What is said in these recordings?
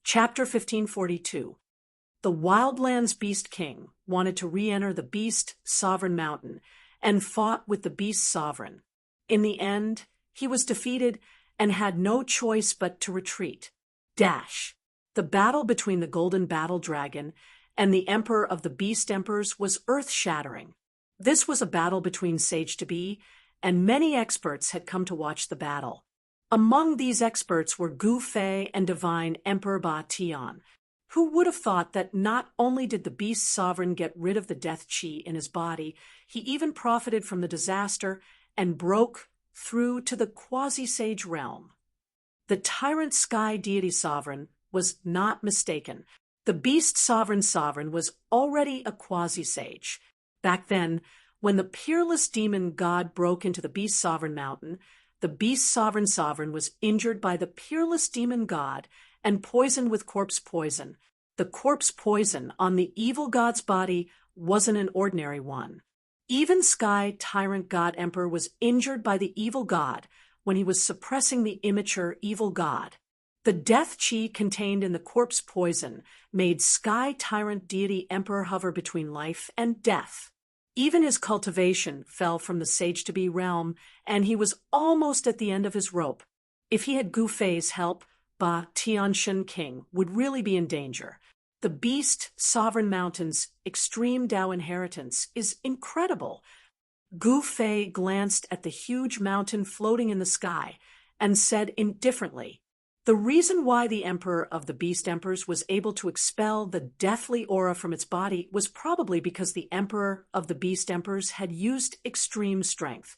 Chapter 1542. The Wildlands Beast King wanted to re-enter the Beast Sovereign Mountain and fought with the Beast Sovereign. In the end, he was defeated and had no choice but to retreat. The battle between the Golden Battle Dragon and the Emperor of the Beast Emperors was earth-shattering. This was a battle between sage-to-be, and many experts had come to watch the battle. Among these experts were Gu Fei and Divine Emperor Ba Tian. Who would have thought that not only did the Beast Sovereign get rid of the death chi in his body, he even profited from the disaster and broke through to the quasi-sage realm. The Tyrant Sky Deity Sovereign was not mistaken. The Beast Sovereign was already a quasi-sage. Back then, when the peerless demon god broke into the Beast Sovereign Mountain, the Beast Sovereign was injured by the peerless demon god and poisoned with corpse poison. The corpse poison on the evil god's body wasn't an ordinary one. Even Sky Tyrant God Emperor was injured by the evil god when he was suppressing the immature evil god. The death chi contained in the corpse poison made Sky Tyrant Deity Emperor hover between life and death. Even his cultivation fell from the sage-to-be realm, and he was almost at the end of his rope. If he had Gu Fei's help, Ba Tianshan King would really be in danger. The Beast Sovereign Mountain's extreme Dao inheritance is incredible. Gu Fei glanced at the huge mountain floating in the sky and said indifferently, "The reason why the Emperor of the Beast Emperors was able to expel the deathly aura from its body was probably because the Emperor of the Beast Emperors had used extreme strength.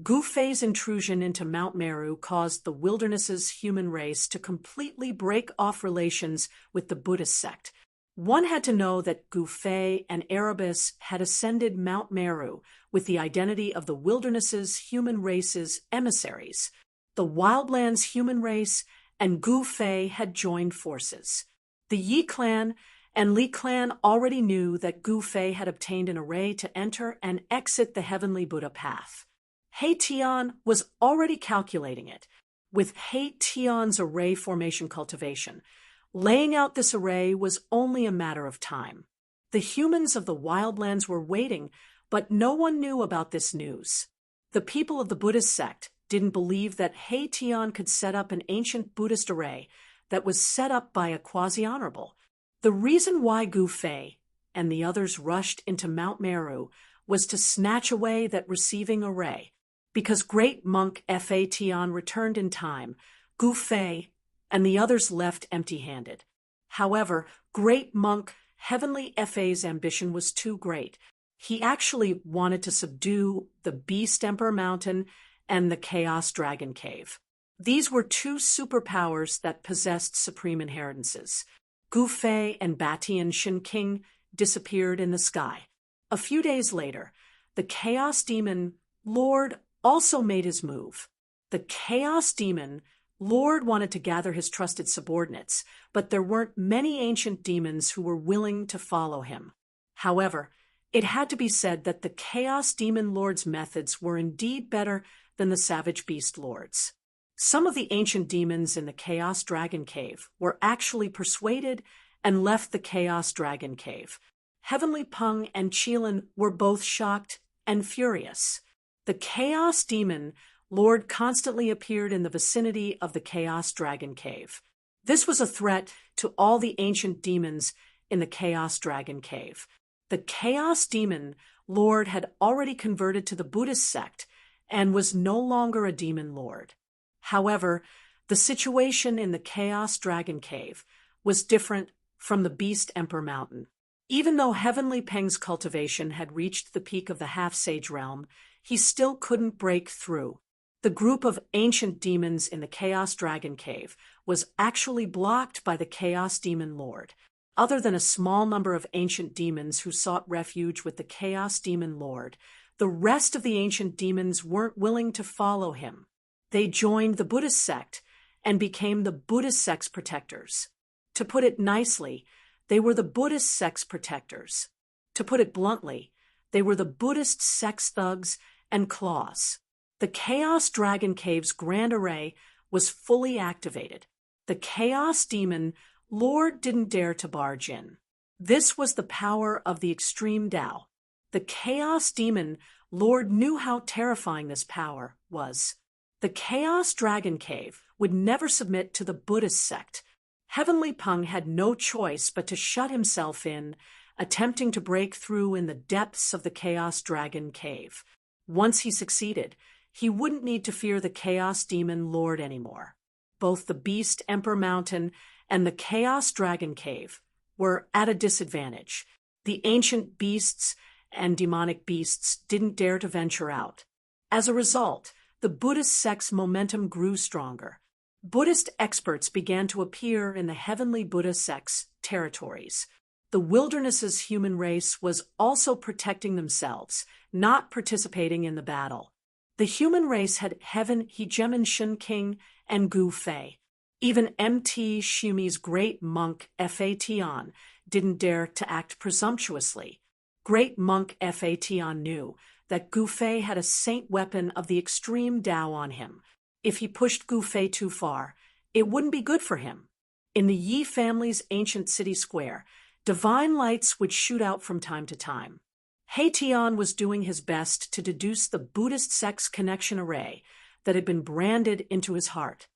Gu Fei's intrusion into Mount Meru caused the wilderness's human race to completely break off relations with the Buddhist sect. One had to know that Gu Fei and Erebus had ascended Mount Meru with the identity of the wilderness's human race's emissaries. The Wildlands human race and Gu Fei had joined forces. The Yi clan and Li clan already knew that Gu Fei had obtained an array to enter and exit the Heavenly Buddha path. He Tian was already calculating it. With He Tian's array formation cultivation, laying out this array was only a matter of time. The humans of the Wildlands were waiting, but no one knew about this news. The people of the Buddhist sect didn't believe that He Tian could set up an ancient Buddhist array that was set up by a quasi-honorable. The reason why Gu Fei and the others rushed into Mount Meru was to snatch away that receiving array. Because Great Monk Fa Tian returned in time, Gu Fei and the others left empty-handed. However, Great Monk Heavenly Fa's ambition was too great. He actually wanted to subdue the Beast Emperor Mountain and the Chaos Dragon Cave. These were two superpowers that possessed supreme inheritances. Gu Fei and Ba Tianshan King disappeared in the sky. A few days later, the Chaos Demon Lord also made his move. The Chaos Demon Lord wanted to gather his trusted subordinates, but there weren't many ancient demons who were willing to follow him. However, it had to be said that the Chaos Demon Lord's methods were indeed better than the Savage Beast Lord's. Some of the ancient demons in the Chaos Dragon Cave were actually persuaded and left the Chaos Dragon Cave. Heavenly Peng and Qilin were both shocked and furious. The Chaos Demon Lord constantly appeared in the vicinity of the Chaos Dragon Cave. This was a threat to all the ancient demons in the Chaos Dragon Cave. The Chaos Demon Lord had already converted to the Buddhist sect and was no longer a demon lord. However, the situation in the Chaos Dragon Cave was different from the Beast Emperor Mountain. Even though Heavenly Peng's cultivation had reached the peak of the half-sage realm, he still couldn't break through. The group of ancient demons in the Chaos Dragon Cave was actually blocked by the Chaos Demon Lord. Other than a small number of ancient demons who sought refuge with the Chaos Demon Lord, the rest of the ancient demons weren't willing to follow him. They joined the Buddhist sect and became the Buddhist sect's protectors. To put it nicely, they were the Buddhist sect's protectors. To put it bluntly, they were the Buddhist sex thugs and claws. The Chaos Dragon Cave's Grand Array was fully activated. The Chaos Demon Lord didn't dare to barge in. This was the power of the extreme Tao. The Chaos Demon Lord knew how terrifying this power was. The Chaos Dragon Cave would never submit to the Buddhist sect. Heavenly Peng had no choice but to shut himself in, attempting to break through in the depths of the Chaos Dragon Cave. Once he succeeded, he wouldn't need to fear the Chaos Demon Lord anymore. Both the Beast Emperor Mountain and the Chaos Dragon Cave were at a disadvantage. The ancient beasts and demonic beasts didn't dare to venture out. As a result, the Buddhist sect's momentum grew stronger. Buddhist experts began to appear in the heavenly Buddha sect's territories. The wilderness's human race was also protecting themselves, not participating in the battle. The human race had Heaven Hegemon Shen King and Gu Fei. Even MT Shumi's great monk Fa Tian didn't dare to act presumptuously. Great monk Fa Tian knew that Gu Fei had a saint weapon of the extreme Tao on him. If he pushed Gu Fei too far, it wouldn't be good for him. In the Yi family's ancient city square, divine lights would shoot out from time to time. He Tian was doing his best to deduce the Buddhist sect's connection array that had been branded into his heart.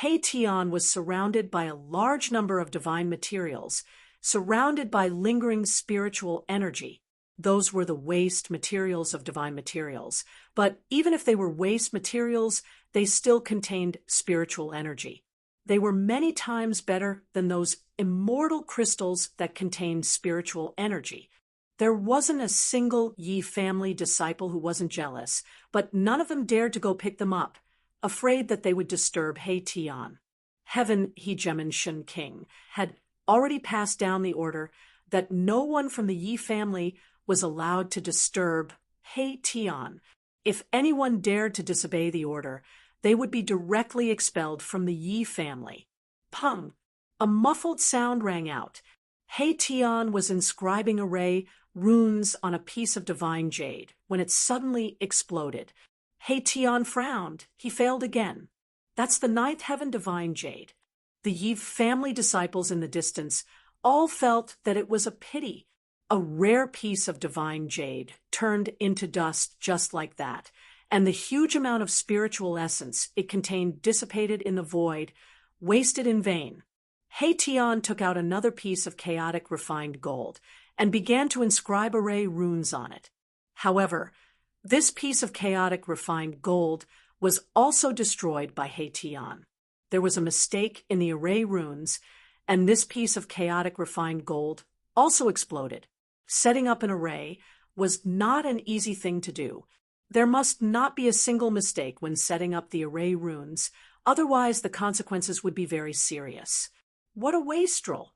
He Tian was surrounded by a large number of divine materials, surrounded by lingering spiritual energy. Those were the waste materials of divine materials. But even if they were waste materials, they still contained spiritual energy. They were many times better than those immortal crystals that contained spiritual energy. There wasn't a single Yi family disciple who wasn't jealous, but none of them dared to go pick them up, afraid that they would disturb He Tian. Heaven Hegemon Shen King had already passed down the order that no one from the Yi family was allowed to disturb He Tian. If anyone dared to disobey the order, they would be directly expelled from the Yi family. Peng! A muffled sound rang out. He Tian was inscribing array runes on a piece of divine jade when it suddenly exploded. He Tian frowned. He failed again. That's the ninth heaven divine jade. The Yi family disciples in the distance all felt that it was a pity. A rare piece of divine jade turned into dust just like that, and the huge amount of spiritual essence it contained dissipated in the void, wasted in vain. He Tian took out another piece of chaotic refined gold and began to inscribe array runes on it. However, this piece of chaotic refined gold was also destroyed by He Tian. There was a mistake in the array runes, and this piece of chaotic refined gold also exploded. Setting up an array was not an easy thing to do. There must not be a single mistake when setting up the array runes, otherwise the consequences would be very serious. What a wastrel!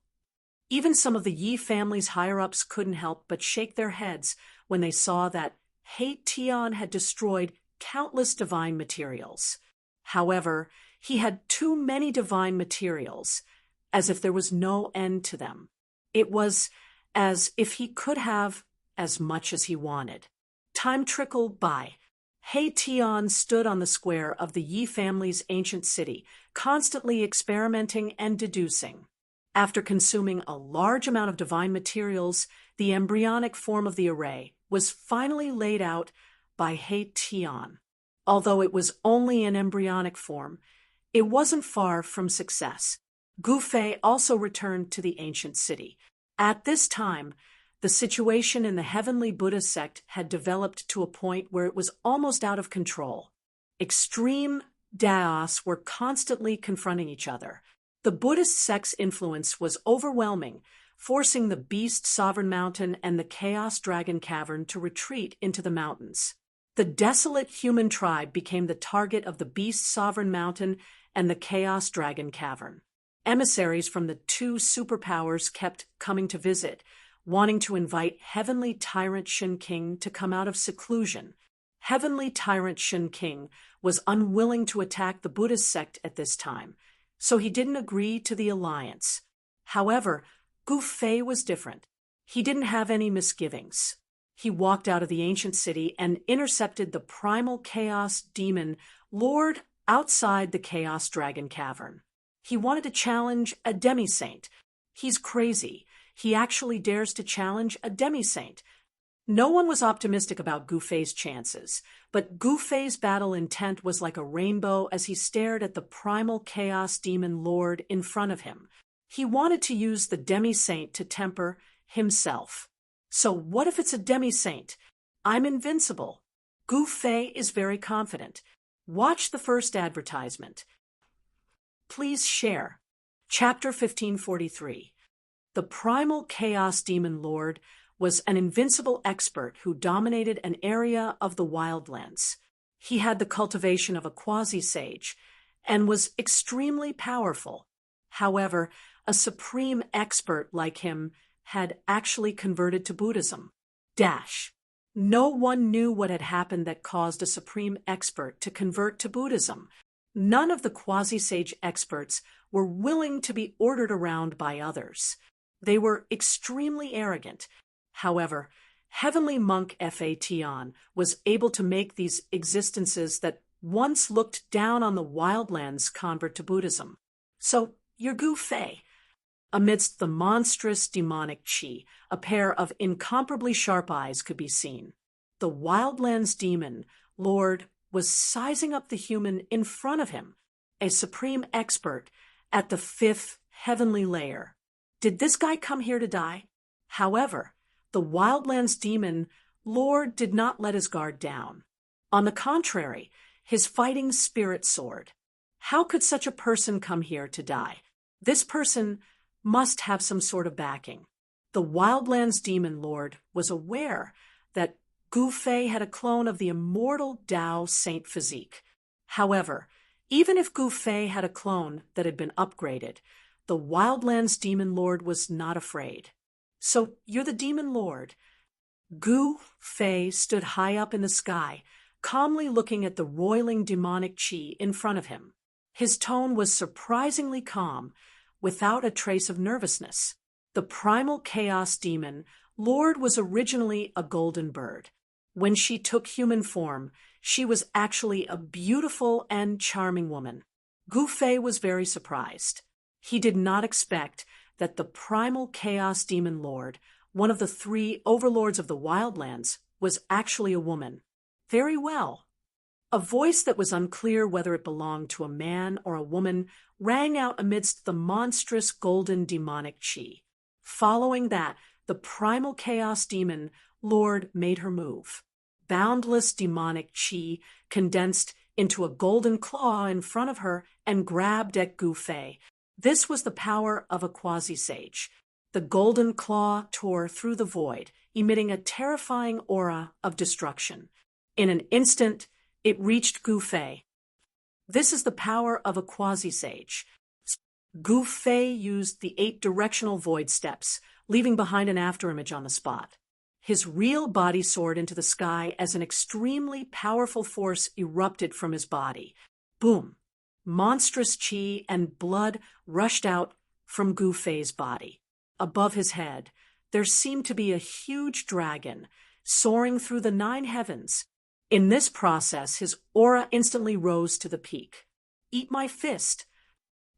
Even some of the Yi family's higher-ups couldn't help but shake their heads when they saw that He Tian had destroyed countless divine materials. However, he had too many divine materials, as if there was no end to them. It was as if he could have as much as he wanted. Time trickled by. He Tian stood on the square of the Yi family's ancient city, constantly experimenting and deducing. After consuming a large amount of divine materials, the embryonic form of the array was finally laid out by He Tian. Although it was only in embryonic form, it wasn't far from success. Gu Fei also returned to the ancient city. At this time, the situation in the heavenly Buddha sect had developed to a point where it was almost out of control. Extreme Daos were constantly confronting each other. The Buddhist sect's influence was overwhelming, forcing the Beast Sovereign Mountain and the Chaos Dragon Cavern to retreat into the mountains. The desolate human tribe became the target of the Beast Sovereign Mountain and the Chaos Dragon Cavern. Emissaries from the two superpowers kept coming to visit, wanting to invite Heavenly Tyrant Shen King to come out of seclusion. Heavenly Tyrant Shen King was unwilling to attack the Buddhist sect at this time, so he didn't agree to the alliance. However, Gu Fei was different. He didn't have any misgivings. He walked out of the ancient city and intercepted the primal chaos demon Lord outside the Chaos Dragon Cavern. He wanted to challenge a demi-saint, He's crazy. He actually dares to challenge a demi-saint. No one was optimistic about Gu Fei's chances, but Gu Fei's battle intent was like a rainbow as he stared at the primal chaos demon lord in front of him. He wanted to use the demi-saint to temper himself. So what if it's a demi-saint? I'm invincible. Gu Fei is very confident. Watch the first advertisement. Please share. Chapter 1543. The primal chaos demon lord was an invincible expert who dominated an area of the wildlands. He had the cultivation of a quasi-sage and was extremely powerful. However, a supreme expert like him had actually converted to Buddhism. No one knew what had happened that caused a supreme expert to convert to Buddhism. None of the quasi-sage experts were willing to be ordered around by others. They were extremely arrogant. However, Heavenly Monk Fa Tian was able to make these existences that once looked down on the wildlands convert to Buddhism. So, you're Gu Fei. Amidst the monstrous demonic qi, a pair of incomparably sharp eyes could be seen. The wildlands demon, Lord, was sizing up the human in front of him, a supreme expert at the 5th heavenly layer. Did this guy come here to die? However, the wildlands demon, Lord, did not let his guard down. On the contrary, his fighting spirit soared. How could such a person come here to die? This person must have some sort of backing. The wildlands demon lord was aware that Gu Fei had a clone of the immortal Tao saint physique. However, even if Gu Fei had a clone that had been upgraded, the wildlands demon lord was not afraid. So, you're the demon lord. Gu Fei stood high up in the sky, calmly looking at the roiling demonic qi in front of him. His tone was surprisingly calm, without a trace of nervousness. The primal chaos demon, Lord, was originally a golden bird. When she took human form, she was actually a beautiful and charming woman. Gu Fei was very surprised. He did not expect that the primal chaos demon lord, one of the 3 overlords of the wildlands, was actually a woman. Very well. A voice that was unclear whether it belonged to a man or a woman rang out amidst the monstrous golden demonic qi. Following that, the primal chaos demon, Lord, made her move. Boundless demonic qi condensed into a golden claw in front of her and grabbed at Gu Fei. This was the power of a quasi-sage. The golden claw tore through the void, emitting a terrifying aura of destruction. In an instant, it reached Gu Fei. This is the power of a quasi-sage. Gu Fei used the 8 directional void steps, leaving behind an afterimage on the spot. His real body soared into the sky as an extremely powerful force erupted from his body. Boom! Monstrous qi and blood rushed out from Gu Fei's body. Above his head, there seemed to be a huge dragon soaring through the 9 heavens. In this process, his aura instantly rose to the peak. Eat my fist!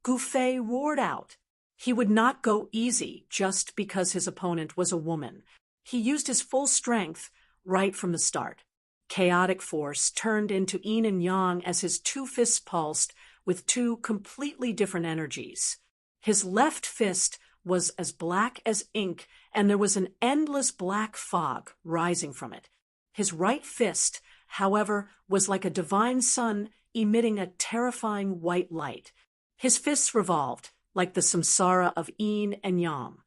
Gu Fei roared out. He would not go easy just because his opponent was a woman. He used his full strength right from the start. Chaotic force turned into yin and yang as his 2 fists pulsed with 2 completely different energies. His left fist was as black as ink, and there was an endless black fog rising from it. His right fist, however, was like a divine sun emitting a terrifying white light. His fists revolved, like the samsara of yin and yang.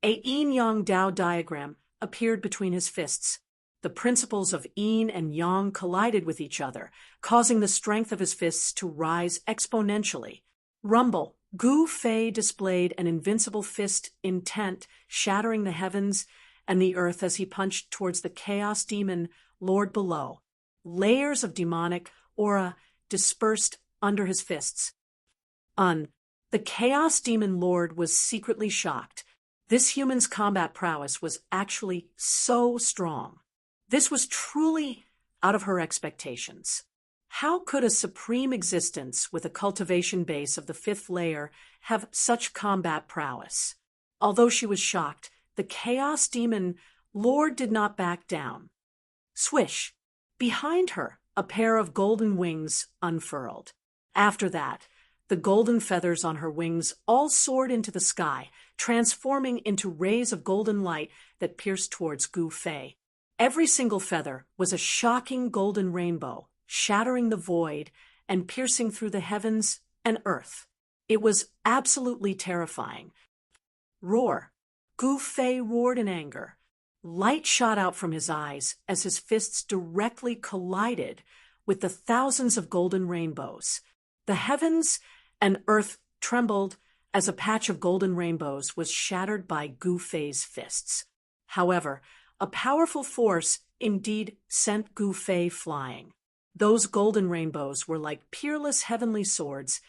A yin-yang Tao diagram appeared between his fists. The principles of yin and yang collided with each other, causing the strength of his fists to rise exponentially. Rumble! Gu Fei displayed an invincible fist intent, shattering the heavens and the earth as he punched towards the chaos demon lord below. Layers of demonic aura dispersed under his fists. The chaos demon lord was secretly shocked. This human's combat prowess was actually so strong. This was truly out of her expectations. How could a supreme existence with a cultivation base of the 5th layer have such combat prowess? Although she was shocked, the Chaos Demon Lord did not back down. Swish! Behind her, a pair of golden wings unfurled. After that, the golden feathers on her wings all soared into the sky, transforming into rays of golden light that pierced towards Gu Fei. Every single feather was a shocking golden rainbow, shattering the void and piercing through the heavens and earth. It was absolutely terrifying. Roar! Gu Fei roared in anger. Light shot out from his eyes as his fists directly collided with the thousands of golden rainbows. The heavens and earth trembled as a patch of golden rainbows was shattered by Gu Fei's fists. However, a powerful force indeed sent Gu Fei flying. Those golden rainbows were like peerless heavenly swords,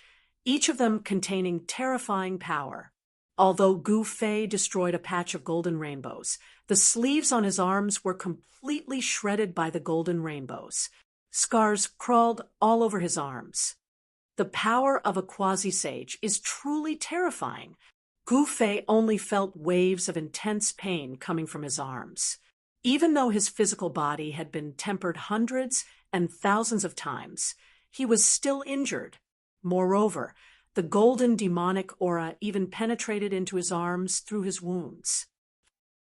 each of them containing terrifying power. Although Gu Fei destroyed a patch of golden rainbows, the sleeves on his arms were completely shredded by the golden rainbows. Scars crawled all over his arms. The power of a quasi-sage is truly terrifying. Gu Fei only felt waves of intense pain coming from his arms. Even though his physical body had been tempered hundreds and thousands of times, he was still injured. Moreover, the golden demonic aura even penetrated into his arms through his wounds.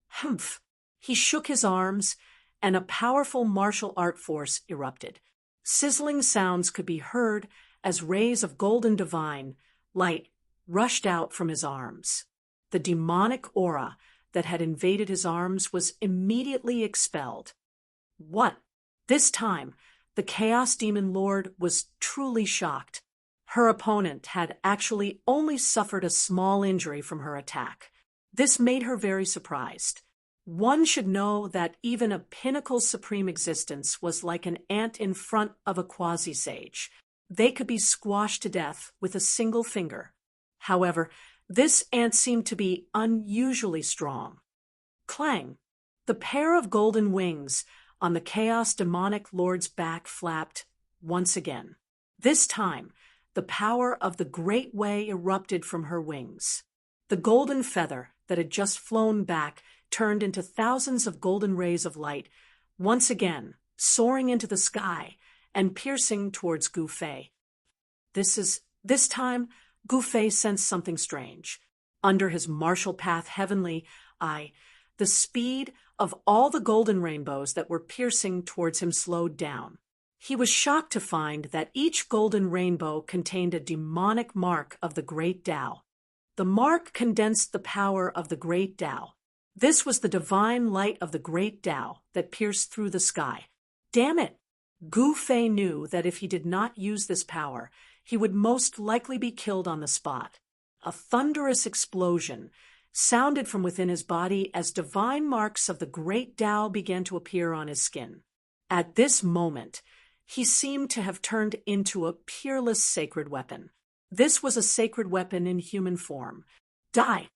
Humph! He shook his arms, and a powerful martial art force erupted. Sizzling sounds could be heard as rays of golden divine light rushed out from his arms. The demonic aura that had invaded his arms was immediately expelled. What? This time, the Chaos Demon Lord was truly shocked. Her opponent had actually only suffered a small injury from her attack. This made her very surprised. One should know that even a pinnacle's supreme existence was like an ant in front of a quasi-sage. They could be squashed to death with a single finger. However, this ant seemed to be unusually strong. Clang! The pair of golden wings on the Chaos Demonic Lord's back flapped once again. This time, the power of the Great Way erupted from her wings. The golden feather that had just flown back turned into thousands of golden rays of light, once again soaring into the sky and piercing towards Gu Fei. This time, Gu Fei sensed something strange. Under his martial path heavenly eye, the speed of all the golden rainbows that were piercing towards him slowed down. He was shocked to find that each golden rainbow contained a demonic mark of the Great Tao. The mark condensed the power of the Great Tao. This was the divine light of the Great Tao that pierced through the sky. Damn it! Gu Fei knew that if he did not use this power, he would most likely be killed on the spot. A thunderous explosion sounded from within his body as divine marks of the Great Tao began to appear on his skin. At this moment, he seemed to have turned into a peerless sacred weapon. This was a sacred weapon in human form. Die!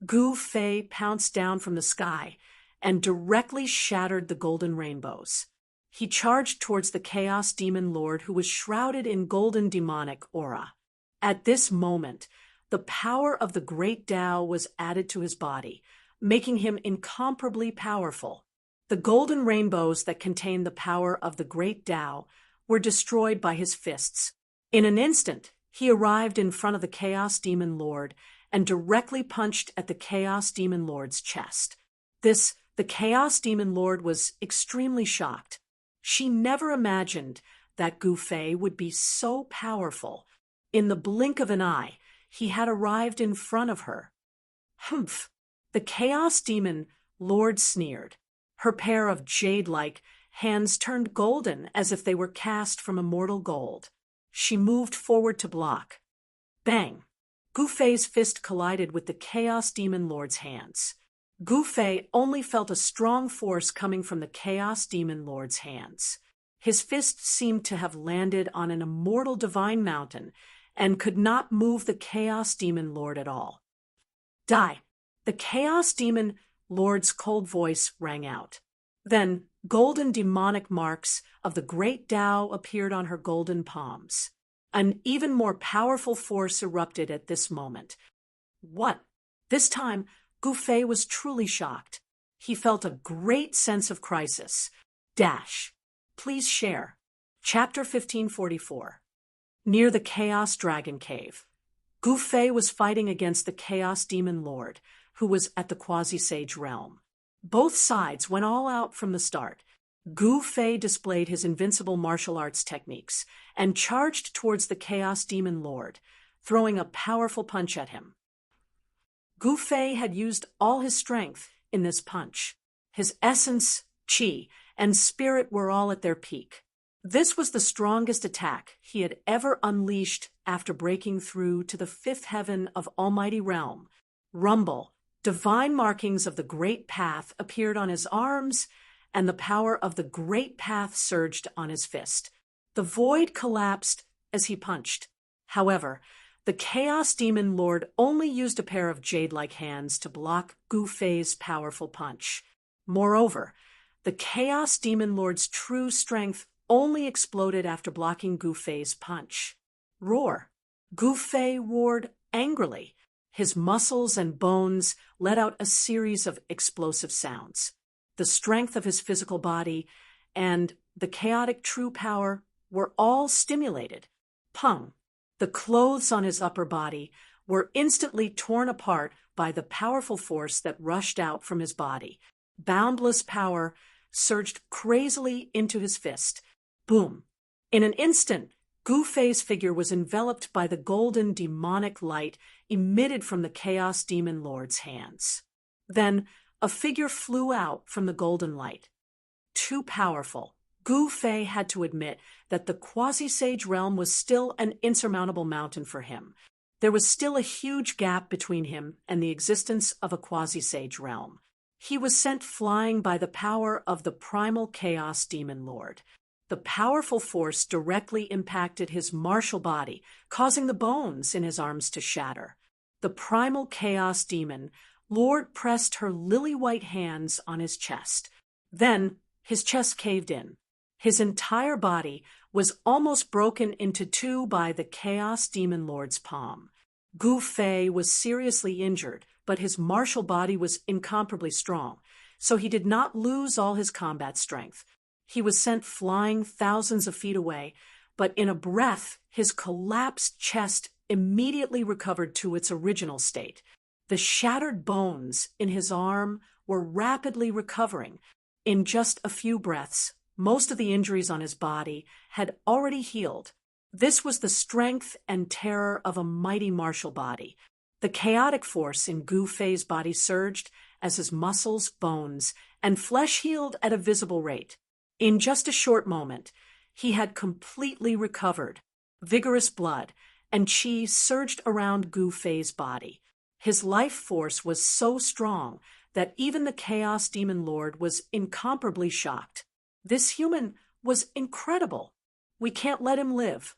Gu Fei pounced down from the sky and directly shattered the golden rainbows. He charged towards the Chaos Demon Lord, who was shrouded in golden demonic aura. At this moment, the power of the Great Tao was added to his body, making him incomparably powerful. The golden rainbows that contained the power of the Great Tao were destroyed by his fists. In an instant, he arrived in front of the Chaos Demon Lord and directly punched at the Chaos Demon Lord's chest. The Chaos Demon Lord was extremely shocked. She never imagined that Gu Fei would be so powerful. In the blink of an eye, he had arrived in front of her. Humph! The Chaos Demon Lord sneered. Her pair of jade-like hands turned golden as if they were cast from immortal gold. She moved forward to block. Bang! Gu Fei's fist collided with the Chaos Demon Lord's hands. Gu Fei only felt a strong force coming from the Chaos Demon Lord's hands. His fist seemed to have landed on an immortal divine mountain and could not move the Chaos Demon Lord at all. Die! The Chaos Demon Lord's cold voice rang out. Then golden demonic marks of the Great Tao appeared on her golden palms. An even more powerful force erupted at this moment. What? This time, Gu Fei was truly shocked. He felt a great sense of crisis. Dash. Please share. Chapter 1544. Near the Chaos Dragon Cave. Gu Fei was fighting against the Chaos Demon Lord, who was at the Quasi-Sage realm. Both sides went all out from the start. Gu Fei displayed his invincible martial arts techniques and charged towards the Chaos Demon Lord, throwing a powerful punch at him. Gu Fei had used all his strength in this punch. His essence, qi, and spirit were all at their peak. This was the strongest attack he had ever unleashed after breaking through to the fifth heaven of Almighty Realm. Rumble, divine markings of the Great Path appeared on his arms, and the power of the Great Path surged on his fist. The void collapsed as he punched. However, the Chaos Demon Lord only used a pair of jade-like hands to block Gu Fei's powerful punch. Moreover, the Chaos Demon Lord's true strength only exploded after blocking Gu Fei's punch. Roar. Gu Fei roared angrily. His muscles and bones let out a series of explosive sounds. The strength of his physical body and the chaotic true power were all stimulated. Pung. The clothes on his upper body were instantly torn apart by the powerful force that rushed out from his body. Boundless power surged crazily into his fist. Boom. In an instant, Gu Fei's figure was enveloped by the golden demonic light emitted from the Chaos Demon Lord's hands. Then, a figure flew out from the golden light. Too powerful, Gu Fei had to admit that the Quasi-Sage realm was still an insurmountable mountain for him. There was still a huge gap between him and the existence of a Quasi-Sage realm. He was sent flying by the power of the primal Chaos Demon Lord. The powerful force directly impacted his martial body, causing the bones in his arms to shatter. The primal Chaos Demon Lord pressed her lily-white hands on his chest. Then his chest caved in. His entire body was almost broken into two by the Chaos Demon Lord's palm. Gu Fei was seriously injured, but his martial body was incomparably strong, so he did not lose all his combat strength. He was sent flying thousands of feet away, but in a breath, his collapsed chest immediately recovered to its original state. The shattered bones in his arm were rapidly recovering. In just a few breaths, most of the injuries on his body had already healed. This was the strength and terror of a mighty martial body. The chaotic force in Gu Fei's body surged as his muscles, bones, and flesh healed at a visible rate. In just a short moment, he had completely recovered. Vigorous blood and qi surged around Gu Fei's body. His life force was so strong that even the Chaos Demon Lord was incomparably shocked. This human was incredible. We can't let him live.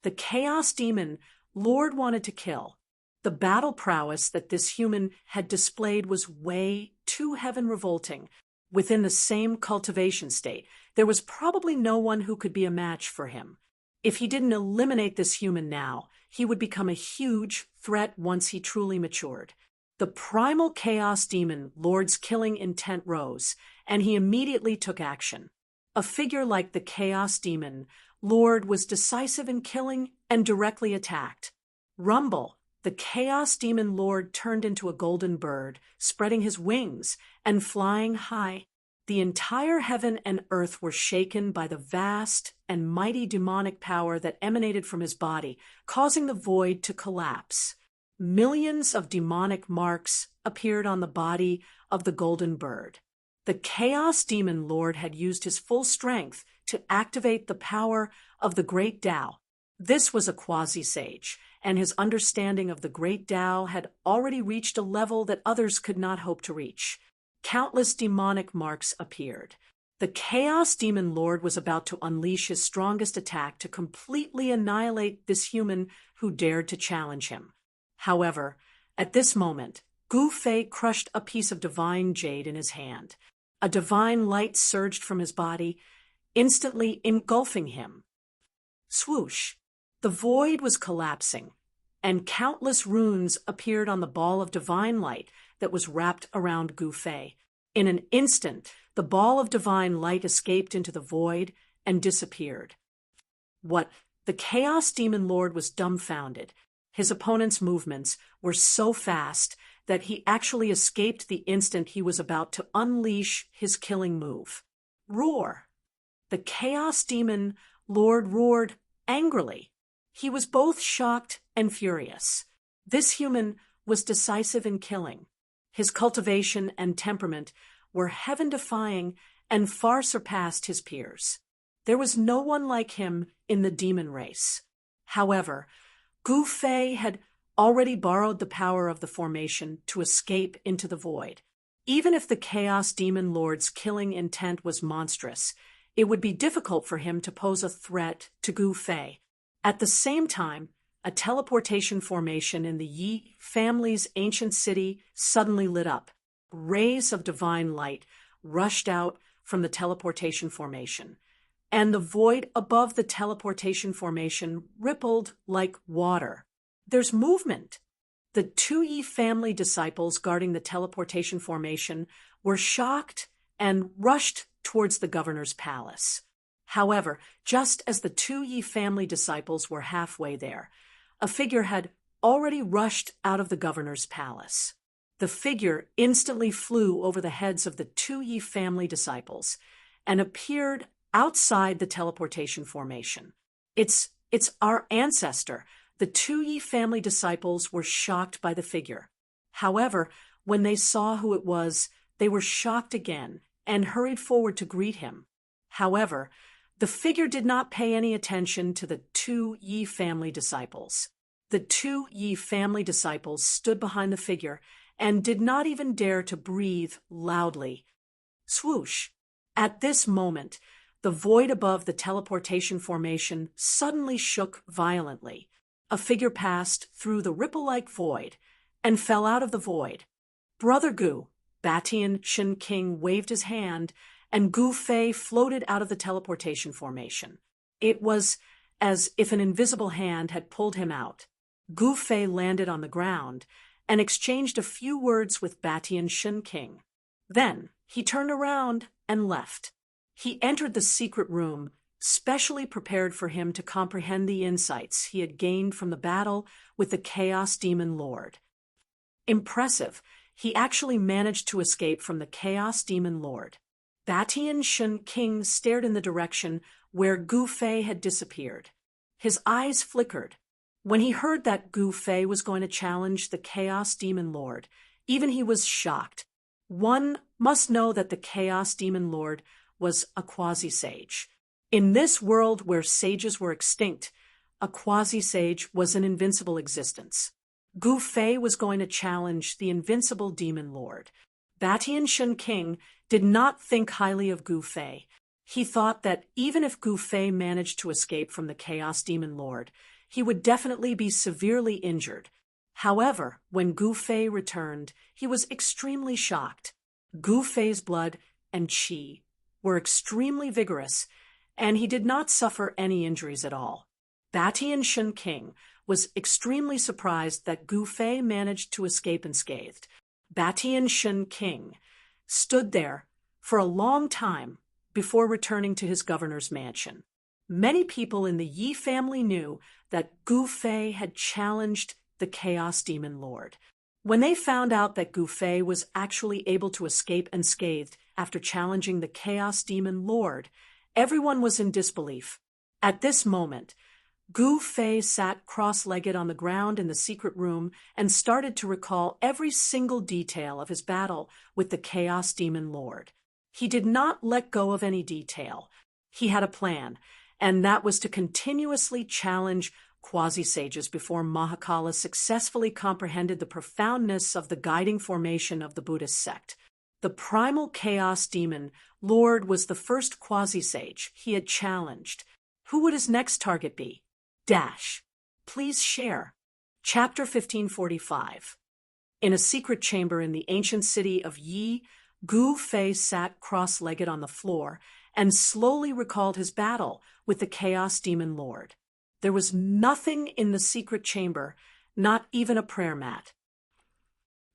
The Chaos Demon Lord wanted to kill. The battle prowess that this human had displayed was way too heaven-revolting. Within the same cultivation state, there was probably no one who could be a match for him. If he didn't eliminate this human now, he would become a huge threat once he truly matured. The primal Chaos Demon Lord's killing intent rose, and he immediately took action. A figure like the Chaos Demon Lord was decisive in killing and directly attacked. Rumble, the Chaos Demon Lord turned into a golden bird, spreading his wings and flying high. The entire heaven and earth were shaken by the vast and mighty demonic power that emanated from his body, causing the void to collapse. Millions of demonic marks appeared on the body of the golden bird. The Chaos Demon Lord had used his full strength to activate the power of the Great Tao. This was a quasi-sage, and his understanding of the Great Tao had already reached a level that others could not hope to reach. Countless demonic marks appeared. The Chaos Demon Lord was about to unleash his strongest attack to completely annihilate this human who dared to challenge him. However, at this moment, Gu Fei crushed a piece of divine jade in his hand. A divine light surged from his body, instantly engulfing him. Swoosh! The void was collapsing, and countless runes appeared on the ball of divine light that was wrapped around Gu Fei. In an instant, the ball of divine light escaped into the void and disappeared. The Chaos Demon Lord was dumbfounded. His opponent's movements were so fast that he actually escaped the instant he was about to unleash his killing move. Roar! The Chaos Demon Lord roared angrily. He was both shocked and furious. This human was decisive in killing. His cultivation and temperament were heaven-defying and far surpassed his peers. There was no one like him in the demon race. However, Gu Fei had already borrowed the power of the formation to escape into the void. Even if the Chaos Demon Lord's killing intent was monstrous, it would be difficult for him to pose a threat to Gu Fei. At the same time, a teleportation formation in the Yi family's ancient city suddenly lit up. Rays of divine light rushed out from the teleportation formation, and the void above the teleportation formation rippled like water. There's movement. The two Yi family disciples guarding the teleportation formation were shocked and rushed towards the governor's palace. However, just as the two Yi family disciples were halfway there, a figure had already rushed out of the governor's palace. The figure instantly flew over the heads of the two Yi family disciples and appeared outside the teleportation formation. It's our ancestor. The two Yi family disciples were shocked by the figure. However, when they saw who it was, they were shocked again and hurried forward to greet him. However, the figure did not pay any attention to the two Yi family disciples. The two Yi family disciples stood behind the figure and did not even dare to breathe loudly. Swoosh! At this moment, the void above the teleportation formation suddenly shook violently. A figure passed through the ripple-like void and fell out of the void. Brother Gu, Batian Shen King waved his hand, and Gu Fei floated out of the teleportation formation. It was as if an invisible hand had pulled him out. Gu Fei landed on the ground and exchanged a few words with Batian Shen King. Then he turned around and left. He entered the secret room, specially prepared for him to comprehend the insights he had gained from the battle with the Chaos Demon Lord. Impressive, he actually managed to escape from the Chaos Demon Lord. Batian Shen King stared in the direction where Gu Fei had disappeared. His eyes flickered. When he heard that Gu Fei was going to challenge the Chaos Demon Lord, even he was shocked. One must know that the Chaos Demon Lord was a quasi-sage. In this world where sages were extinct, a quasi-sage was an invincible existence. Gu Fei was going to challenge the invincible Demon Lord. Batian Shen King did not think highly of Gu Fei. He thought that even if Gu Fei managed to escape from the Chaos Demon Lord, he would definitely be severely injured. However, when Gu Fei returned, he was extremely shocked. Gu Fei's blood and qi were extremely vigorous, and he did not suffer any injuries at all. Batian Shen King was extremely surprised that Gu Fei managed to escape unscathed. Batian Shen King stood there for a long time before returning to his governor's mansion. Many people in the Yi family knew that Gu Fei had challenged the Chaos Demon Lord. When they found out that Gu Fei was actually able to escape unscathed after challenging the Chaos Demon Lord, everyone was in disbelief. At this moment, Gu Fei sat cross-legged on the ground in the secret room and started to recall every single detail of his battle with the Chaos Demon Lord. He did not let go of any detail. He had a plan, and that was to continuously challenge quasi-sages before Mahakala successfully comprehended the profoundness of the guiding formation of the Buddhist sect. The primal Chaos Demon Lord was the first quasi-sage he had challenged. Who would his next target be? Please share. Chapter 1545. In a secret chamber in the ancient city of Yi, Gu Fei sat cross-legged on the floor and slowly recalled his battle with the Chaos Demon Lord. There was nothing in the secret chamber, not even a prayer mat.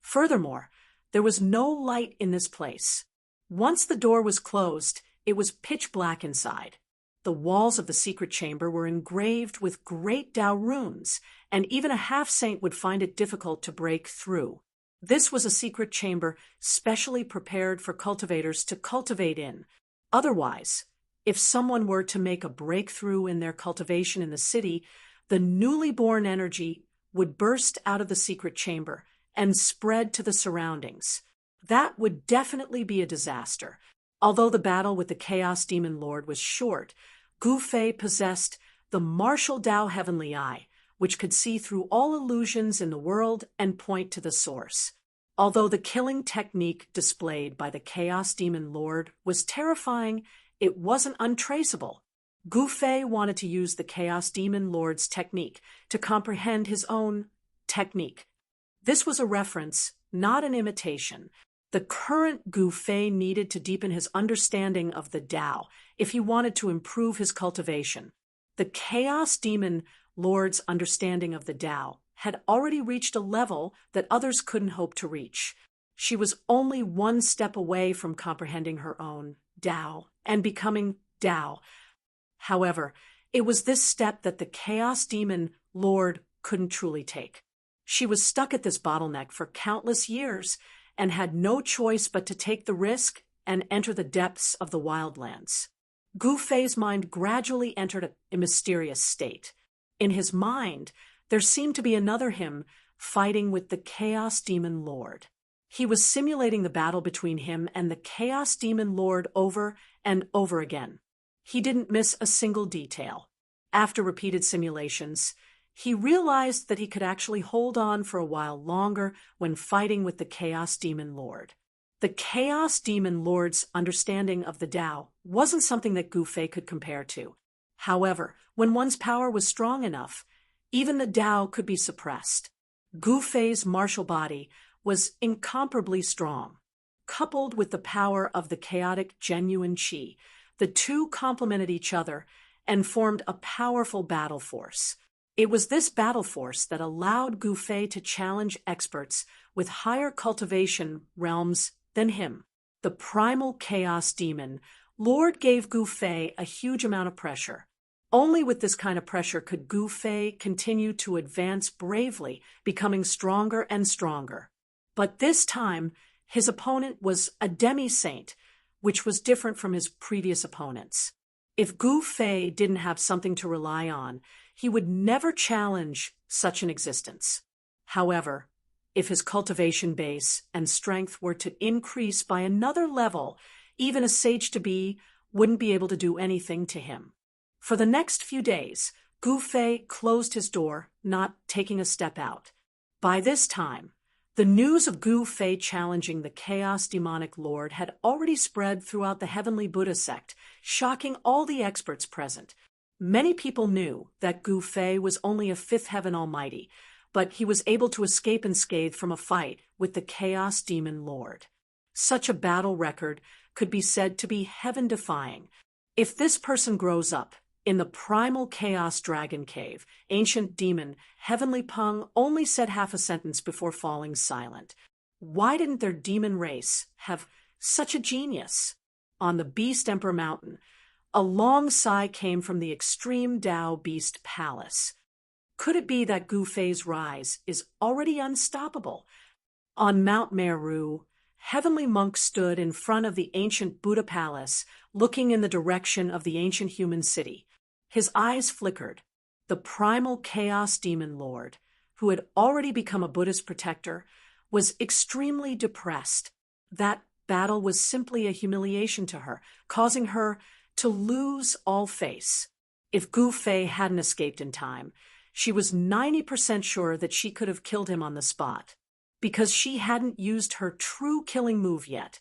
Furthermore, There was no light in this place. Once the door was closed, it was pitch black inside. The walls of the secret chamber were engraved with great Tao runes, and even a half-saint would find it difficult to break through. This was a secret chamber specially prepared for cultivators to cultivate in. Otherwise, if someone were to make a breakthrough in their cultivation in the city, the newly born energy would burst out of the secret chamber and spread to the surroundings. That would definitely be a disaster. Although the battle with the Chaos Demon Lord was short, Gu Fei possessed the martial Tao Heavenly Eye, which could see through all illusions in the world and point to the source. Although the killing technique displayed by the Chaos Demon Lord was terrifying, it wasn't untraceable. Gu Fei wanted to use the Chaos Demon Lord's technique to comprehend his own technique. This was a reference, not an imitation. The current Gu Fei needed to deepen his understanding of the Tao if he wanted to improve his cultivation. The Chaos Demon Lord's understanding of the Tao had already reached a level that others couldn't hope to reach. She was only one step away from comprehending her own Tao and becoming Tao. However, it was this step that the Chaos Demon Lord couldn't truly take. She was stuck at this bottleneck for countless years and had no choice but to take the risk and enter the depths of the wildlands. Gu Fei's mind gradually entered a mysterious state. In his mind, there seemed to be another him fighting with the Chaos Demon Lord. He was simulating the battle between him and the Chaos Demon Lord over and over again. He didn't miss a single detail. After repeated simulations, he realized that he could actually hold on for a while longer when fighting with the Chaos Demon Lord. The Chaos Demon Lord's understanding of the Tao wasn't something that Gu Fei could compare to. However, when one's power was strong enough, even the Tao could be suppressed. Gu Fei's martial body was incomparably strong. Coupled with the power of the chaotic genuine qi, the two complemented each other and formed a powerful battle force. It was this battle force that allowed Gu Fei to challenge experts with higher cultivation realms than him. The primal chaos demon Lord gave Gu Fei a huge amount of pressure. Only with this kind of pressure could Gu Fei continue to advance bravely, becoming stronger and stronger. But this time, his opponent was a demi-saint, which was different from his previous opponents. If Gu Fei didn't have something to rely on, he would never challenge such an existence. However, if his cultivation base and strength were to increase by another level, even a sage-to-be wouldn't be able to do anything to him. For the next few days, Gu Fei closed his door, not taking a step out. By this time, the news of Gu Fei challenging the Chaos Demonic Lord had already spread throughout the Heavenly Buddha sect, shocking all the experts present. Many people knew that Gu Fei was only a fifth heaven almighty, but he was able to escape unscathed from a fight with the Chaos Demon Lord. Such a battle record could be said to be heaven-defying. If this person grows up in the primal chaos dragon cave, ancient demon Heavenly Peng only said half a sentence before falling silent. Why didn't their demon race have such a genius? On the Beast Emperor Mountain, a long sigh came from the extreme Tao Beast Palace. Could it be that Gu Fei's rise is already unstoppable? On Mount Meru, heavenly monks stood in front of the ancient Buddha Palace, looking in the direction of the ancient human city. His eyes flickered. The primal chaos demon lord, who had already become a Buddhist protector, was extremely depressed. That battle was simply a humiliation to her, causing her to lose all face. If Gu Fei hadn't escaped in time, she was 90% sure that she could have killed him on the spot, because she hadn't used her true killing move yet.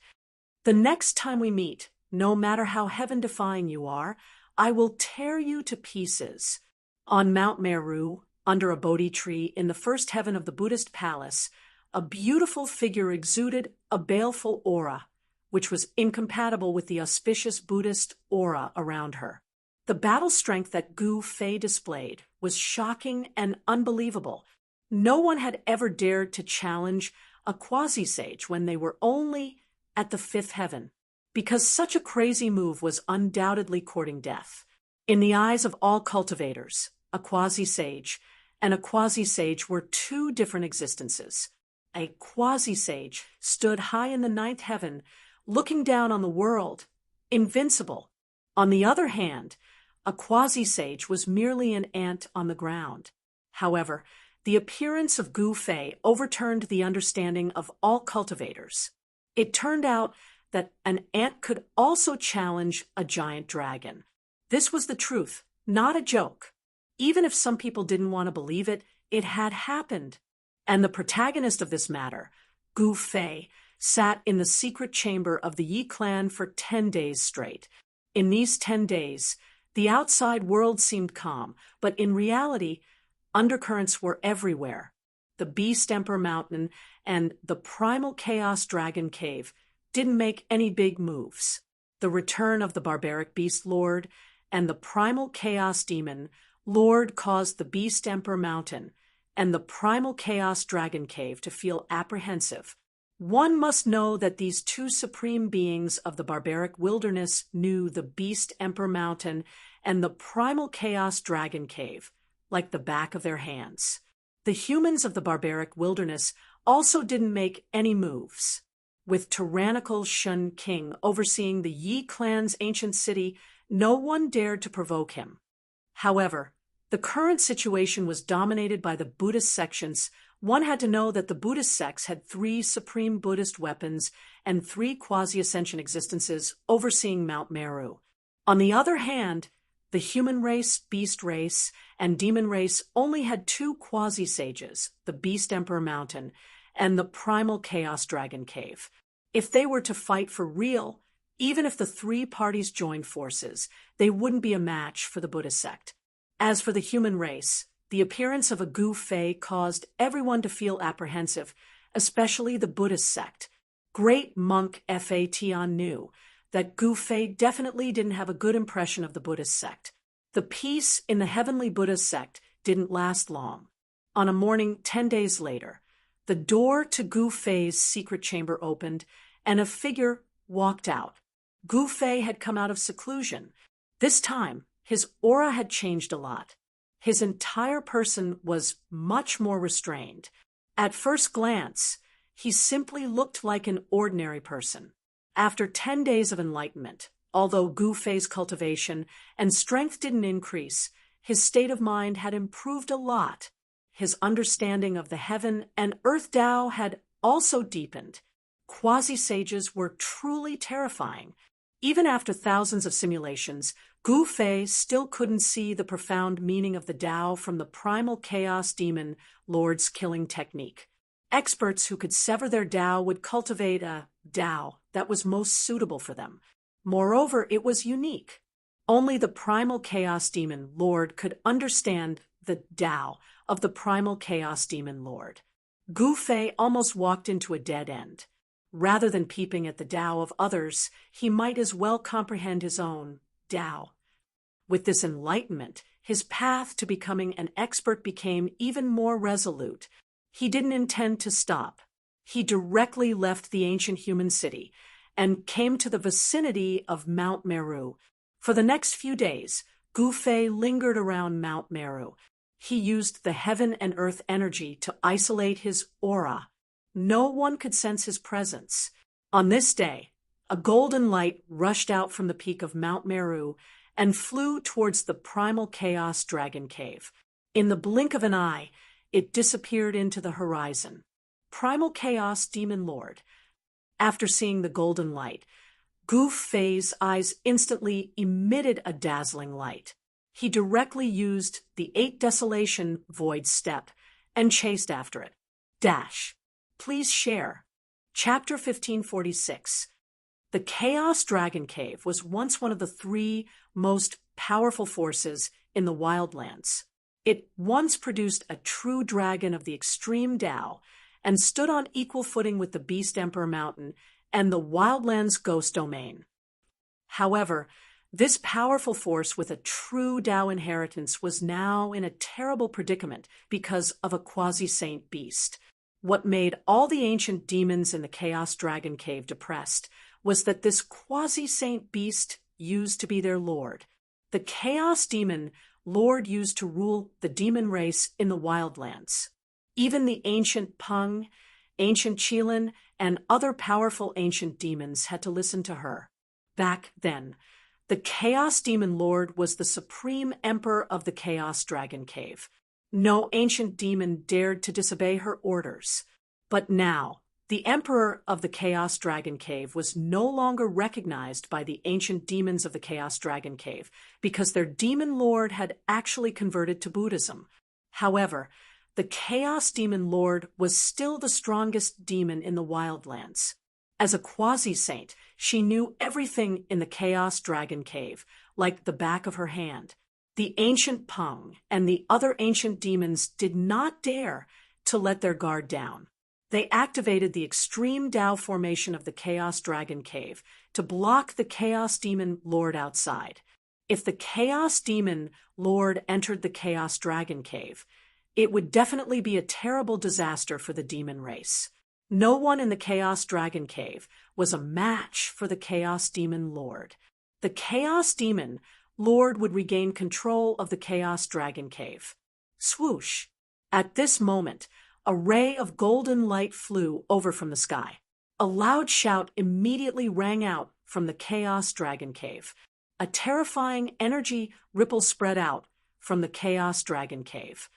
The next time we meet, no matter how heaven-defying you are, I will tear you to pieces. On Mount Meru, under a Bodhi tree in the first heaven of the Buddhist palace, a beautiful figure exuded a baleful aura, which was incompatible with the auspicious Buddhist aura around her. The battle strength that Gu Fei displayed was shocking and unbelievable. No one had ever dared to challenge a quasi-sage when they were only at the fifth heaven, because such a crazy move was undoubtedly courting death. In the eyes of all cultivators, a quasi-sage and a quasi-sage were two different existences. A quasi-sage stood high in the ninth heaven, looking down on the world, invincible. On the other hand, a quasi-sage was merely an ant on the ground. However, the appearance of Gu Fei overturned the understanding of all cultivators. It turned out that an ant could also challenge a giant dragon. This was the truth, not a joke. Even if some people didn't want to believe it, it had happened. And the protagonist of this matter, Gu Fei, sat in the secret chamber of the Yi clan for 10 days straight. In these 10 days, the outside world seemed calm, but in reality, undercurrents were everywhere. The Beast Emperor Mountain and the Primal Chaos Dragon Cave didn't make any big moves. The return of the barbaric Beast Lord and the Primal Chaos Demon Lord caused the Beast Emperor Mountain and the Primal Chaos Dragon Cave to feel apprehensive. One must know that these two supreme beings of the barbaric wilderness knew the Beast Emperor Mountain and the Primal Chaos Dragon Cave like the back of their hands. The humans of the barbaric wilderness also didn't make any moves. With tyrannical Shun King overseeing the Yi clan's ancient city, no one dared to provoke him. However, the current situation was dominated by the Buddhist sections. One had to know that the Buddhist sects had 3 supreme Buddhist weapons and 3 quasi-ascension existences overseeing Mount Meru. On the other hand, the human race, beast race, and demon race only had 2 quasi-sages, the Beast Emperor Mountain and the Primal Chaos Dragon Cave. If they were to fight for real, even if the 3 parties joined forces, they wouldn't be a match for the Buddhist sect. As for the human race, the appearance of a Gu Fei caused everyone to feel apprehensive, especially the Buddhist sect. Great monk Fa Tian knew that Gu Fei definitely didn't have a good impression of the Buddhist sect. The peace in the heavenly Buddhist sect didn't last long. On a morning 10 days later, the door to Gu Fei's secret chamber opened, and a figure walked out. Gu Fei had come out of seclusion. This time, his aura had changed a lot. His entire person was much more restrained. At first glance, he simply looked like an ordinary person. After 10 days of enlightenment, although Gu Fei's cultivation and strength didn't increase, his state of mind had improved a lot. His understanding of the heaven and earth Tao had also deepened. Quasi-sages were truly terrifying. Even after thousands of simulations, Gu Fei still couldn't see the profound meaning of the Tao from the Primal Chaos Demon Lord's killing technique. Experts who could sever their Tao would cultivate a Tao that was most suitable for them. Moreover, it was unique. Only the Primal Chaos Demon Lord could understand the Tao of the Primal Chaos Demon Lord. Gu Fei almost walked into a dead end. Rather than peeping at the Tao of others, he might as well comprehend his own Tao. With this enlightenment, his path to becoming an expert became even more resolute. He didn't intend to stop. He directly left the ancient human city and came to the vicinity of Mount Meru. For the next few days, Gu Fei lingered around Mount Meru. He used the heaven and earth energy to isolate his aura. No one could sense his presence. On this day, a golden light rushed out from the peak of Mount Meru and flew towards the Primal Chaos Dragon Cave. In the blink of an eye, it disappeared into the horizon. Primal Chaos Demon Lord. After seeing the golden light, Gu Fei's eyes instantly emitted a dazzling light. He directly used the 8 Desolation Void Step and chased after it. Dash. Please share. Chapter 1546. The Chaos Dragon Cave was once one of the 3 most powerful forces in the wildlands. It once produced a true dragon of the extreme Tao and stood on equal footing with the Beast Emperor Mountain and the wildlands ghost domain. However, this powerful force with a true Tao inheritance was now in a terrible predicament because of a quasi-saint beast. What made all the ancient demons in the Chaos Dragon Cave depressed was that this quasi-saint beast used to be their lord. The Chaos Demon Lord used to rule the demon race in the Wildlands. Even the ancient Pung, ancient Qilin, and other powerful ancient demons had to listen to her. Back then, the Chaos Demon Lord was the supreme emperor of the Chaos Dragon Cave. No ancient demon dared to disobey her orders. But now, the emperor of the Chaos Dragon Cave was no longer recognized by the ancient demons of the Chaos Dragon Cave because their demon lord had actually converted to Buddhism. However, the Chaos Demon Lord was still the strongest demon in the Wildlands. As a quasi-saint, she knew everything in the Chaos Dragon Cave, like the back of her hand. The ancient Pung and the other ancient demons did not dare to let their guard down. They activated the extreme Tao formation of the Chaos Dragon Cave to block the Chaos Demon Lord outside. If the Chaos Demon Lord entered the Chaos Dragon Cave, it would definitely be a terrible disaster for the demon race. No one in the Chaos Dragon Cave was a match for the Chaos Demon Lord. The Chaos Demon Lord would regain control of the Chaos Dragon Cave. Swoosh! At this moment, a ray of golden light flew over from the sky. A loud shout immediately rang out from the Chaos Dragon Cave. A terrifying energy ripple spread out from the Chaos Dragon Cave.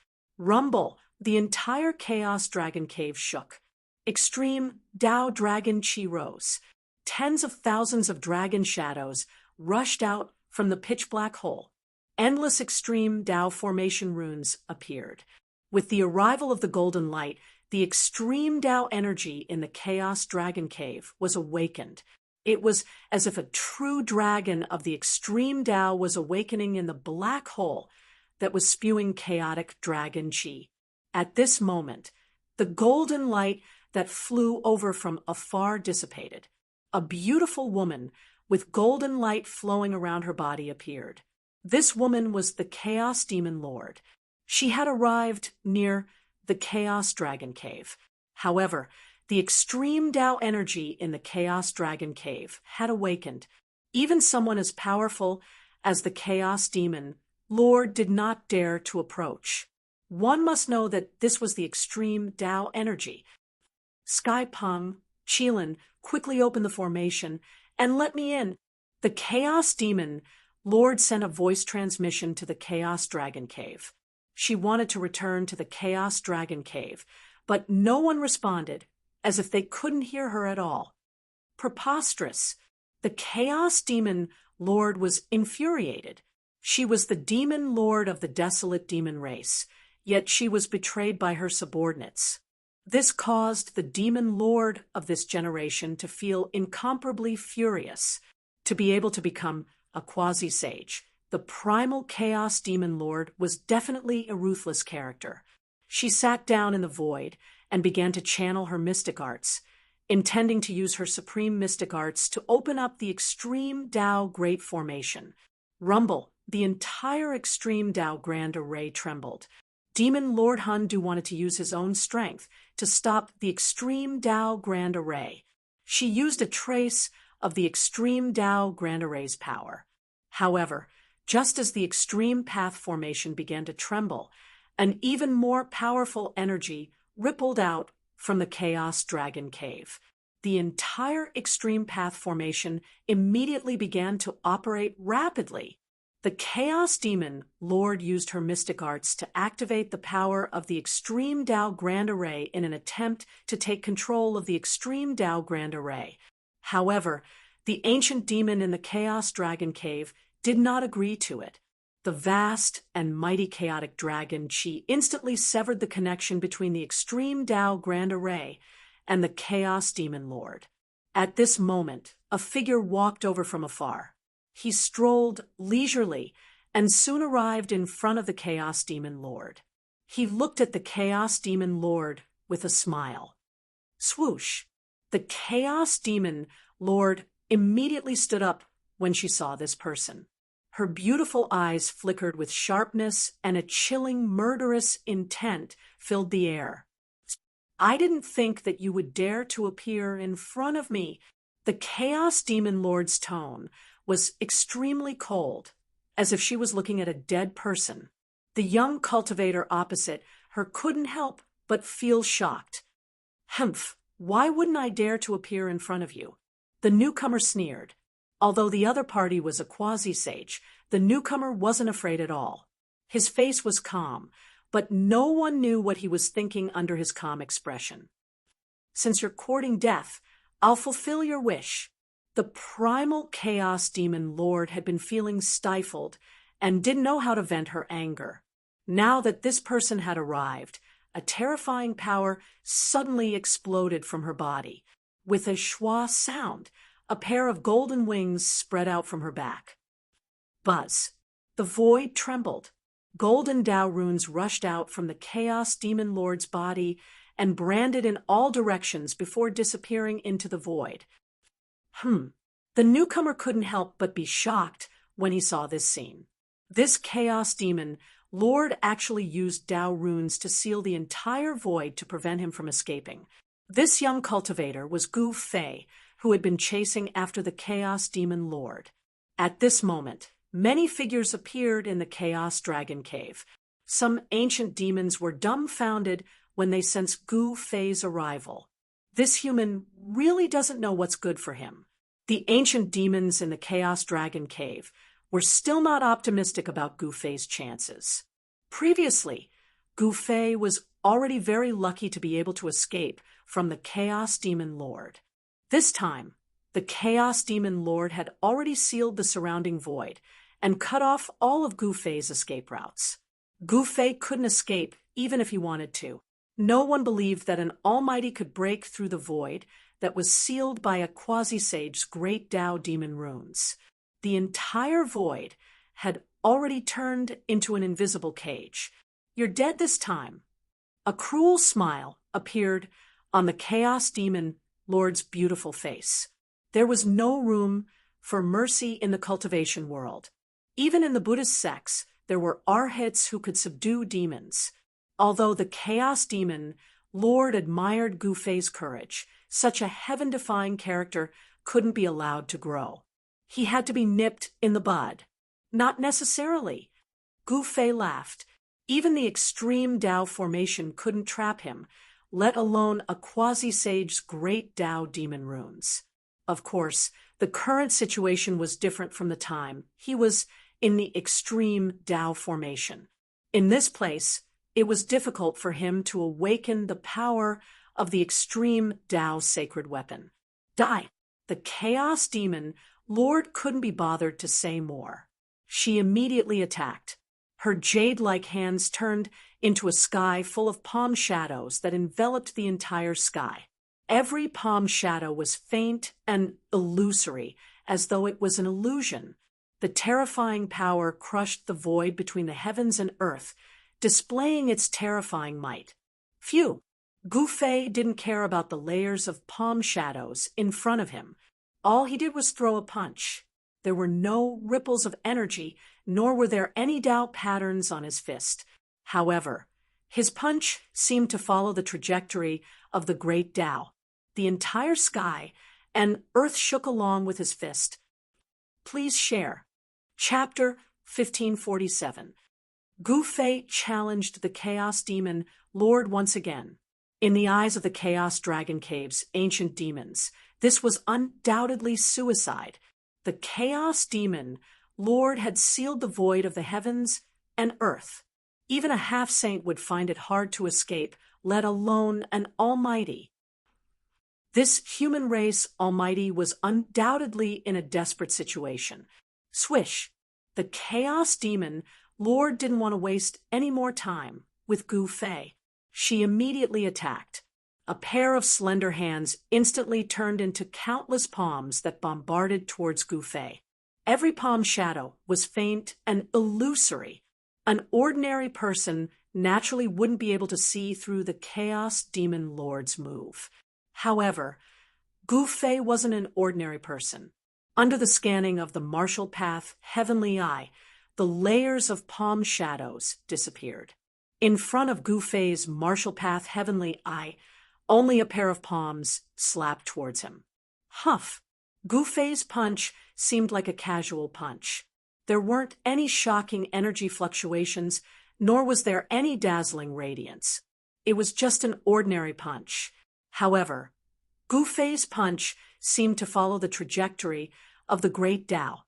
Rumble! The entire Chaos Dragon Cave shook. Extreme Tao Dragon Chi rose. Tens of thousands of dragon shadows rushed out from the pitch-black hole. Endless extreme Tao formation runes appeared. With the arrival of the golden light, the extreme Tao energy in the Chaos Dragon Cave was awakened. It was as if a true dragon of the extreme Tao was awakening in the black hole that was spewing chaotic dragon chi. At this moment, the golden light that flew over from afar dissipated. A beautiful woman with golden light flowing around her body appeared. This woman was the Chaos Demon Lord. She had arrived near the Chaos Dragon Cave. However, the extreme Tao energy in the Chaos Dragon Cave had awakened. Even someone as powerful as the Chaos Demon Lord did not dare to approach. One must know that this was the extreme Tao energy. Sky Pung, Qilin quickly opened the formation and let me in. The Chaos Demon Lord sent a voice transmission to the Chaos Dragon Cave. She wanted to return to the Chaos Dragon Cave, but no one responded, as if they couldn't hear her at all. Preposterous! The Chaos Demon Lord was infuriated. She was the demon lord of the desolate demon race, yet she was betrayed by her subordinates. This caused the demon lord of this generation to feel incomparably furious. To be able to become a quasi-sage, the primal Chaos Demon Lord was definitely a ruthless character. She sat down in the void and began to channel her mystic arts, intending to use her supreme mystic arts to open up the extreme Tao Great Formation. Rumble! The entire extreme Tao Grand Array trembled. Demon Lord Hundu wanted to use his own strength to stop the extreme Tao Grand Array. She used a trace of the extreme Tao Grand Array's power. However, just as the extreme path formation began to tremble, an even more powerful energy rippled out from the Chaos Dragon Cave. The entire extreme path formation immediately began to operate rapidly. The Chaos Demon Lord used her mystic arts to activate the power of the extreme Tao Grand Array in an attempt to take control of the extreme Tao Grand Array. However, the ancient demon in the Chaos Dragon Cave did not agree to it. The vast and mighty chaotic dragon Chi instantly severed the connection between the extreme Tao Grand Array and the Chaos Demon Lord. At this moment, a figure walked over from afar. He strolled leisurely and soon arrived in front of the Chaos Demon Lord. He looked at the Chaos Demon Lord with a smile. Swoosh! The Chaos Demon Lord immediately stood up when she saw this person. Her beautiful eyes flickered with sharpness and a chilling, murderous intent filled the air. I didn't think that you would dare to appear in front of me." The Chaos Demon Lord's tone was extremely cold, as if she was looking at a dead person. The young cultivator opposite her couldn't help but feel shocked. "Humph, why wouldn't I dare to appear in front of you?" The newcomer sneered. Although the other party was a quasi-sage, the newcomer wasn't afraid at all. His face was calm, but no one knew what he was thinking under his calm expression. "Since you're courting death, I'll fulfill your wish." The primal Chaos Demon Lord had been feeling stifled and didn't know how to vent her anger. Now that this person had arrived, a terrifying power suddenly exploded from her body. With a schwa sound, a pair of golden wings spread out from her back. Buzz. The void trembled. Golden Tao runes rushed out from the Chaos Demon Lord's body and branded in all directions before disappearing into the void. The newcomer couldn't help but be shocked when he saw this scene. This Chaos Demon Lord actually used Tao runes to seal the entire void to prevent him from escaping. This young cultivator was Gu Fei, who had been chasing after the Chaos Demon Lord. At this moment, many figures appeared in the Chaos Dragon Cave. Some ancient demons were dumbfounded when they sensed Gu Fei's arrival. This human really doesn't know what's good for him. The ancient demons in the Chaos Dragon Cave were still not optimistic about Gu Fei's chances. Previously, Gu Fei was already very lucky to be able to escape from the Chaos Demon Lord. This time, the Chaos Demon Lord had already sealed the surrounding void and cut off all of Gu Fei's escape routes. Gu Fei couldn't escape even if he wanted to. No one believed that an almighty could break through the void that was sealed by a quasi-sage's great Tao demon runes. The entire void had already turned into an invisible cage. "You're dead this time." A cruel smile appeared on the Chaos Demon Lord's beautiful face. There was no room for mercy in the cultivation world. Even in the Buddhist sects, there were arhats who could subdue demons. Although the Chaos Demon Lord admired Gu Fei's courage, such a heaven-defying character couldn't be allowed to grow. He had to be nipped in the bud. Not necessarily. Gu Fei laughed. Even the extreme Tao formation couldn't trap him, let alone a quasi-sage's great Tao demon runes. Of course, the current situation was different from the time he was in the extreme Tao formation. In this place, it was difficult for him to awaken the power of the extreme Tao sacred weapon. Die! The Chaos Demon Lord couldn't be bothered to say more. She immediately attacked. Her jade-like hands turned into a sky full of palm shadows that enveloped the entire sky. Every palm shadow was faint and illusory, as though it was an illusion. The terrifying power crushed the void between the heavens and earth, displaying its terrifying might. Phew! Gu Fei didn't care about the layers of palm shadows in front of him. All he did was throw a punch. There were no ripples of energy, nor were there any Tao patterns on his fist. However, his punch seemed to follow the trajectory of the great Tao. The entire sky and earth shook along with his fist. Please share. Chapter 1547. Gu Fei challenged the Chaos Demon Lord once again. In the eyes of the Chaos Dragon Cave's ancient demons, this was undoubtedly suicide. The Chaos Demon Lord had sealed the void of the heavens and earth. Even a half-saint would find it hard to escape, let alone an almighty. This human race almighty was undoubtedly in a desperate situation. Swish! The Chaos Demon Lord didn't want to waste any more time with Gu Fei. She immediately attacked. A pair of slender hands instantly turned into countless palms that bombarded towards Gu Fei. Every palm shadow was faint and illusory. An ordinary person naturally wouldn't be able to see through the Chaos Demon Lord's move. However, Gu Fei wasn't an ordinary person. Under the scanning of the martial path heavenly eye, the layers of palm shadows disappeared. In front of Gu Fei's martial path heavenly eye, only a pair of palms slapped towards him. Huff! Gu Fei's punch seemed like a casual punch. There weren't any shocking energy fluctuations, nor was there any dazzling radiance. It was just an ordinary punch. However, Gu Fei's punch seemed to follow the trajectory of the great Tao.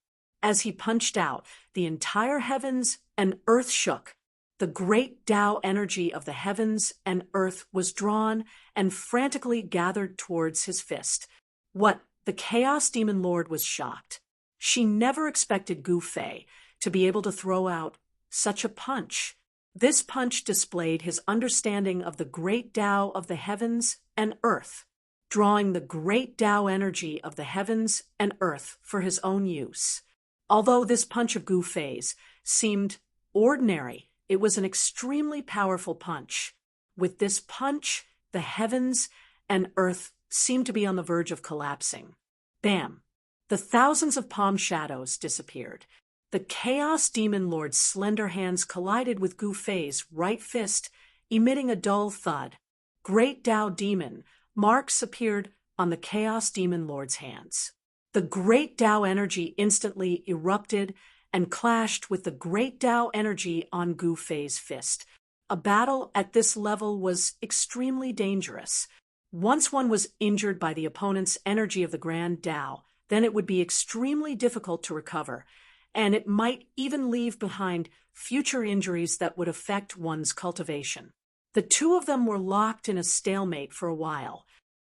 As he punched out, the entire heavens and earth shook. The great Tao energy of the heavens and earth was drawn and frantically gathered towards his fist. The Chaos Demon Lord was shocked. She never expected Gu Fei to be able to throw out such a punch. This punch displayed his understanding of the great Tao of the heavens and earth, drawing the great Tao energy of the heavens and earth for his own use. Although this punch of Gu Fei's seemed ordinary, it was an extremely powerful punch. With this punch, the heavens and earth seemed to be on the verge of collapsing. Bam! The thousands of palm shadows disappeared. The Chaos Demon Lord's slender hands collided with Gu Fei's right fist, emitting a dull thud. Great Tao Demon marks appeared on the Chaos Demon Lord's hands. The great Tao energy instantly erupted and clashed with the great Tao energy on Gu Fei's fist. A battle at this level was extremely dangerous. Once one was injured by the opponent's energy of the Grand Tao, then it would be extremely difficult to recover, and it might even leave behind future injuries that would affect one's cultivation. The two of them were locked in a stalemate for a while.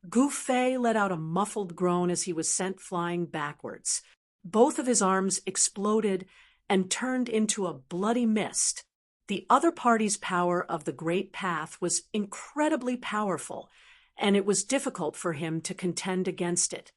Gu Fei let out a muffled groan as he was sent flying backwards. Both of his arms exploded and turned into a bloody mist. The other party's power of the Great Path was incredibly powerful, and it was difficult for him to contend against it.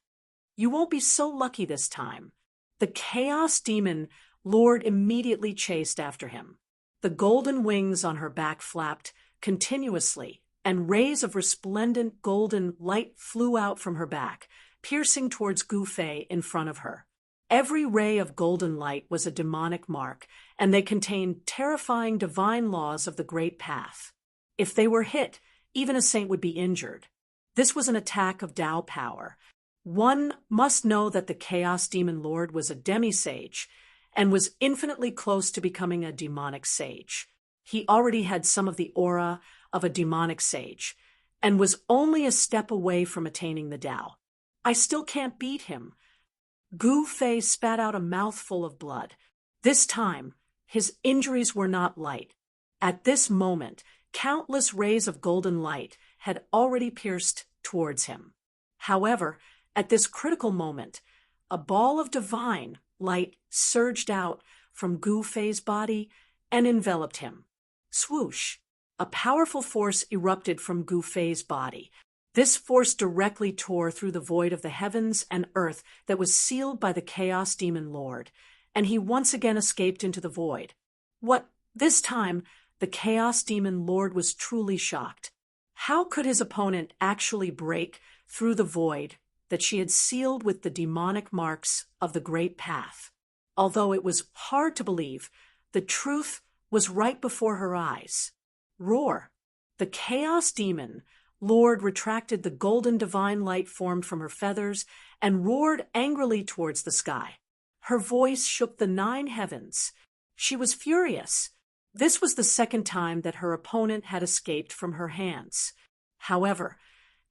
You won't be so lucky this time. The Chaos Demon Lord immediately chased after him. The golden wings on her back flapped continuously, and rays of resplendent golden light flew out from her back, piercing towards Gu Fei in front of her. Every ray of golden light was a demonic mark, and they contained terrifying divine laws of the Great Path. If they were hit, even a saint would be injured. This was an attack of Tao power. One must know that the Chaos Demon Lord was a demisage and was infinitely close to becoming a demonic sage. He already had some of the aura of a demonic sage and was only a step away from attaining the Tao. I still can't beat him. Gu Fei spat out a mouthful of blood. This time, his injuries were not light. At this moment, countless rays of golden light had already pierced towards him. However, at this critical moment, a ball of divine light surged out from Gu Fei's body and enveloped him. Swoosh! A powerful force erupted from Gu Fei's body. This force directly tore through the void of the heavens and earth that was sealed by the Chaos Demon Lord, and he once again escaped into the void. This time, the Chaos Demon Lord was truly shocked. How could his opponent actually break through the void that she had sealed with the demonic marks of the Great Path? Although it was hard to believe, the truth was right before her eyes. Roar! The Chaos Demon Lord retracted the golden divine light formed from her feathers and roared angrily towards the sky. Her voice shook the 9 heavens. She was furious. This was the second time that her opponent had escaped from her hands. However,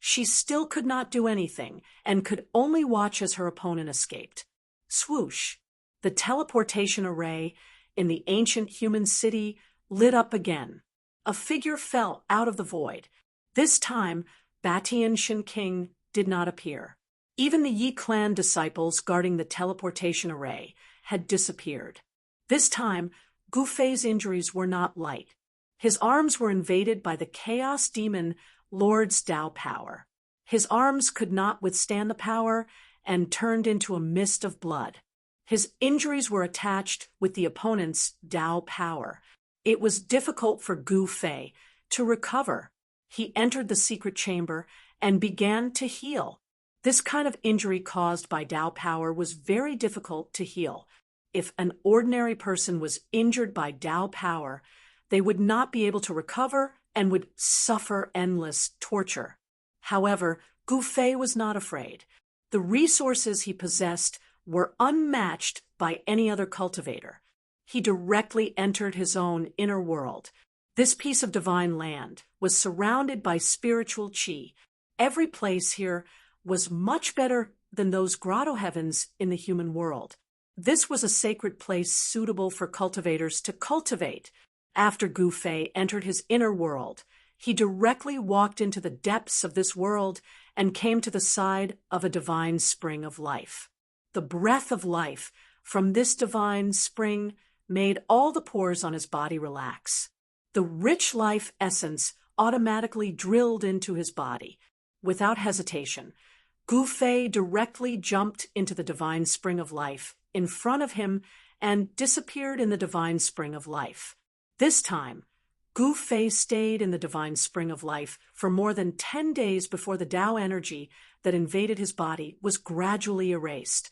she still could not do anything and could only watch as her opponent escaped. Swoosh! The teleportation array in the ancient human city lit up again. A figure fell out of the void. This time, Batian Shin King did not appear. Even the Yi clan disciples guarding the teleportation array had disappeared. This time, Gu Fei's injuries were not light. His arms were invaded by the Chaos Demon Lord's Tao power. His arms could not withstand the power and turned into a mist of blood. His injuries were attached with the opponent's Tao power. It was difficult for Gu Fei to recover. He entered the secret chamber and began to heal. This kind of injury caused by Tao power was very difficult to heal. If an ordinary person was injured by Tao power, they would not be able to recover and would suffer endless torture. However, Gu Fei was not afraid. The resources he possessed were unmatched by any other cultivator. He directly entered his own inner world. This piece of divine land was surrounded by spiritual qi. Every place here was much better than those grotto heavens in the human world. This was a sacred place suitable for cultivators to cultivate. After Gu Fei entered his inner world, he directly walked into the depths of this world and came to the side of a divine spring of life. The breath of life from this divine spring made all the pores on his body relax. The rich life essence automatically drilled into his body. Without hesitation, Gu Fei directly jumped into the divine spring of life in front of him and disappeared in the divine spring of life. This time, Gu Fei stayed in the divine spring of life for more than 10 days before the Tao energy that invaded his body was gradually erased.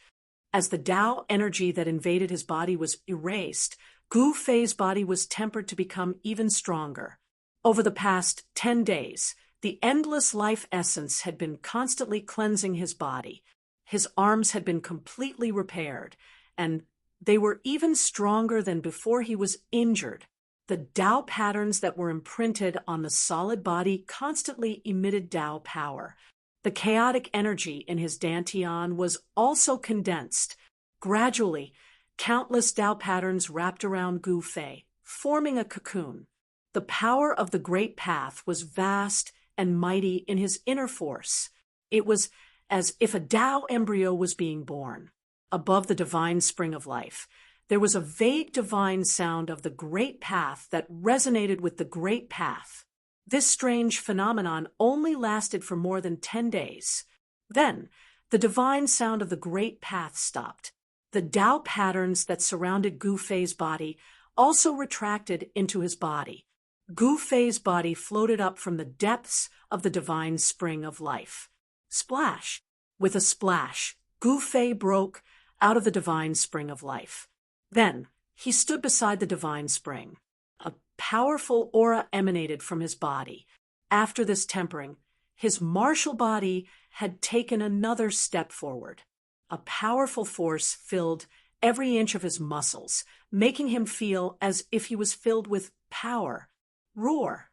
As the Tao energy that invaded his body was erased, Gu Fei's body was tempered to become even stronger. Over the past 10 days, the endless life essence had been constantly cleansing his body. His arms had been completely repaired, and they were even stronger than before he was injured. The Tao patterns that were imprinted on the solid body constantly emitted Tao power. The chaotic energy in his dantian was also condensed. Gradually, countless Tao patterns wrapped around Gu Fei, forming a cocoon. The power of the Great Path was vast and mighty in his inner force. It was as if a Tao embryo was being born. Above the divine spring of life, there was a vague divine sound of the Great Path that resonated with the Great Path. This strange phenomenon only lasted for more than 10 days. Then, the divine sound of the Great Path stopped. The Tao patterns that surrounded Gu Fei's body also retracted into his body. Gu Fei's body floated up from the depths of the divine spring of life. Splash! With a splash, Gu Fei broke out of the divine spring of life. Then, he stood beside the divine spring. A powerful aura emanated from his body. After this tempering, his martial body had taken another step forward. A powerful force filled every inch of his muscles, making him feel as if he was filled with power. Roar!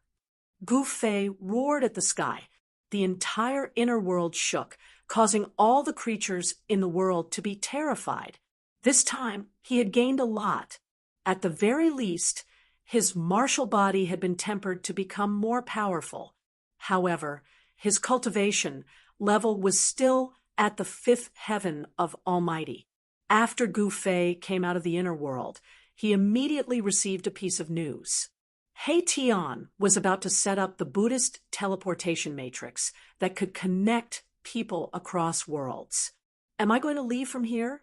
Gu Fei roared at the sky. The entire inner world shook, causing all the creatures in the world to be terrified. This time, he had gained a lot. At the very least, his martial body had been tempered to become more powerful. However, his cultivation level was still at the 5th heaven of Almighty. After Gu Fei came out of the inner world, he immediately received a piece of news. He Tian was about to set up the Buddhist teleportation matrix that could connect people across worlds. Am I going to leave from here?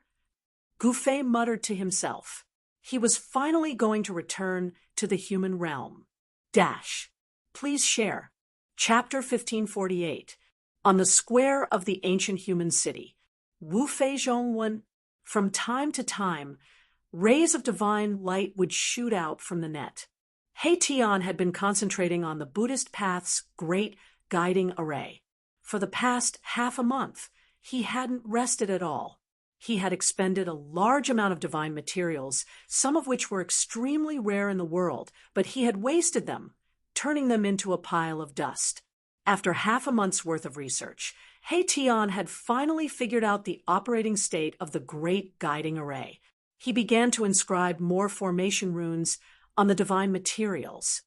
Gu Fei muttered to himself. He was finally going to return to the human realm. Please share. Chapter 1548. On the square of the ancient human city. Wu Fei Zhongwen. From time to time, rays of divine light would shoot out from the net. He Tian had been concentrating on the Buddhist path's great guiding array. For the past half a month, he hadn't rested at all. He had expended a large amount of divine materials, some of which were extremely rare in the world, but he had wasted them, turning them into a pile of dust. After half a month's worth of research, He Tian had finally figured out the operating state of the great guiding array. He began to inscribe more formation runes on the divine materials.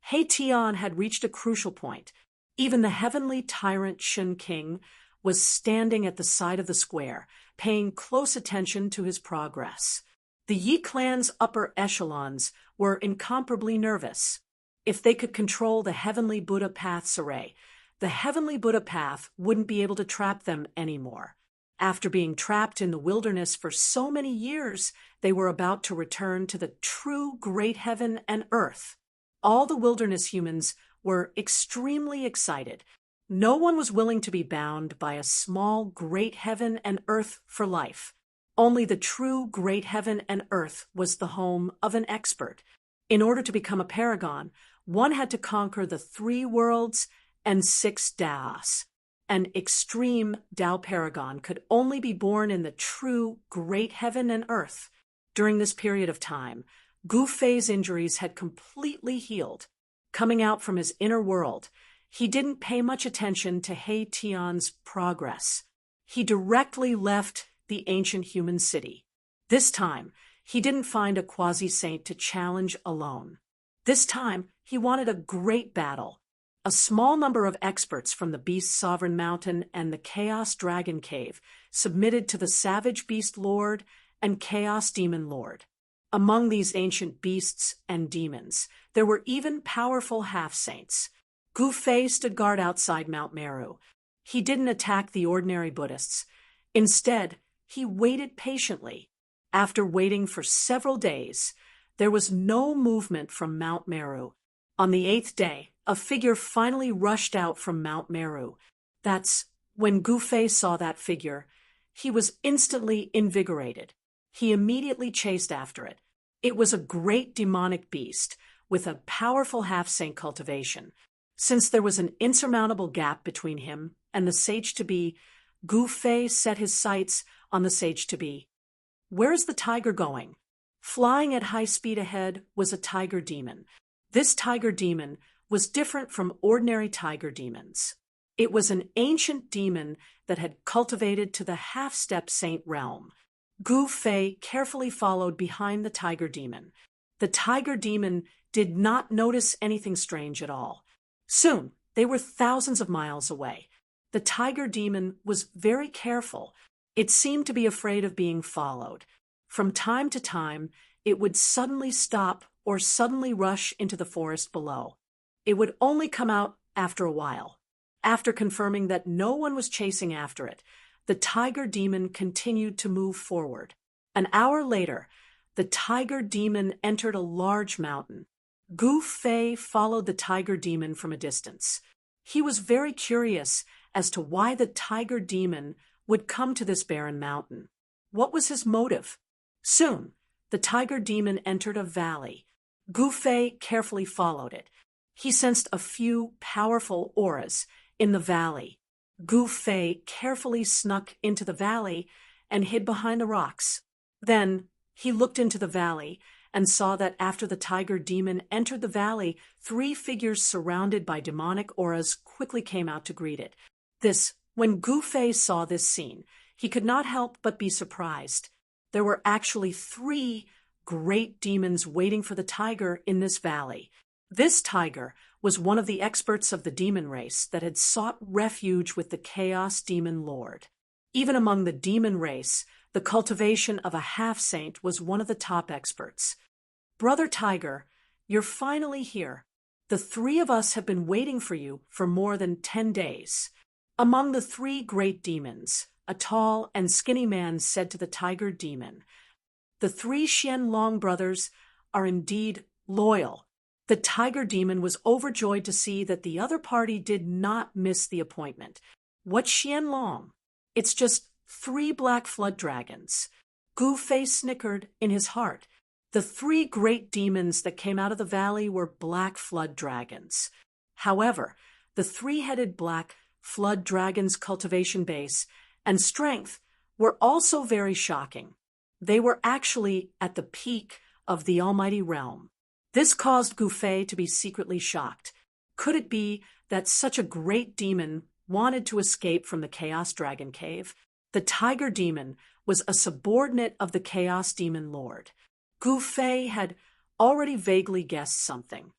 He Tian had reached a crucial point. Even the heavenly tyrant Shen King was standing at the side of the square, paying close attention to his progress. The Yi clan's upper echelons were incomparably nervous. If they could control the heavenly Buddha path's array, the heavenly Buddha path wouldn't be able to trap them anymore. After being trapped in the wilderness for so many years, they were about to return to the true great heaven and earth. All the wilderness humans were extremely excited. No one was willing to be bound by a small great heaven and earth for life. Only the true great heaven and earth was the home of an expert. In order to become a paragon, one had to conquer the 3 worlds and 6 Daos. and extreme Tao Paragon could only be born in the true great heaven and earth. During this period of time, Gu Fei's injuries had completely healed. Coming out from his inner world, he didn't pay much attention to He Tian's progress. He directly left the ancient human city. This time, he didn't find a quasi-saint to challenge alone. This time, he wanted a great battle. A small number of experts from the Beast Sovereign Mountain and the Chaos Dragon Cave submitted to the Savage Beast Lord and Chaos Demon Lord. Among these ancient beasts and demons, there were even powerful half-saints. Gu Fei stood guard outside Mount Meru. He didn't attack the ordinary Buddhists. Instead, he waited patiently. After waiting for several days, there was no movement from Mount Meru. On the 8th day, a figure finally rushed out from Mount Meru. When Gu Fei saw that figure, he was instantly invigorated. He immediately chased after it. It was a great demonic beast with a powerful half-saint cultivation. Since there was an insurmountable gap between him and the sage-to-be, Gu Fei set his sights on the sage-to-be. Where is the tiger going? Flying at high speed ahead was a tiger demon. This tiger demon was different from ordinary tiger demons. It was an ancient demon that had cultivated to the half-step saint realm. Gu Fei carefully followed behind the tiger demon. The tiger demon did not notice anything strange at all. Soon, they were thousands of miles away. The tiger demon was very careful. It seemed to be afraid of being followed. From time to time, it would suddenly stop or suddenly rush into the forest below. It would only come out after a while. After confirming that no one was chasing after it, the tiger demon continued to move forward. An hour later, the tiger demon entered a large mountain. Gu Fei followed the tiger demon from a distance. He was very curious as to why the tiger demon would come to this barren mountain. What was his motive? Soon, the tiger demon entered a valley. Gu Fei carefully followed it. He sensed a few powerful auras in the valley. Gu Fei carefully snuck into the valley and hid behind the rocks. Then he looked into the valley and saw that after the tiger demon entered the valley, 3 figures surrounded by demonic auras quickly came out to greet it. When Gu Fei saw this scene, he could not help but be surprised. There were actually 3 great demons waiting for the tiger in this valley. This tiger was one of the experts of the demon race that had sought refuge with the Chaos Demon Lord. Even among the demon race, the cultivation of a half-saint was one of the top experts. Brother Tiger, you're finally here. The 3 of us have been waiting for you for more than 10 days. Among the 3 great demons, a tall and skinny man said to the tiger demon, "The 3 Xianlong brothers are indeed loyal." The tiger demon was overjoyed to see that the other party did not miss the appointment. What's Xianlong? It's just 3 black flood dragons. Gu Fei snickered in his heart. The 3 great demons that came out of the valley were black flood dragons. However, the 3-headed black flood dragon's cultivation base and strength were also very shocking. They were actually at the peak of the almighty realm. This caused Gu Fei to be secretly shocked. Could it be that such a great demon wanted to escape from the Chaos Dragon Cave? The tiger demon was a subordinate of the Chaos Demon Lord. Gu Fei had already vaguely guessed something.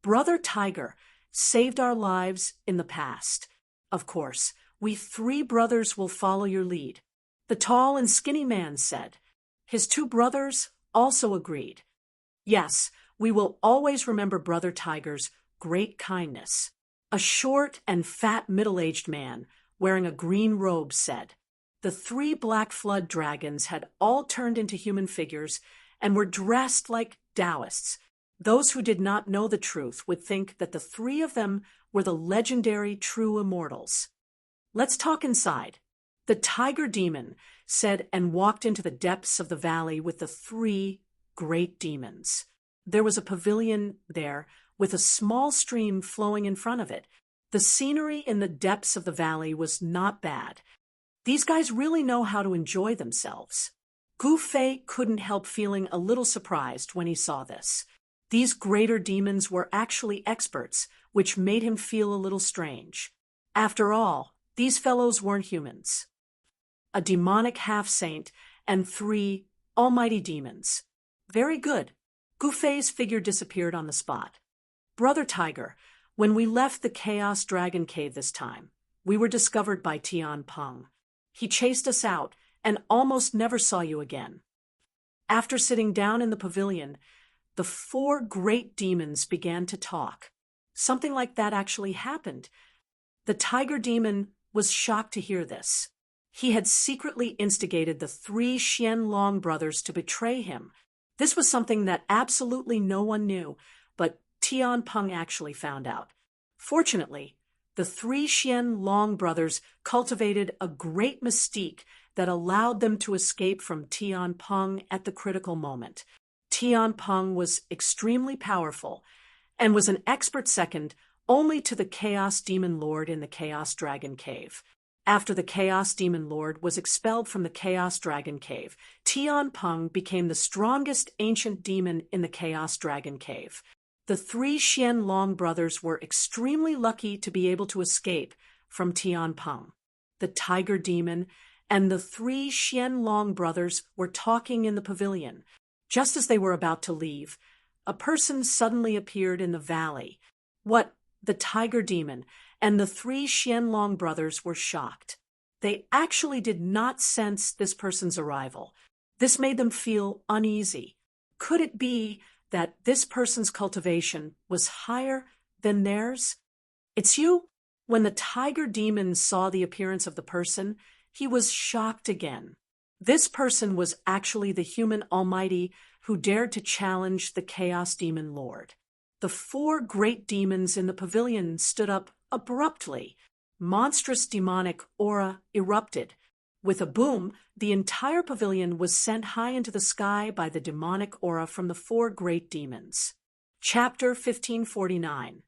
Brother Tiger saved our lives in the past. Of course, we 3 brothers will follow your lead. The tall and skinny man said. His 2 brothers also agreed. Yes, we will always remember Brother Tiger's great kindness. A short and fat middle-aged man wearing a green robe said. The 3 black flood dragons had all turned into human figures and were dressed like Taoists. Those who did not know the truth would think that the 3 of them were the legendary true immortals. Let's talk inside. The tiger demon said and walked into the depths of the valley with the 3 great demons. There was a pavilion there with a small stream flowing in front of it. The scenery in the depths of the valley was not bad. These guys really know how to enjoy themselves. Gu Fei couldn't help feeling a little surprised when he saw this. These greater demons were actually experts, which made him feel a little strange. After all, these fellows weren't humans. A demonic half-saint and 3 almighty demons. Very good. Gu Fei's figure disappeared on the spot. Brother Tiger, when we left the Chaos Dragon Cave this time, we were discovered by Tian Peng. He chased us out and almost never saw you again. After sitting down in the pavilion, the 4 great demons began to talk. Something like that actually happened. The tiger demon was shocked to hear this. He had secretly instigated the 3 Xianlong brothers to betray him. This was something that absolutely no one knew, but Tian Peng actually found out. Fortunately, the 3 Xianlong brothers cultivated a great mystique that allowed them to escape from Tian Peng at the critical moment. Tian Peng was extremely powerful and was an expert second only to the Chaos Demon Lord in the Chaos Dragon Cave. After the Chaos Demon Lord was expelled from the Chaos Dragon Cave, Tian Peng became the strongest ancient demon in the Chaos Dragon Cave. The 3 Xianlong brothers were extremely lucky to be able to escape from Tian Peng. The tiger demon and the 3 Xianlong brothers were talking in the pavilion. Just as they were about to leave, a person suddenly appeared in the valley. What? The tiger demon and the 3 Xianlong brothers were shocked. They actually did not sense this person's arrival. This made them feel uneasy. Could it be that this person's cultivation was higher than theirs? It's you? When the tiger demon saw the appearance of the person, he was shocked again. This person was actually the human almighty who dared to challenge the Chaos Demon Lord. The 4 great demons in the pavilion stood up abruptly. Monstrous demonic aura erupted. With a boom, the entire pavilion was sent high into the sky by the demonic aura from the 4 great demons. Chapter 1549.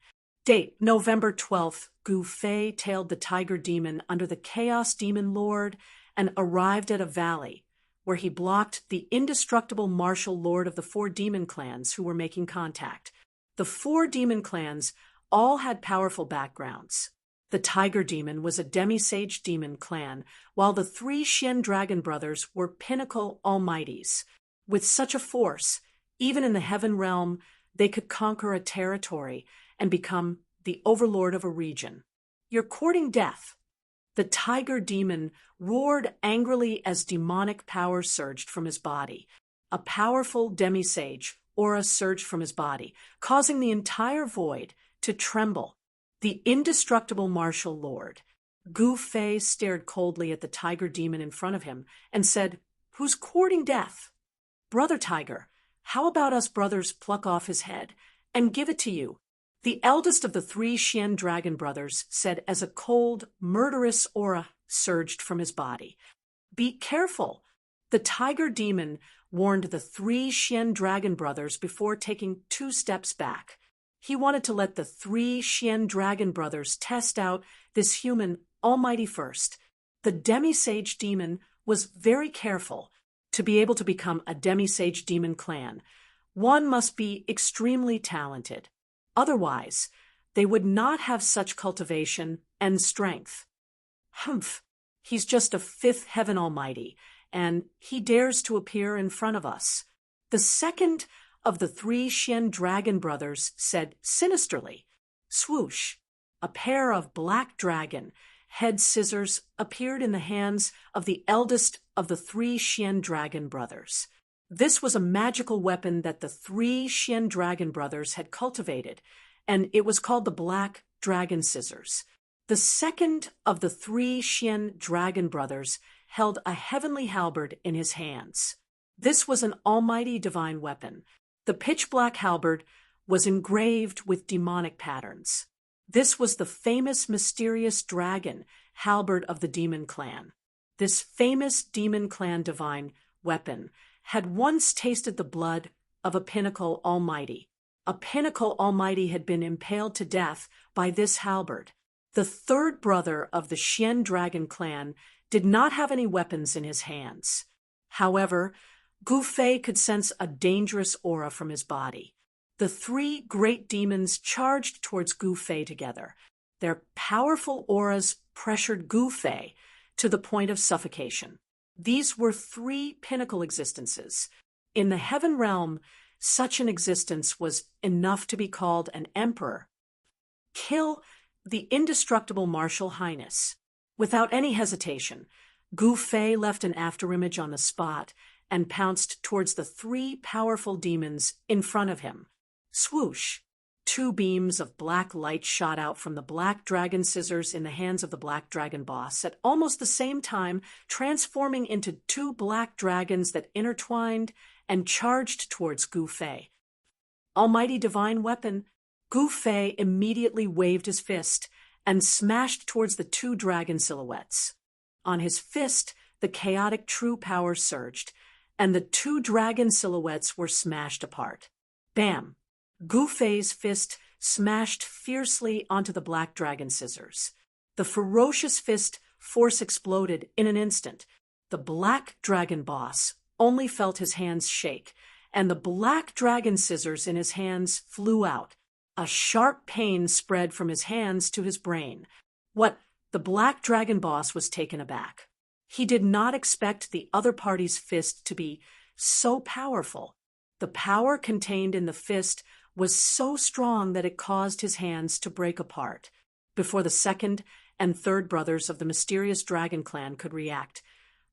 Date, November 12th. Gu Fei tailed the tiger demon under the Chaos Demon Lord and arrived at a valley, where he blocked the indestructible martial lord of the 4 demon clans who were making contact. The 4 demon clans all had powerful backgrounds. The tiger demon was a demi-sage demon clan, while the 3 Xian dragon brothers were pinnacle almighties. With such a force, even in the heaven realm, they could conquer a territory and become the overlord of a region. You're courting death. The tiger demon roared angrily as demonic power surged from his body. A powerful demi-sage aura surged from his body, causing the entire void to tremble. The indestructible martial lord. Gu Fei stared coldly at the tiger demon in front of him and said, "Who's courting death?" "Brother Tiger, how about us brothers pluck off his head and give it to you?" The eldest of the 3 Xian dragon brothers said as a cold, murderous aura surged from his body. "Be careful." The tiger demon warned the 3 Xian dragon brothers before taking 2 steps back. He wanted to let the 3 Xian dragon brothers test out this human almighty first. The demi-sage demon was very careful. To be able to become a demi-sage demon clan, one must be extremely talented. Otherwise, they would not have such cultivation and strength. Humph, he's just a 5th heaven almighty, and he dares to appear in front of us. The second of the 3 Xian dragon brothers said sinisterly. Swoosh! A pair of black dragon head scissors appeared in the hands of the eldest of the 3 Xian dragon brothers. This was a magical weapon that the 3 Xian dragon brothers had cultivated, and it was called the black dragon scissors. The second of the 3 Xian dragon brothers held a heavenly halberd in his hands. This was an almighty divine weapon. The pitch-black halberd was engraved with demonic patterns. This was the famous mysterious dragon halberd of the demon clan. This famous demon clan divine weapon had once tasted the blood of a pinnacle almighty. A pinnacle almighty had been impaled to death by this halberd. The third brother of the Xian dragon clan did not have any weapons in his hands. However, Gu Fei could sense a dangerous aura from his body. The three great demons charged towards Gu Fei together. Their powerful auras pressured Gu Fei to the point of suffocation. These were three pinnacle existences. In the heaven realm, such an existence was enough to be called an emperor. Kill the indestructible martial highness. Without any hesitation, Gu Fei left an afterimage on the spot and pounced towards the three powerful demons in front of him. Swoosh! Two beams of black light shot out from the black dragon scissors in the hands of the black dragon boss at almost the same time, transforming into two black dragons that intertwined and charged towards Gu Fei. Almighty divine weapon, Gu Fei immediately waved his fist and smashed towards the two dragon silhouettes. On his fist, the chaotic true power surged, and the two dragon silhouettes were smashed apart. Bam! Gu Fei's fist smashed fiercely onto the black dragon scissors. The ferocious fist force exploded in an instant. The black dragon boss only felt his hands shake, and the black dragon scissors in his hands flew out. A sharp pain spread from his hands to his brain. The black dragon boss was taken aback. He did not expect the other party's fist to be so powerful. The power contained in the fist was so strong that it caused his hands to break apart. Before the second and third brothers of the mysterious dragon clan could react,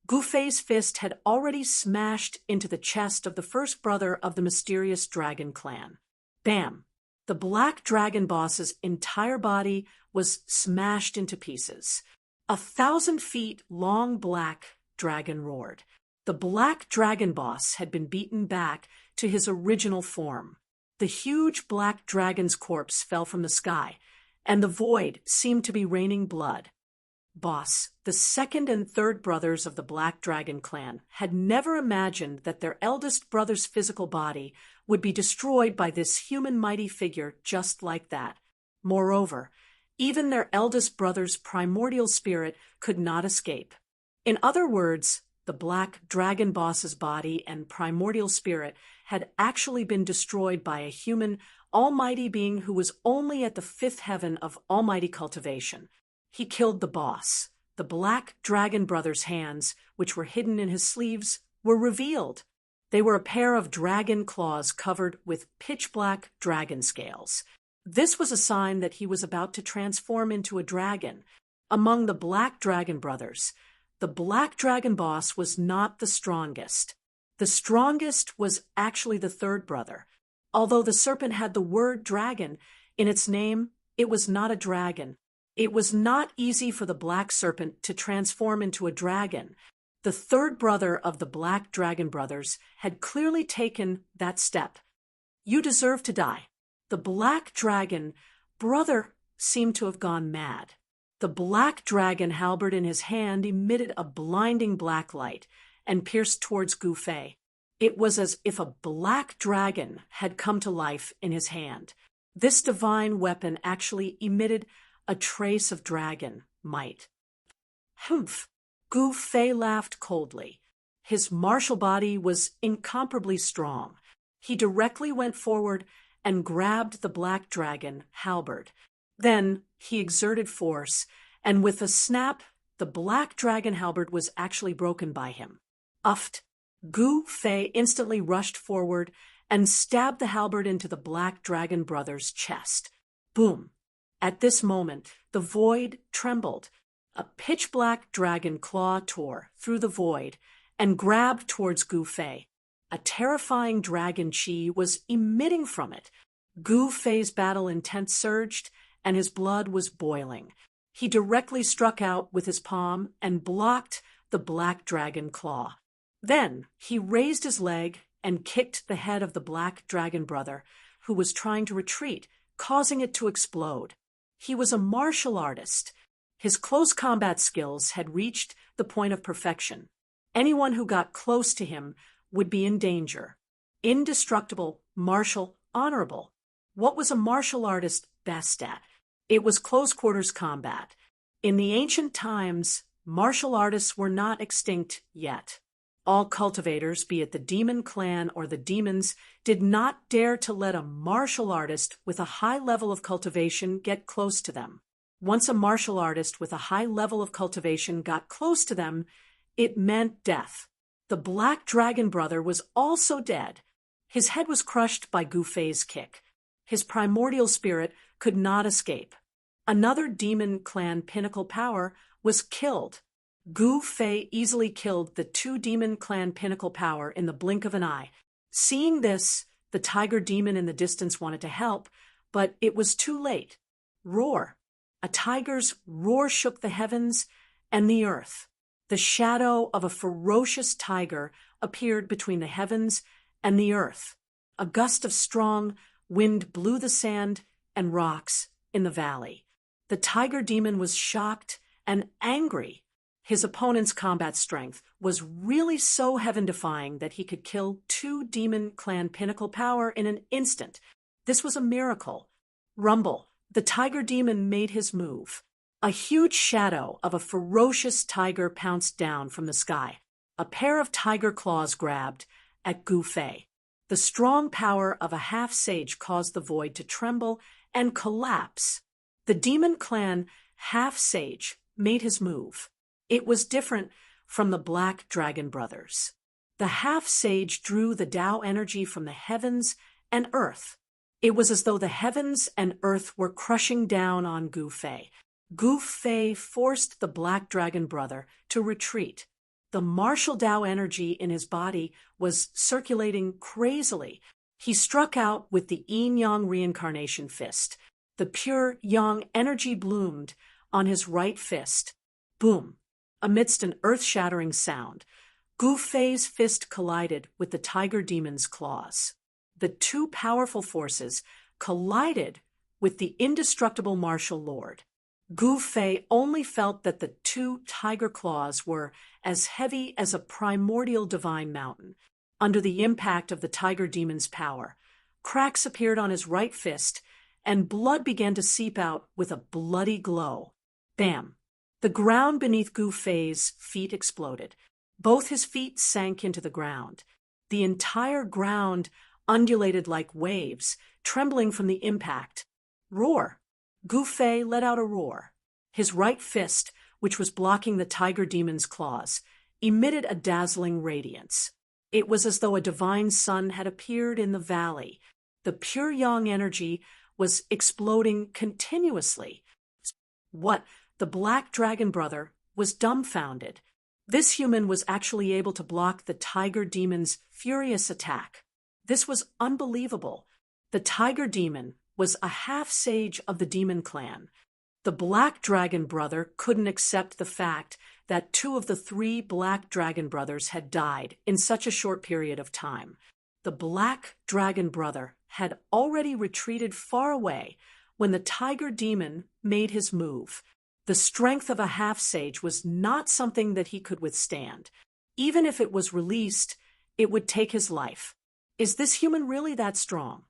Gu Fei's fist had already smashed into the chest of the first brother of the mysterious dragon clan. Bam! The black dragon boss's entire body was smashed into pieces. 1,000 feet long black dragon roared. The black dragon boss had been beaten back to his original form. The huge black dragon's corpse fell from the sky, and the void seemed to be raining blood. Boss, the second and third brothers of the Black Dragon clan, had never imagined that their eldest brother's physical body would be destroyed by this human mighty figure just like that. Moreover, even their eldest brother's primordial spirit could not escape. In other words, the Black Dragon boss's body and primordial spirit had actually been destroyed by a human, almighty being who was only at the fifth heaven of almighty cultivation. He killed the boss. The Black Dragon brother's hands, which were hidden in his sleeves, were revealed. They were a pair of dragon claws covered with pitch-black dragon scales. This was a sign that he was about to transform into a dragon. Among the Black Dragon brothers, the Black Dragon boss was not the strongest. The strongest was actually the third brother. Although the serpent had the word dragon in its name, it was not a dragon. It was not easy for the black serpent to transform into a dragon. The third brother of the Black Dragon brothers had clearly taken that step. You deserve to die. The Black Dragon brother seemed to have gone mad. The Black Dragon halberd in his hand emitted a blinding black light and pierced towards Gu Fei. It was as if a black dragon had come to life in his hand. This divine weapon actually emitted a trace of dragon might. Humph! Gu Fei laughed coldly. His martial body was incomparably strong. He directly went forward and grabbed the black dragon halberd. Then he exerted force, and with a snap, the black dragon halberd was actually broken by him. Uffed! Gu Fei instantly rushed forward and stabbed the halberd into the Black Dragon brother's chest. Boom! At this moment, the void trembled. A pitch-black dragon claw tore through the void and grabbed towards Gu Fei. A terrifying dragon chi was emitting from it. Gu Fei's battle intent surged, and his blood was boiling. He directly struck out with his palm and blocked the black dragon claw. Then he raised his leg and kicked the head of the Black Dragon brother, who was trying to retreat, causing it to explode. He was a martial artist. His close combat skills had reached the point of perfection. Anyone who got close to him would be in danger. Indestructible, martial, honorable. What was a martial artist best at? It was close-quarters combat. In the ancient times, martial artists were not extinct yet. All cultivators, be it the demon clan or the demons, did not dare to let a martial artist with a high level of cultivation get close to them. Once a martial artist with a high level of cultivation got close to them, it meant death. The Black Dragon Brother was also dead. His head was crushed by Gu Fei's kick. His primordial spirit could not escape. Another demon clan pinnacle power was killed. Gu Fei easily killed the two demon clan pinnacle power in the blink of an eye. Seeing this, the tiger demon in the distance wanted to help, but it was too late. Roar. A tiger's roar shook the heavens and the earth. The shadow of a ferocious tiger appeared between the heavens and the earth. A gust of strong wind blew the sand and rocks in the valley. The tiger demon was shocked and angry. His opponent's combat strength was really so heaven-defying that he could kill two demon clan pinnacle power in an instant. This was a miracle. Rumble. The tiger demon made his move. A huge shadow of a ferocious tiger pounced down from the sky. A pair of tiger claws grabbed at Gu Fei. The strong power of a half-sage caused the void to tremble and collapse. The demon clan half-sage made his move. It was different from the Black Dragon Brothers. The half-sage drew the Tao energy from the heavens and earth. It was as though the heavens and earth were crushing down on Gu Fei. Gu Fei forced the Black Dragon Brother to retreat. The martial Tao energy in his body was circulating crazily. He struck out with the yin-yang reincarnation fist. The pure yang energy bloomed on his right fist. Boom! Amidst an earth-shattering sound, Gu Fei's fist collided with the tiger demon's claws. The two powerful forces collided with the indestructible martial lord. Gu Fei only felt that the two tiger claws were as heavy as a primordial divine mountain. Under the impact of the tiger demon's power, cracks appeared on his right fist, and blood began to seep out with a bloody glow. Bam! The ground beneath Gu Fei's feet exploded. Both his feet sank into the ground. The entire ground undulated like waves, trembling from the impact. Roar! Gu Fei let out a roar. His right fist, which was blocking the tiger demon's claws, emitted a dazzling radiance. It was as though a divine sun had appeared in the valley. The pure yang energy was exploding continuously. What? The Black Dragon Brother was dumbfounded. This human was actually able to block the tiger demon's furious attack. This was unbelievable. The tiger demon was a half-sage of the demon clan. The Black Dragon Brother couldn't accept the fact that two of the three Black Dragon Brothers had died in such a short period of time. The Black Dragon Brother had already retreated far away when the tiger demon made his move. The strength of a half-sage was not something that he could withstand. Even if it was released, it would take his life. Is this human really that strong?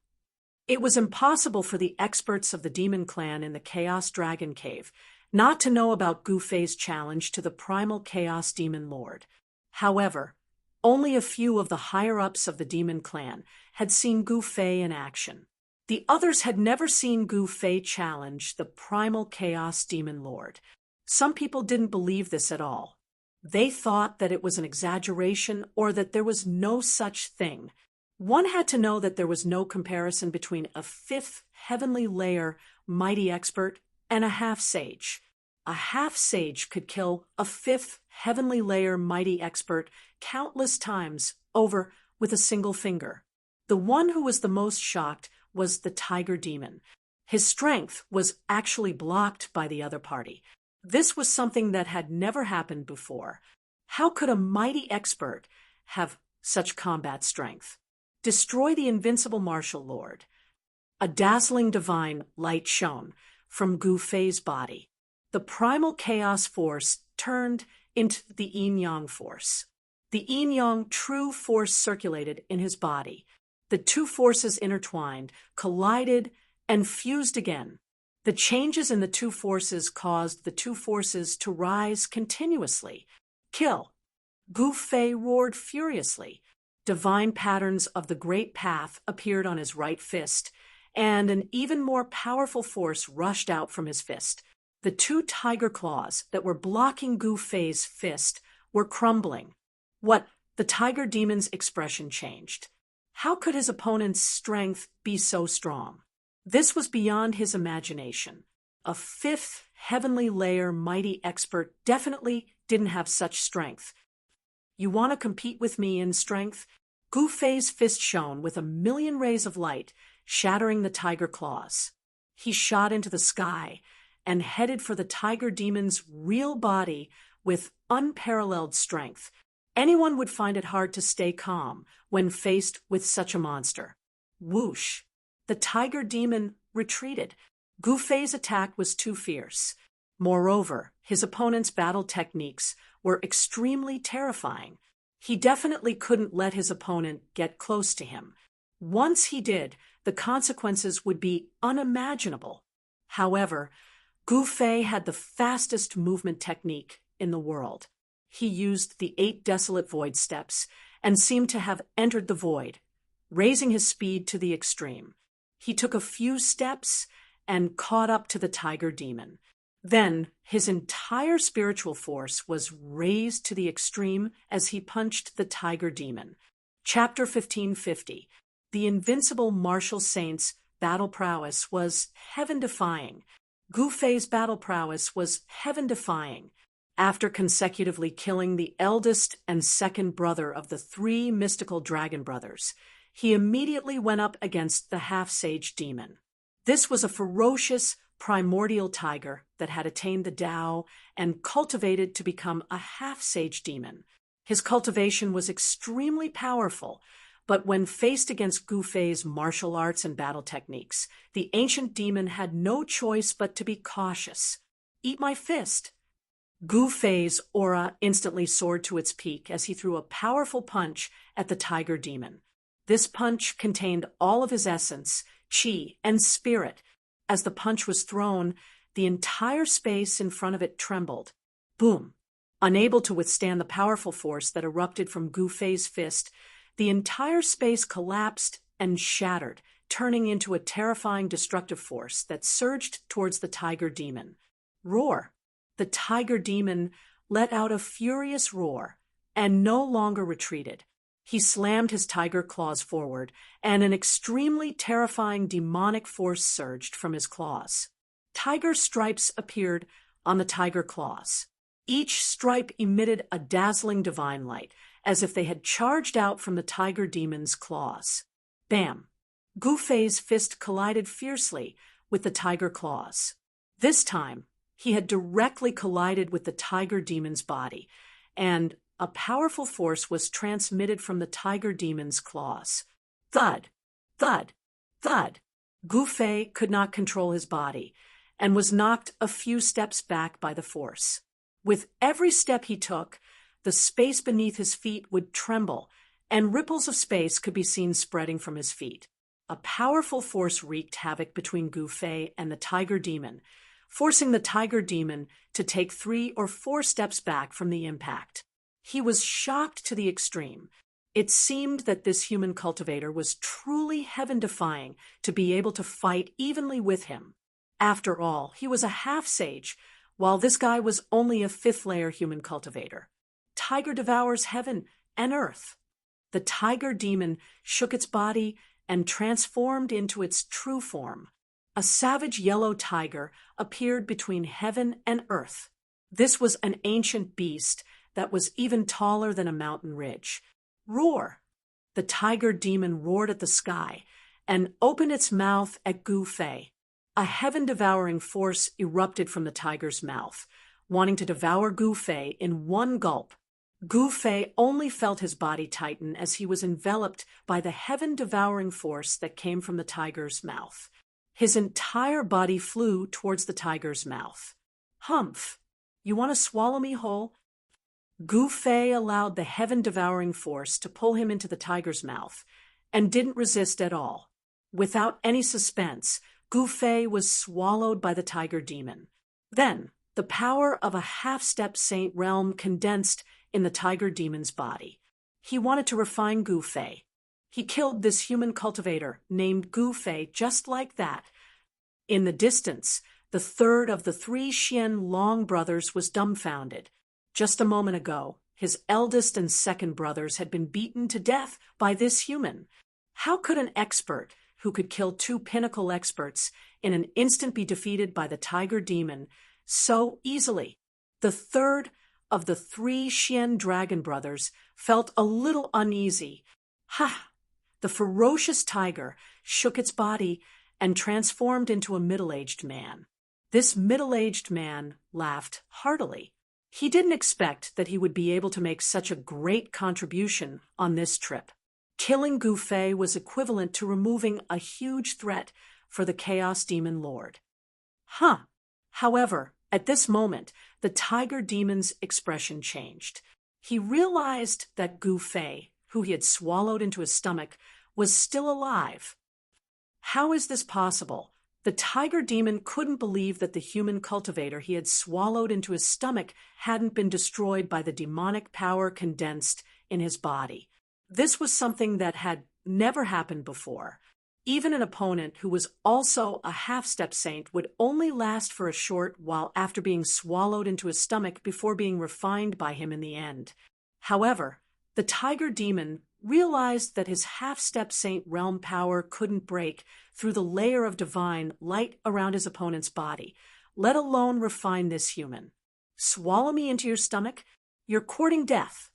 It was impossible for the experts of the demon clan in the Chaos Dragon Cave not to know about Gu Fei's challenge to the primal Chaos Demon Lord. However, only a few of the higher-ups of the demon clan had seen Gu Fei in action. The others had never seen Gu Fei challenge the primal Chaos Demon Lord. Some people didn't believe this at all. They thought that it was an exaggeration or that there was no such thing. One had to know that there was no comparison between a fifth heavenly layer mighty expert and a half-sage. A half-sage could kill a fifth heavenly layer mighty expert countless times over with a single finger. The one who was the most shocked was the tiger demon. His strength was actually blocked by the other party. This was something that had never happened before. How could a mighty expert have such combat strength? Destroy the invincible martial lord. A dazzling divine light shone from Gu Fei's body. The primal chaos force turned into the yin-yang force. The yin-yang true force circulated in his body. The two forces intertwined, collided, and fused again. The changes in the two forces caused the two forces to rise continuously. Kill! Gu Fei roared furiously. Divine patterns of the Great Path appeared on his right fist, and an even more powerful force rushed out from his fist. The two tiger claws that were blocking Gu Fei's fist were crumbling. What? The tiger demon's expression changed. How could his opponent's strength be so strong? This was beyond his imagination. A fifth heavenly layer mighty expert definitely didn't have such strength. You want to compete with me in strength? Gu Fei's fist shone with 1,000,000 rays of light, shattering the tiger claws. He shot into the sky and headed for the tiger demon's real body with unparalleled strength. Anyone would find it hard to stay calm when faced with such a monster. Whoosh! The tiger demon retreated. Gu Fei's attack was too fierce. Moreover, his opponent's battle techniques were extremely terrifying. He definitely couldn't let his opponent get close to him. Once he did, the consequences would be unimaginable. However, Gu Fei had the fastest movement technique in the world. He used the 8 desolate void steps and seemed to have entered the void, raising his speed to the extreme. He took a few steps and caught up to the tiger demon. Then his entire spiritual force was raised to the extreme as he punched the tiger demon. Chapter 1550. The invincible martial saint's battle prowess was heaven-defying. Gu Fei's battle prowess was heaven-defying. After consecutively killing the eldest and second brother of the 3 mystical dragon brothers, he immediately went up against the half-sage demon. This was a ferocious, primordial tiger that had attained the Tao and cultivated to become a half-sage demon. His cultivation was extremely powerful, but when faced against Gu Fei's martial arts and battle techniques, the ancient demon had no choice but to be cautious. Eat my fist! Gu Fei's aura instantly soared to its peak as he threw a powerful punch at the tiger demon. This punch contained all of his essence, qi, and spirit. As the punch was thrown, the entire space in front of it trembled. Boom! Unable to withstand the powerful force that erupted from Gu Fei's fist, the entire space collapsed and shattered, turning into a terrifying destructive force that surged towards the tiger demon. Roar! The tiger demon let out a furious roar and no longer retreated. He slammed his tiger claws forward, and an extremely terrifying demonic force surged from his claws. Tiger stripes appeared on the tiger claws. Each stripe emitted a dazzling divine light, as if they had charged out from the tiger demon's claws. Bam! Gu Fei's fist collided fiercely with the tiger claws. This time, he had directly collided with the tiger demon's body, and a powerful force was transmitted from the tiger demon's claws. Thud! Thud! Thud! Gu Fei could not control his body, and was knocked a few steps back by the force. With every step he took, the space beneath his feet would tremble, and ripples of space could be seen spreading from his feet. A powerful force wreaked havoc between Gu Fei and the tiger demon, forcing the tiger demon to take 3 or 4 steps back from the impact. He was shocked to the extreme. It seemed that this human cultivator was truly heaven-defying to be able to fight evenly with him. After all, he was a half-sage, while this guy was only a 5th-layer human cultivator. Tiger devours heaven and earth. The tiger demon shook its body and transformed into its true form. A savage yellow tiger appeared between heaven and earth. This was an ancient beast that was even taller than a mountain ridge. Roar! The tiger demon roared at the sky and opened its mouth at Gu Fei. A heaven-devouring force erupted from the tiger's mouth, wanting to devour Gu Fei in one gulp. Gu Fei only felt his body tighten as he was enveloped by the heaven-devouring force that came from the tiger's mouth. His entire body flew towards the tiger's mouth. Humph! You want to swallow me whole? Gu Fei allowed the heaven-devouring force to pull him into the tiger's mouth, and didn't resist at all. Without any suspense, Gu Fei was swallowed by the tiger demon. Then, the power of a half-step saint realm condensed in the tiger demon's body. He wanted to refine Gu Fei. He killed this human cultivator named Gu Fei just like that. In the distance, the third of the three Xian Long brothers was dumbfounded. Just a moment ago, his eldest and second brothers had been beaten to death by this human. How could an expert who could kill two pinnacle experts in an instant be defeated by the tiger demon so easily? The third of the three Xian dragon brothers felt a little uneasy. Ha! The ferocious tiger shook its body and transformed into a middle-aged man. This middle-aged man laughed heartily. He didn't expect that he would be able to make such a great contribution on this trip. Killing Gu Fei was equivalent to removing a huge threat for the Chaos Demon Lord. However, at this moment, the tiger demon's expression changed. He realized that Gu Fei, who he had swallowed into his stomach, was still alive. How is this possible? The tiger demon couldn't believe that the human cultivator he had swallowed into his stomach hadn't been destroyed by the demonic power condensed in his body. This was something that had never happened before. Even an opponent who was also a half-step saint would only last for a short while after being swallowed into his stomach before being refined by him in the end. However, the tiger demon realized that his half-step saint realm power couldn't break through the layer of divine light around his opponent's body, let alone refine this human. Swallow me into your stomach? You're courting death.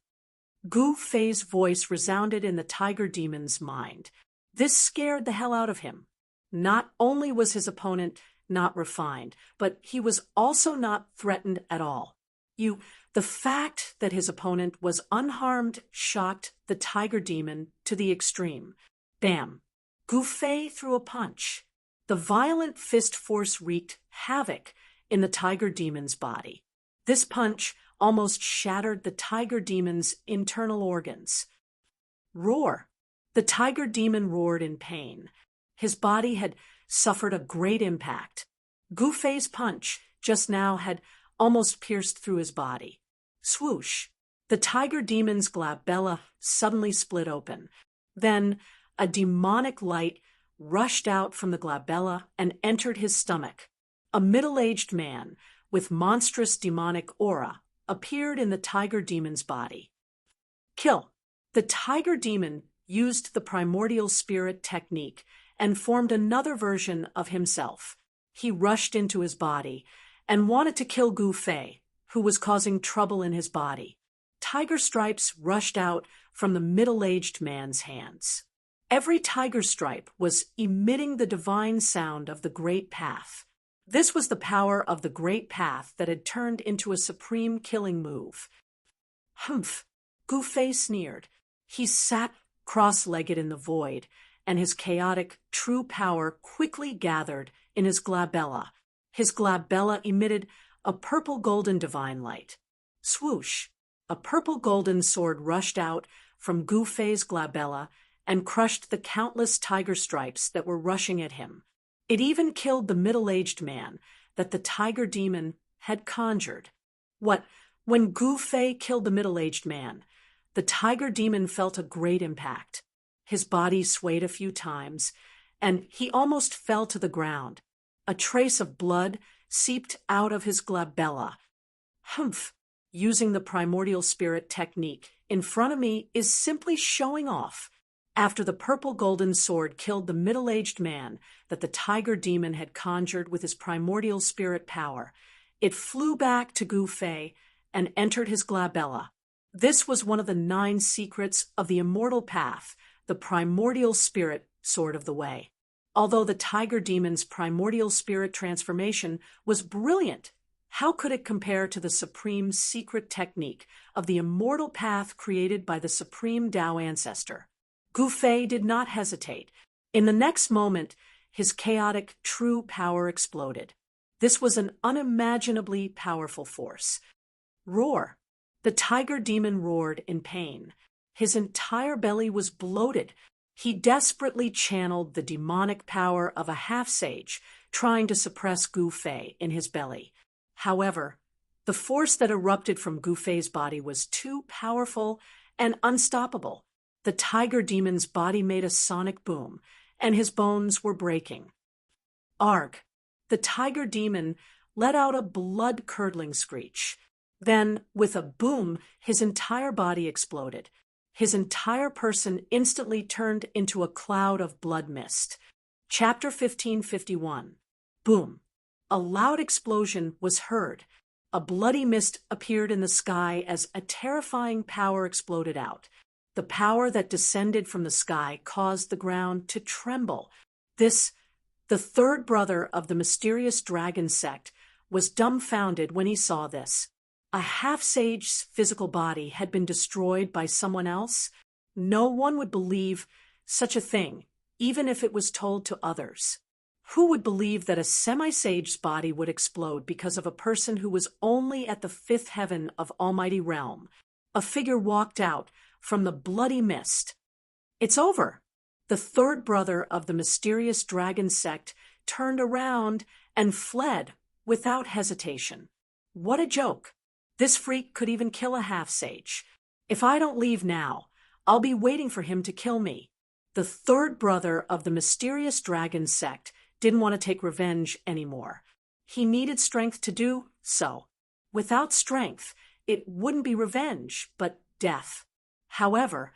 Gu Fei's voice resounded in the tiger demon's mind. This scared the hell out of him. Not only was his opponent not refined, but he was also not threatened at all. The fact that his opponent was unharmed shocked the tiger demon to the extreme. Bam! Gu Fei threw a punch. The violent fist force wreaked havoc in the tiger demon's body. This punch almost shattered the tiger demon's internal organs. Roar! The tiger demon roared in pain. His body had suffered a great impact. Gu Fei's punch just now had almost pierced through his body. Swoosh! The tiger demon's glabella suddenly split open. Then a demonic light rushed out from the glabella and entered his stomach. A middle-aged man with monstrous demonic aura appeared in the tiger demon's body. Kill! The tiger demon used the primordial spirit technique and formed another version of himself. He rushed into his body and wanted to kill Gu Fei, who was causing trouble in his body. Tiger stripes rushed out from the middle-aged man's hands. Every tiger stripe was emitting the divine sound of the Great Path. This was the power of the Great Path that had turned into a supreme killing move. Humph! Gu Fei sneered. He sat cross-legged in the void, and his chaotic, true power quickly gathered in his glabella. His glabella emitted a purple-golden divine light. Swoosh! A purple-golden sword rushed out from Gu Fei's glabella and crushed the countless tiger stripes that were rushing at him. It even killed the middle-aged man that the tiger demon had conjured. When Gu Fei killed the middle-aged man, the tiger demon felt a great impact. His body swayed a few times, and he almost fell to the ground. A trace of blood seeped out of his glabella. Humph! Using the primordial spirit technique in front of me is simply showing off. After the purple golden sword killed the middle-aged man that the tiger demon had conjured with his primordial spirit power, it flew back to Gu Fei and entered his glabella. This was one of the 9 secrets of the immortal path, the primordial spirit sword of the way. Although the tiger demon's primordial spirit transformation was brilliant, how could it compare to the supreme secret technique of the immortal path created by the supreme Tao ancestor? Gu Fei did not hesitate. In the next moment, his chaotic true power exploded. This was an unimaginably powerful force. Roar! The tiger demon roared in pain. His entire belly was bloated. He desperately channeled the demonic power of a half-sage, trying to suppress Gu Fei in his belly. However, the force that erupted from Gu Fei's body was too powerful and unstoppable. The tiger demon's body made a sonic boom, and his bones were breaking. Arg! The tiger demon let out a blood-curdling screech. Then, with a boom, his entire body exploded. His entire person instantly turned into a cloud of blood mist. Chapter 1551. Boom! A loud explosion was heard. A bloody mist appeared in the sky as a terrifying power exploded out. The power that descended from the sky caused the ground to tremble. The third brother of the mysterious dragon sect, was dumbfounded when he saw this. A half-sage's physical body had been destroyed by someone else? No one would believe such a thing, even if it was told to others. Who would believe that a semi-sage's body would explode because of a person who was only at the fifth heaven of Almighty Realm? A figure walked out from the bloody mist. It's over. The third brother of the mysterious dragon sect turned around and fled without hesitation. What a joke! This freak could even kill a half-sage. If I don't leave now, I'll be waiting for him to kill me. The third brother of the mysterious dragon sect didn't want to take revenge anymore. He needed strength to do so. Without strength, it wouldn't be revenge, but death. However,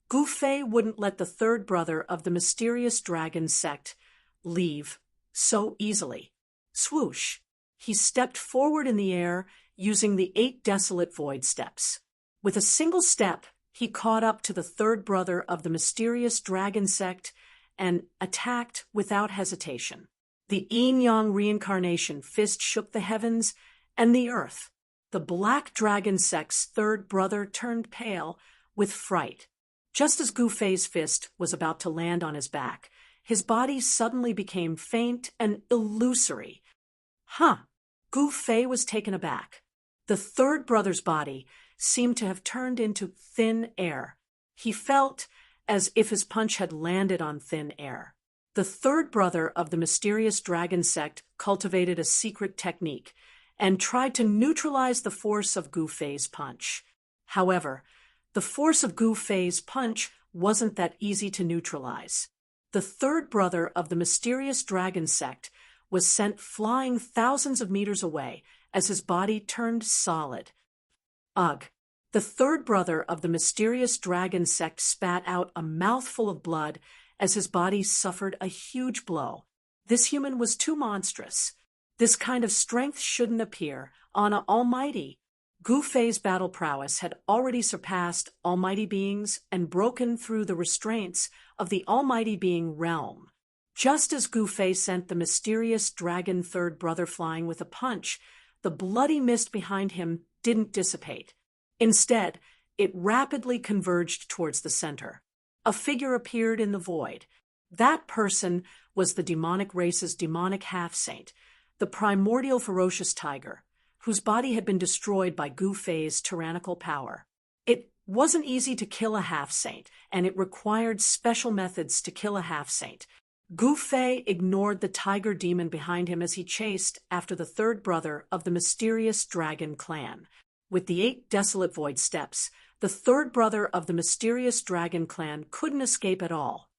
Gu Fei wouldn't let the third brother of the mysterious dragon sect leave so easily. Swoosh! He stepped forward in the air using the 8 desolate void steps. With a single step, he caught up to the third brother of the mysterious dragon sect and attacked without hesitation. The yin-yang reincarnation fist shook the heavens and the earth. The black dragon sect's third brother turned pale with fright. Just as Gu Fei's fist was about to land on his back, his body suddenly became faint and illusory. Gu Fei was taken aback. The third brother's body seemed to have turned into thin air. He felt as if his punch had landed on thin air. The third brother of the mysterious dragon sect cultivated a secret technique and tried to neutralize the force of Gu Fei's punch. However, the force of Gu Fei's punch wasn't that easy to neutralize. The third brother of the mysterious dragon sect was sent flying thousands of meters away as his body turned solid. Ugh! The third brother of the mysterious dragon sect spat out a mouthful of blood as his body suffered a huge blow. This human was too monstrous. This kind of strength shouldn't appear on an almighty. Gu Fei's battle prowess had already surpassed almighty beings and broken through the restraints of the almighty being realm. Just as Gu Fei sent the mysterious dragon third brother flying with a punch, the bloody mist behind him didn't dissipate. Instead, it rapidly converged towards the center. A figure appeared in the void. That person was the demonic race's demonic half-saint, the primordial ferocious tiger, whose body had been destroyed by Gu Fei's tyrannical power. It wasn't easy to kill a half-saint, and it required special methods to kill a half-saint. Gu Fei ignored the tiger demon behind him as he chased after the third brother of the mysterious dragon clan. With the 8 desolate void steps, the third brother of the mysterious dragon clan couldn't escape at all.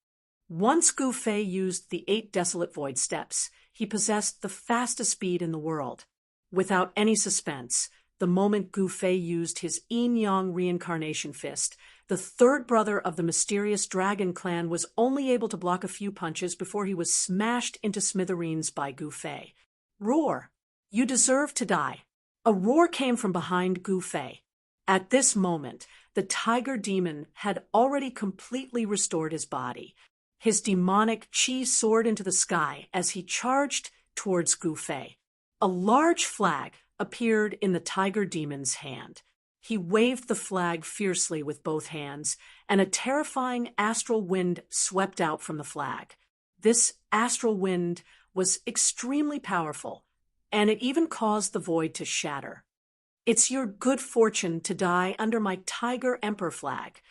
Once Gu Fei used the 8 desolate void steps, he possessed the fastest speed in the world. Without any suspense, the moment Gu Fei used his yin-yang reincarnation fist, the third brother of the mysterious dragon clan was only able to block a few punches before he was smashed into smithereens by Gu Fei. Roar! You deserve to die. A roar came from behind Gu Fei. At this moment, the tiger demon had already completely restored his body. His demonic chi soared into the sky as he charged towards Gu Fei. A large flag appeared in the tiger demon's hand. He waved the flag fiercely with both hands, and a terrifying astral wind swept out from the flag. This astral wind was extremely powerful, and it even caused the void to shatter. It's your good fortune to die under my Tiger Emperor flag.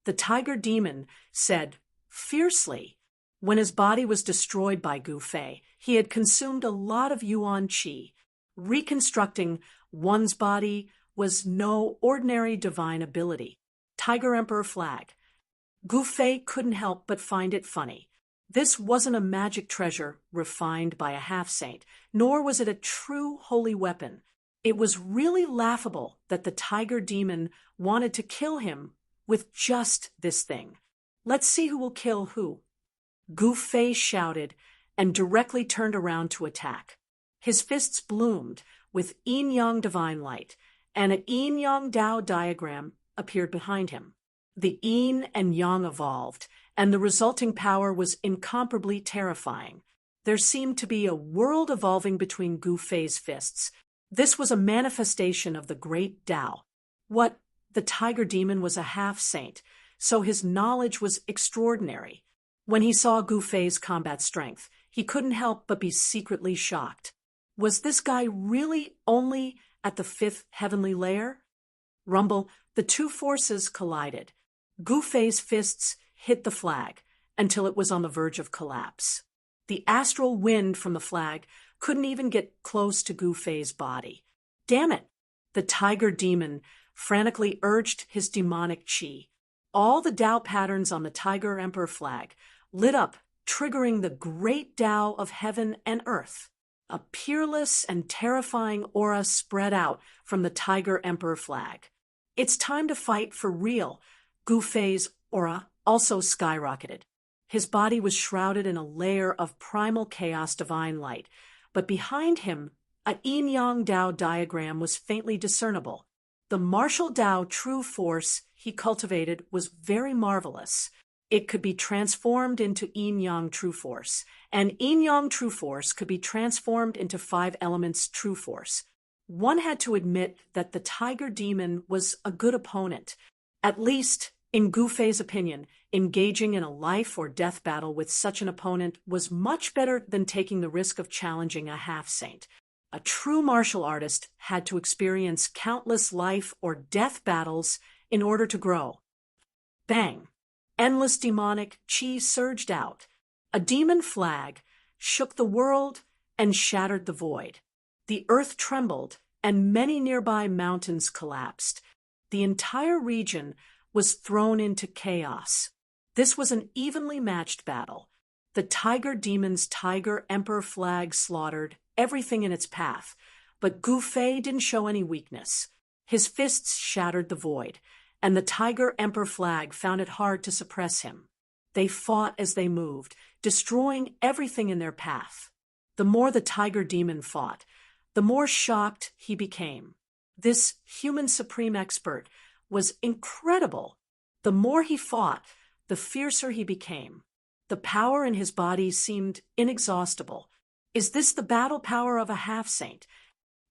The tiger demon said fiercely. When his body was destroyed by Gu Fei, he had consumed a lot of yuan qi. Reconstructing one's body was no ordinary divine ability. Tiger Emperor flag. Gu Fei couldn't help but find it funny. This wasn't a magic treasure refined by a half-saint, nor was it a true holy weapon. It was really laughable that the tiger demon wanted to kill him with just this thing. Let's see who will kill who. Gu Fei shouted and directly turned around to attack. His fists bloomed with yin-yang divine light, and an yin-yang Dao diagram appeared behind him. The yin and yang evolved, and the resulting power was incomparably terrifying. There seemed to be a world evolving between Gu Fei's fists. This was a manifestation of the great Dao. What? The tiger demon was a half-saint, so his knowledge was extraordinary. When he saw Gu Fei's combat strength, he couldn't help but be secretly shocked. Was this guy really only at the fifth heavenly layer? Rumble, the two forces collided. Gu Fei's fists hit the flag until it was on the verge of collapse. The astral wind from the flag couldn't even get close to Gu Fei's body. Damn it! The tiger demon frantically urged his demonic qi. All the Dao patterns on the Tiger Emperor flag lit up, triggering the great Dao of heaven and earth. A peerless and terrifying aura spread out from the Tiger Emperor flag. It's time to fight for real. Gu Fei's aura also skyrocketed. His body was shrouded in a layer of primal chaos divine light, but behind him, a yin-yang Dao diagram was faintly discernible. The martial Dao true force he cultivated was very marvelous. It could be transformed into yin-yang true force, and yin-yang true force could be transformed into 5 elements true force. One had to admit that the tiger demon was a good opponent. At least, in Gu Fei's opinion, engaging in a life or death battle with such an opponent was much better than taking the risk of challenging a half-saint. A true martial artist had to experience countless life or death battles in order to grow. Bang! Endless demonic qi surged out. A demon flag shook the world and shattered the void. The earth trembled, and many nearby mountains collapsed. The entire region was thrown into chaos. This was an evenly matched battle. The tiger demon's Tiger Emperor flag slaughtered everything in its path, but Gu Fei didn't show any weakness. His fists shattered the void, and the Tiger Emperor flag found it hard to suppress him. They fought as they moved, destroying everything in their path. The more the tiger demon fought, the more shocked he became. This human supreme expert was incredible. The more he fought, the fiercer he became. The power in his body seemed inexhaustible. Is this the battle power of a half-saint?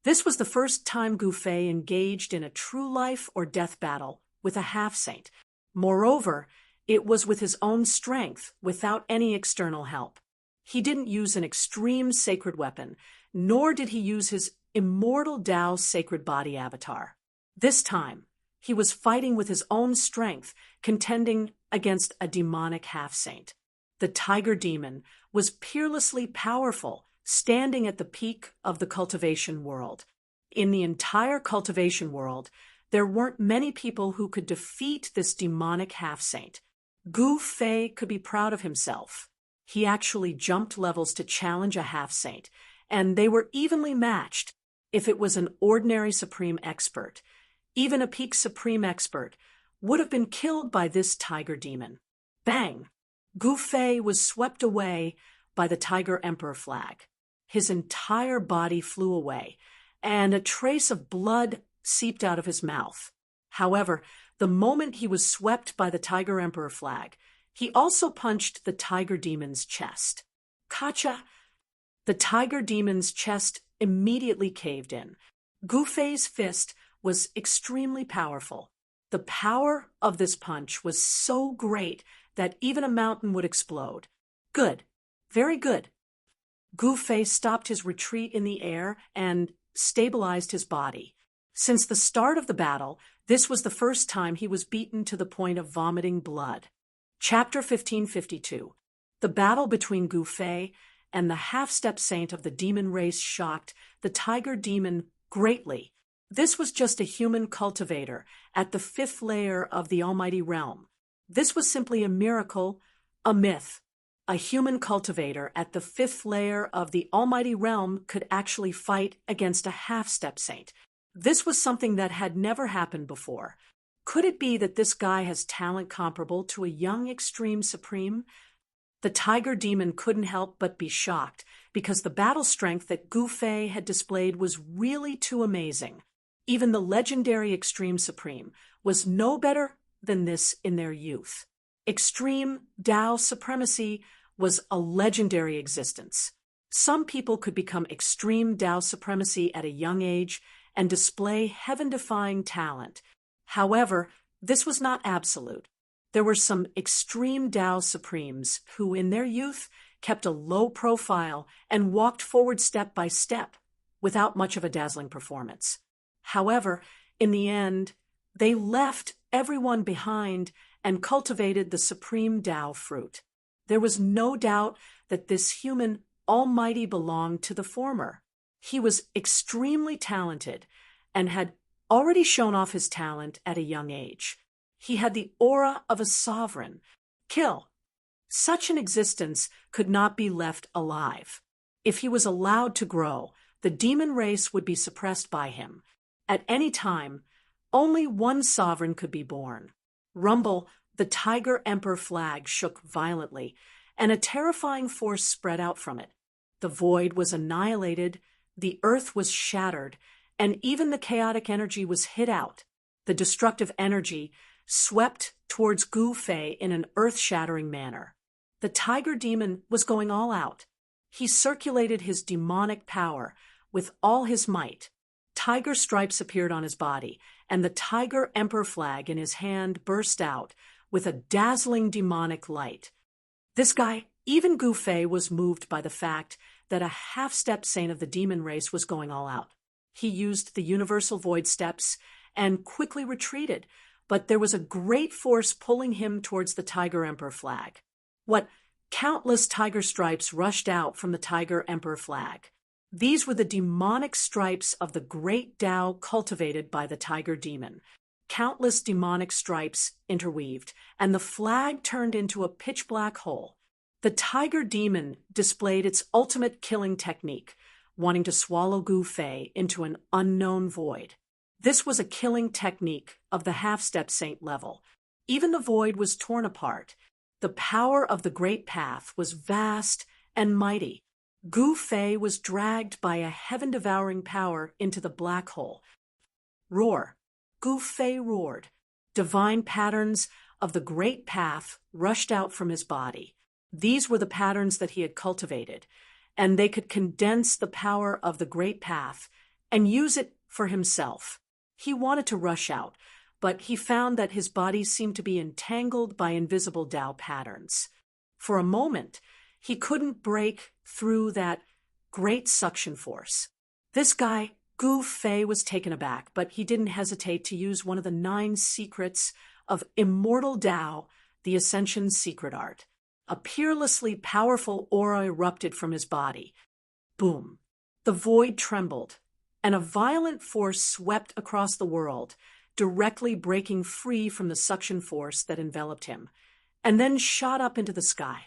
This was the first time Gu Fei engaged in a true life or death battle with a half-saint. Moreover, it was with his own strength, without any external help. He didn't use an extreme sacred weapon, nor did he use his immortal Dao sacred body avatar. This time, he was fighting with his own strength, contending against a demonic half-saint. The tiger demon was peerlessly powerful, standing at the peak of the cultivation world. In the entire cultivation world, there weren't many people who could defeat this demonic half-saint. Gu Fei could be proud of himself. He actually jumped levels to challenge a half-saint, and they were evenly matched. If it was an ordinary supreme expert, even a peak supreme expert would have been killed by this tiger demon. Bang! Gu Fei was swept away by the Tiger Emperor flag. His entire body flew away, and a trace of blood seeped out of his mouth. However, the moment he was swept by the Tiger Emperor flag, he also punched the tiger demon's chest. Kacha! The tiger demon's chest immediately caved in. Gu Fei's fist was extremely powerful. The power of this punch was so great that even a mountain would explode. Good. Very good. Gu Fei stopped his retreat in the air and stabilized his body. Since the start of the battle, this was the first time he was beaten to the point of vomiting blood. Chapter 1552. The battle between Gu Fei and the half-step saint of the demon race shocked the tiger demon greatly. This was just a human cultivator at the fifth layer of the almighty realm. This was simply a miracle, a myth. A human cultivator at the fifth layer of the almighty realm could actually fight against a half-step saint. This was something that had never happened before. Could it be that this guy has talent comparable to a young extreme supreme? The tiger demon couldn't help but be shocked, because the battle strength that Gu Fei had displayed was really too amazing. Even the legendary extreme supreme was no better than this in their youth. Extreme Tao supremacy was a legendary existence. Some people could become extreme Tao supremacy at a young age and display heaven-defying talent. However, this was not absolute. There were some extreme Tao supremes who, in their youth, kept a low profile and walked forward step by step without much of a dazzling performance. However, in the end, they left everyone behind and cultivated the supreme Tao fruit. There was no doubt that this human almighty belonged to the former. He was extremely talented and had already shown off his talent at a young age. He had the aura of a sovereign. Kill. Such an existence could not be left alive. If he was allowed to grow, the demon race would be suppressed by him. At any time, only one sovereign could be born. Rumble, the tiger emperor flag shook violently, and a terrifying force spread out from it. The void was annihilated, the earth was shattered, and even the chaotic energy was hit out. The destructive energy swept towards Gu Fei in an earth-shattering manner. The tiger demon was going all out. He circulated his demonic power with all his might. Tiger stripes appeared on his body, and the tiger emperor flag in his hand burst out with a dazzling demonic light. This guy, even Gu Fei, was moved by the fact that a half-step saint of the demon race was going all out. He used the universal void steps and quickly retreated, but there was a great force pulling him towards the tiger emperor flag. What countless tiger stripes rushed out from the tiger emperor flag. These were the demonic stripes of the great Tao cultivated by the tiger demon. Countless demonic stripes interweaved, and the flag turned into a pitch-black hole. The tiger demon displayed its ultimate killing technique, wanting to swallow Gu Fei into an unknown void. This was a killing technique of the half-step saint level. Even the void was torn apart. The power of the great path was vast and mighty. Gu Fei was dragged by a heaven-devouring power into the black hole. Roar. Gu Fei roared. Divine patterns of the great path rushed out from his body. These were the patterns that he had cultivated, and they could condense the power of the great path and use it for himself. He wanted to rush out, but he found that his body seemed to be entangled by invisible Tao patterns. For a moment, he couldn't break through that great suction force. This guy, Gu Fei, was taken aback, but he didn't hesitate to use one of the 9 secrets of immortal Tao, the Ascension secret art. A peerlessly powerful aura erupted from his body. Boom. The void trembled, and a violent force swept across the world, directly breaking free from the suction force that enveloped him, and then shot up into the sky.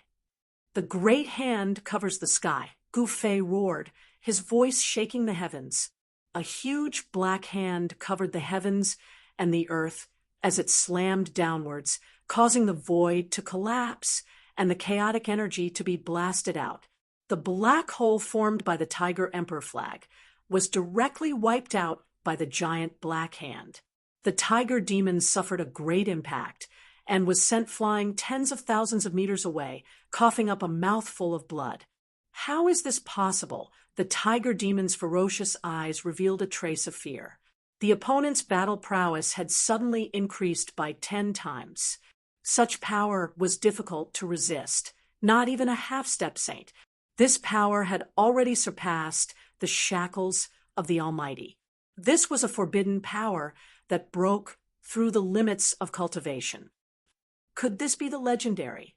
The great hand covers the sky. Gu Fei roared, his voice shaking the heavens. A huge black hand covered the heavens and the earth as it slammed downwards, causing the void to collapse and the chaotic energy to be blasted out. The black hole formed by the Tiger Emperor flag was directly wiped out by the giant black hand. The tiger demon suffered a great impact and was sent flying tens of thousands of meters away, coughing up a mouthful of blood. How is this possible? The tiger demon's ferocious eyes revealed a trace of fear. The opponent's battle prowess had suddenly increased by 10 times. Such power was difficult to resist, not even a half-step saint. This power had already surpassed the shackles of the Almighty. This was a forbidden power that broke through the limits of cultivation. Could this be the legendary?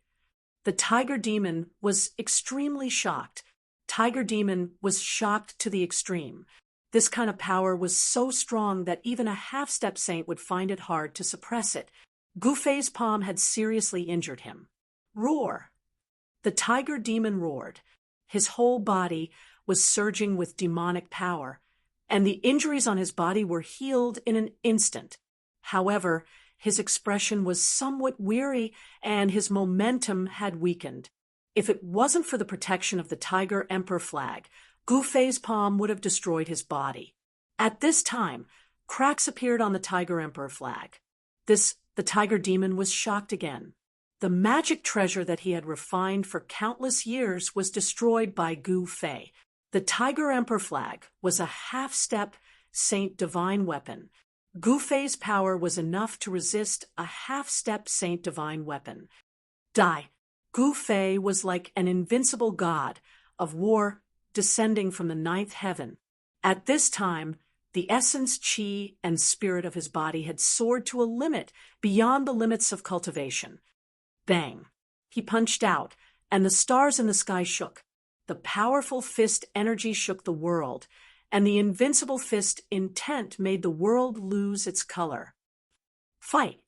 The tiger demon was extremely shocked. Tiger demon was shocked to the extreme. This kind of power was so strong that even a half-step saint would find it hard to suppress it. Gufei's palm had seriously injured him. Roar! The tiger demon roared. His whole body was surging with demonic power, and the injuries on his body were healed in an instant. However, his expression was somewhat weary, and his momentum had weakened. If it wasn't for the protection of the Tiger Emperor flag, Gufei's palm would have destroyed his body. At this time, cracks appeared on the Tiger Emperor flag. The tiger demon was shocked again. The magic treasure that he had refined for countless years was destroyed by Gufei. The Tiger Emperor flag was a half-step saint divine weapon. Gufei's power was enough to resist a half-step saint divine weapon. Gufei was like an invincible god of war descending from the ninth heaven. At this time, the essence, chi, and spirit of his body had soared to a limit beyond the limits of cultivation. Bang! He punched out, and the stars in the sky shook. The powerful fist energy shook the world, and the invincible fist intent made the world lose its color. Fight!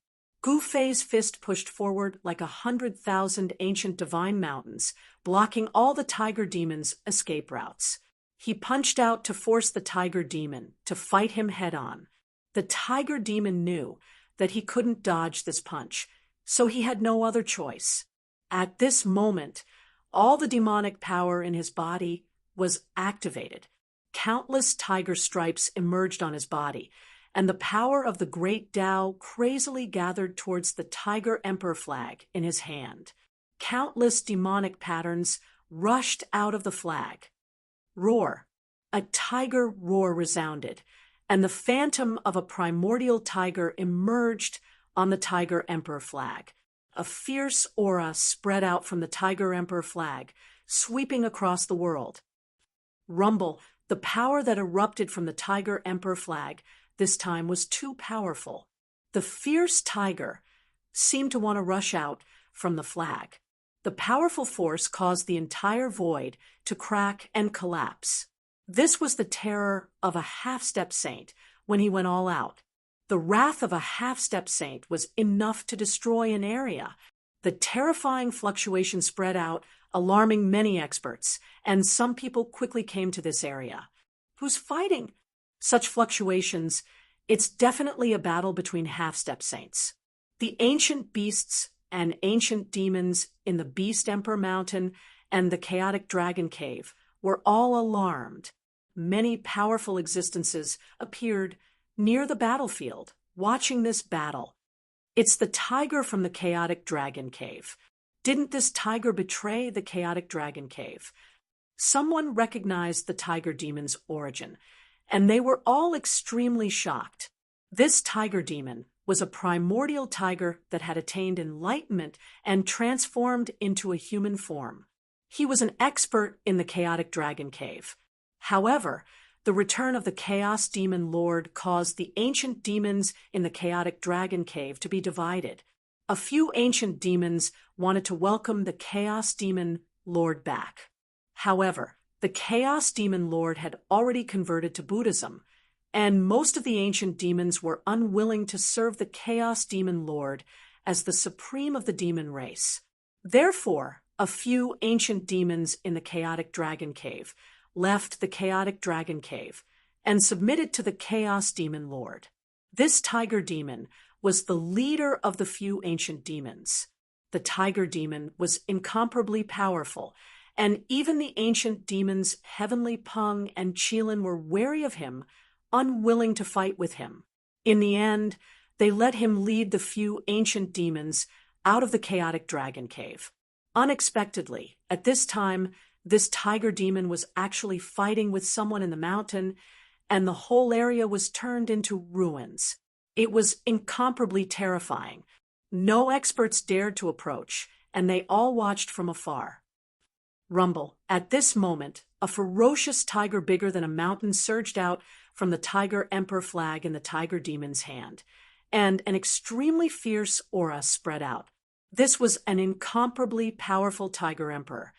Gufei's fist pushed forward like 100,000 ancient divine mountains, blocking all the tiger demon's escape routes. He punched out to force the tiger demon to fight him head-on. The tiger demon knew that he couldn't dodge this punch, so he had no other choice. At this moment, all the demonic power in his body was activated. Countless tiger stripes emerged on his body, and the power of the great Tao crazily gathered towards the Tiger Emperor flag in his hand. Countless demonic patterns rushed out of the flag. Roar! A tiger roar resounded, and the phantom of a primordial tiger emerged on the Tiger Emperor flag. A fierce aura spread out from the Tiger Emperor flag, sweeping across the world. Rumble! The power that erupted from the Tiger Emperor flag this time was too powerful. The fierce tiger seemed to want to rush out from the flag. The powerful force caused the entire void to crack and collapse. This was the terror of a half-step saint when he went all out. The wrath of a half-step saint was enough to destroy an area. The terrifying fluctuation spread out, alarming many experts, and some people quickly came to this area. Who's fighting such fluctuations? It's definitely a battle between half-step saints. The ancient beasts and ancient demons in the Beast Emperor Mountain and the Chaotic Dragon Cave were all alarmed. Many powerful existences appeared near the battlefield, watching this battle. It's the tiger from the Chaotic Dragon Cave. Didn't this tiger betray the Chaotic Dragon Cave? Someone recognized the tiger demon's origin, and they were all extremely shocked. This tiger demon was a primordial tiger that had attained enlightenment and transformed into a human form. He was an expert in the Chaotic Dragon Cave. However, the return of the Chaos Demon Lord caused the ancient demons in the Chaotic Dragon Cave to be divided. A few ancient demons wanted to welcome the Chaos Demon Lord back. However, the Chaos Demon Lord had already converted to Buddhism, and most of the ancient demons were unwilling to serve the Chaos Demon Lord as the supreme of the demon race. Therefore, a few ancient demons in the Chaotic Dragon Cave left the Chaotic Dragon Cave and submitted to the Chaos Demon Lord. This tiger demon was the leader of the few ancient demons. The tiger demon was incomparably powerful, and even the ancient demons Heavenly Peng and Qilin were wary of him, unwilling to fight with him. In the end, they let him lead the few ancient demons out of the Chaotic Dragon Cave. Unexpectedly, at this time, this tiger demon was actually fighting with someone in the mountain, and the whole area was turned into ruins. It was incomparably terrifying. No experts dared to approach, and they all watched from afar. Rumble. At this moment, a ferocious tiger bigger than a mountain surged out from the Tiger Emperor flag in the tiger demon's hand, and an extremely fierce aura spread out. This was an incomparably powerful tiger emperor,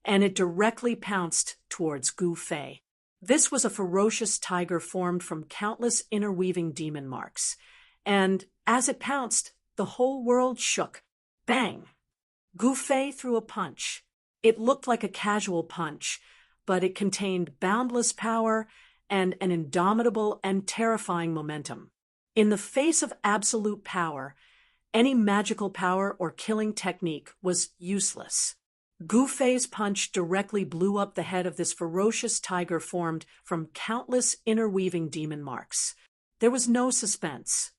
and it directly pounced towards Gu Fei. This was a ferocious tiger formed from countless interweaving demon marks, and as it pounced, the whole world shook. Bang! Gu Fei threw a punch. It looked like a casual punch, but it contained boundless power and an indomitable and terrifying momentum. In the face of absolute power, any magical power or killing technique was useless. Gu Fei's punch directly blew up the head of this ferocious tiger formed from countless interweaving demon marks. There was no suspense.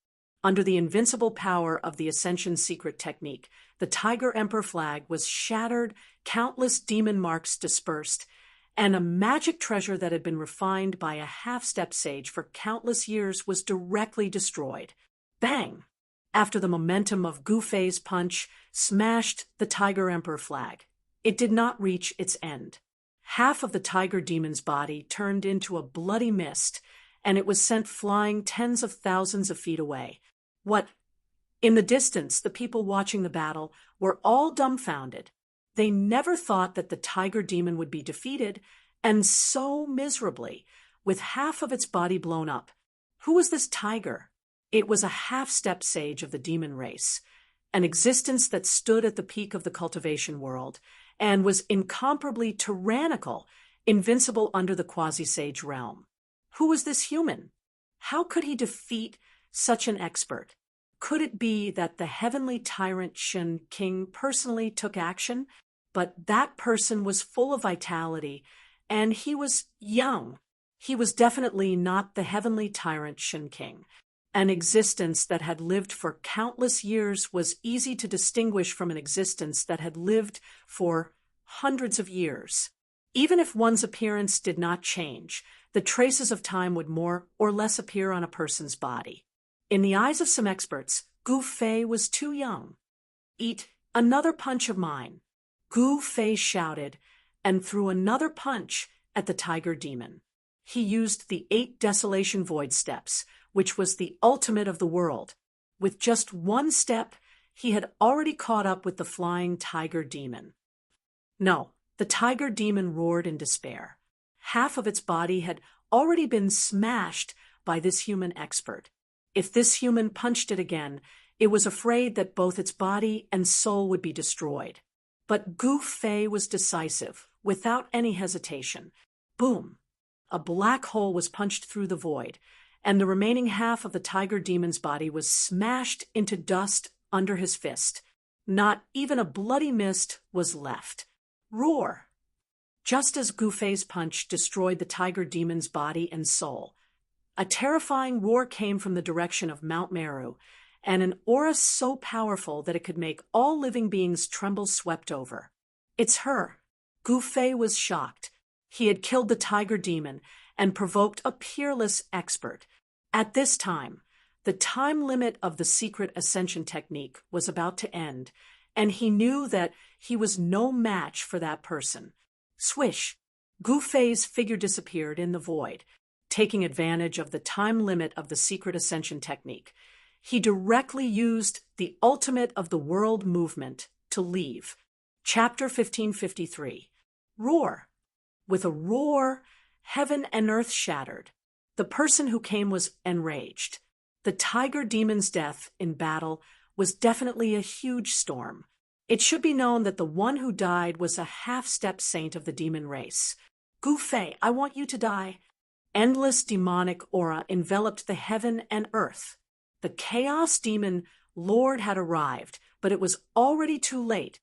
Under the invincible power of the Ascension secret technique, the Tiger Emperor flag was shattered, countless demon marks dispersed, and a magic treasure that had been refined by a half-step sage for countless years was directly destroyed. Bang! After the momentum of Gu Fei's punch smashed the Tiger Emperor flag, it did not reach its end. Half of the tiger demon's body turned into a bloody mist, and it was sent flying tens of thousands of feet away. What? In the distance, the people watching the battle were all dumbfounded. They never thought that the tiger demon would be defeated, and so miserably, with half of its body blown up. Who was this tiger? It was a half-step sage of the demon race, an existence that stood at the peak of the cultivation world, and was incomparably tyrannical, invincible under the quasi-sage realm. Who was this human? How could he defeat such an expert? Could it be that the heavenly tyrant Shun King personally took action, but that person was full of vitality, and he was young? He was definitely not the heavenly tyrant Shun King. An existence that had lived for countless years was easy to distinguish from an existence that had lived for hundreds of years. Even if one's appearance did not change, the traces of time would more or less appear on a person's body. In the eyes of some experts, Gu Fei was too young. Eat another punch of mine. Gu Fei shouted and threw another punch at the tiger demon. He used the 8 Desolation Void steps, which was the ultimate of the world. With just one step, he had already caught up with the flying tiger demon. No, the tiger demon roared in despair. Half of its body had already been smashed by this human expert. If this human punched it again, it was afraid that both its body and soul would be destroyed. But Gu Fei was decisive, without any hesitation. Boom! A black hole was punched through the void, and the remaining half of the tiger demon's body was smashed into dust under his fist. Not even a bloody mist was left. Roar! Just as Gu Fei's punch destroyed the tiger demon's body and soul, a terrifying roar came from the direction of Mount Meru, and an aura so powerful that it could make all living beings tremble swept over. It's her. Gu Fei was shocked. He had killed the tiger demon and provoked a peerless expert. At this time, the time limit of the secret ascension technique was about to end, and he knew that he was no match for that person. Swish! Gu Fei's figure disappeared in the void. Taking advantage of the time limit of the secret ascension technique, he directly used the ultimate of the world movement to leave. Chapter 1553. Roar! With a roar, heaven and earth shattered. The person who came was enraged. The tiger demon's death in battle was definitely a huge storm. It should be known that the one who died was a half-step saint of the demon race. Gu Fei, I want you to die. Endless demonic aura enveloped the heaven and earth. The chaos demon lord had arrived, but it was already too late.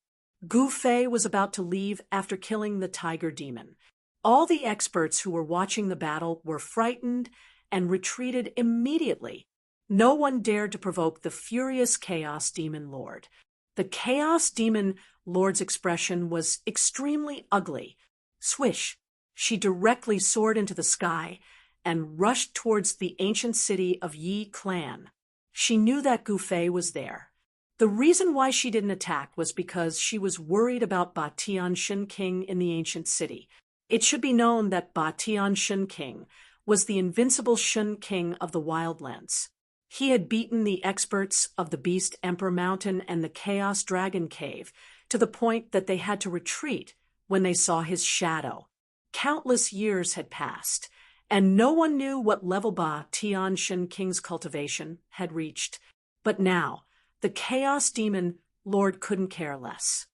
Gu Fei was about to leave after killing the tiger demon. All the experts who were watching the battle were frightened and retreated immediately. No one dared to provoke the furious Chaos Demon Lord. The Chaos Demon Lord's expression was extremely ugly. Swish! She directly soared into the sky and rushed towards the ancient city of Yi Clan. She knew that Gu Fei was there. The reason why she didn't attack was because she was worried about Ba Tian Shun King in the ancient city. It should be known that Ba Tian Shun King was the invincible Shun King of the Wildlands. He had beaten the experts of the Beast Emperor Mountain and the Chaos Dragon Cave to the point that they had to retreat when they saw his shadow. Countless years had passed, and no one knew what level Ba Tian Shen King's cultivation had reached. But now, the Chaos Demon Lord couldn't care less.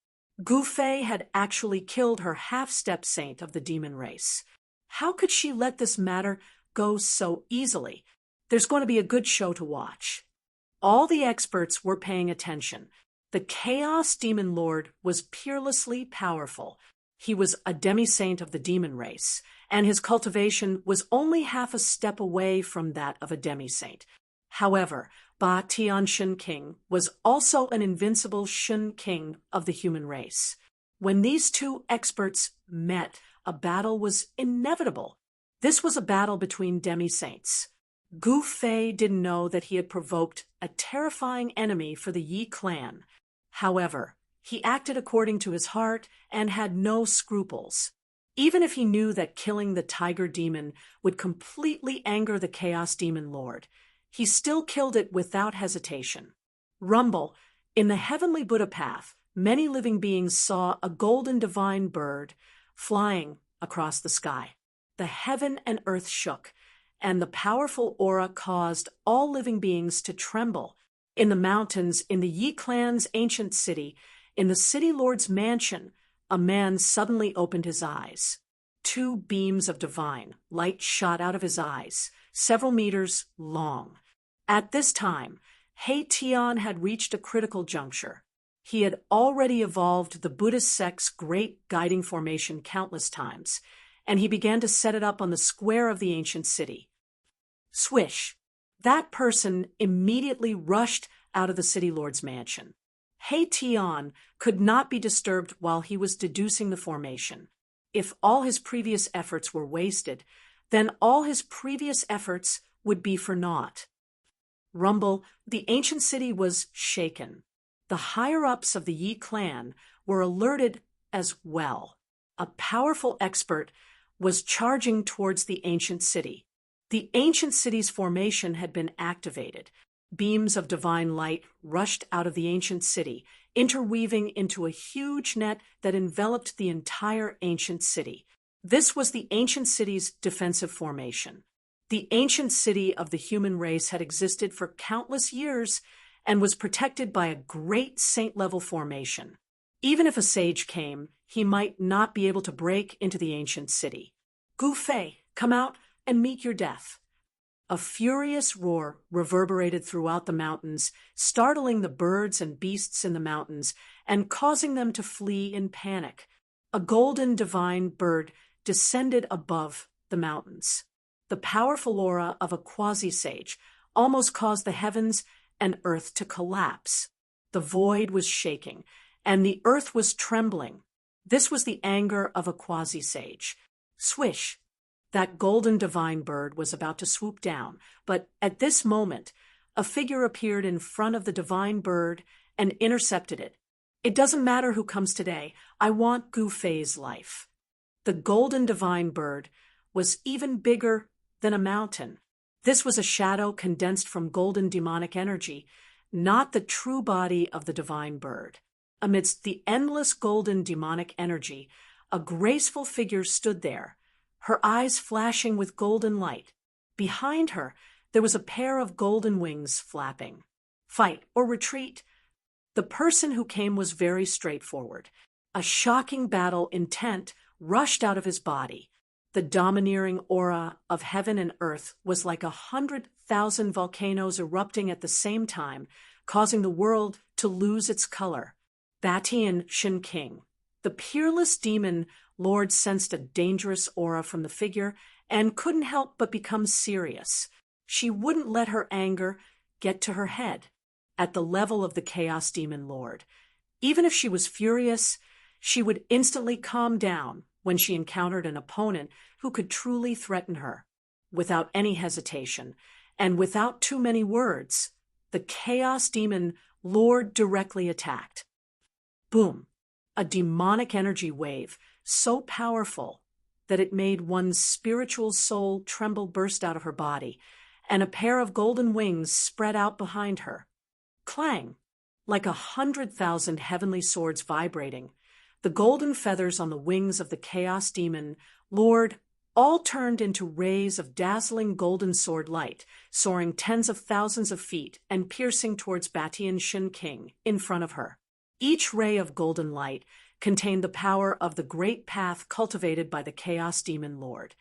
Gu Fei had actually killed her half-step saint of the demon race. How could she let this matter go so easily? There's going to be a good show to watch. All the experts were paying attention. The Chaos Demon Lord was peerlessly powerful. He was a demi-saint of the demon race, and his cultivation was only half a step away from that of a demi-saint. However, Ba Tian Shen King was also an invincible Shen King of the human race. When these two experts met, a battle was inevitable. This was a battle between demi-saints. Gu Fei didn't know that he had provoked a terrifying enemy for the Yi clan. However, he acted according to his heart and had no scruples. Even if he knew that killing the tiger demon would completely anger the Chaos Demon Lord, he still killed it without hesitation. Rumble, in the heavenly Buddha path, many living beings saw a golden divine bird flying across the sky. The heaven and earth shook, and the powerful aura caused all living beings to tremble. In the mountains, in the Yi clan's ancient city, in the city lord's mansion, a man suddenly opened his eyes. 2 beams of divine light shot out of his eyes, several meters long. At this time, He Tian had reached a critical juncture. He had already evolved the Buddhist sect's great guiding formation countless times, and he began to set it up on the square of the ancient city. Swish! That person immediately rushed out of the city lord's mansion. He Tian could not be disturbed while he was deducing the formation. If all his previous efforts were wasted, then all his previous efforts would be for naught. Rumble, the ancient city was shaken. The higher-ups of the Yi clan were alerted as well. A powerful expert was charging towards the ancient city. The ancient city's formation had been activated. Beams of divine light rushed out of the ancient city, interweaving into a huge net that enveloped the entire ancient city. This was the ancient city's defensive formation. The ancient city of the human race had existed for countless years and was protected by a great saint-level formation. Even if a sage came, he might not be able to break into the ancient city. Gu Fei, come out and meet your death. A furious roar reverberated throughout the mountains, startling the birds and beasts in the mountains and causing them to flee in panic. A golden divine bird descended above the mountains. The powerful aura of a quasi-sage almost caused the heavens and earth to collapse. The void was shaking, and the earth was trembling. This was the anger of a quasi-sage. Swish! That golden divine bird was about to swoop down, but at this moment, a figure appeared in front of the divine bird and intercepted it. It doesn't matter who comes today. I want Gu Fei's life. The golden divine bird was even bigger than a mountain. This was a shadow condensed from golden demonic energy, not the true body of the divine bird. Amidst the endless golden demonic energy, a graceful figure stood there, her eyes flashing with golden light. Behind her, there was a pair of golden wings flapping. Fight or retreat? The person who came was very straightforward. A shocking battle intent rushed out of his body. The domineering aura of heaven and earth was like 100,000 volcanoes erupting at the same time, causing the world to lose its color. Ba Tian Shen King, the peerless demon Lord, sensed a dangerous aura from the figure and couldn't help but become serious. She wouldn't let her anger get to her head at the level of the Chaos Demon Lord. Even if she was furious, she would instantly calm down when she encountered an opponent who could truly threaten her. Without any hesitation, and without too many words, the Chaos Demon Lord directly attacked. Boom! A demonic energy wave, so powerful that it made one's spiritual soul tremble, burst out of her body, and a pair of golden wings spread out behind her. Clang! Like 100,000 heavenly swords vibrating, the golden feathers on the wings of the Chaos Demon Lord all turned into rays of dazzling golden sword light, soaring tens of thousands of feet and piercing towards Batian Shin King in front of her. Each ray of golden light contained the power of the great path cultivated by the Chaos Demon Lord.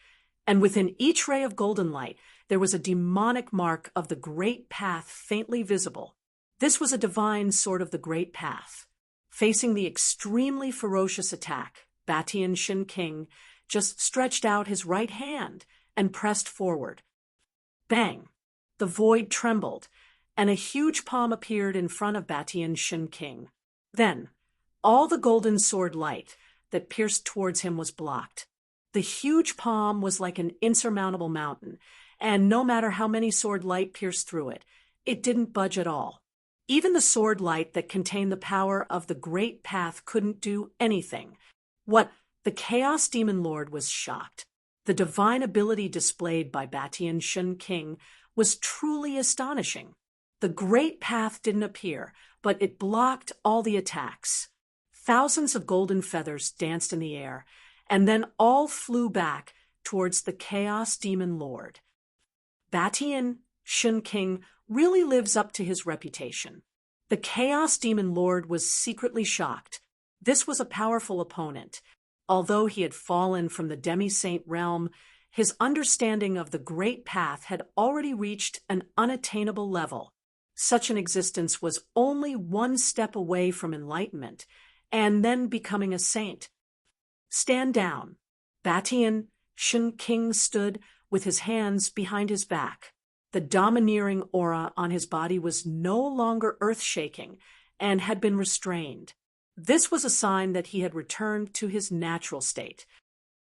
And within each ray of golden light, there was a demonic mark of the great path faintly visible. This was a divine sword of the great path. Facing the extremely ferocious attack, Batian Shin King just stretched out his right hand and pressed forward. Bang! The void trembled, and a huge palm appeared in front of Batian Shin King. Then, all the golden sword light that pierced towards him was blocked. The huge palm was like an insurmountable mountain, and no matter how many sword light pierced through it, it didn't budge at all. Even the sword light that contained the power of the great path couldn't do anything. The Chaos Demon Lord was shocked. The divine ability displayed by Batian Shin King was truly astonishing. The great path didn't appear, but it blocked all the attacks. Thousands of golden feathers danced in the air, and then all flew back towards the Chaos Demon Lord. Batian Shin King really lives up to his reputation. The Chaos Demon Lord was secretly shocked. This was a powerful opponent. Although he had fallen from the demi-saint realm, his understanding of the great path had already reached an unattainable level. Such an existence was only one step away from enlightenment, and then becoming a saint. Stand down. Batian Shin King stood with his hands behind his back. The domineering aura on his body was no longer earth-shaking and had been restrained. This was a sign that he had returned to his natural state.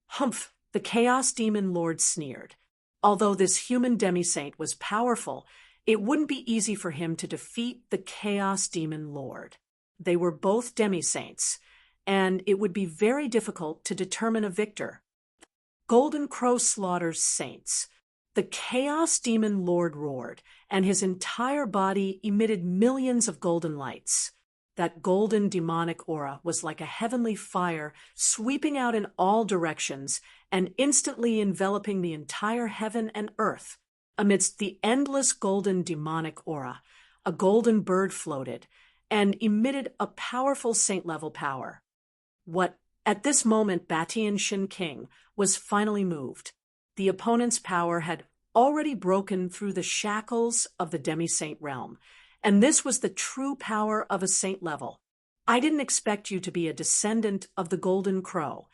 Humph! The Chaos Demon Lord sneered. Although this human demi-saint was powerful, it wouldn't be easy for him to defeat the Chaos Demon Lord. They were both demi-saints, and it would be very difficult to determine a victor. Golden Crow slaughters saints. The Chaos Demon Lord roared, and his entire body emitted millions of golden lights. That golden demonic aura was like a heavenly fire sweeping out in all directions and instantly enveloping the entire heaven and earth. Amidst the endless golden demonic aura, a golden bird floated and emitted a powerful saint-level power. At this moment, Batian Shin King was finally moved. The opponent's power had already broken through the shackles of the demi-saint realm, and this was the true power of a saint level. I didn't expect you to be a descendant of the Golden Crow.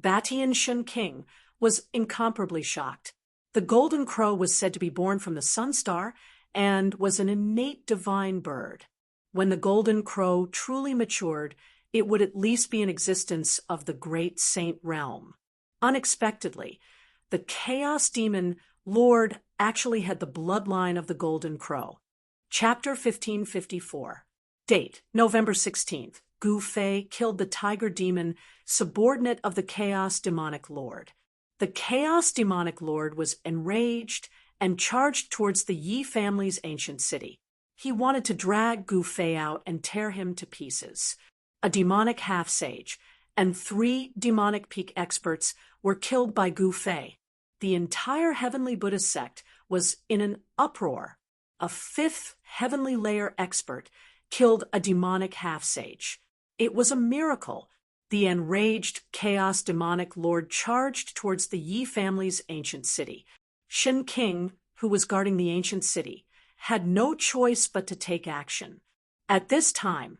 Batian Shin King was incomparably shocked. The Golden Crow was said to be born from the Sun Star and was an innate divine bird. When the Golden Crow truly matured, it would at least be in existence of the great saint realm. Unexpectedly, the Chaos Demon Lord actually had the bloodline of the Golden Crow. Chapter 1554. Date, November 16th. Gu Fei killed the Tiger Demon, subordinate of the Chaos Demonic Lord. The Chaos Demonic Lord was enraged and charged towards the Yi family's ancient city. He wanted to drag Gu Fei out and tear him to pieces. A demonic half-sage and 3 demonic peak experts were killed by Gu Fei. The entire heavenly Buddhist sect was in an uproar. A 5th heavenly layer expert killed a demonic half-sage. It was a miracle. The enraged Chaos Demonic Lord charged towards the Yi family's ancient city. Shin King, who was guarding the ancient city, had no choice but to take action. At this time,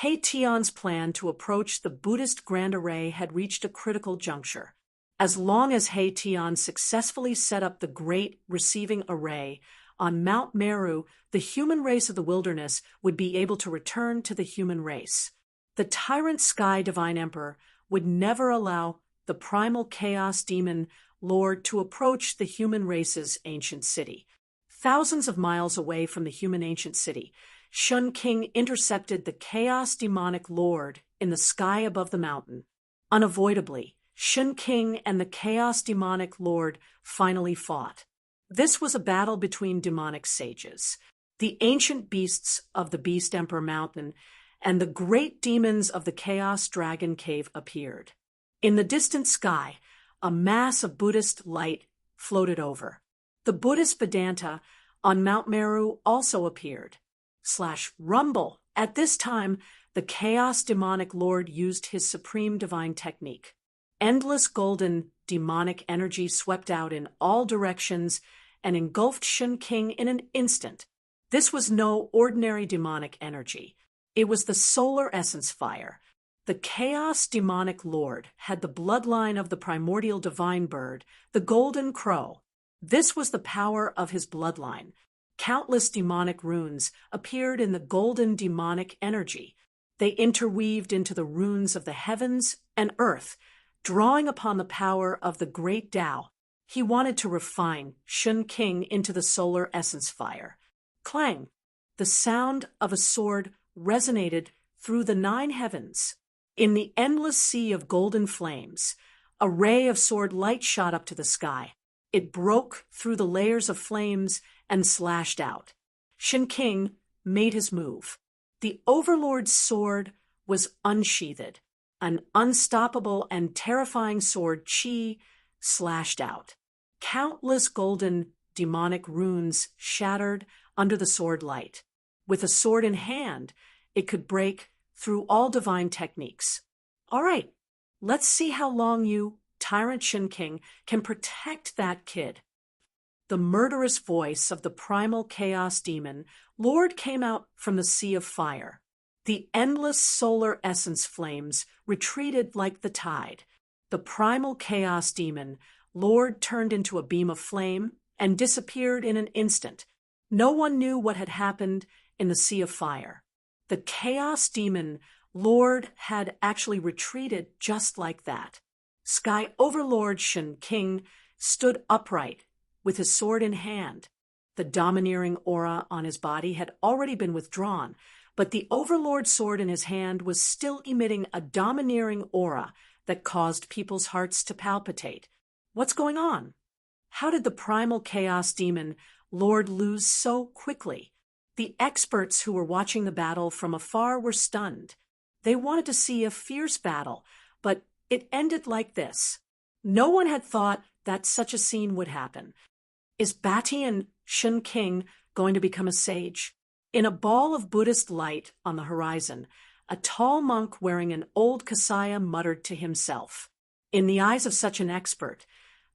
He Tian's plan to approach the Buddhist Grand Array had reached a critical juncture. As long as He Tian successfully set up the Great Receiving Array on Mount Meru, the human race of the wilderness would be able to return to the human race. The tyrant Sky Divine Emperor would never allow the primal Chaos Demon Lord to approach the human race's ancient city. Thousands of miles away from the human ancient city, Shun King intercepted the Chaos Demonic Lord in the sky above the mountain. Unavoidably, Shun King and the Chaos Demonic Lord finally fought. This was a battle between demonic sages, the ancient beasts of the Beast Emperor Mountain, and the great demons of the Chaos Dragon Cave appeared. In the distant sky, a mass of Buddhist light floated over. The Buddhist Vedanta on Mount Meru also appeared. Rumble. At this time, the Chaos Demonic Lord used his supreme divine technique. Endless golden demonic energy swept out in all directions and engulfed Shun King in an instant. This was no ordinary demonic energy. It was the solar essence fire. The Chaos Demonic Lord had the bloodline of the primordial divine bird, the golden crow. This was the power of his bloodline. Countless demonic runes appeared in the golden demonic energy. They interweaved into the runes of the heavens and earth, drawing upon the power of the great Tao. He wanted to refine Shun King into the solar essence fire. Clang! The sound of a sword resonated through the 9 heavens. In the endless sea of golden flames, a ray of sword light shot up to the sky. It broke through the layers of flames and slashed out. Shun King made his move. The Overlord's sword was unsheathed. An unstoppable and terrifying sword chi slashed out. Countless golden demonic runes shattered under the sword light. With a sword in hand, it could break through all divine techniques. All right, let's see how long you, Tyrant Shun King, can protect that kid. The murderous voice of the primal chaos demon Lord came out from the sea of fire. The endless solar essence flames retreated like the tide. The primal chaos demon Lord turned into a beam of flame and disappeared in an instant. No one knew what had happened in the sea of fire. The chaos demon Lord had actually retreated just like that. Sky Overlord Shun King stood upright with his sword in hand. The domineering aura on his body had already been withdrawn, but the Overlord's sword in his hand was still emitting a domineering aura that caused people's hearts to palpitate. What's going on? How did the primal chaos demon Lord lose so quickly? The experts who were watching the battle from afar were stunned. They wanted to see a fierce battle, but it ended like this. No one had thought that such a scene would happen. Is Batian Shun King going to become a sage? In a ball of Buddhist light on the horizon, a tall monk wearing an old kasaya muttered to himself. In the eyes of such an expert,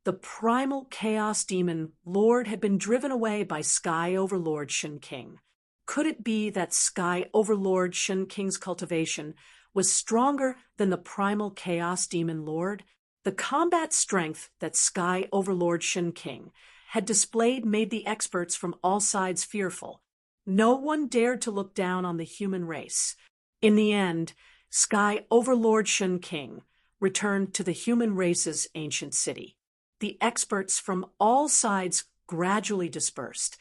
the primal chaos demon Lord had been driven away by Sky Overlord Shun King. Could it be that Sky Overlord Shun King's cultivation was stronger than the primal chaos demon Lord? The combat strength that Sky Overlord Shun King had displayed made the experts from all sides fearful. No one dared to look down on the human race. In the end, Sky Overlord Shun King returned to the human race's ancient city. The experts from all sides gradually dispersed.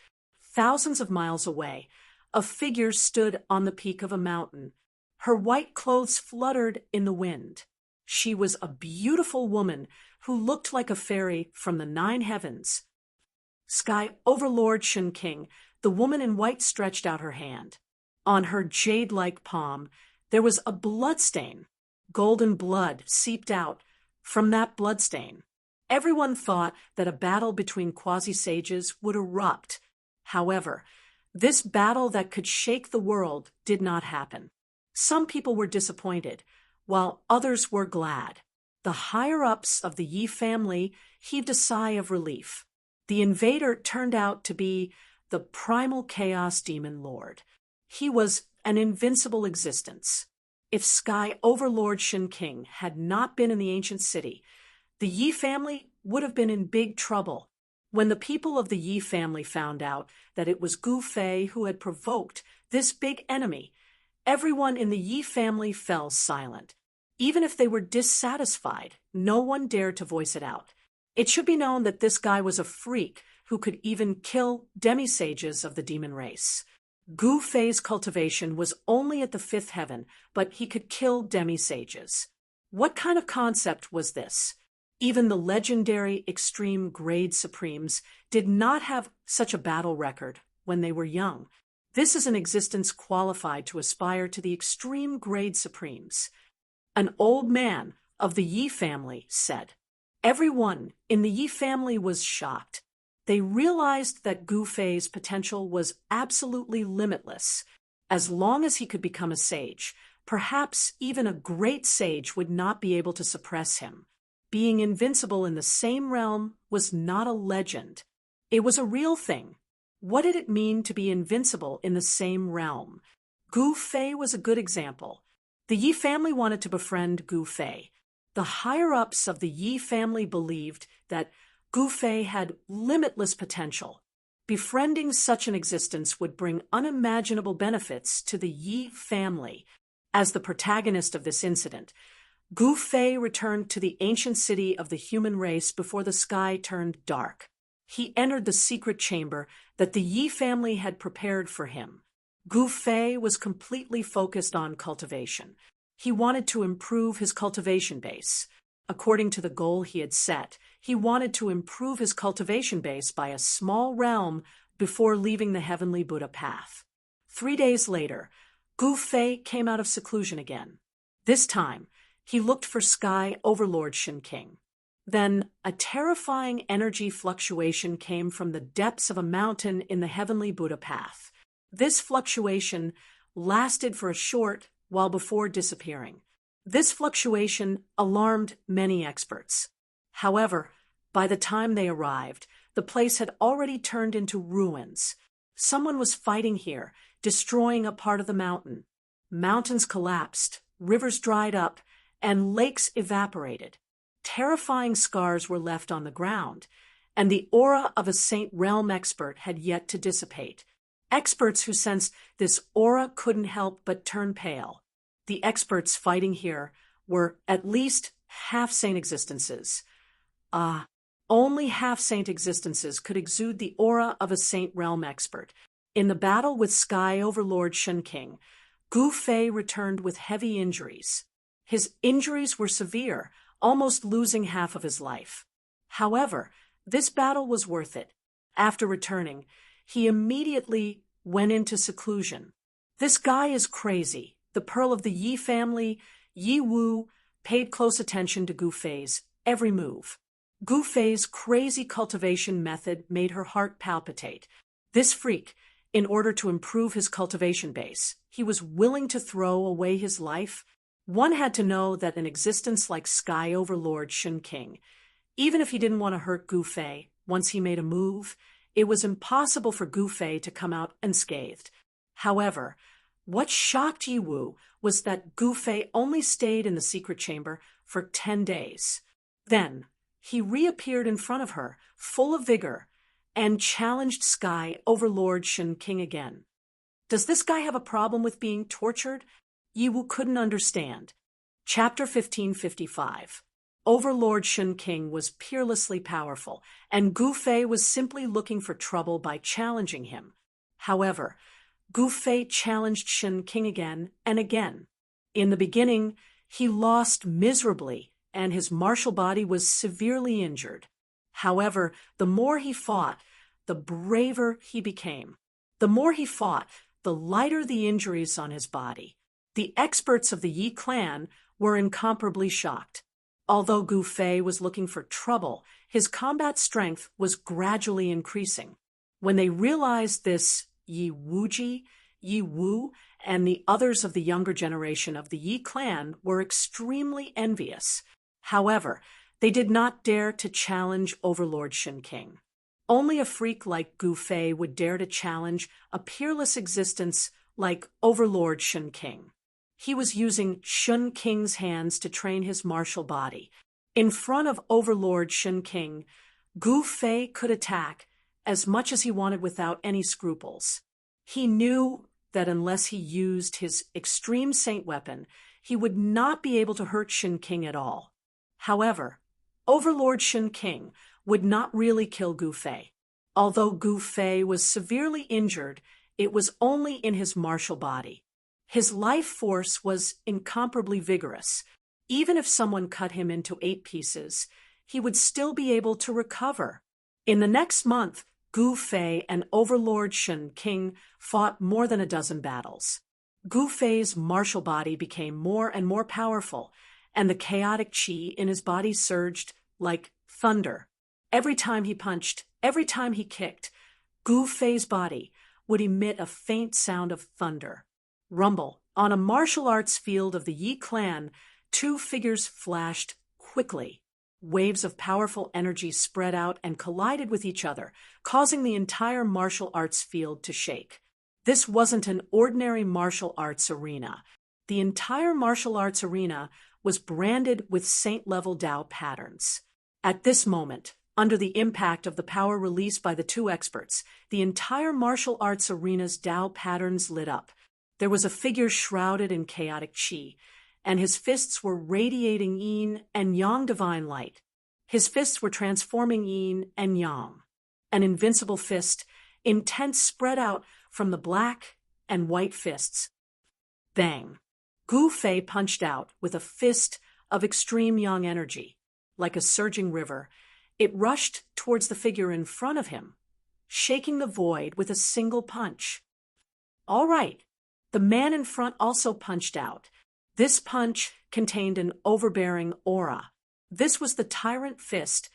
Thousands of miles away, a figure stood on the peak of a mountain. Her white clothes fluttered in the wind. She was a beautiful woman who looked like a fairy from the 9 heavens. Sky Overlord Shun King, the woman in white stretched out her hand. On her jade-like palm, there was a bloodstain. Golden blood seeped out from that bloodstain. Everyone thought that a battle between quasi-sages would erupt. However, this battle that could shake the world did not happen. Some people were disappointed, while others were glad. The higher-ups of the Yi family heaved a sigh of relief. The invader turned out to be the primal chaos demon Lord. He was an invincible existence. If Sky Overlord Shun King had not been in the ancient city, the Yi family would have been in big trouble. When the people of the Yi family found out that it was Gu Fei who had provoked this big enemy, everyone in the Yi family fell silent. Even if they were dissatisfied, no one dared to voice it out. It should be known that this guy was a freak who could even kill demi-sages of the demon race. Gu Fei's cultivation was only at the 5th heaven, but he could kill demi-sages. What kind of concept was this? Even the legendary Extreme Grade Supremes did not have such a battle record when they were young. This is an existence qualified to aspire to the Extreme Grade Supremes. An old man of the Yi family said. Everyone in the Yi family was shocked. They realized that Gu Fei's potential was absolutely limitless. As long as he could become a sage, perhaps even a great sage would not be able to suppress him. Being invincible in the same realm was not a legend. It was a real thing. What did it mean to be invincible in the same realm? Gu Fei was a good example. The Yi family wanted to befriend Gu Fei. The higher-ups of the Yi family believed that Gu Fei had limitless potential. Befriending such an existence would bring unimaginable benefits to the Yi family. As the protagonist of this incident, Gu Fei returned to the ancient city of the human race before the sky turned dark. He entered the secret chamber that the Yi family had prepared for him. Gu Fei was completely focused on cultivation. He wanted to improve his cultivation base. According to the goal he had set, he wanted to improve his cultivation base by a small realm before leaving the heavenly Buddha path. 3 days later, Gu Fei came out of seclusion again. This time, he looked for Sky Overlord Shen King. Then, a terrifying energy fluctuation came from the depths of a mountain in the heavenly Buddha path. This fluctuation lasted for a short while before disappearing. This fluctuation alarmed many experts. However, by the time they arrived, the place had already turned into ruins. Someone was fighting here, destroying a part of the mountain. Mountains collapsed, rivers dried up, and lakes evaporated. Terrifying scars were left on the ground, and the aura of a Saint Realm expert had yet to dissipate. Experts who sensed this aura couldn't help but turn pale. The experts fighting here were at least half-saint existences. Only half-saint existences could exude the aura of a Saint Realm expert. In the battle with Sky Overlord Shen King, Gu Fei returned with heavy injuries. His injuries were severe, almost losing half of his life. However, this battle was worth it. After returning, he immediately went into seclusion. This guy is crazy. The Pearl of the Yi family, Yi Wu, paid close attention to Gu Fei's every move. Gu Fei's crazy cultivation method made her heart palpitate. This freak, in order to improve his cultivation base, he was willing to throw away his life. One had to know that an existence like Sky Overlord Shen King, even if he didn't want to hurt Gu Fei, once he made a move, it was impossible for Gu Fei to come out unscathed. However, what shocked Yi Wu was that Gu Fei only stayed in the secret chamber for 10 days. Then, he reappeared in front of her, full of vigor, and challenged Sky Overlord Shen King again. Does this guy have a problem with being tortured? Yi Wu couldn't understand. Chapter 1555. Overlord Shen King was peerlessly powerful, and Gu Fei was simply looking for trouble by challenging him. However, Gu Fei challenged Shen King again and again. In the beginning, he lost miserably, and his martial body was severely injured. However, the more he fought, the braver he became. The more he fought, the lighter the injuries on his body. The experts of the Yi clan were incomparably shocked. Although Gu Fei was looking for trouble, his combat strength was gradually increasing. When they realized this, Yi Wuji, Yi Wu, and the others of the younger generation of the Yi clan were extremely envious. However, they did not dare to challenge Overlord Shen King. Only a freak like Gu Fei would dare to challenge a peerless existence like Overlord Shen King. He was using Shen King's hands to train his martial body. In front of Overlord Shen King, Gu Fei could attack as much as he wanted without any scruples. He knew that unless he used his extreme saint weapon, he would not be able to hurt Shen King at all. However, Overlord Shen King would not really kill Gu Fei. Although Gu Fei was severely injured, it was only in his martial body. His life force was incomparably vigorous. Even if someone cut him into 8 pieces, he would still be able to recover. In the next month, Gu Fei and Overlord Shen King fought more than a dozen battles. Gu Fei's martial body became more and more powerful, and the chaotic qi in his body surged like thunder. Every time he punched, every time he kicked, Gu Fei's body would emit a faint sound of thunder. Rumble. On a martial arts field of the Yi clan, two figures flashed quickly. Waves of powerful energy spread out and collided with each other, causing the entire martial arts field to shake. This wasn't an ordinary martial arts arena. The entire martial arts arena was branded with saint-level Dao patterns. At this moment, under the impact of the power released by the two experts, the entire martial arts arena's Dao patterns lit up. There was a figure shrouded in chaotic qi, and his fists were radiating yin and yang divine light. His fists were transforming yin and yang. An invincible fist, intense, spread out from the black and white fists. Bang! Gu Fei punched out with a fist of extreme yang energy. Like a surging river, it rushed towards the figure in front of him, shaking the void with a single punch. All right, the man in front also punched out. This punch contained an overbearing aura. This was the tyrant fist,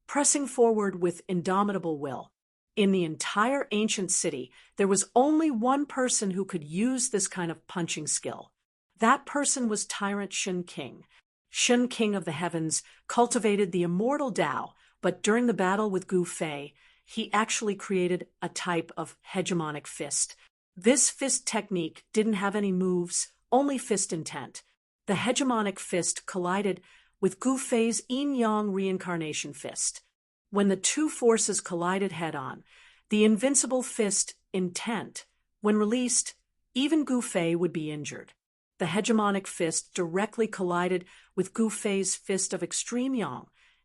pressing forward with indomitable will. In the entire ancient city, there was only one person who could use this kind of punching skill. That person was Tyrant Shen King. Shen King of the heavens cultivated the immortal Dao, but during the battle with Gu Fei, he actually created a type of hegemonic fist. This fist technique didn't have any moves, only fist intent. The hegemonic fist collided with Gu Fei's yin-yang reincarnation fist. When the two forces collided head-on, the invincible fist intent, when released, even Gu Fei would be injured. The hegemonic fist directly collided with Gu Fei's fist of extreme yang,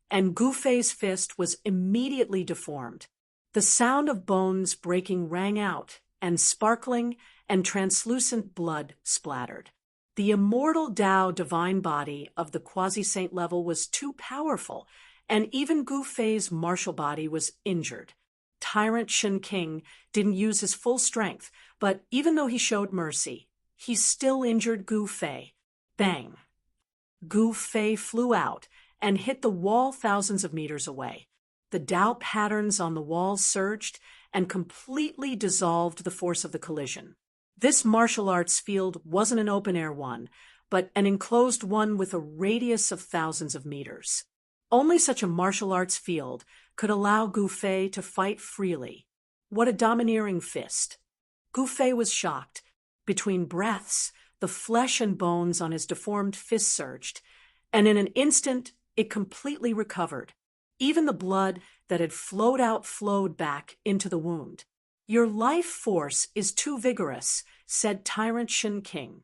and Gu Fei's fist was immediately deformed. The sound of bones breaking rang out, and sparkling and translucent blood splattered. The immortal Dao divine body of the quasi-saint level was too powerful, and even Gu Fei's martial body was injured. Tyrant Shen King didn't use his full strength, but even though he showed mercy, he still injured Gu Fei. Bang! Gu Fei flew out and hit the wall thousands of meters away. The Dao patterns on the wall surged and completely dissolved the force of the collision. This martial arts field wasn't an open-air one, but an enclosed one with a radius of thousands of meters. Only such a martial arts field could allow Gu Fei to fight freely. What a domineering fist! Gu Fei was shocked. Between breaths, the flesh and bones on his deformed fist surged, and in an instant it completely recovered. Even the blood that had flowed out flowed back into the wound. Your life force is too vigorous, said Tyrant Shen King.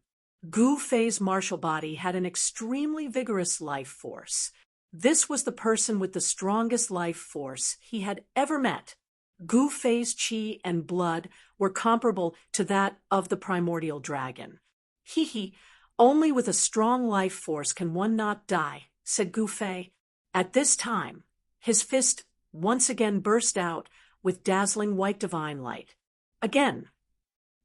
Gu Fei's martial body had an extremely vigorous life force. This was the person with the strongest life force he had ever met. Gu Fei's qi and blood were comparable to that of the primordial dragon. Hee, only with a strong life force can one not die, said Gu Fei. At this time, his fist once again burst out with dazzling white divine light. Again,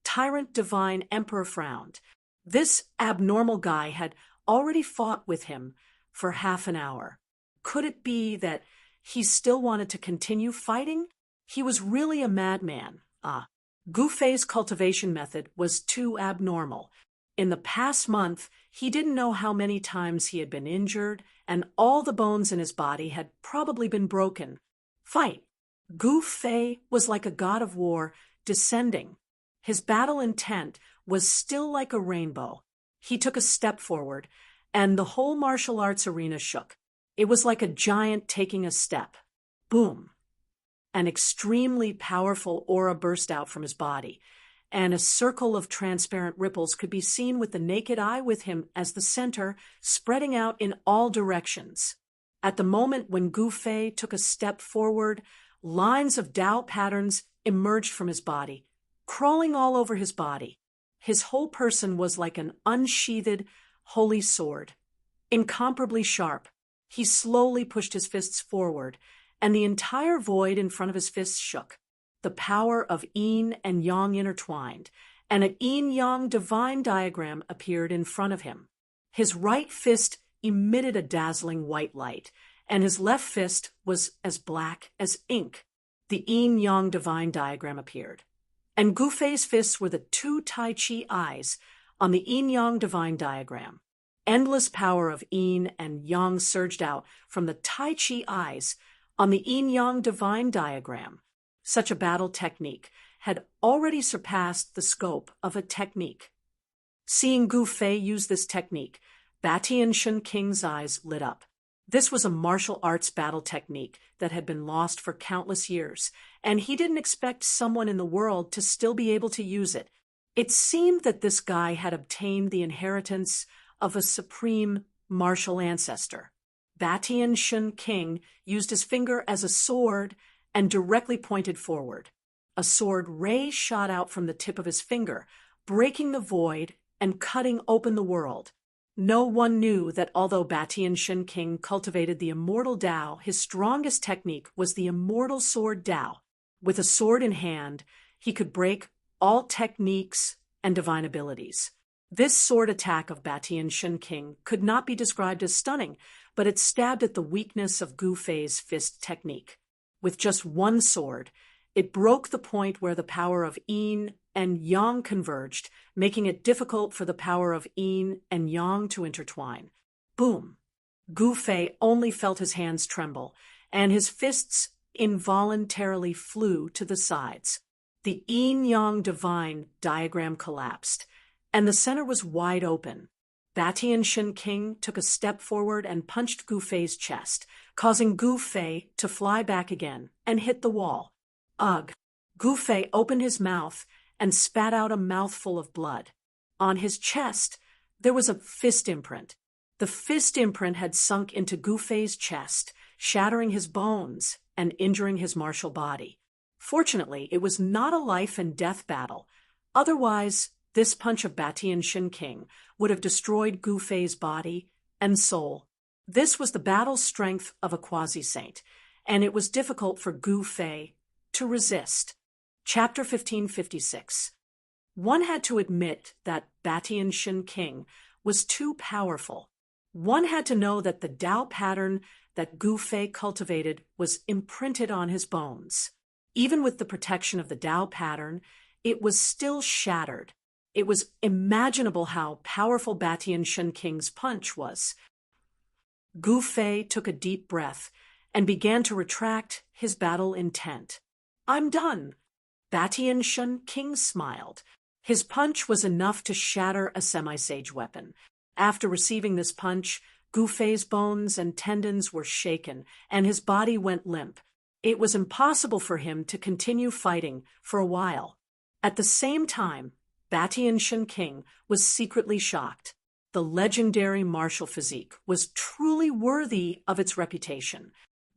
Tyrant Divine Emperor frowned. This abnormal guy had already fought with him for half an hour. Could it be that he still wanted to continue fighting? He was really a madman. Gu Fei's cultivation method was too abnormal. In the past month, he didn't know how many times he had been injured, and all the bones in his body had probably been broken. Fight! Gu Fei was like a god of war descending. His battle intent was still like a rainbow. He took a step forward, and the whole martial arts arena shook. It was like a giant taking a step. Boom! An extremely powerful aura burst out from his body, and a circle of transparent ripples could be seen with the naked eye with him as the center, spreading out in all directions. At the moment when Gu Fei took a step forward, lines of Dao patterns emerged from his body, crawling all over his body. His whole person was like an unsheathed, holy sword, incomparably sharp. He slowly pushed his fists forward, and the entire void in front of his fists shook. The power of yin and yang intertwined, and a yin-yang divine diagram appeared in front of him. His right fist emitted a dazzling white light, and his left fist was as black as ink. The yin-yang divine diagram appeared, and Gu Fei's fists were the two Tai Chi eyes on the yin-yang divine diagram. Endless power of yin and yang surged out from the Tai Chi eyes on the yin-yang divine diagram. Such a battle technique had already surpassed the scope of a technique. Seeing Gu Fei use this technique, Batian Shun King's eyes lit up. This was a martial arts battle technique that had been lost for countless years, and he didn't expect someone in the world to still be able to use it. It seemed that this guy had obtained the inheritance of a supreme martial ancestor. Batian Shun King used his finger as a sword and directly pointed forward. A sword ray shot out from the tip of his finger, breaking the void and cutting open the world. No one knew that although Batian Shun King cultivated the immortal Tao, his strongest technique was the immortal sword Tao. With a sword in hand, he could break all techniques and divine abilities. This sword attack of Batian Shun King could not be described as stunning, but it stabbed at the weakness of Gu Fei's fist technique. With just one sword, it broke the point where the power of yin and yang converged, making it difficult for the power of yin and yang to intertwine. Boom! Gu Fei only felt his hands tremble, and his fists involuntarily flew to the sides. The yin-yang divine diagram collapsed, and the center was wide open. Batian Shun King took a step forward and punched Gu Fei's chest, causing Gu Fei to fly back again and hit the wall. Ugh! Gu Fei opened his mouth and spat out a mouthful of blood. On his chest, there was a fist imprint. The fist imprint had sunk into Gu Fei's chest, shattering his bones and injuring his martial body. Fortunately, it was not a life-and-death battle. Otherwise, this punch of Batian Shun King would have destroyed Gu Fei's body and soul. This was the battle strength of a quasi-saint, and it was difficult for Gu Fei to resist. Chapter 1556. One had to admit that Batian Shun King was too powerful. One had to know that the Tao pattern that Gu Fei cultivated was imprinted on his bones. Even with the protection of the Tao pattern, it was still shattered. It was imaginable how powerful Batian Shun King's punch was. Gu Fei took a deep breath and began to retract his battle intent. "I'm done." Batian Shun King smiled. His punch was enough to shatter a semi-sage weapon. After receiving this punch, Gu Fei's bones and tendons were shaken, and his body went limp. It was impossible for him to continue fighting for a while. At the same time, Batian Shun King was secretly shocked. The legendary martial physique was truly worthy of its reputation.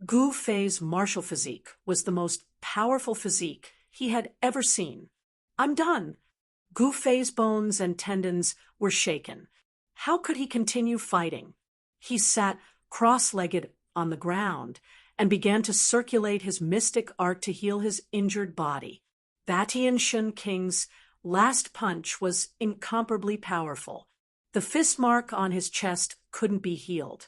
Gu Fei's martial physique was the most powerful physique he had ever seen. "I'm done." Gu Fei's bones and tendons were shaken. How could he continue fighting? He sat cross-legged on the ground and began to circulate his mystic art to heal his injured body. Batian Shun King's last punch was incomparably powerful. The fist mark on his chest couldn't be healed.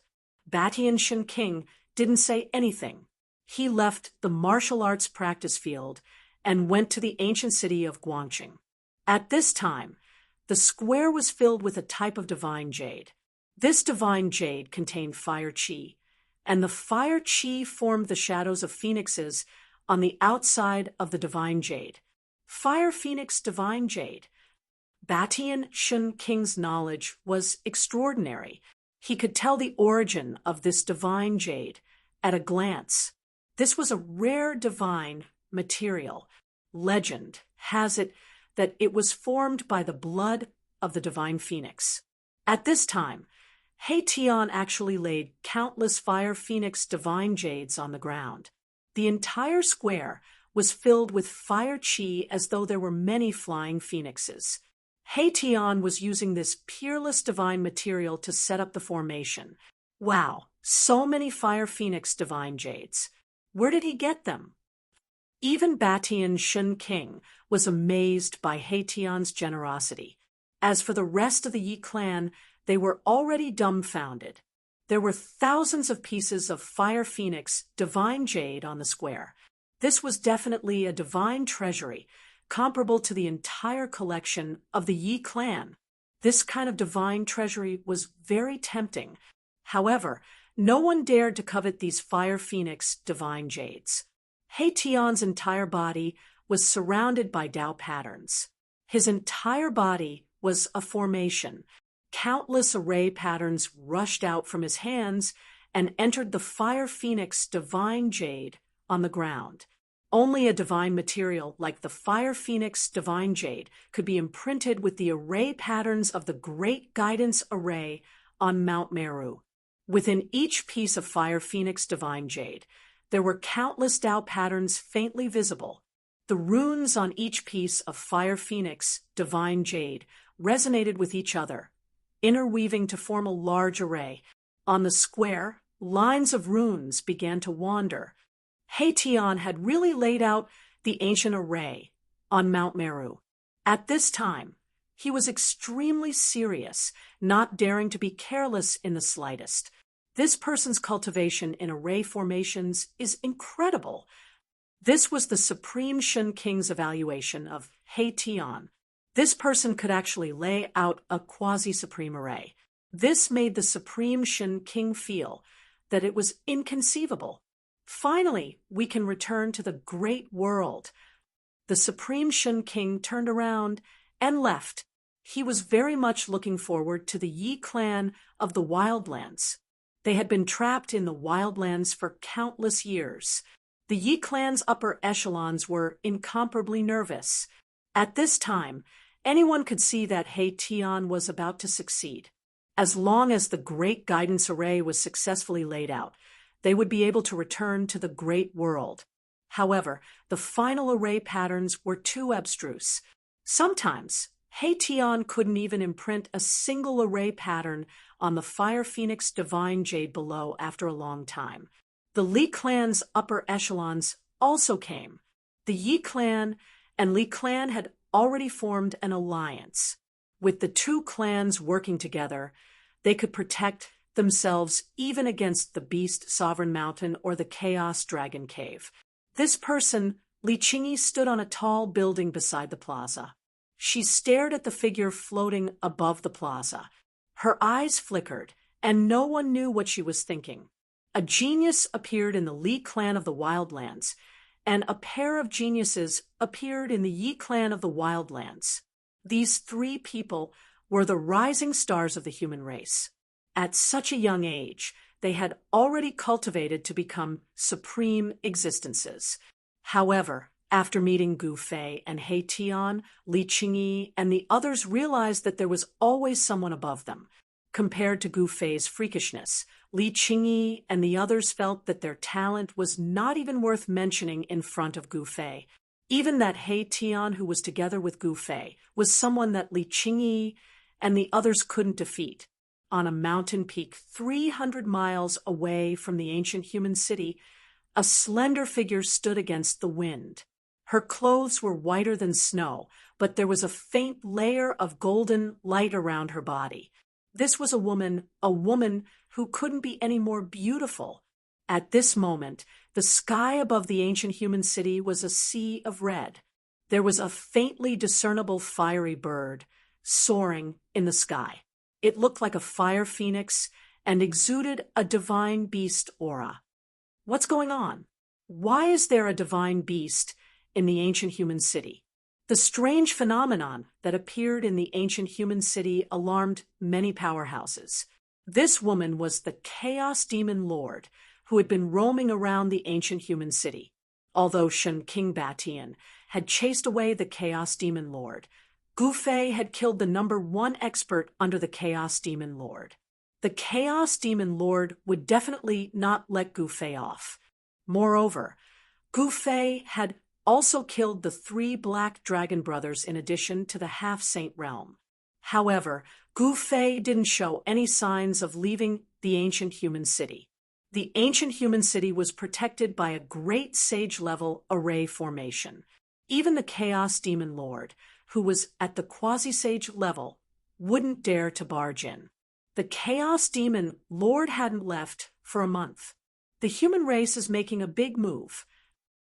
Batian Shun King didn't say anything. He left the martial arts practice field and went to the ancient city of Guangqing. At this time, the square was filled with a type of divine jade. This divine jade contained fire chi, and the fire chi formed the shadows of phoenixes on the outside of the divine jade. Fire Phoenix Divine Jade. Batian Shun King's knowledge was extraordinary. He could tell the origin of this divine jade at a glance. This was a rare divine material. Legend has it that it was formed by the blood of the divine phoenix. At this time, Tian actually laid countless Fire Phoenix divine jades on the ground. The entire square was filled with fire chi as though there were many flying phoenixes. Tian was using this peerless divine material to set up the formation. Wow, so many Fire Phoenix divine jades. Where did he get them? Even Batian Shun King was amazed by Hation's generosity. As for the rest of the Yi clan, they were already dumbfounded. There were thousands of pieces of Fire Phoenix divine jade on the square. This was definitely a divine treasury, comparable to the entire collection of the Yi clan. This kind of divine treasury was very tempting. However, no one dared to covet these Fire Phoenix divine jades. Hation's entire body was surrounded by Tao patterns. His entire body was a formation. Countless array patterns rushed out from his hands and entered the Fire Phoenix divine jade on the ground. Only a divine material like the Fire Phoenix divine jade could be imprinted with the array patterns of the Great Guidance Array on Mount Meru. Within each piece of Fire Phoenix divine jade, there were countless Tao patterns faintly visible. The runes on each piece of Fire Phoenix divine jade resonated with each other, interweaving to form a large array. On the square, lines of runes began to wander. Hation had really laid out the ancient array on Mount Meru. At this time, he was extremely serious, not daring to be careless in the slightest. This person's cultivation in array formations is incredible. This was the Supreme Shun King's evaluation of Hation. This person could actually lay out a quasi-supreme array. This made the Supreme Shun King feel that it was inconceivable. Finally, we can return to the great world. The Supreme Shun King turned around and left. He was very much looking forward to the Yi clan of the Wildlands. They had been trapped in the Wildlands for countless years. The Yi clan's upper echelons were incomparably nervous. At this time, anyone could see that Hation was about to succeed. As long as the Great Guidance Array was successfully laid out, they would be able to return to the Great World. However, the final array patterns were too abstruse. Sometimes, Hation couldn't even imprint a single array pattern on the Fire Phoenix divine jade below after a long time. The Li clan's upper echelons also came. The Yi clan and Li clan had already formed an alliance. With the two clans working together, they could protect themselves even against the Beast Sovereign Mountain or the Chaos Dragon Cave. This person, Li Qingyi, stood on a tall building beside the plaza. She stared at the figure floating above the plaza. Her eyes flickered, and no one knew what she was thinking. A genius appeared in the Li clan of the Wildlands, and a pair of geniuses appeared in the Yi clan of the Wildlands. These three people were the rising stars of the human race. At such a young age, they had already cultivated to become supreme existences. However, after meeting Gu Fei and Hation, Li Qingyi and the others realized that there was always someone above them. Compared to Gu Fei's freakishness, Li Qingyi and the others felt that their talent was not even worth mentioning in front of Gu Fei. Even that Hation, who was together with Gu Fei, was someone that Li Qingyi and the others couldn't defeat. On a mountain peak 300 miles away from the ancient human city, a slender figure stood against the wind. Her clothes were whiter than snow, but there was a faint layer of golden light around her body. This was a woman who couldn't be any more beautiful. At this moment, the sky above the ancient human city was a sea of red. There was a faintly discernible fiery bird soaring in the sky. It looked like a fire phoenix and exuded a divine beast aura. What's going on? Why is there a divine beast in the ancient human city? The strange phenomenon that appeared in the ancient human city alarmed many powerhouses. This woman was the Chaos Demon Lord who had been roaming around the ancient human city. Although Shun King Batian had chased away the Chaos Demon Lord, Gu Fei had killed the #1 expert under the Chaos Demon Lord. The Chaos Demon Lord would definitely not let Gu Fei off. Moreover, Gu Fei had also killed the 3 Black Dragon brothers in addition to the Half-Saint realm. However, Gu Fei didn't show any signs of leaving the ancient human city. The ancient human city was protected by a great sage-level array formation. Even the Chaos Demon Lord, who was at the quasi-sage level, wouldn't dare to barge in. The Chaos Demon Lord hadn't left for a month. The human race is making a big move.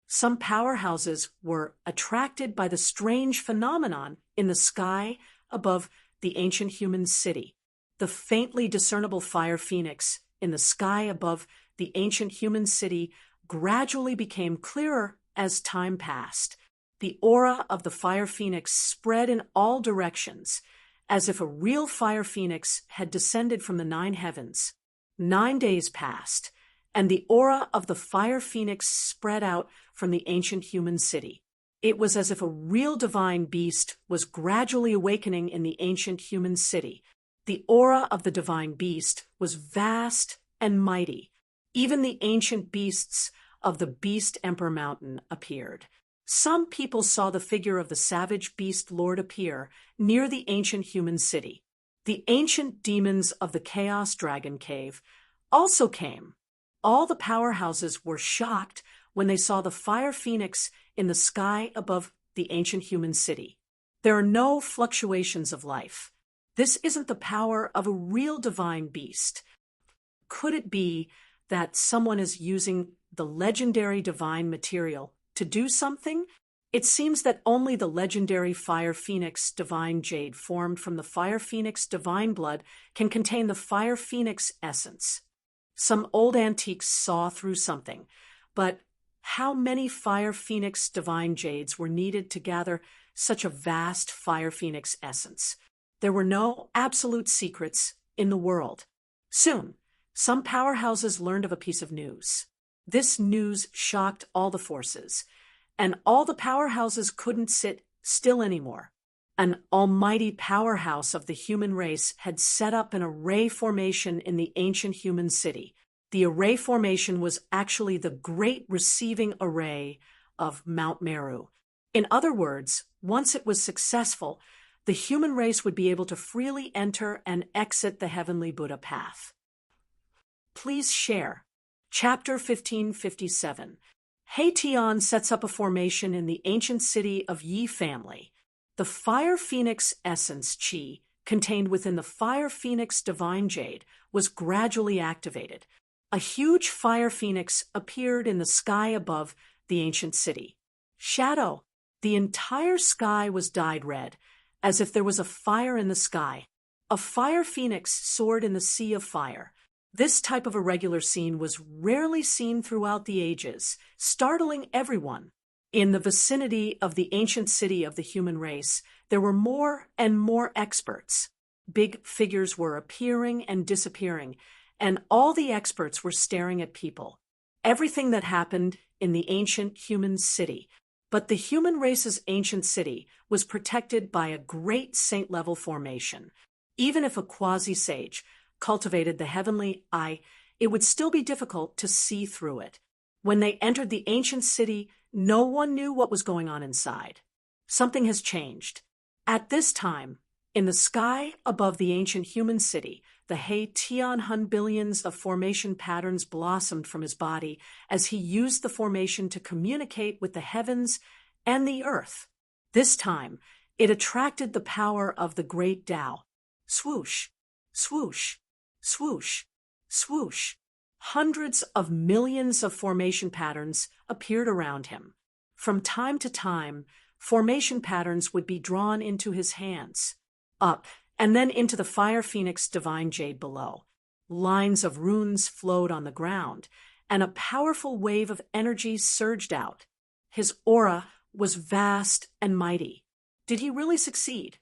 Some powerhouses were attracted by the strange phenomenon in the sky above the ancient human city. The faintly discernible fire phoenix in the sky above the ancient human city gradually became clearer as time passed. The aura of the fire phoenix spread in all directions, as if a real fire phoenix had descended from the 9 heavens. 9 days passed, and the aura of the fire phoenix spread out from the ancient human city. It was as if a real divine beast was gradually awakening in the ancient human city. The aura of the divine beast was vast and mighty. Even the ancient beasts of the Beast Emperor Mountain appeared. Some people saw the figure of the savage beast lord appear near the ancient human city. The ancient demons of the Chaos Dragon Cave also came. All the powerhouses were shocked when they saw the fire phoenix in the sky above the ancient human city. There are no fluctuations of life. This isn't the power of a real divine beast. Could it be that someone is using the legendary divine material to do something? It seems that only the legendary Fire Phoenix Divine Jade formed from the Fire Phoenix Divine Blood can contain the Fire Phoenix essence. Some old antiques saw through something, but how many Fire Phoenix Divine Jades were needed to gather such a vast Fire Phoenix essence? There were no absolute secrets in the world. Soon, some powerhouses learned of a piece of news. This news shocked all the forces, and all the powerhouses couldn't sit still anymore. An almighty powerhouse of the human race had set up an array formation in the ancient human city. The array formation was actually the great receiving array of Mount Meru. In other words, once it was successful, the human race would be able to freely enter and exit the heavenly Buddha path. Please share. Chapter 1557. Haitian sets up a formation in the ancient city of Yi family. The Fire Phoenix essence chi contained within the Fire Phoenix Divine Jade was gradually activated. A huge fire phoenix appeared in the sky above the ancient city. Shadow. The entire sky was dyed red, as if there was a fire in the sky. A fire phoenix soared in the sea of fire. This type of irregular scene was rarely seen throughout the ages, startling everyone. In the vicinity of the ancient city of the human race, there were more and more experts. Big figures were appearing and disappearing, and all the experts were staring at people. Everything that happened in the ancient human city. But the human race's ancient city was protected by a great saint-level formation. Even if a quasi-sage cultivated the heavenly eye, it would still be difficult to see through it. When they entered the ancient city, no one knew what was going on inside. Something has changed. At this time, in the sky above the ancient human city, the He Tian Hun billions of formation patterns blossomed from his body as he used the formation to communicate with the heavens and the earth. This time, it attracted the power of the great Tao. Swoosh, swoosh, swoosh, swoosh. Hundreds of millions of formation patterns appeared around him. From time to time, formation patterns would be drawn into his hands, up, and then into the Fire Phoenix Divine Jade below. Lines of runes flowed on the ground, and a powerful wave of energy surged out. His aura was vast and mighty. Did he really succeed?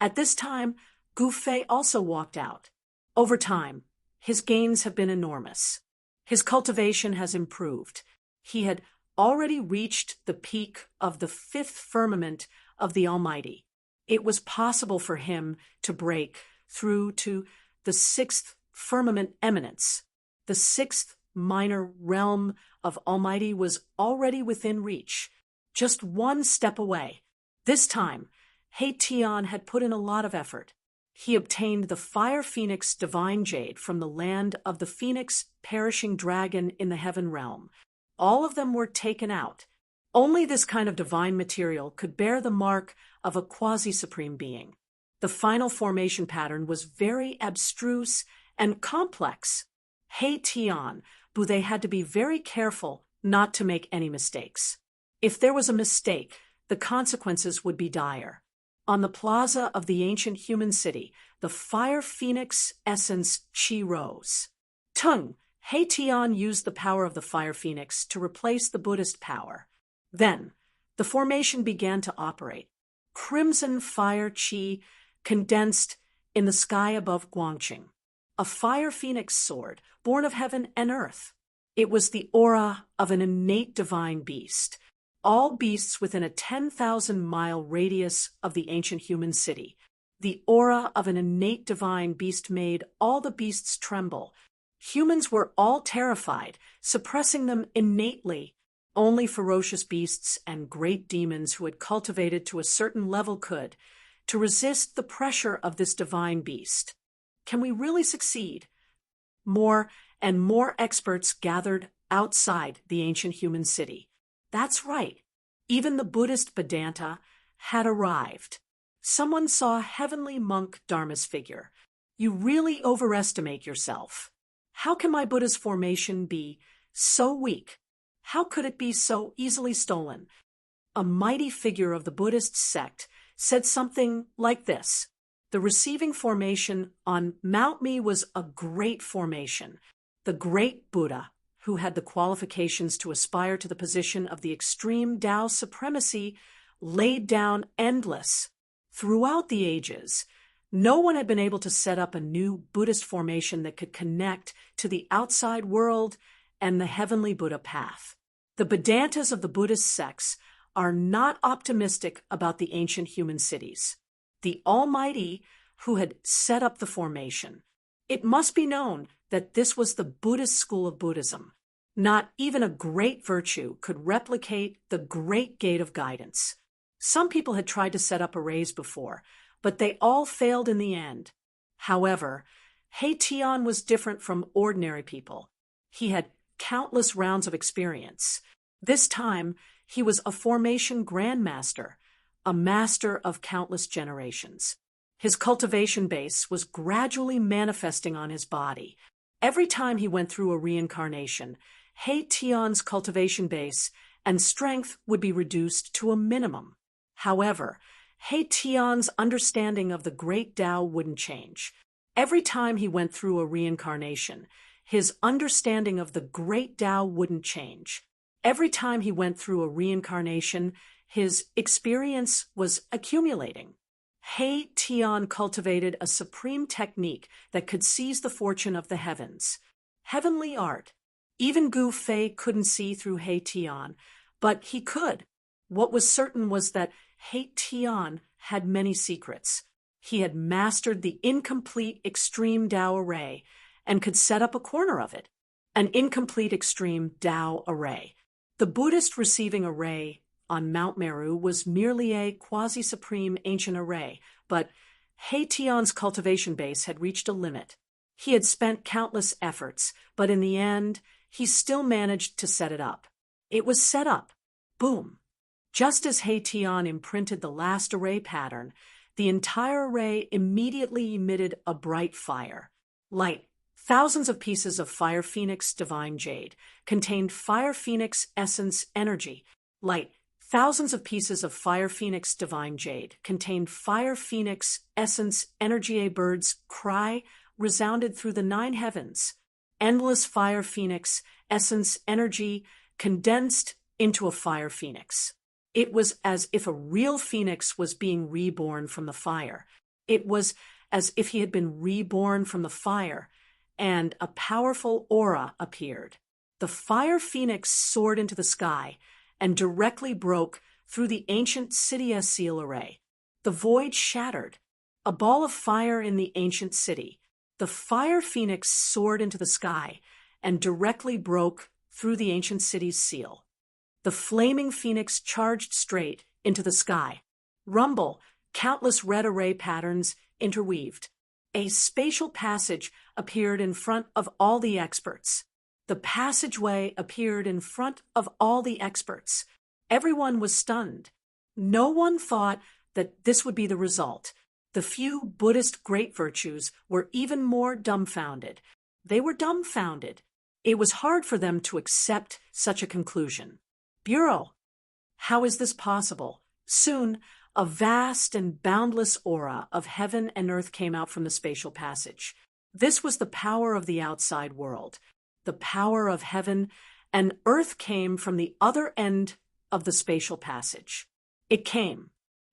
At this time, Gu Fei also walked out. Over time, his gains have been enormous. His cultivation has improved. He had already reached the peak of the 5th firmament of the Almighty. It was possible for him to break through to the 6th firmament eminence. The 6th minor realm of Almighty was already within reach, just one step away. This time, He Tian had put in a lot of effort. he obtained the fire phoenix divine jade from the land of the phoenix perishing dragon in the heaven realm. All of them were taken out. Only this kind of divine material could bear the mark of a quasi-supreme being. The final formation pattern was very abstruse and complex. Tian, but they had to be very careful not to make any mistakes. If there was a mistake, the consequences would be dire. On the plaza of the ancient human city, the fire phoenix essence Qi rose. Tung, Tian used the power of the fire phoenix to replace the Buddhist power. Then, the formation began to operate. Crimson fire Qi condensed in the sky above Guangqing. A fire phoenix sword, born of heaven and earth. It was the aura of an innate divine beast. All beasts within a 10,000-mile radius of the ancient human city. The aura of an innate divine beast made all the beasts tremble. Humans were all terrified, suppressing them innately. Only ferocious beasts and great demons who had cultivated to a certain level could, to resist the pressure of this divine beast. Can we really succeed? More and more experts gathered outside the ancient human city. That's right. Even the Buddhist Vedanta had arrived. Someone saw heavenly monk Dharma's figure. You really overestimate yourself. How can my Buddha's formation be so weak? How could it be so easily stolen? A mighty figure of the Buddhist sect said something like this. The receiving formation on Mount Me was a great formation. The great Buddha, who had the qualifications to aspire to the position of the extreme Tao supremacy, laid down endless. Throughout the ages, no one had been able to set up a new Buddhist formation that could connect to the outside world and the heavenly Buddha path. The Vedantas of the Buddhist sects are not optimistic about the ancient human cities. The Almighty who had set up the formation. It must be known that this was the Buddhist school of Buddhism. Not even a great virtue could replicate the great gate of guidance. Some people had tried to set up arrays before, but they all failed in the end. However, Tian was different from ordinary people. He had countless rounds of experience. This time, he was a formation grandmaster, a master of countless generations. His cultivation base was gradually manifesting on his body. Every time he went through a reincarnation, Tian's cultivation base and strength would be reduced to a minimum. However, Tian's understanding of the great Tao wouldn't change. Every time he went through a reincarnation, his understanding of the great Tao wouldn't change. Every time he went through a reincarnation, his experience was accumulating. Tian cultivated a supreme technique that could seize the fortune of the heavens. Heavenly art. Even Gu Fei couldn't see through Tian, but he could. What was certain was that Tian had many secrets. He had mastered the incomplete extreme Tao array and could set up a corner of it. An incomplete extreme Tao array. The Buddhist receiving array on Mount Meru was merely a quasi-supreme ancient array, but Tian's cultivation base had reached a limit. He had spent countless efforts, but in the end, he still managed to set it up. It was set up. Boom. Just as Tian imprinted the last array pattern, the entire array immediately emitted a bright fire. Light. Thousands of pieces of Fire Phoenix Divine Jade contained Fire Phoenix Essence Energy. Light. Thousands of pieces of Fire Phoenix Divine Jade contained Fire Phoenix Essence Energy. A bird's cry resounded through the 9 heavens. Endless Fire Phoenix Essence Energy condensed into a Fire Phoenix. It was as if a real phoenix was being reborn from the fire. It was as if he had been reborn from the fire, and a powerful aura appeared. The Fire Phoenix soared into the sky and directly broke through the ancient city seal array. The void shattered. A ball of fire in the ancient city. The Fire Phoenix soared into the sky and directly broke through the ancient city's seal. The flaming phoenix charged straight into the sky. Rumble, countless red array patterns interweaved. A spatial passage appeared in front of all the experts. The passageway appeared in front of all the experts. Everyone was stunned. No one thought that this would be the result. The few Buddhist great virtues were even more dumbfounded. They were dumbfounded. It was hard for them to accept such a conclusion. Bureau, how is this possible? Soon, a vast and boundless aura of heaven and earth came out from the spatial passage. This was the power of the outside world. The power of heaven and earth came from the other end of the spatial passage. It came.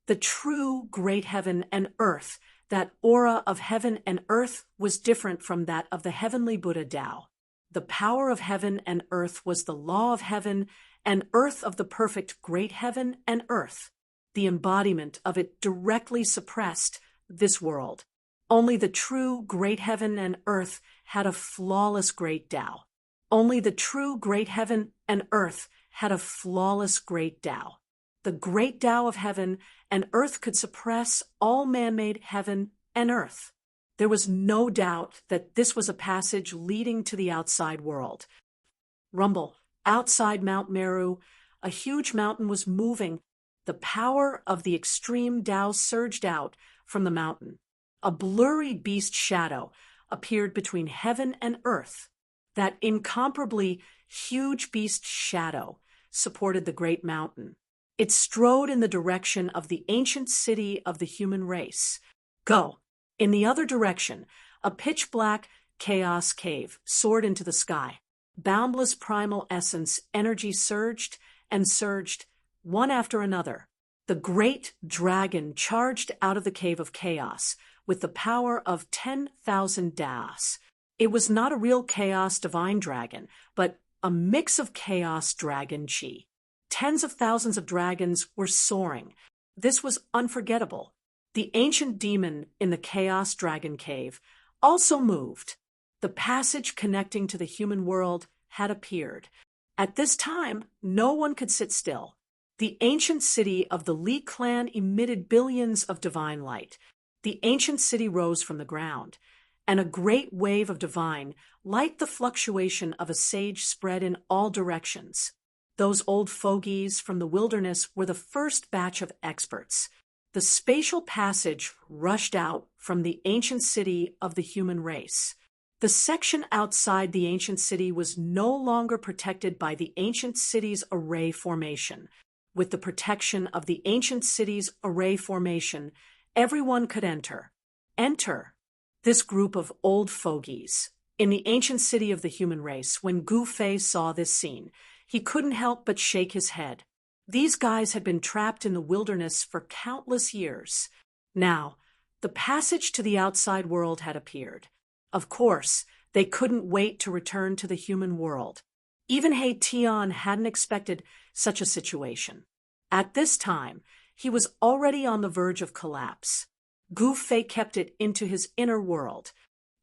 The true great heaven and earth, that aura of heaven and earth, was different from that of the heavenly Buddha Tao. The power of heaven and earth was the law of heaven and earth of the perfect great heaven and earth. The embodiment of it directly suppressed this world. Only the true great heaven and earth had a flawless great Tao. Only the true great heaven and earth had a flawless great Tao. The great Tao of heaven and earth could suppress all man-made heaven and earth. There was no doubt that this was a passage leading to the outside world. Rumble. Outside Mount Meru, a huge mountain was moving. The power of the extreme Tao surged out from the mountain. A blurry beast shadow appeared between heaven and earth. That incomparably huge beast shadow supported the great mountain. It strode in the direction of the ancient city of the human race. Go. In the other direction, a pitch-black chaos cave soared into the sky. Boundless primal essence energy surged and surged, one after another. The great dragon charged out of the cave of chaos with the power of 10,000 das. It was not a real chaos divine dragon, but a mix of chaos dragon chi. Tens of thousands of dragons were soaring. This was unforgettable. The ancient demon in the chaos dragon cave also moved. The passage connecting to the human world had appeared. At this time, no one could sit still. The ancient city of the Li clan emitted billions of divine light. The ancient city rose from the ground, and a great wave of divine, like the fluctuation of a sage, spread in all directions. Those old fogies from the wilderness were the first batch of experts. The spatial passage rushed out from the ancient city of the human race. The section outside the ancient city was no longer protected by the ancient city's array formation. With the protection of the ancient city's array formation, everyone could enter. Enter. This group of old fogies. In the ancient city of the human race, when Gu Fei saw this scene, he couldn't help but shake his head. These guys had been trapped in the wilderness for countless years. Now, the passage to the outside world had appeared. Of course, they couldn't wait to return to the human world. Even He Tian hadn't expected such a situation. At this time, he was already on the verge of collapse. Gu Fei kept it into his inner world.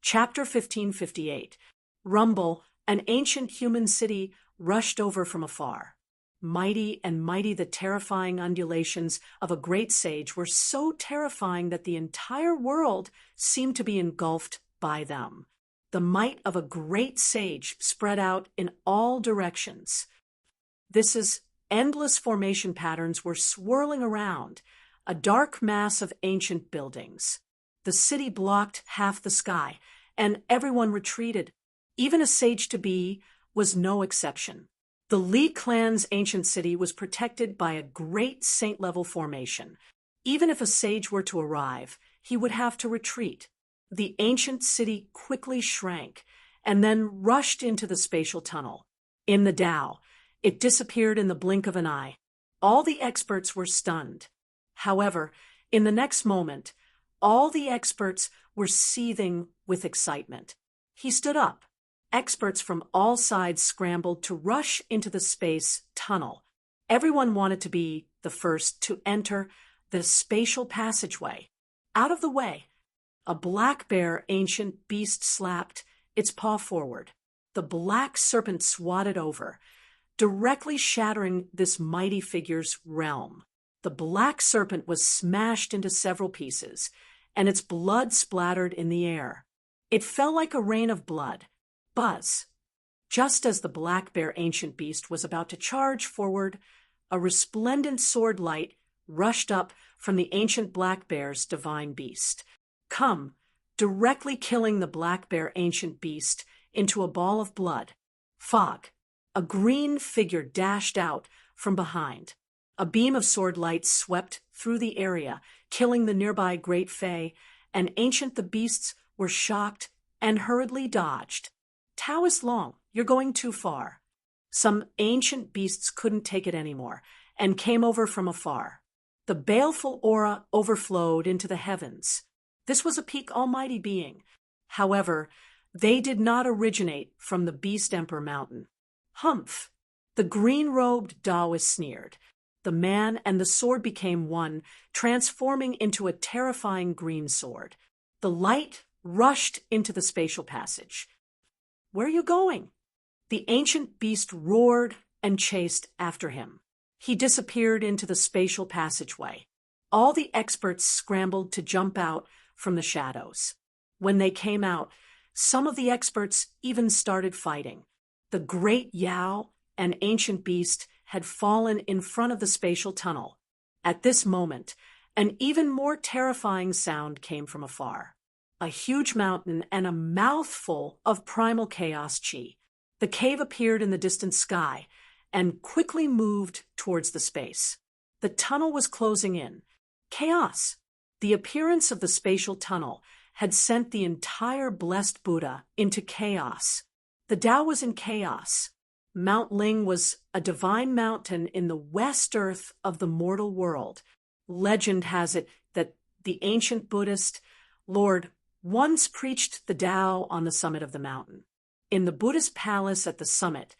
Chapter 1558. Rumble, an ancient human city, rushed over from afar. Mighty and mighty the terrifying undulations of a great sage were so terrifying that the entire world seemed to be engulfed by them. The might of a great sage spread out in all directions. This endless formation patterns were swirling around, a dark mass of ancient buildings. The city blocked half the sky, and everyone retreated. Even a sage-to-be was no exception. The Li clan's ancient city was protected by a great saint-level formation. Even if a sage were to arrive, he would have to retreat. The ancient city quickly shrank and then rushed into the spatial tunnel. In the Tao, it disappeared in the blink of an eye. All the experts were stunned. However, in the next moment, all the experts were seething with excitement. He stood up. Experts from all sides scrambled to rush into the space tunnel. Everyone wanted to be the first to enter the spatial passageway. Out of the way, a black bear ancient beast slapped its paw forward. The black serpent swatted over, directly shattering this mighty figure's realm. The black serpent was smashed into several pieces, and its blood splattered in the air. It fell like a rain of blood. Buzz! Just as the black bear ancient beast was about to charge forward, a resplendent sword light rushed up from the ancient black bear's divine beast. Come, directly killing the black bear ancient beast into a ball of blood. Fog. A green figure dashed out from behind. A beam of sword light swept through the area, killing the nearby great fae, and ancient the beasts were shocked and hurriedly dodged. Taoist Long, you're going too far. Some ancient beasts couldn't take it anymore and came over from afar. The baleful aura overflowed into the heavens. This was a peak almighty being. However, they did not originate from the Beast Emperor Mountain. Humph! The green-robed Taoist sneered. The man and the sword became one, transforming into a terrifying green sword. The light rushed into the spatial passage. Where are you going? The ancient beast roared and chased after him. He disappeared into the spatial passageway. All the experts scrambled to jump out from the shadows. When they came out, some of the experts even started fighting. The great Yao and ancient beast had fallen in front of the spatial tunnel. At this moment, an even more terrifying sound came from afar. A huge mountain and a mouthful of primal chaos chi. The cave appeared in the distant sky and quickly moved towards the space. The tunnel was closing in. Chaos! The appearance of the spatial tunnel had sent the entire blessed Buddha into chaos. The Tao was in chaos. Mount Ling was a divine mountain in the west earth of the mortal world. Legend has it that the ancient Buddhist Lord once preached the Tao on the summit of the mountain. In the Buddhist palace at the summit,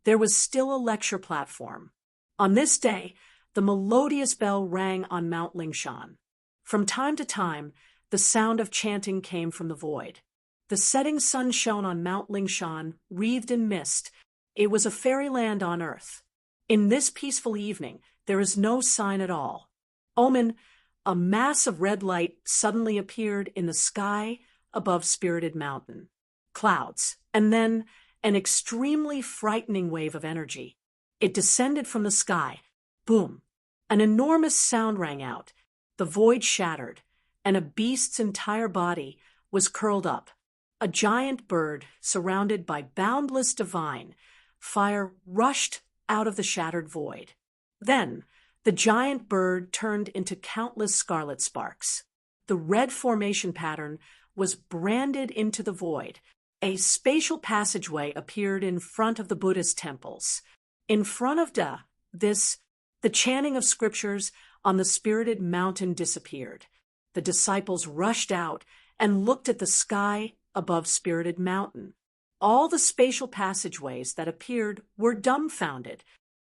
there was still a lecture platform. On this day, the melodious bell rang on Mount Lingshan. From time to time, the sound of chanting came from the void. The setting sun shone on Mount Lingshan, wreathed in mist. It was a fairyland on earth. In this peaceful evening, there is no sign at all. Omen, a mass of red light suddenly appeared in the sky above Spirited Mountain. Clouds, and then an extremely frightening wave of energy. It descended from the sky. Boom! An enormous sound rang out. The void shattered, and a beast's entire body was curled up. A giant bird, surrounded by boundless divine fire, rushed out of the shattered void. Then, the giant bird turned into countless scarlet sparks. The red formation pattern was branded into the void. A spatial passageway appeared in front of the Buddhist temples. In front of the chanting of scriptures on the Spirited Mountain disappeared. The disciples rushed out and looked at the sky above Spirited Mountain. All the spatial passageways that appeared were dumbfounded.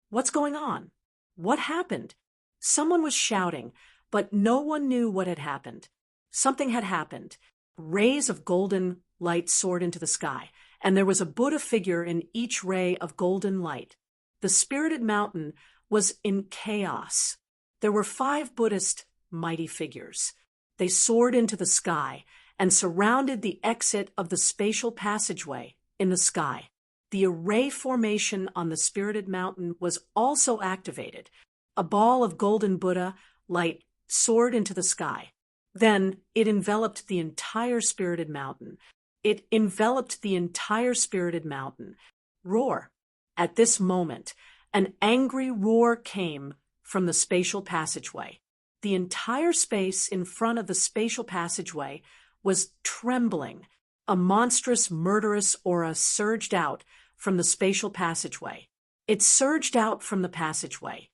What's going on? What happened? Someone was shouting, but no one knew what had happened. Something had happened. Rays of golden light soared into the sky, and there was a Buddha figure in each ray of golden light. The Spirited Mountain was in chaos. There were 5 Buddhist mighty figures. They soared into the sky and surrounded the exit of the spatial passageway in the sky. The array formation on the Spirited Mountain was also activated. A ball of golden Buddha light soared into the sky. Then it enveloped the entire Spirited Mountain. It enveloped the entire Spirited Mountain. Roar! At this moment, an angry roar came from the spatial passageway. The entire space in front of the spatial passageway was trembling. A monstrous, murderous aura surged out from the spatial passageway. It surged out from the passageway.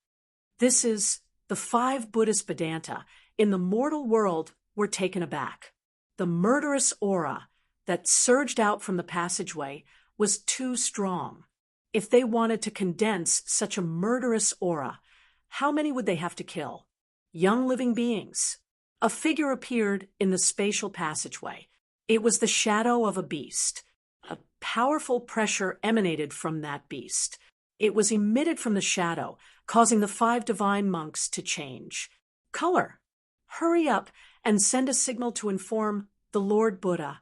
This is the 5 Buddhist Vedanta in the mortal world were taken aback. The murderous aura that surged out from the passageway was too strong. If they wanted to condense such a murderous aura, how many would they have to kill? Young living beings. A figure appeared in the spatial passageway. It was the shadow of a beast. A powerful pressure emanated from that beast. It was emitted from the shadow, causing the 5 divine monks to change color. Hurry up and send a signal to inform the Lord Buddha.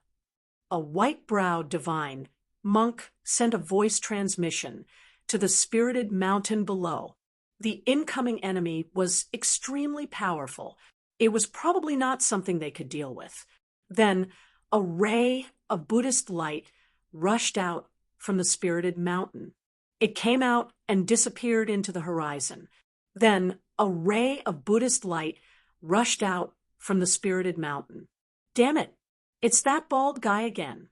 A white-browed divine monk sent a voice transmission to the spirited mountain below. The incoming enemy was extremely powerful. It was probably not something they could deal with. Then a ray of Buddhist light rushed out from the spirited mountain. It came out and disappeared into the horizon. Then a ray of Buddhist light rushed out from the spirited mountain. Damn it, it's that bald guy again.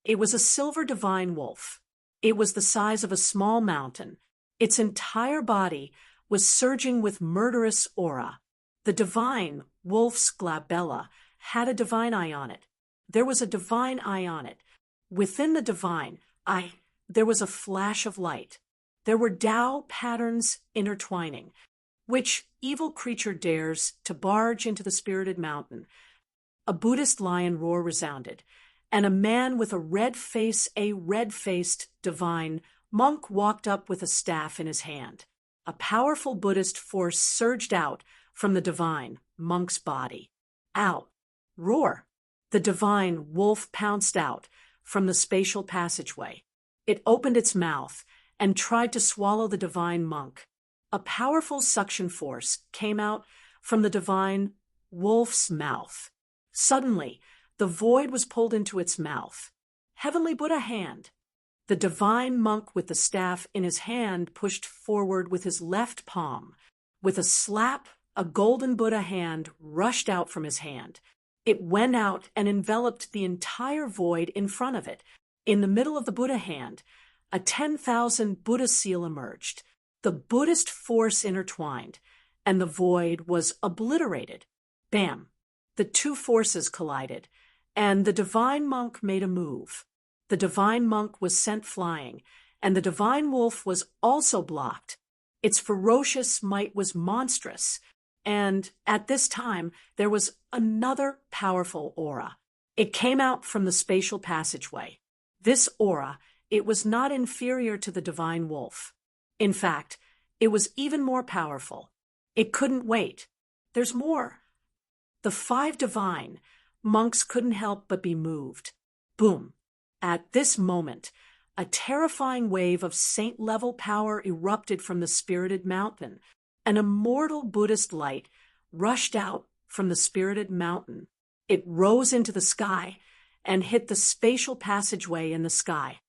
It was a silver divine wolf. It was the size of a small mountain. Its entire body was surging with murderous aura. The divine wolf's glabella had a divine eye on it. There was a divine eye on it. Within the divine eye, there was a flash of light. There were Tao patterns intertwining. Which evil creature dares to barge into the spirited mountain? A Buddhist lion roar resounded, and a man with a red-faced divine monk walked up with a staff in his hand. A powerful Buddhist force surged out from the divine monk's body. Out! Roar! The divine wolf pounced out from the spatial passageway. It opened its mouth and tried to swallow the divine monk. A powerful suction force came out from the divine wolf's mouth. Suddenly, the void was pulled into its mouth. Heavenly Buddha hand. The divine monk with the staff in his hand pushed forward with his left palm. With a slap, a golden Buddha hand rushed out from his hand. It went out and enveloped the entire void in front of it. In the middle of the Buddha hand, a 10,000 Buddha seal emerged. The Buddhist force intertwined, and the void was obliterated. Bam! The two forces collided, and the divine monk made a move. The divine monk was sent flying, and the divine wolf was also blocked. Its ferocious might was monstrous, and at this time there was another powerful aura. It came out from the spatial passageway. This aura, it was not inferior to the divine wolf. In fact, it was even more powerful. It couldn't wait. There's more. The 5 divine monks couldn't help but be moved. Boom. At this moment, a terrifying wave of saint-level power erupted from the spirited mountain. An immortal Buddhist light rushed out from the spirited mountain. It rose into the sky and hit the spatial passageway in the sky.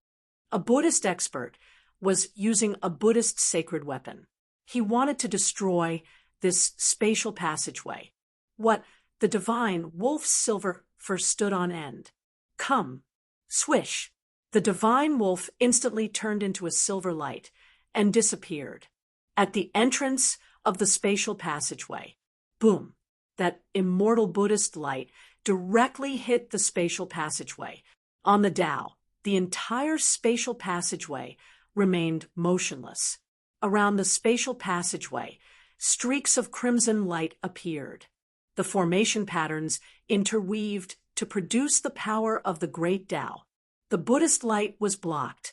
A Buddhist expert was using a Buddhist sacred weapon. He wanted to destroy this spatial passageway. What the divine wolf's silver first stood on end. Come. Swish. The divine wolf instantly turned into a silver light and disappeared. At the entrance of the spatial passageway, boom, that immortal Buddhist light directly hit the spatial passageway. On the Tao, the entire spatial passageway remained motionless. Around the spatial passageway, streaks of crimson light appeared. The formation patterns interweaved to produce the power of the great Tao. The Buddhist light was blocked.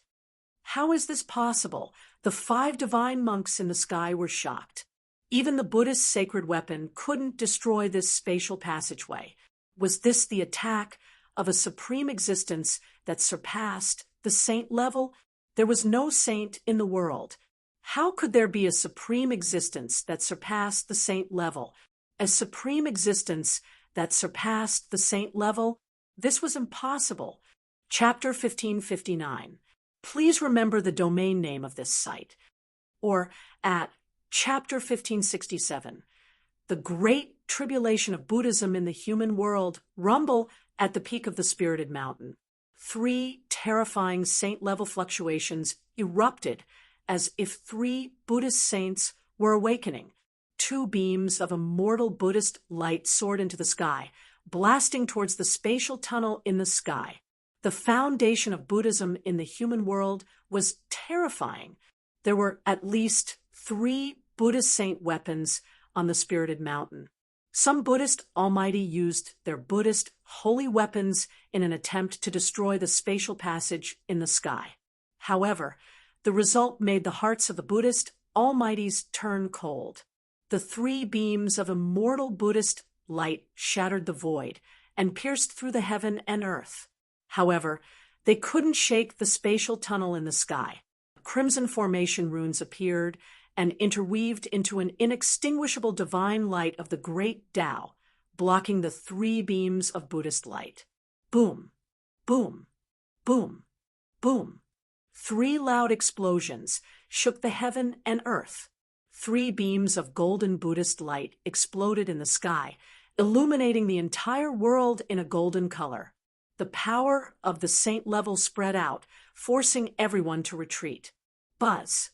How is this possible? The 5 divine monks in the sky were shocked. Even the Buddhist sacred weapon couldn't destroy this spatial passageway. Was this the attack of a supreme existence that surpassed the saint level? There was no saint in the world. How could there be a supreme existence that surpassed the saint level? A supreme existence that surpassed the saint level? This was impossible. Chapter 1559. Please remember the domain name of this site. Or at Chapter 1567. The Great Tribulation of Buddhism in the Human World rumble at the peak of the spirited mountain. 3 terrifying saint-level fluctuations erupted as if 3 Buddhist saints were awakening. 2 beams of immortal Buddhist light soared into the sky, blasting towards the spatial tunnel in the sky. The foundation of Buddhism in the human world was terrifying. There were at least 3 Buddhist saint weapons on the spirited mountain. Some Buddhist almighty used their Buddhist holy weapons in an attempt to destroy the spatial passage in the sky. However, the result made the hearts of the Buddhist almighties turn cold. The 3 beams of immortal Buddhist light shattered the void and pierced through the heaven and earth. However, they couldn't shake the spatial tunnel in the sky. Crimson formation runes appeared and interweaved into an inextinguishable divine light of the great Tao, blocking the three beams of Buddhist light. Boom, boom, boom, boom. Three loud explosions shook the heaven and earth. Three beams of golden Buddhist light exploded in the sky, illuminating the entire world in a golden color. The power of the saint level spread out, forcing everyone to retreat. Buzz.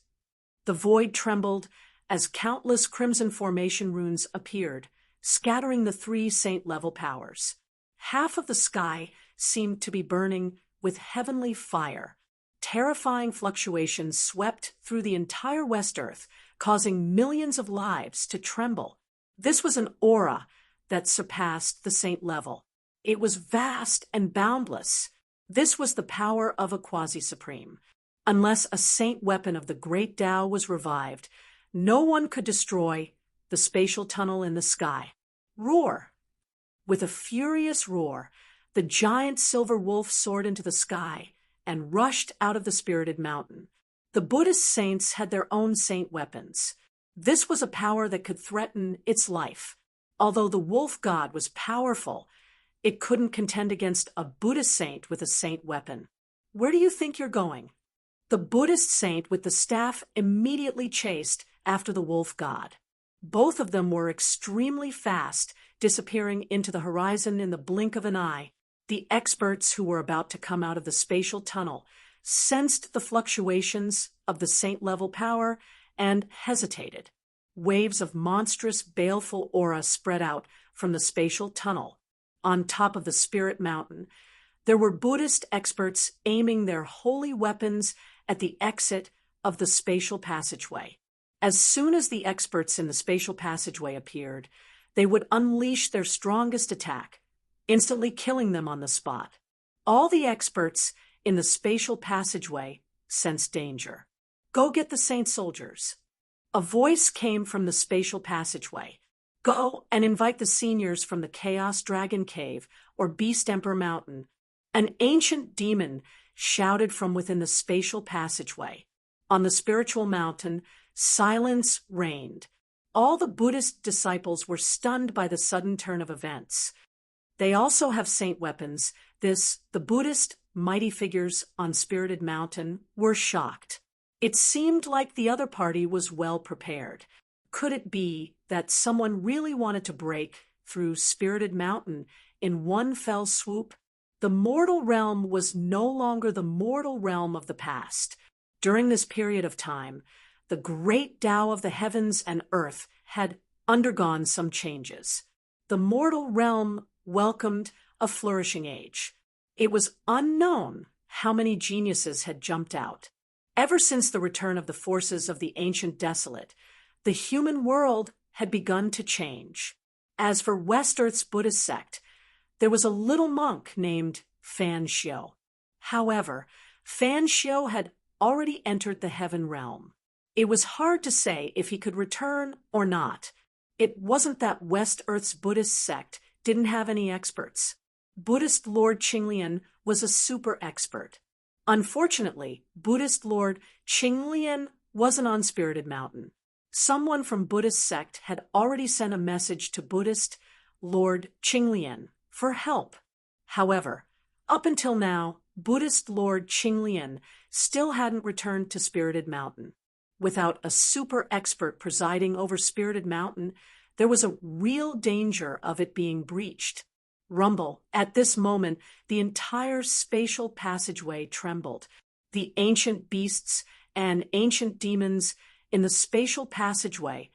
The void trembled as countless crimson formation runes appeared, scattering the three saint-level powers. Half of the sky seemed to be burning with heavenly fire. Terrifying fluctuations swept through the entire West Earth, causing millions of lives to tremble. This was an aura that surpassed the saint level. It was vast and boundless. This was the power of a quasi-supreme. Unless a saint weapon of the great Tao was revived, no one could destroy the spatial tunnel in the sky. Roar! With a furious roar, the giant silver wolf soared into the sky and rushed out of the spirited mountain. The Buddhist saints had their own saint weapons. This was a power that could threaten its life. Although the wolf god was powerful, it couldn't contend against a Buddhist saint with a saint weapon. Where do you think you're going? The Buddhist saint with the staff immediately chased after the wolf god. Both of them were extremely fast, disappearing into the horizon in the blink of an eye. The experts who were about to come out of the spatial tunnel sensed the fluctuations of the saint-level power and hesitated. Waves of monstrous, baleful aura spread out from the spatial tunnel. On top of the spirit mountain, there were Buddhist experts aiming their holy weapons at the exit of the spatial passageway. As soon as the experts in the spatial passageway appeared, they would unleash their strongest attack, instantly killing them on the spot. All the experts in the spatial passageway sensed danger. Go get the saint soldiers. A voice came from the spatial passageway. Go and invite the seniors from the Chaos Dragon Cave or Beast Emperor Mountain. An ancient demon shouted from within the spatial passageway. On the spiritual mountain, silence reigned. All the Buddhist disciples were stunned by the sudden turn of events. They also have saint weapons. The Buddhist mighty figures on Spirited Mountain were shocked. It seemed like the other party was well prepared. Could it be that someone really wanted to break through Spirited Mountain in one fell swoop? The mortal realm was no longer the mortal realm of the past. During this period of time, the great Tao of the heavens and earth had undergone some changes. The mortal realm welcomed a flourishing age. It was unknown how many geniuses had jumped out. Ever since the return of the forces of the ancient desolate, the human world had begun to change. As for West Earth's Buddhist sect, there was a little monk named Fan Xiu. However, Fan Xiu had already entered the heaven realm. It was hard to say if he could return or not. It wasn't that West Earth's Buddhist sect didn't have any experts. Buddhist Lord Qinglian was a super expert. Unfortunately, Buddhist Lord Qinglian wasn't on Spirited Mountain. Someone from Buddhist sect had already sent a message to Buddhist Lord Qinglian for help. However, up until now, Buddhist Lord Qinglian still hadn't returned to Spirited Mountain. Without a super expert presiding over Spirited Mountain, there was a real danger of it being breached. Rumble. At this moment, the entire spatial passageway trembled. The ancient beasts and ancient demons in the spatial passageway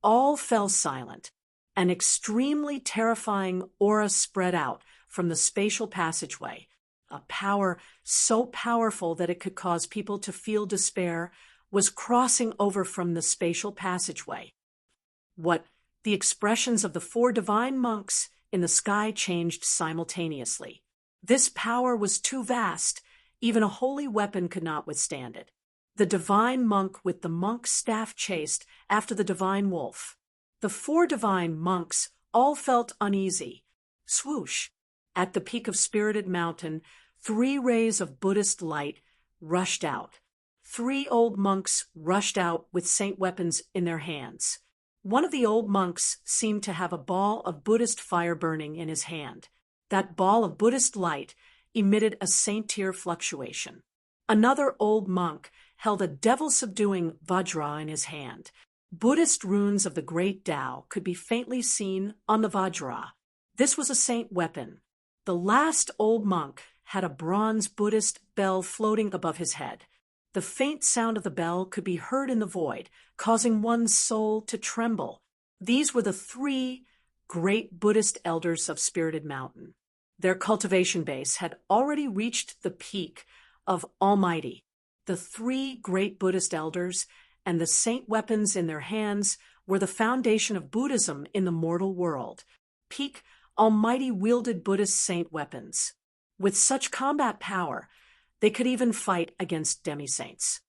all fell silent. An extremely terrifying aura spread out from the spatial passageway. A power so powerful that it could cause people to feel despair was crossing over from the spatial passageway. What the expressions of the four divine monks in the sky changed simultaneously. This power was too vast, even a holy weapon could not withstand it. The divine monk with the monk's staff chased after the divine wolf. The four divine monks all felt uneasy. Swoosh! At the peak of Spirited Mountain, 3 rays of Buddhist light rushed out. 3 old monks rushed out with saint weapons in their hands. One of the old monks seemed to have a ball of Buddhist fire burning in his hand. That ball of Buddhist light emitted a saint-tear fluctuation. Another old monk held a devil-subduing vajra in his hand. Buddhist runes of the great Tao could be faintly seen on the vajra. This was a saint weapon. The last old monk had a bronze Buddhist bell floating above his head. The faint sound of the bell could be heard in the void, causing one's soul to tremble. These were the 3 great Buddhist elders of Spirited Mountain. Their cultivation base had already reached the peak of Almighty. The 3 great Buddhist elders and the saint weapons in their hands were the foundation of Buddhism in the mortal world. Peak Almighty wielded Buddhist saint weapons. With such combat power, they could even fight against demi-saints.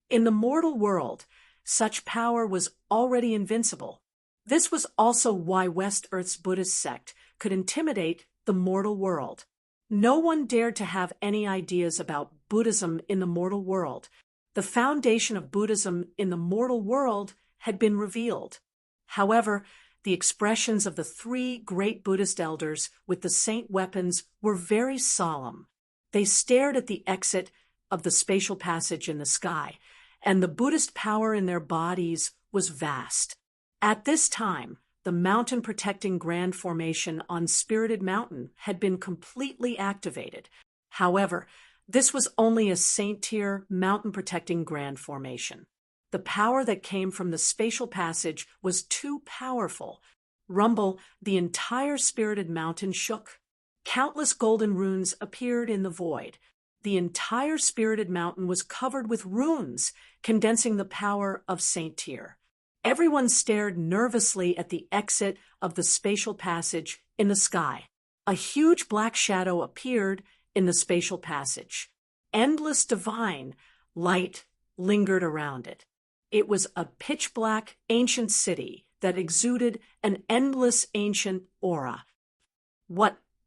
In the mortal world, such power was already invincible. This was also why West Earth's Buddhist sect could intimidate the mortal world. No one dared to have any ideas about Buddhism in the mortal world. The foundation of Buddhism in the mortal world had been revealed. However, the expressions of the 3 great Buddhist elders with the saint weapons were very solemn. They stared at the exit of the spatial passage in the sky, and the Buddhist power in their bodies was vast. At this time, the mountain-protecting Grand Formation on Spirited Mountain had been completely activated. However, this was only a saint-tier mountain-protecting Grand Formation. The power that came from the spatial passage was too powerful. Rumble, the entire Spirited Mountain shook. Countless golden runes appeared in the void. The entire Spirited Mountain was covered with runes, condensing the power of Saint Tier. Everyone stared nervously at the exit of the spatial passage in the sky. A huge black shadow appeared in the spatial passage. Endless divine light lingered around it. It was a pitch-black ancient city that exuded an endless ancient aura.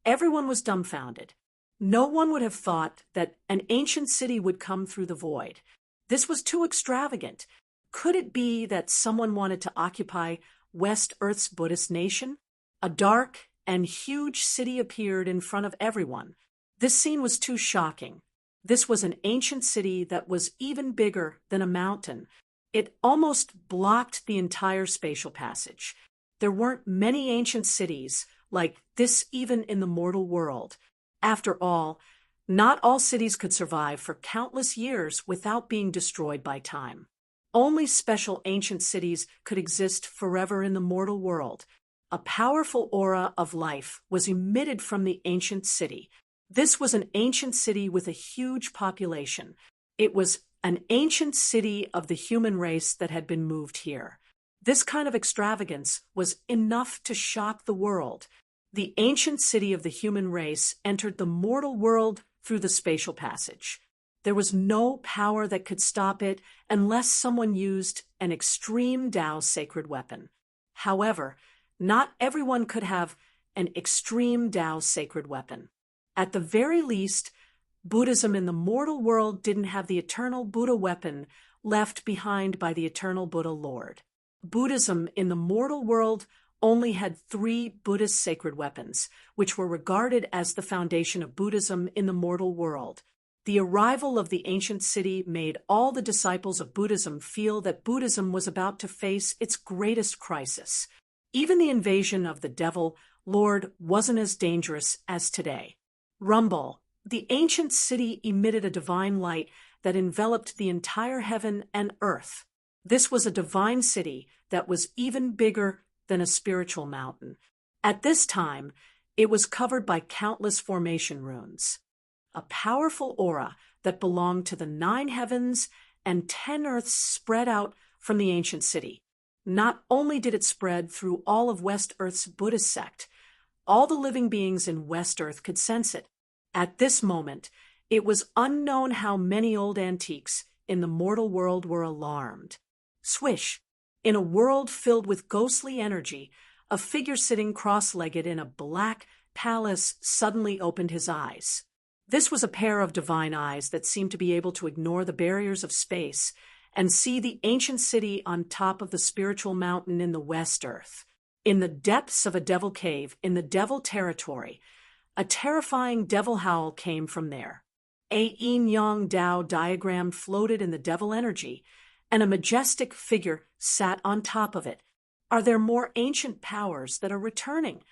Everyone was dumbfounded. No one would have thought that an ancient city would come through the void. This was too extravagant. Could it be that someone wanted to occupy West Earth's Buddhist nation? A dark and huge city appeared in front of everyone. This scene was too shocking. This was an ancient city that was even bigger than a mountain. It almost blocked the entire spatial passage. There weren't many ancient cities like this even in the mortal world. After all, not all cities could survive for countless years without being destroyed by time. Only special ancient cities could exist forever in the mortal world. A powerful aura of life was emitted from the ancient city. This was an ancient city with a huge population. It was an ancient city of the human race that had been moved here. This kind of extravagance was enough to shock the world. The ancient city of the human race entered the mortal world through the spatial passage. There was no power that could stop it unless someone used an extreme Tao sacred weapon. However, not everyone could have an extreme Tao sacred weapon. At the very least, Buddhism in the mortal world didn't have the eternal Buddha weapon left behind by the eternal Buddha Lord. Buddhism in the mortal world only had 3 Buddhist sacred weapons, which were regarded as the foundation of Buddhism in the mortal world. The arrival of the ancient city made all the disciples of Buddhism feel that Buddhism was about to face its greatest crisis. Even the invasion of the devil Lord wasn't as dangerous as today. Rumble, the ancient city emitted a divine light that enveloped the entire heaven and earth. This was a divine city that was even bigger than a spiritual mountain. At this time, it was covered by countless formation runes. A powerful aura that belonged to the 9 heavens and 10 earths spread out from the ancient city. Not only did it spread through all of West Earth's Buddhist sect, all the living beings in West Earth could sense it. At this moment, it was unknown how many old antiques in the mortal world were alarmed. Swish! In a world filled with ghostly energy, a figure sitting cross-legged in a black palace suddenly opened his eyes. This was a pair of divine eyes that seemed to be able to ignore the barriers of space and see the ancient city on top of the spiritual mountain in the West Earth. In the depths of a devil cave, in the devil territory, a terrifying devil howl came from there. A yin-yang Tao diagram floated in the devil energy, and a majestic figure sat on top of it. Are there more ancient powers that are returning?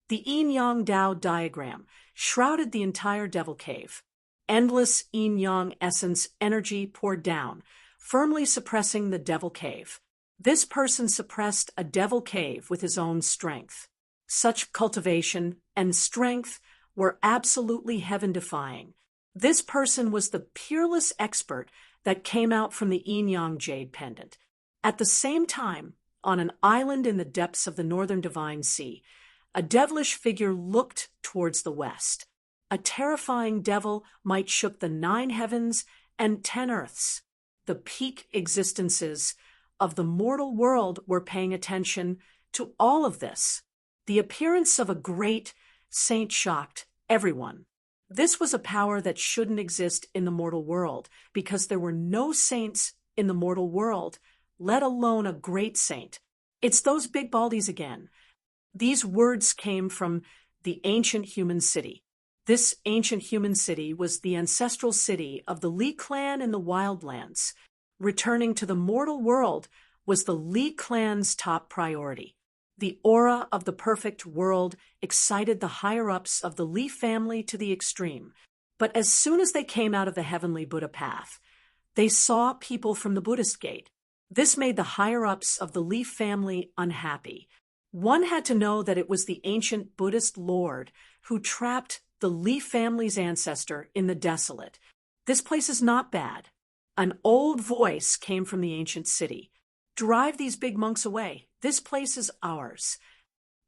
The yin-yang Tao diagram shrouded the entire devil cave. Endless yin-yang essence energy poured down, firmly suppressing the devil cave. This person suppressed a devil cave with his own strength. Such cultivation and strength were absolutely heaven-defying. This person was the peerless expert that came out from the yin-yang jade pendant. At the same time, on an island in the depths of the northern divine sea, a devilish figure looked towards the west. A terrifying devil might shook the 9 heavens and 10 earths. The peak existences of the mortal world were paying attention to all of this. The appearance of a great saint shocked everyone. This was a power that shouldn't exist in the mortal world, because there were no saints in the mortal world, let alone a great saint. It's those big baldies again. These words came from the ancient human city. This ancient human city was the ancestral city of the Li clan in the wildlands. Returning to the mortal world was the Li clan's top priority. The aura of the perfect world excited the higher-ups of the Li family to the extreme. But as soon as they came out of the heavenly Buddha path, they saw people from the Buddhist gate. This made the higher-ups of the Li family unhappy. One had to know that it was the ancient Buddhist lord who trapped the Li family's ancestor in the desolate. This place is not bad. An old voice came from the ancient city. Drive these big monks away. This place is ours.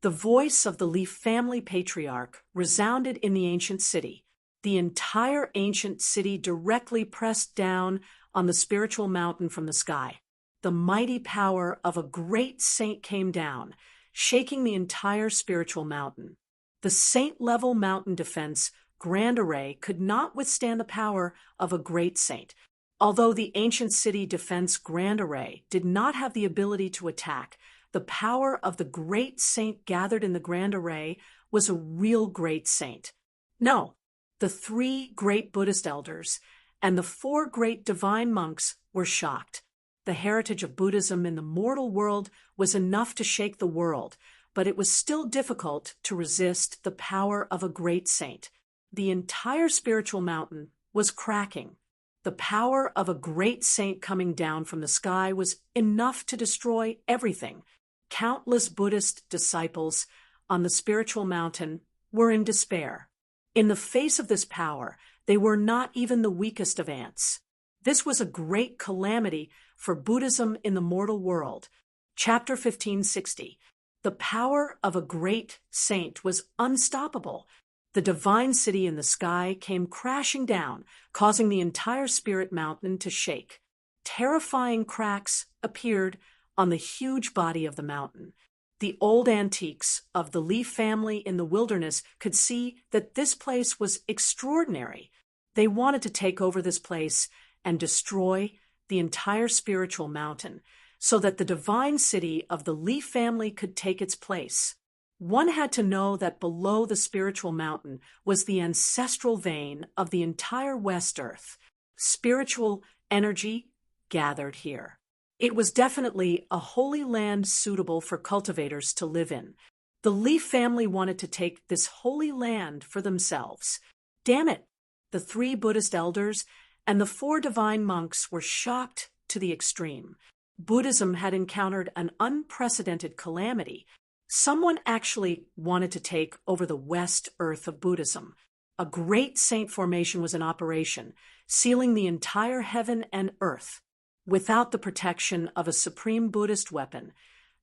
The voice of the Li family patriarch resounded in the ancient city. The entire ancient city directly pressed down on the spiritual mountain from the sky. The mighty power of a great saint came down, shaking the entire spiritual mountain. The saint-level mountain defense grand array could not withstand the power of a great saint. Although the ancient city defense grand array did not have the ability to attack, the power of the great saint gathered in the grand array was a real great saint. No, the 3 great Buddhist elders and the 4 great divine monks were shocked. The heritage of Buddhism in the mortal world was enough to shake the world, but it was still difficult to resist the power of a great saint. The entire spiritual mountain was cracking. The power of a great saint coming down from the sky was enough to destroy everything. Countless Buddhist disciples on the spiritual mountain were in despair. In the face of this power, they were not even the weakest of ants. This was a great calamity for Buddhism in the mortal world. Chapter 1560. The power of a great saint was unstoppable. The divine city in the sky came crashing down, causing the entire spirit mountain to shake. Terrifying cracks appeared on the huge body of the mountain. The old antiques of the Li family in the wilderness could see that this place was extraordinary. They wanted to take over this place and destroy the entire spiritual mountain so that the divine city of the Li family could take its place. One had to know that below the spiritual mountain was the ancestral vein of the entire West Earth. Spiritual energy gathered here. It was definitely a holy land suitable for cultivators to live in. The Li family wanted to take this holy land for themselves. Damn it! The 3 Buddhist elders and the 4 divine monks were shocked to the extreme. Buddhism had encountered an unprecedented calamity. Someone actually wanted to take over the West Earth of Buddhism. A great saint formation was in operation, sealing the entire heaven and earth. Without the protection of a supreme Buddhist weapon,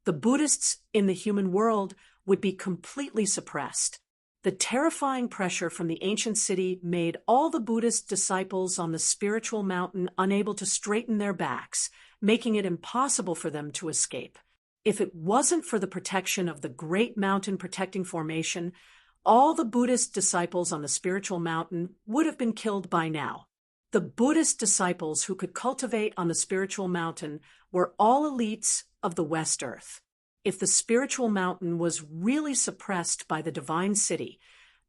the Buddhists in the human world would be completely suppressed. The terrifying pressure from the ancient city made all the Buddhist disciples on the spiritual mountain unable to straighten their backs, making it impossible for them to escape. If it wasn't for the protection of the great mountain protecting formation, all the Buddhist disciples on the spiritual mountain would have been killed by now. The Buddhist disciples who could cultivate on the spiritual mountain were all elites of the West Earth. If the spiritual mountain was really suppressed by the divine city,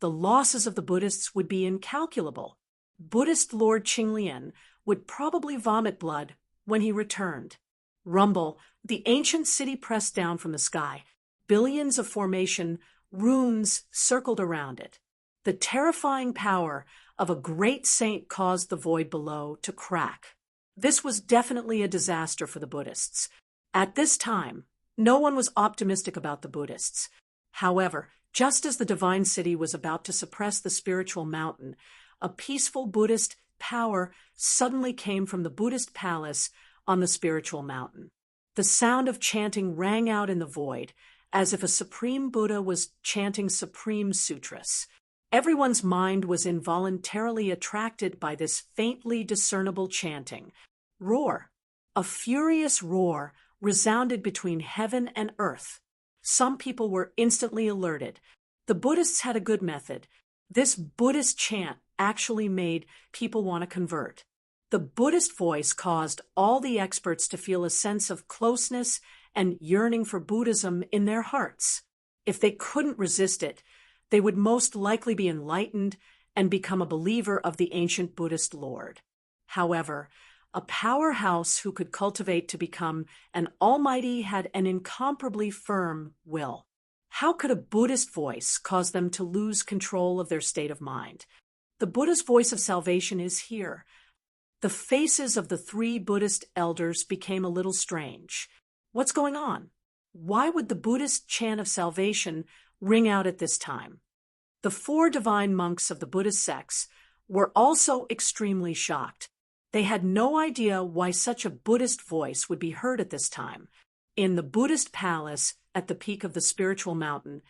the losses of the Buddhists would be incalculable. Buddhist Lord Qinglian would probably vomit blood when he returned. Rumble, the ancient city pressed down from the sky, billions of formation, runes circled around it. The terrifying power of a great saint caused the void below to crack. This was definitely a disaster for the Buddhists. At this time, no one was optimistic about the Buddhists. However, just as the divine city was about to suppress the spiritual mountain, a peaceful Buddhist power suddenly came from the Buddhist palace on the spiritual mountain. The sound of chanting rang out in the void, as if a supreme Buddha was chanting supreme sutras. Everyone's mind was involuntarily attracted by this faintly discernible chanting. Roar. A furious roar resounded between heaven and earth. Some people were instantly alerted. The Buddhists had a good method. This Buddhist chant actually made people want to convert. The Buddhist voice caused all the experts to feel a sense of closeness and yearning for Buddhism in their hearts. If they couldn't resist it, they would most likely be enlightened and become a believer of the ancient Buddhist Lord. However, a powerhouse who could cultivate to become an almighty had an incomparably firm will. How could a Buddhist voice cause them to lose control of their state of mind? The Buddha's voice of salvation is here. The faces of the three Buddhist elders became a little strange. What's going on? Why would the Buddhist chant of salvation ring out at this time? The four divine monks of the Buddhist sects were also extremely shocked. They had no idea why such a Buddhist voice would be heard at this time. In the Buddhist palace at the peak of the spiritual mountain,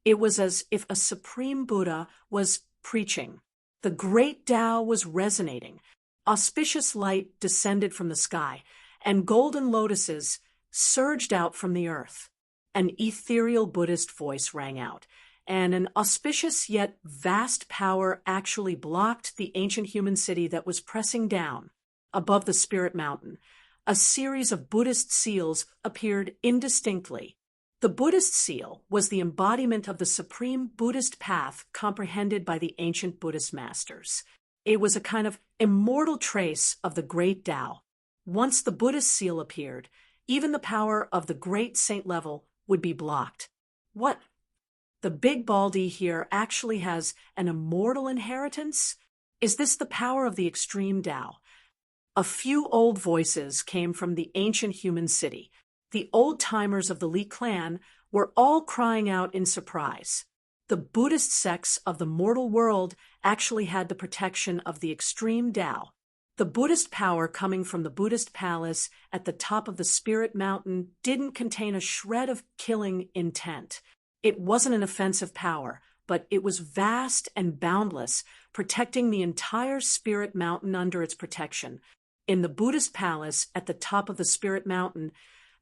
it was as if a supreme Buddha was preaching. The great Tao was resonating. Auspicious light descended from the sky, and golden lotuses surged out from the earth. An ethereal Buddhist voice rang out, and an auspicious yet vast power actually blocked the ancient human city that was pressing down. Above the spirit mountain, a series of Buddhist seals appeared indistinctly. The Buddhist seal was the embodiment of the supreme Buddhist path comprehended by the ancient Buddhist masters. It was a kind of immortal trace of the great Tao. Once the Buddhist seal appeared, even the power of the great saint level would be blocked. What? The big baldy here actually has an immortal inheritance? Is this the power of the extreme Tao? A few old voices came from the ancient human city. The old-timers of the Li clan were all crying out in surprise. The Buddhist sects of the mortal world actually had the protection of the extreme Tao. The Buddhist power coming from the Buddhist palace at the top of the spirit mountain didn't contain a shred of killing intent. It wasn't an offensive power, but it was vast and boundless, protecting the entire spirit mountain under its protection. In the Buddhist palace at the top of the spirit mountain,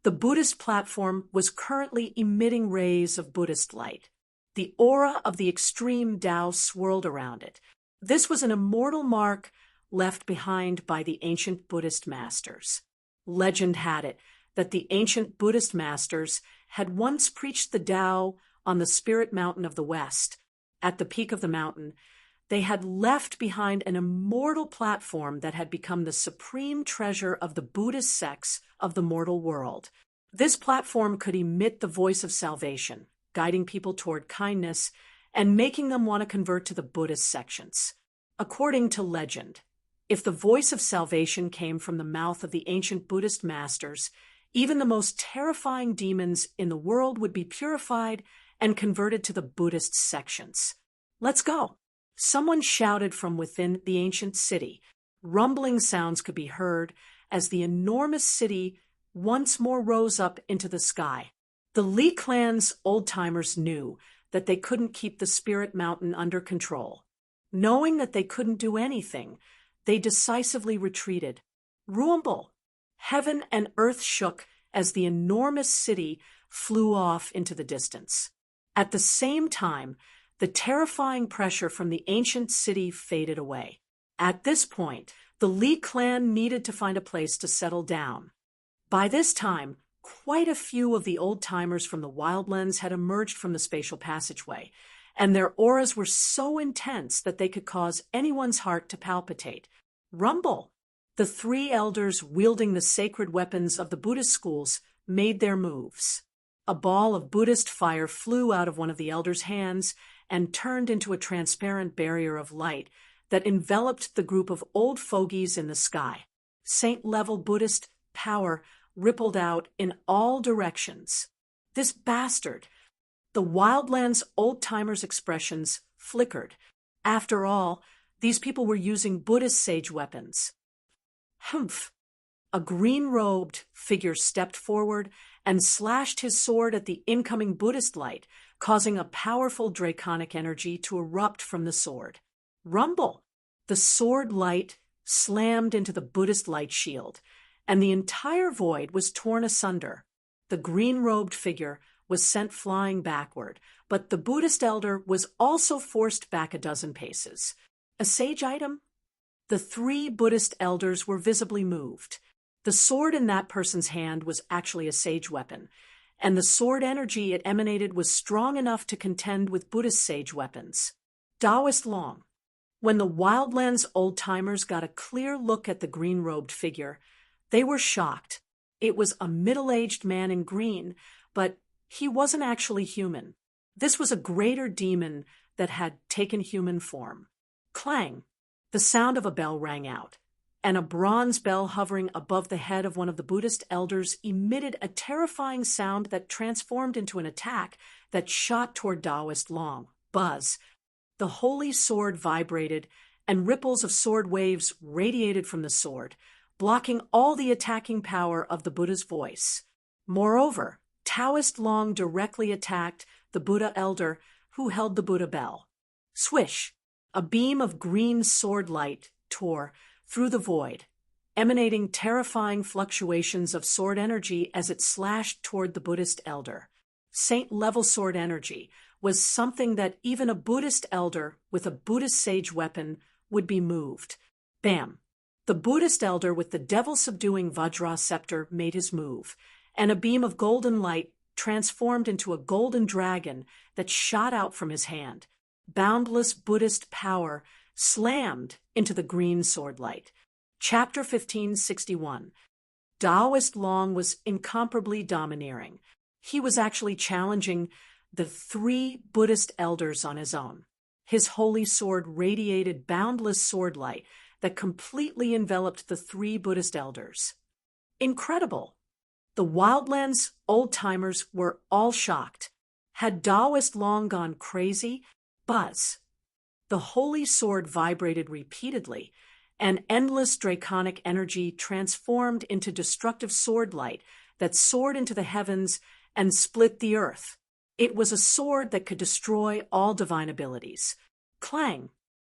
the Buddhist platform was currently emitting rays of Buddhist light. The aura of the extreme Tao swirled around it. This was an immortal mark left behind by the ancient Buddhist masters. Legend had it that the ancient Buddhist masters had once preached the Tao on the spirit mountain of the West. At the peak of the mountain, they had left behind an immortal platform that had become the supreme treasure of the Buddhist sects of the mortal world. This platform could emit the voice of salvation, guiding people toward kindness and making them want to convert to the Buddhist sections. According to legend, if the voice of salvation came from the mouth of the ancient Buddhist masters, even the most terrifying demons in the world would be purified and converted to the Buddhist sections. Let's go. Someone shouted from within the ancient city. Rumbling sounds could be heard as the enormous city once more rose up into the sky. The Li clan's old-timers knew that they couldn't keep the spirit mountain under control. Knowing that they couldn't do anything, they decisively retreated. Rumble! Heaven and earth shook as the enormous city flew off into the distance. At the same time, the terrifying pressure from the ancient city faded away. At this point, the Li clan needed to find a place to settle down. By this time, quite a few of the old-timers from the Wildlands had emerged from the spatial passageway, and their auras were so intense that they could cause anyone's heart to palpitate. Rumble! The three elders wielding the sacred weapons of the Buddhist schools made their moves. A ball of Buddhist fire flew out of one of the elders' hands and turned into a transparent barrier of light that enveloped the group of old fogies in the sky. Saint-level Buddhist power rippled out in all directions. This bastard! The Wildlands old-timers' expressions flickered. After all, these people were using Buddhist sage weapons. Humph! A green-robed figure stepped forward and slashed his sword at the incoming Buddhist light, causing a powerful draconic energy to erupt from the sword. Rumble! The sword light slammed into the Buddhist light shield, and the entire void was torn asunder. The green-robed figure was sent flying backward, but the Buddhist elder was also forced back a dozen paces. A sage item? The three Buddhist elders were visibly moved. The sword in that person's hand was actually a sage weapon, and the sword energy it emanated was strong enough to contend with Buddhist sage weapons. Taoist Long. When the Wildlands old-timers got a clear look at the green-robed figure, they were shocked. It was a middle-aged man in green, but he wasn't actually human. This was a greater demon that had taken human form. Clang! The sound of a bell rang out, and a bronze bell hovering above the head of one of the Buddhist elders emitted a terrifying sound that transformed into an attack that shot toward Taoist Long. Buzz! The holy sword vibrated, and ripples of sword waves radiated from the sword, blocking all the attacking power of the Buddha's voice. Moreover, Taoist Long directly attacked the Buddha elder who held the Buddha bell. Swish! A beam of green sword light tore through the void, emanating terrifying fluctuations of sword energy as it slashed toward the Buddhist elder. Saint-level sword energy was something that even a Buddhist elder with a Buddhist sage weapon would be moved. Bam! The Buddhist elder with the devil-subduing Vajra scepter made his move, and a beam of golden light transformed into a golden dragon that shot out from his hand. Boundless Buddhist power slammed into the green sword light. Chapter 1561. Taoist Long was incomparably domineering. He was actually challenging the three Buddhist elders on his own. His holy sword radiated boundless sword light that completely enveloped the three Buddhist elders. Incredible! The Wildlands old-timers were all shocked. Had Taoist Long gone crazy? Buzz! The holy sword vibrated repeatedly, and endless draconic energy transformed into destructive sword light that soared into the heavens and split the earth. It was a sword that could destroy all divine abilities. Clang!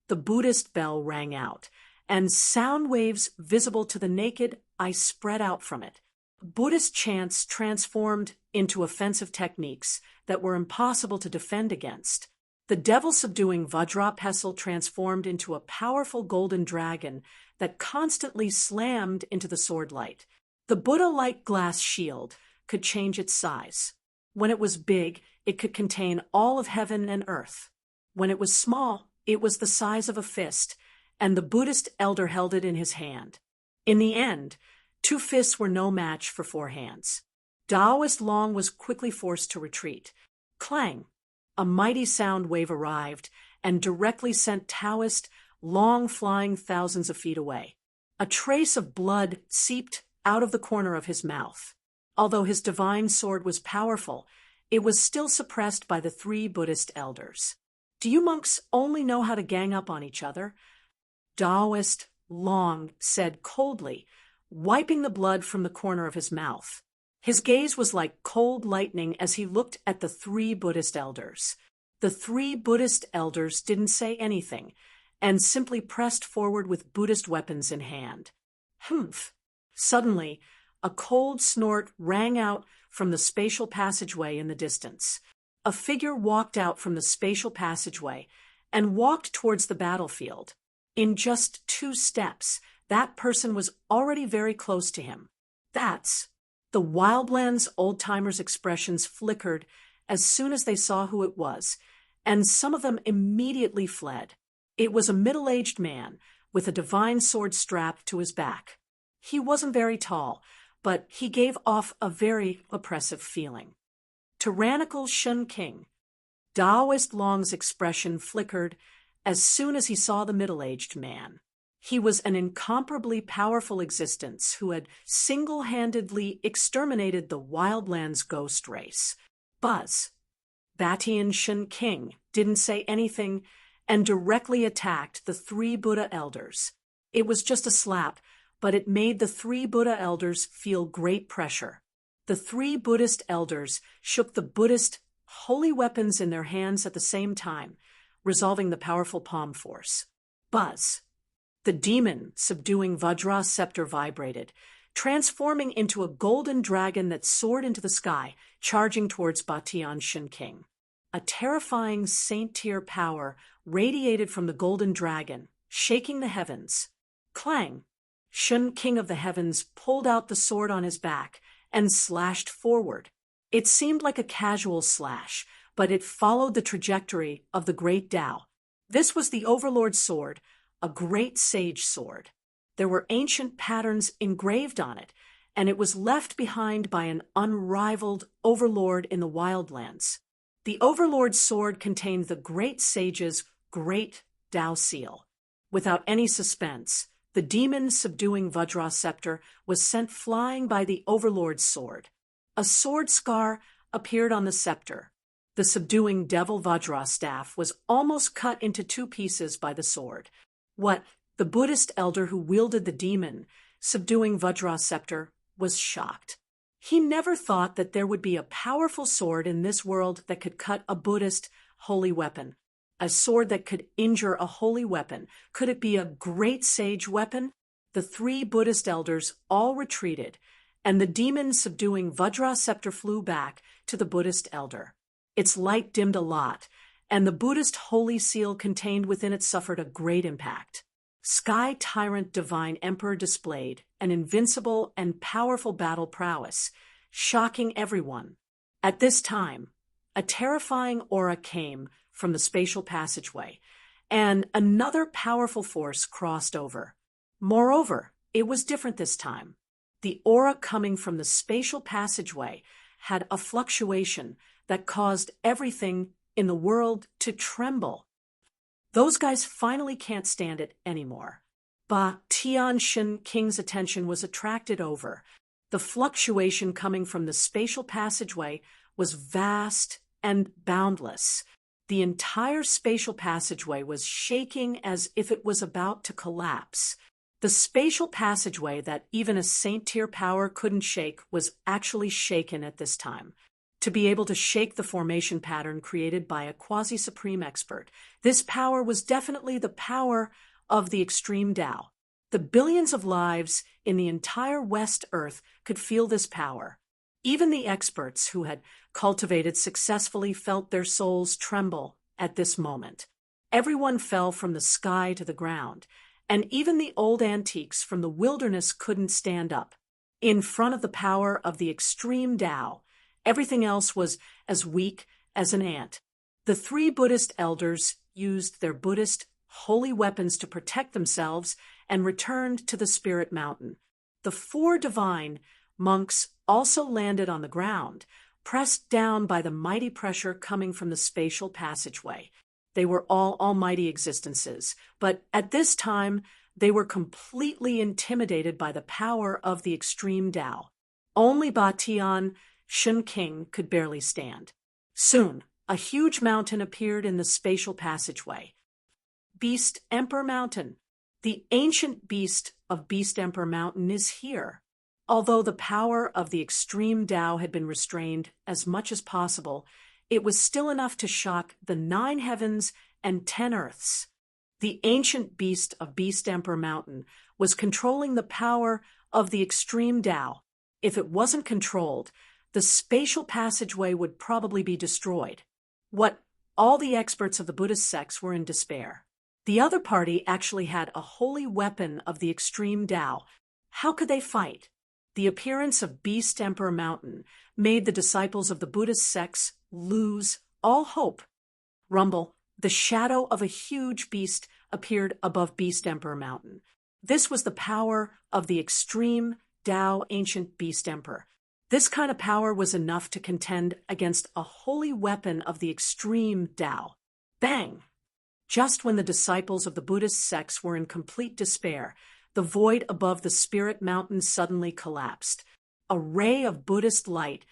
The Buddhist bell rang out, and sound waves visible to the naked eye spread out from it. Buddhist chants transformed into offensive techniques that were impossible to defend against. The devil-subduing Vajra pestle transformed into a powerful golden dragon that constantly slammed into the sword light. The Buddha-like glass shield could change its size. When it was big, it could contain all of heaven and earth. When it was small, it was the size of a fist, and the Buddhist elder held it in his hand. In the end, 2 fists were no match for 4 hands. Taoist Long was quickly forced to retreat. Clang! A mighty sound wave arrived and directly sent Taoist Long flying thousands of feet away. A trace of blood seeped out of the corner of his mouth. Although his divine sword was powerful, it was still suppressed by the 3 Buddhist elders. Do you monks only know how to gang up on each other? Taoist Long said coldly, wiping the blood from the corner of his mouth. His gaze was like cold lightning as he looked at the 3 Buddhist elders. The 3 Buddhist elders didn't say anything, and simply pressed forward with Buddhist weapons in hand. Humph! Suddenly, a cold snort rang out from the spatial passageway in the distance. A figure walked out from the spatial passageway and walked towards the battlefield. In just 2 steps, that person was already very close to him. The Wildlands old-timers' expressions flickered as soon as they saw who it was, and some of them immediately fled. It was a middle-aged man with a divine sword strapped to his back. He wasn't very tall, but he gave off a very oppressive feeling. Tyrannical Shun King. Daoist Long's expression flickered as soon as he saw the middle-aged man. He was an incomparably powerful existence who had single-handedly exterminated the Wildlands ghost race. Buzz. Batian Shun King didn't say anything and directly attacked the 3 Buddha elders. It was just a slap, but it made the 3 Buddha elders feel great pressure. The 3 Buddhist elders shook the Buddhist holy weapons in their hands at the same time, resolving the powerful palm force. Buzz. The demon subduing Vajra scepter vibrated, transforming into a golden dragon that soared into the sky, charging towards Batian Shun King. A terrifying saint-tier power radiated from the golden dragon, shaking the heavens. Clang! Shun King of the Heavens pulled out the sword on his back and slashed forward. It seemed like a casual slash, but it followed the trajectory of the great Tao. This was the Overlord's sword, a great sage sword. There were ancient patterns engraved on it, and it was left behind by an unrivaled Overlord in the Wildlands. The Overlord's sword contained the great sage's great Tao seal. Without any suspense, the demon subduing Vajra scepter was sent flying by the Overlord's sword. A sword scar appeared on the scepter. The subduing devil Vajra staff was almost cut into 2 pieces by the sword. The Buddhist elder who wielded the demon subduing Vajra scepter was shocked. He never thought that there would be a powerful sword in this world that could cut a Buddhist holy weapon. A sword that could injure a holy weapon. Could it be a great sage weapon? The 3 Buddhist elders all retreated, and the demon subduing Vajra scepter flew back to the Buddhist elder. Its light dimmed a lot, and the Buddhist holy seal contained within it suffered a great impact. Sky Tyrant Divine Emperor displayed an invincible and powerful battle prowess, shocking everyone. At this time, a terrifying aura came from the spatial passageway, and another powerful force crossed over. Moreover, it was different this time. The aura coming from the spatial passageway had a fluctuation that caused everything in the world to tremble. Those guys finally can't stand it anymore. Batian Shun King's attention was attracted over. The fluctuation coming from the spatial passageway was vast and boundless. The entire spatial passageway was shaking as if it was about to collapse. The spatial passageway that even a saint-tier power couldn't shake was actually shaken at this time. To be able to shake the formation pattern created by a quasi-supreme expert, this power was definitely the power of the extreme Tao. The billions of lives in the entire West Earth could feel this power. Even the experts who had cultivated successfully felt their souls tremble at this moment. Everyone fell from the sky to the ground, and even the old antiques from the wilderness couldn't stand up. In front of the power of the extreme Tao, everything else was as weak as an ant. The 3 Buddhist elders used their Buddhist holy weapons to protect themselves and returned to the Spirit Mountain. The 4 divine monks also landed on the ground, pressed down by the mighty pressure coming from the spatial passageway. They were all almighty existences, but at this time they were completely intimidated by the power of the extreme Tao. Only Batian Shun King could barely stand. Soon, a huge mountain appeared in the spatial passageway. Beast Emperor Mountain. The ancient beast of Beast Emperor Mountain is here. Although the power of the extreme Tao had been restrained as much as possible, it was still enough to shock the 9 heavens and 10 earths. The ancient beast of Beast Emperor Mountain was controlling the power of the extreme Tao. If it wasn't controlled, the spatial passageway would probably be destroyed. All the experts of the Buddhist sects were in despair. The other party actually had a holy weapon of the extreme Tao. How could they fight? The appearance of Beast Emperor Mountain made the disciples of the Buddhist sects lose all hope. Rumble, the shadow of a huge beast appeared above Beast Emperor Mountain. This was the power of the extreme Tao ancient Beast Emperor. This kind of power was enough to contend against a holy weapon of the extreme Tao. Bang! Just when the disciples of the Buddhist sects were in complete despair, the void above the spirit mountain suddenly collapsed. A ray of Buddhist light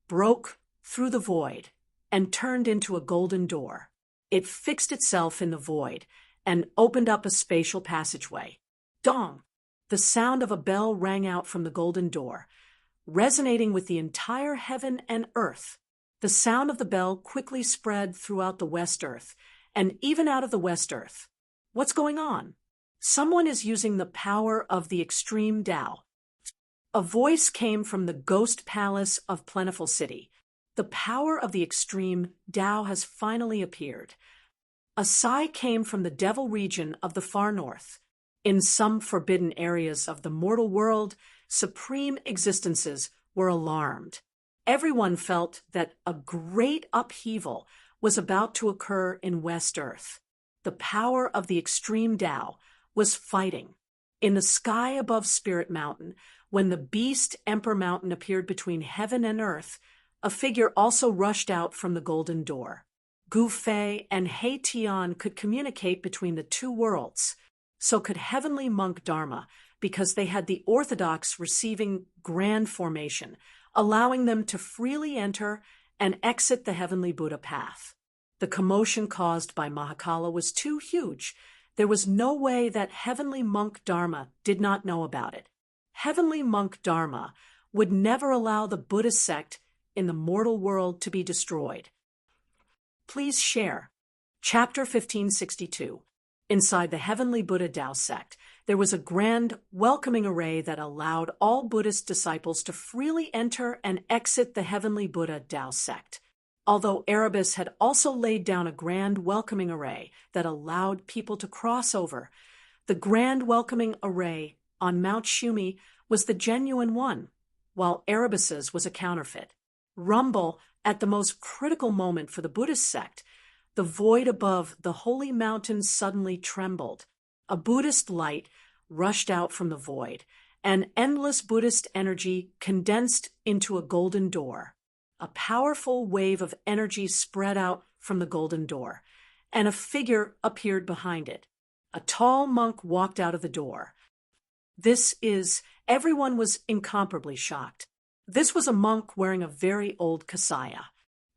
broke through the void and turned into a golden door. It fixed itself in the void and opened up a spatial passageway. Dong! The sound of a bell rang out from the golden door, resonating with the entire heaven and earth. The sound of the bell quickly spread throughout the West Earth, and even out of the West Earth. What's going on? Someone is using the power of the extreme Tao. A voice came from the ghost palace of Plentiful City. The power of the extreme Tao has finally appeared. A sigh came from the devil region of the far north. In some forbidden areas of the mortal world, supreme existences were alarmed. Everyone felt that a great upheaval was about to occur in West Earth. The power of the extreme Tao was fighting. In the sky above Spirit Mountain, when the Beast Emperor Mountain appeared between heaven and earth, a figure also rushed out from the golden door. Gu Fei and He Tian could communicate between the two worlds. So could Heavenly Monk Dharma, because they had the orthodox receiving grand formation, allowing them to freely enter and exit the Heavenly Buddha path. The commotion caused by Mahakala was too huge. There was no way that Heavenly Monk Dharma did not know about it. Heavenly Monk Dharma would never allow the Buddhist sect in the mortal world to be destroyed. Please share. Chapter 1562. Inside the Heavenly Buddha Tao sect, there was a grand, welcoming array that allowed all Buddhist disciples to freely enter and exit the Heavenly Buddha Tao sect. Although Erebus had also laid down a grand welcoming array that allowed people to cross over, the grand welcoming array on Mount Shumi was the genuine one, while Erebus's was a counterfeit. Rumble, at the most critical moment for the Buddhist sect, the void above the holy mountain suddenly trembled. A Buddhist light rushed out from the void, and endless Buddhist energy condensed into a golden door. A powerful wave of energy spread out from the golden door, and a figure appeared behind it. A tall monk walked out of the door. Everyone was incomparably shocked. This was a monk wearing a very old kasaya.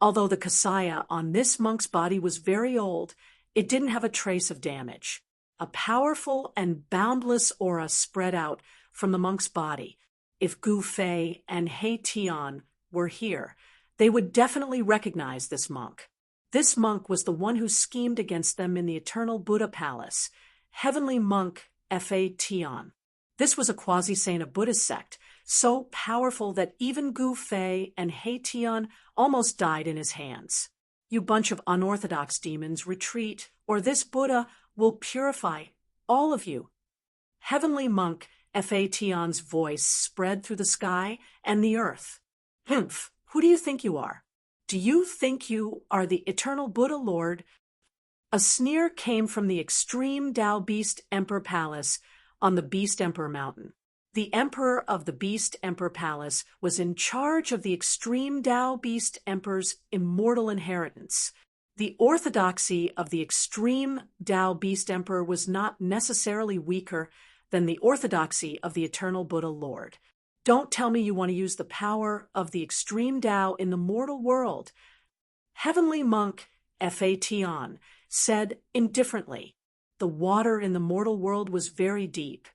Although the kasaya on this monk's body was very old, it didn't have a trace of damage. A powerful and boundless aura spread out from the monk's body. If Gu Fei and He Tian were here, they would definitely recognize this monk. This monk was the one who schemed against them in the Eternal Buddha Palace, Heavenly Monk Fa Tian. This was a quasi-saint of Buddhist sect, so powerful that even Gu Fei and He Tian almost died in his hands. You bunch of unorthodox demons, retreat, or this Buddha will purify all of you. Heavenly Monk Fa Tian's voice spread through the sky and the earth. Humph, who do you think you are? Do you think you are the eternal Buddha Lord? A sneer came from the extreme Tao Beast Emperor Palace on the Beast Emperor Mountain. The Emperor of the Beast Emperor Palace was in charge of the extreme Tao Beast Emperor's immortal inheritance. The orthodoxy of the extreme Tao Beast Emperor was not necessarily weaker than the orthodoxy of the eternal Buddha Lord. Don't tell me you want to use the power of the extreme Tao in the mortal world. Heavenly Monk Fa Tian said indifferently, the water in the mortal world was very deep,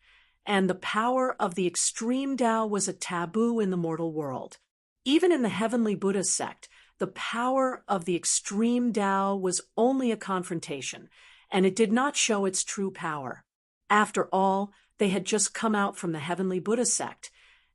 and the power of the extreme Tao was a taboo in the mortal world. Even in the Heavenly Buddha sect, the power of the extreme Tao was only a confrontation, and it did not show its true power. After all, they had just come out from the Heavenly Buddha sect,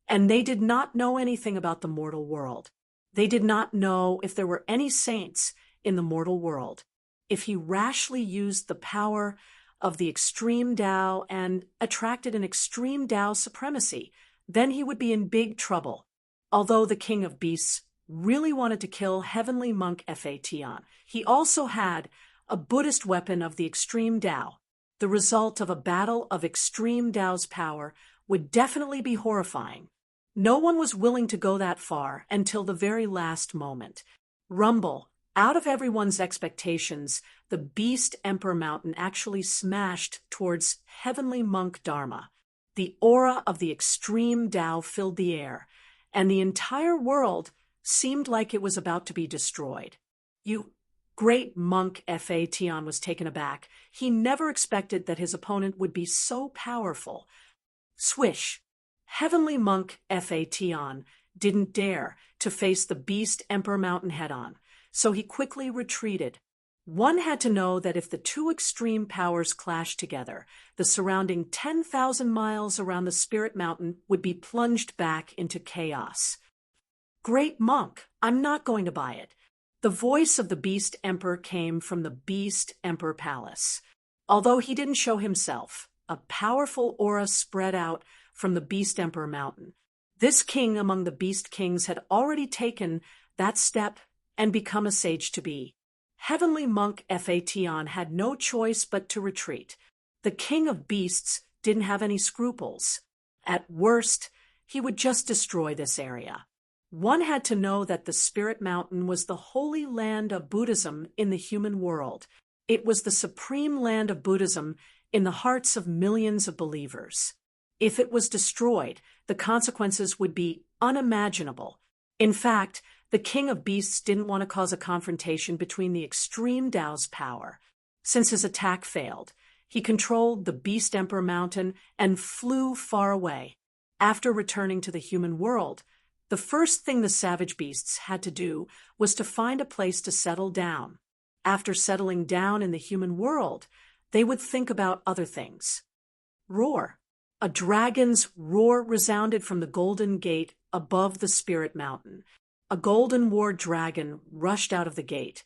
and they did not know anything about the mortal world. They did not know if there were any saints in the mortal world. If he rashly used the power of the extreme Tao and attracted an extreme Tao supremacy, then he would be in big trouble. Although the king of beasts really wanted to kill heavenly monk Fa Tian, he also had a Buddhist weapon of the extreme Tao. The result of a battle of extreme Tao's power would definitely be horrifying. No one was willing to go that far until the very last moment. Rumble, out of everyone's expectations, the Beast Emperor Mountain actually smashed towards heavenly monk Dharma. The aura of the extreme Tao filled the air, and the entire world seemed like it was about to be destroyed. Great monk Fa Tian was taken aback. He never expected that his opponent would be so powerful. Swish! Heavenly monk Fa Tian didn't dare to face the Beast Emperor Mountain head-on, so he quickly retreated. One had to know that if the two extreme powers clashed together, the surrounding 10,000 miles around the Spirit Mountain would be plunged back into chaos. Great monk, I'm not going to buy it. The voice of the Beast Emperor came from the Beast Emperor Palace. Although he didn't show himself, a powerful aura spread out from the Beast Emperor Mountain. This king among the Beast Kings had already taken that step and become a sage-to-be. Heavenly monk Fa Tian had no choice but to retreat. The king of beasts didn't have any scruples. At worst, he would just destroy this area. One had to know that the Spirit Mountain was the holy land of Buddhism in the human world. It was the supreme land of Buddhism in the hearts of millions of believers. If it was destroyed, the consequences would be unimaginable. In fact, the king of beasts didn't want to cause a confrontation between the extreme Tao's power. Since his attack failed, he controlled the Beast Emperor Mountain and flew far away. After returning to the human world, the first thing the savage beasts had to do was to find a place to settle down. After settling down in the human world, they would think about other things. Roar. A dragon's roar resounded from the Golden Gate above the Spirit Mountain. A golden war dragon rushed out of the gate,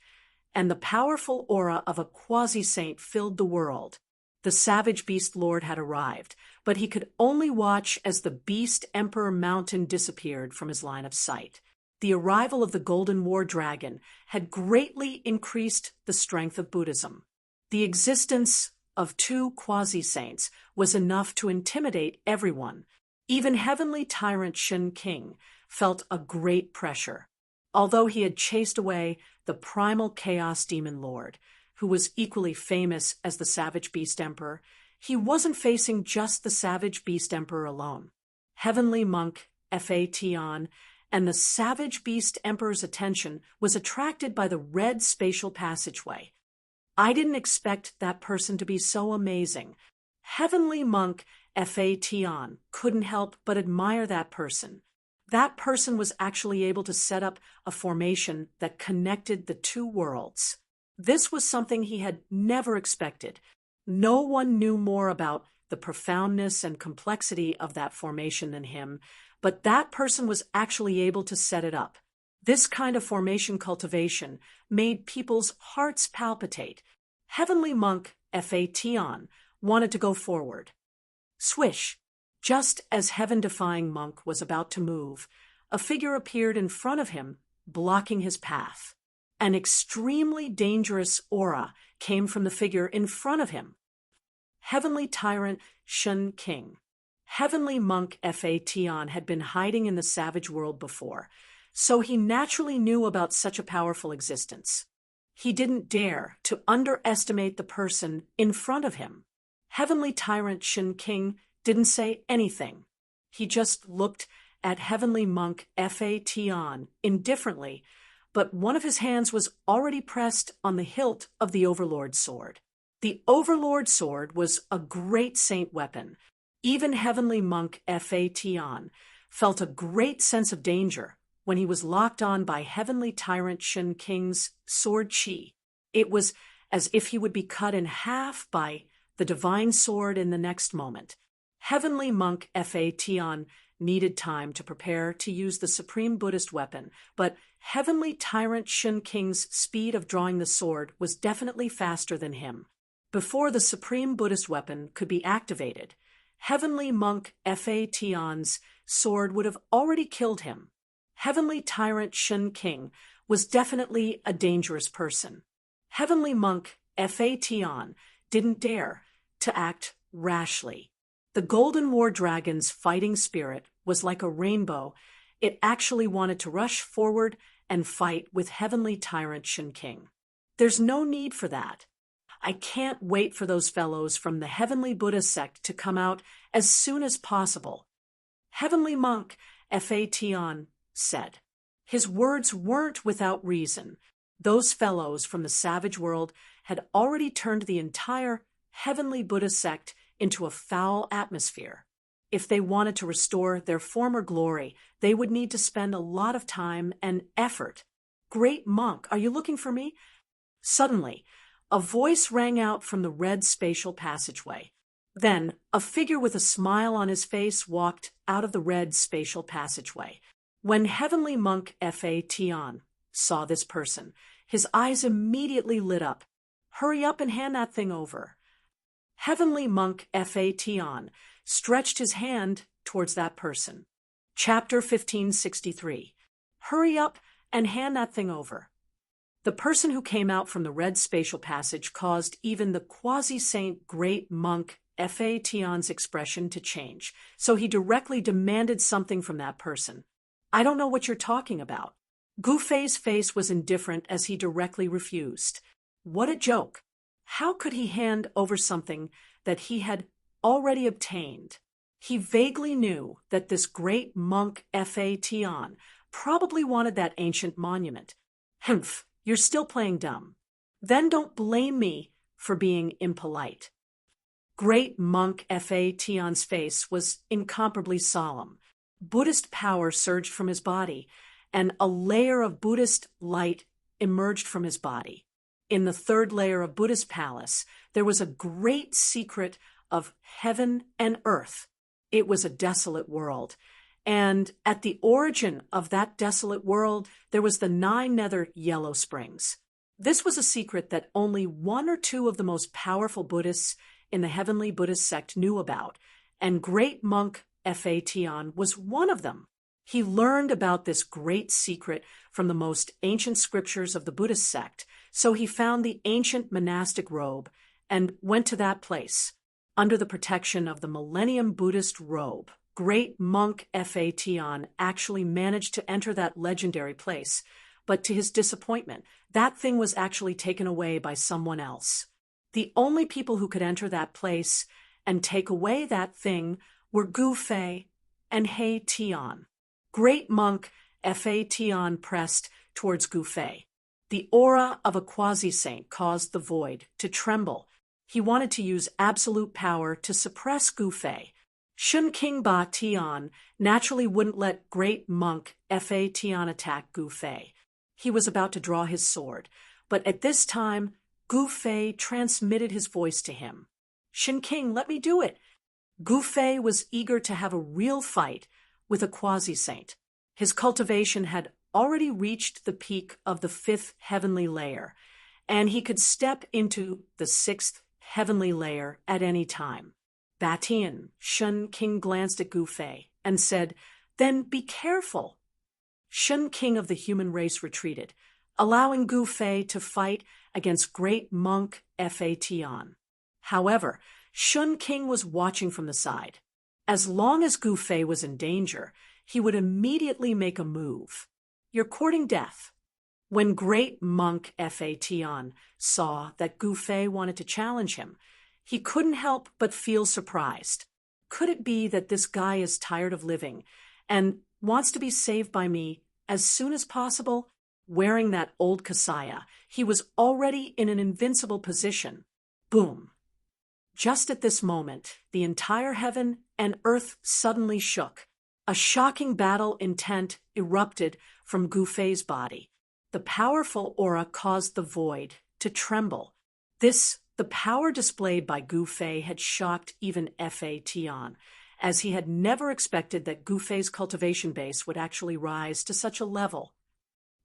and the powerful aura of a quasi-saint filled the world. The savage beast lord had arrived, but he could only watch as the Beast Emperor Mountain disappeared from his line of sight. The arrival of the Golden War Dragon had greatly increased the strength of Buddhism. The existence of two quasi-saints was enough to intimidate everyone. Even heavenly tyrant Shen King felt a great pressure. Although he had chased away the primal chaos demon lord, who was equally famous as the Savage Beast Emperor, he wasn't facing just the Savage Beast Emperor alone. Heavenly monk Fa Tian and the Savage Beast Emperor's attention was attracted by the red spatial passageway. I didn't expect that person to be so amazing. Heavenly monk Fa Tian couldn't help but admire that person. That person was actually able to set up a formation that connected the two worlds. This was something he had never expected. No one knew more about the profoundness and complexity of that formation than him, but that person was actually able to set it up. This kind of formation cultivation made people's hearts palpitate. Heavenly monk Fa Tian wanted to go forward. Swish! Just as heaven-defying monk was about to move, a figure appeared in front of him, blocking his path. An extremely dangerous aura came from the figure in front of him. Heavenly tyrant Shen King. Heavenly monk Fa Tian had been hiding in the savage world before, so he naturally knew about such a powerful existence. He didn't dare to underestimate the person in front of him. Heavenly tyrant Shen King didn't say anything. He just looked at heavenly monk Fa Tian indifferently, but one of his hands was already pressed on the hilt of the Overlord sword. The Overlord sword was a great saint weapon. Even heavenly monk Fa Tian felt a great sense of danger when he was locked on by heavenly tyrant Shen King's sword chi. It was as if he would be cut in half by the divine sword in the next moment. Heavenly monk Fa Tian needed time to prepare to use the supreme Buddhist weapon, but heavenly tyrant Shun King's speed of drawing the sword was definitely faster than him. Before the supreme Buddhist weapon could be activated, heavenly monk Fa Tian's sword would have already killed him. Heavenly tyrant Shun King was definitely a dangerous person. Heavenly monk Fa Tian didn't dare to act rashly. The Golden War Dragon's fighting spirit was like a rainbow. It actually wanted to rush forward and fight with heavenly tyrant Shun King. There's no need for that. I can't wait for those fellows from the heavenly Buddha sect to come out as soon as possible. Heavenly monk Fa Tian said. His words weren't without reason. Those fellows from the savage world had already turned the entire heavenly Buddha sect into a foul atmosphere. If they wanted to restore their former glory, they would need to spend a lot of time and effort. Great monk, are you looking for me? Suddenly, a voice rang out from the red spatial passageway. Then, a figure with a smile on his face walked out of the red spatial passageway. When heavenly monk Fa Tian saw this person, his eyes immediately lit up. Hurry up and hand that thing over. Heavenly monk Fa Tian stretched his hand towards that person. Chapter 1563. Hurry up and hand that thing over. The person who came out from the red spatial passage caused even the quasi-saint great monk Fa Tian's expression to change, so he directly demanded something from that person. I don't know what you're talking about. Gu Fei's face was indifferent as he directly refused. What a joke. How could he hand over something that he had already obtained? He vaguely knew that this great monk Fa Tian probably wanted that ancient monument. Humph, you're still playing dumb. Then don't blame me for being impolite. Great monk Fa Tian's face was incomparably solemn. Buddhist power surged from his body, and a layer of Buddhist light emerged from his body. In the third layer of Buddha's palace, there was a great secret of heaven and earth. It was a desolate world, and at the origin of that desolate world, there was the 9 nether yellow springs. This was a secret that only 1 or 2 of the most powerful Buddhists in the heavenly Buddhist sect knew about, and great monk Fa Tian was one of them. He learned about this great secret from the most ancient scriptures of the Buddhist sect, so he found the ancient monastic robe and went to that place. Under the protection of the Millennium Buddhist robe, great monk Fa Tian actually managed to enter that legendary place, but to his disappointment, that thing was actually taken away by someone else. The only people who could enter that place and take away that thing were Gu Fei and He Tian. Great monk Fa Tian pressed towards Gu Fei. The aura of a quasi-saint caused the void to tremble. He wanted to use absolute power to suppress Gu Fei. Shun King Ba Tian naturally wouldn't let great monk Fa Tian attack Gu Fei. He was about to draw his sword, but at this time, Gu Fei transmitted his voice to him. Shun King, let me do it. Gu Fei was eager to have a real fight with a quasi-saint. His cultivation had already reached the peak of the 5th heavenly layer, and he could step into the 6th heavenly layer at any time. Batian, Shun King glanced at Gu Fei and said, "Then be careful." Shun King of the human race retreated, allowing Gu Fei to fight against great monk Fa Tian. However, Shun King was watching from the side. As long as Gu Fei was in danger, he would immediately make a move. You're courting death. When great monk Fa Tian saw that Gu Fei wanted to challenge him, he couldn't help but feel surprised. Could it be that this guy is tired of living and wants to be saved by me as soon as possible? Wearing that old kasaya, he was already in an invincible position. Boom. Just at this moment, the entire heaven and earth suddenly shook. A shocking battle intent erupted from Gu Fei's body. The powerful aura caused the void to tremble. The power displayed by Gu Fei had shocked even Fa Tian, as he had never expected that Gu Fei's cultivation base would actually rise to such a level.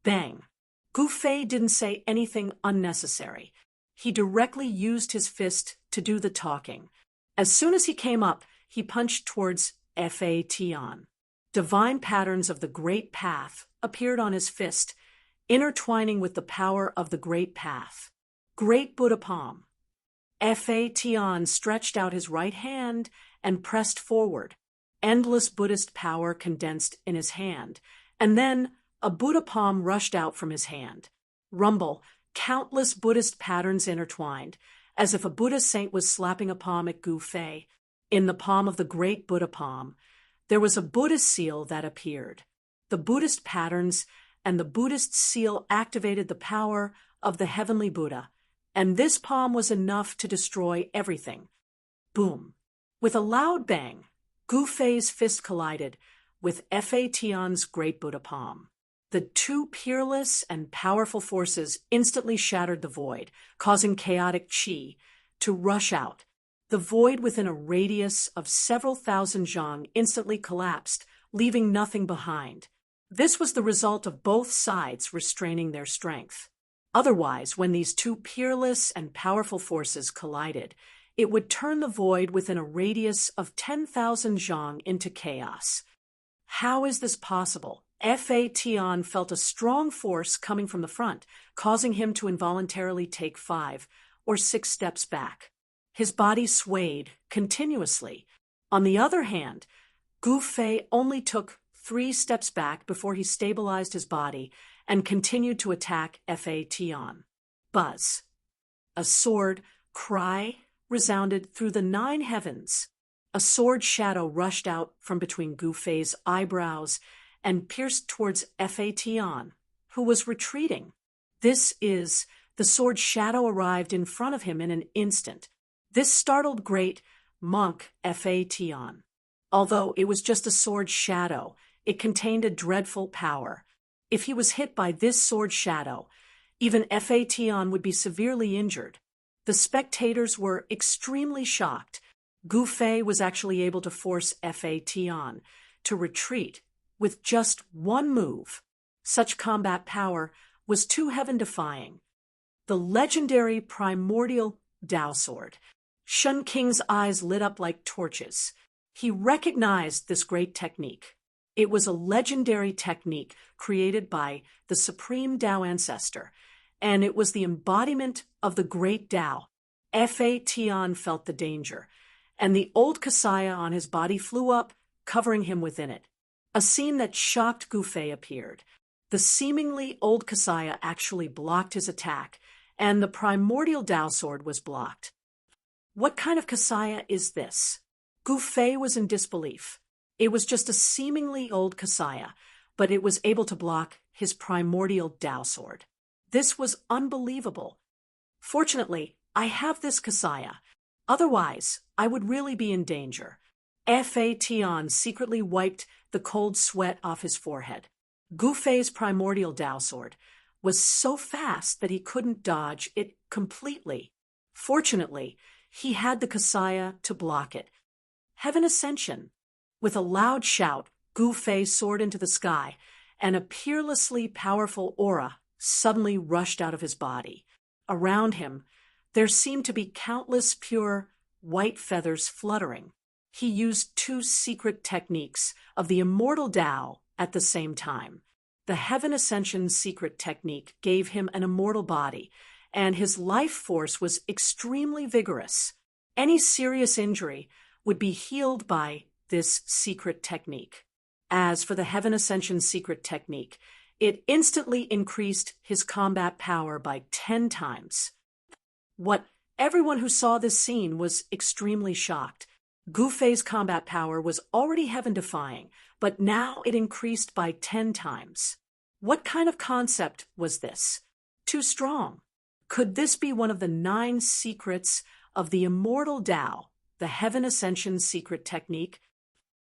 Bang! Gu Fei didn't say anything unnecessary. He directly used his fist to do the talking. As soon as he came up, he punched towards Fa Tian. Divine patterns of the Great Path appeared on his fist, intertwining with the power of the Great Path. Great Buddha Palm. Fa Tian stretched out his right hand and pressed forward. Endless Buddhist power condensed in his hand, and then a Buddha palm rushed out from his hand. Rumble, countless Buddhist patterns intertwined, as if a Buddha saint was slapping a palm at Gu Fei. In the palm of the great Buddha palm, there was a Buddhist seal that appeared. The Buddhist patterns and the Buddhist seal activated the power of the heavenly Buddha, and this palm was enough to destroy everything. Boom! With a loud bang, Gu Fei's fist collided with Fa Tian's great Buddha palm. The two peerless and powerful forces instantly shattered the void, causing chaotic qi to rush out. The void within a radius of several thousand zhang instantly collapsed, leaving nothing behind. This was the result of both sides restraining their strength. Otherwise, when these two peerless and powerful forces collided, it would turn the void within a radius of 10,000 zhang into chaos. How is this possible? Fa Tian felt a strong force coming from the front, causing him to involuntarily take 5 or 6 steps back. His body swayed continuously. On the other hand, Gu Fei only took 3 steps back before he stabilized his body and continued to attack Fa Tian. Buzz. A sword cry resounded through the 9 heavens. A sword shadow rushed out from between Gu Fei's eyebrows and pierced towards Fa Tian, who was retreating. The sword shadow arrived in front of him in an instant. This startled great monk Fa Tian. Although it was just a sword shadow, it contained a dreadful power. If he was hit by this sword shadow, even Fa Tian would be severely injured. The spectators were extremely shocked. Gu Fei was actually able to force Fa Tian to retreat with just one move. Such combat power was too heaven-defying. The legendary primordial Dao sword. Shun Qing's eyes lit up like torches. He recognized this great technique. It was a legendary technique created by the Supreme Dao Ancestor, and it was the embodiment of the great Dao. Fa Tian felt the danger, and the old Kasaya on his body flew up, covering him within it. A scene that shocked Gu Fei appeared. The seemingly old Kasaya actually blocked his attack, and the primordial Dao sword was blocked. What kind of Kasaya is this? Gu Fei was in disbelief. It was just a seemingly old Kasaya, but it was able to block his primordial Dao sword. This was unbelievable. Fortunately, I have this Kasaya. Otherwise, I would really be in danger. Fa Tian secretly wiped the cold sweat off his forehead. Gu Fei's primordial Dao sword was so fast that he couldn't dodge it completely. Fortunately, he had the Kasaya to block it. Heaven Ascension. With a loud shout, Gu Fei soared into the sky, and a peerlessly powerful aura suddenly rushed out of his body. Around him, there seemed to be countless pure white feathers fluttering. He used 2 secret techniques of the immortal Dao at the same time. The Heaven Ascension secret technique gave him an immortal body, and his life force was extremely vigorous. Any serious injury would be healed by this secret technique. As for the Heaven Ascension secret technique, it instantly increased his combat power by 10 times. Everyone who saw this scene was extremely shocked. Gu Fei's combat power was already heaven-defying, but now it increased by 10 times. What kind of concept was this? Too strong. Could this be one of the 9 secrets of the immortal Dao, the Heaven Ascension secret technique?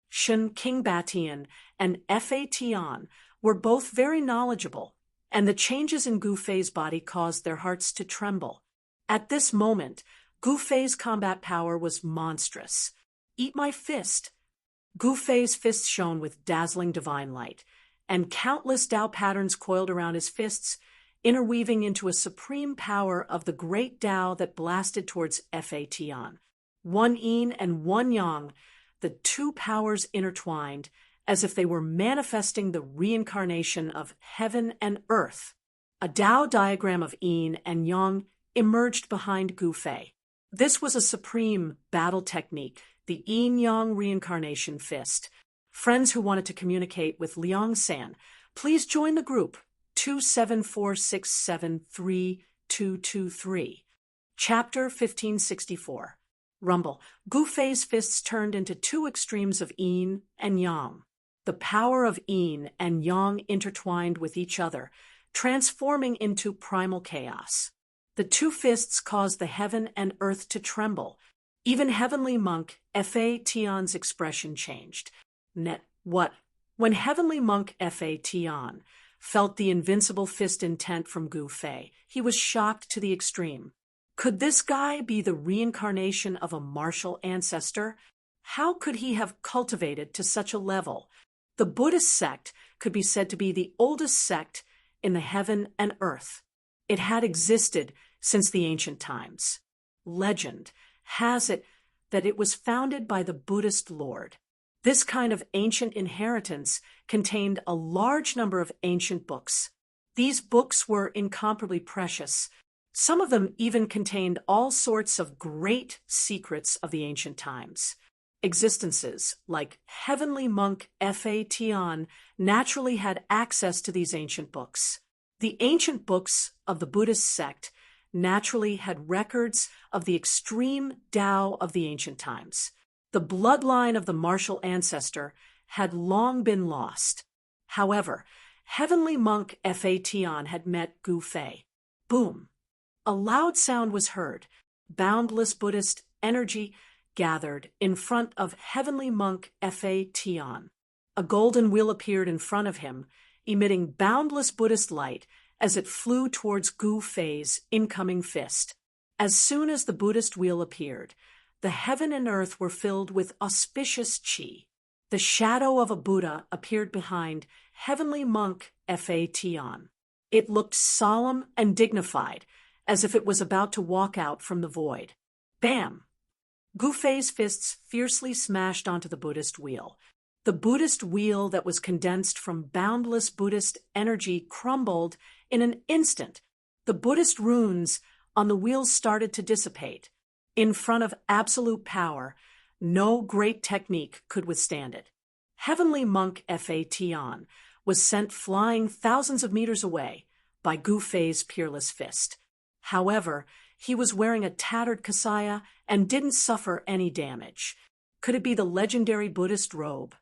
Shun King Batian and Fa Tian were both very knowledgeable, and the changes in Gu Fei's body caused their hearts to tremble. At this moment, Gu Fei's combat power was monstrous. Eat my fist, Gu Fei's fists shone with dazzling divine light, and countless Tao patterns coiled around his fists, interweaving into a supreme power of the great Tao that blasted towards Fa Tian. One yin and one yang, the two powers intertwined, as if they were manifesting the reincarnation of heaven and earth. A Tao diagram of yin and yang emerged behind Gu Fei. This was a supreme battle technique, the yin-yang reincarnation fist. Friends who wanted to communicate with Liang San, please join the group 274673223. Chapter 1564. Rumble. Gu Fei's fists turned into two extremes of yin and yang. The power of yin and yang intertwined with each other, transforming into primal chaos. The two fists caused the heaven and earth to tremble. Even heavenly monk Fa Tian's expression changed. What? When heavenly monk Fa Tian felt the invincible fist intent from Gu Fei, he was shocked to the extreme. Could this guy be the reincarnation of a martial ancestor? How could he have cultivated to such a level? The Buddhist sect could be said to be the oldest sect in the heaven and earth. It had existed since the ancient times. Legend has it that it was founded by the Buddhist Lord. This kind of ancient inheritance contained a large number of ancient books. These books were incomparably precious. Some of them even contained all sorts of great secrets of the ancient times. Existences like heavenly monk Fa Tian naturally had access to these ancient books. The ancient books of the Buddhist sect naturally had records of the extreme Tao of the ancient times. The bloodline of the martial ancestor had long been lost. However, heavenly monk Fa Tian had met Gu Fei. Boom! A loud sound was heard. Boundless Buddhist energy gathered in front of heavenly monk Fa Tian. A golden wheel appeared in front of him, emitting boundless Buddhist light as it flew towards Gu Fei's incoming fist. As soon as the Buddhist wheel appeared, the heaven and earth were filled with auspicious qi. The shadow of a Buddha appeared behind heavenly monk Fa Tian. It looked solemn and dignified, as if it was about to walk out from the void. Bam! Gu Fei's fists fiercely smashed onto the Buddhist wheel. The Buddhist wheel that was condensed from boundless Buddhist energy crumbled in an instant. The Buddhist runes on the wheel started to dissipate. In front of absolute power, no great technique could withstand it. Heavenly monk Fa Tian was sent flying thousands of meters away by Gu Fei's peerless fist. However, he was wearing a tattered kasaya and didn't suffer any damage. Could it be the legendary Buddhist robe?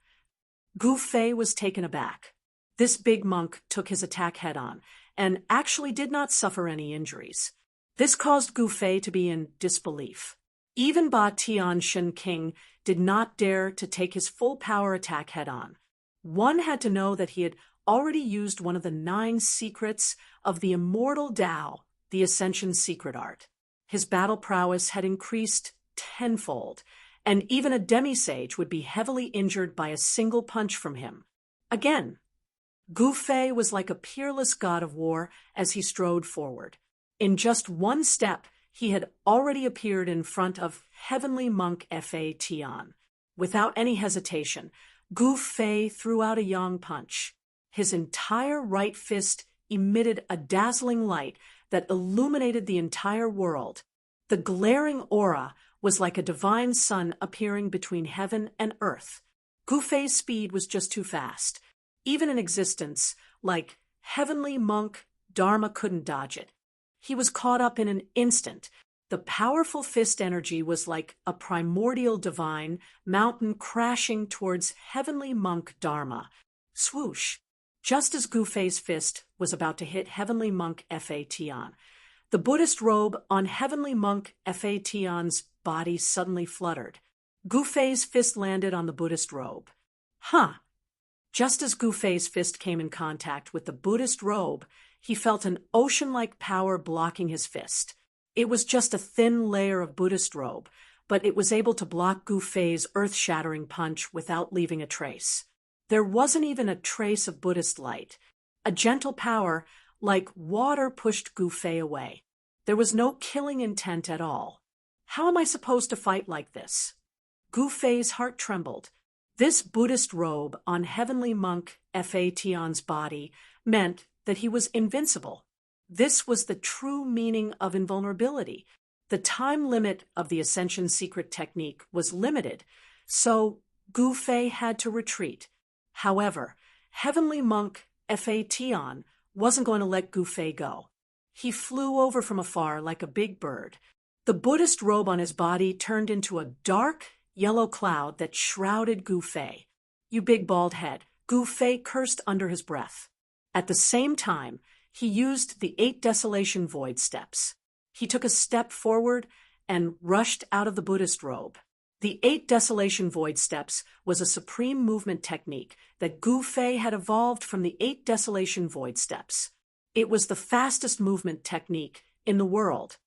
Gu Fei was taken aback. This big monk took his attack head-on and actually did not suffer any injuries. This caused Gu Fei to be in disbelief. Even Ba Tian Shen King did not dare to take his full power attack head-on. One had to know that he had already used one of the 9 secrets of the immortal Tao, the Ascension secret art. His battle prowess had increased tenfold, and even a demisage would be heavily injured by a single punch from him. Again, Gu Fei was like a peerless god of war as he strode forward. In just one step, he had already appeared in front of heavenly monk Fa Tian. Without any hesitation, Gu Fei threw out a yang punch. His entire right fist emitted a dazzling light that illuminated the entire world. The glaring aura was like a divine sun appearing between heaven and earth. Gu Fei's speed was just too fast. Even in existence, like heavenly monk, Dharma couldn't dodge it. He was caught up in an instant. The powerful fist energy was like a primordial divine mountain crashing towards heavenly monk Dharma. Swoosh! Just as Gu Fei's fist was about to hit heavenly monk Fa Tian, the Buddhist robe on heavenly monk Fa Tian's body suddenly fluttered. Gu Fei's fist landed on the Buddhist robe. Just as Gu Fei's fist came in contact with the Buddhist robe, he felt an ocean-like power blocking his fist. It was just a thin layer of Buddhist robe, but it was able to block Gu Fei's earth-shattering punch without leaving a trace. There wasn't even a trace of Buddhist light. A gentle power, like water, pushed Gu Fei away. There was no killing intent at all. How am I supposed to fight like this? Gu Fei's heart trembled. This Buddhist robe on heavenly monk Fa Tian's body meant that he was invincible. This was the true meaning of invulnerability. The time limit of the Ascension secret technique was limited, so Gu Fei had to retreat. However, heavenly monk Fa Tian wasn't going to let Gu Fei go. He flew over from afar like a big bird. The Buddhist robe on his body turned into a dark, yellow cloud that shrouded Gu Fei. "You big bald head," Gu Fei cursed under his breath. At the same time, he used the 8 desolation void steps. He took a step forward and rushed out of the Buddhist robe. The 8 desolation void steps was a supreme movement technique that Gu Fei had evolved from the 8 desolation void steps. It was the fastest movement technique in the world.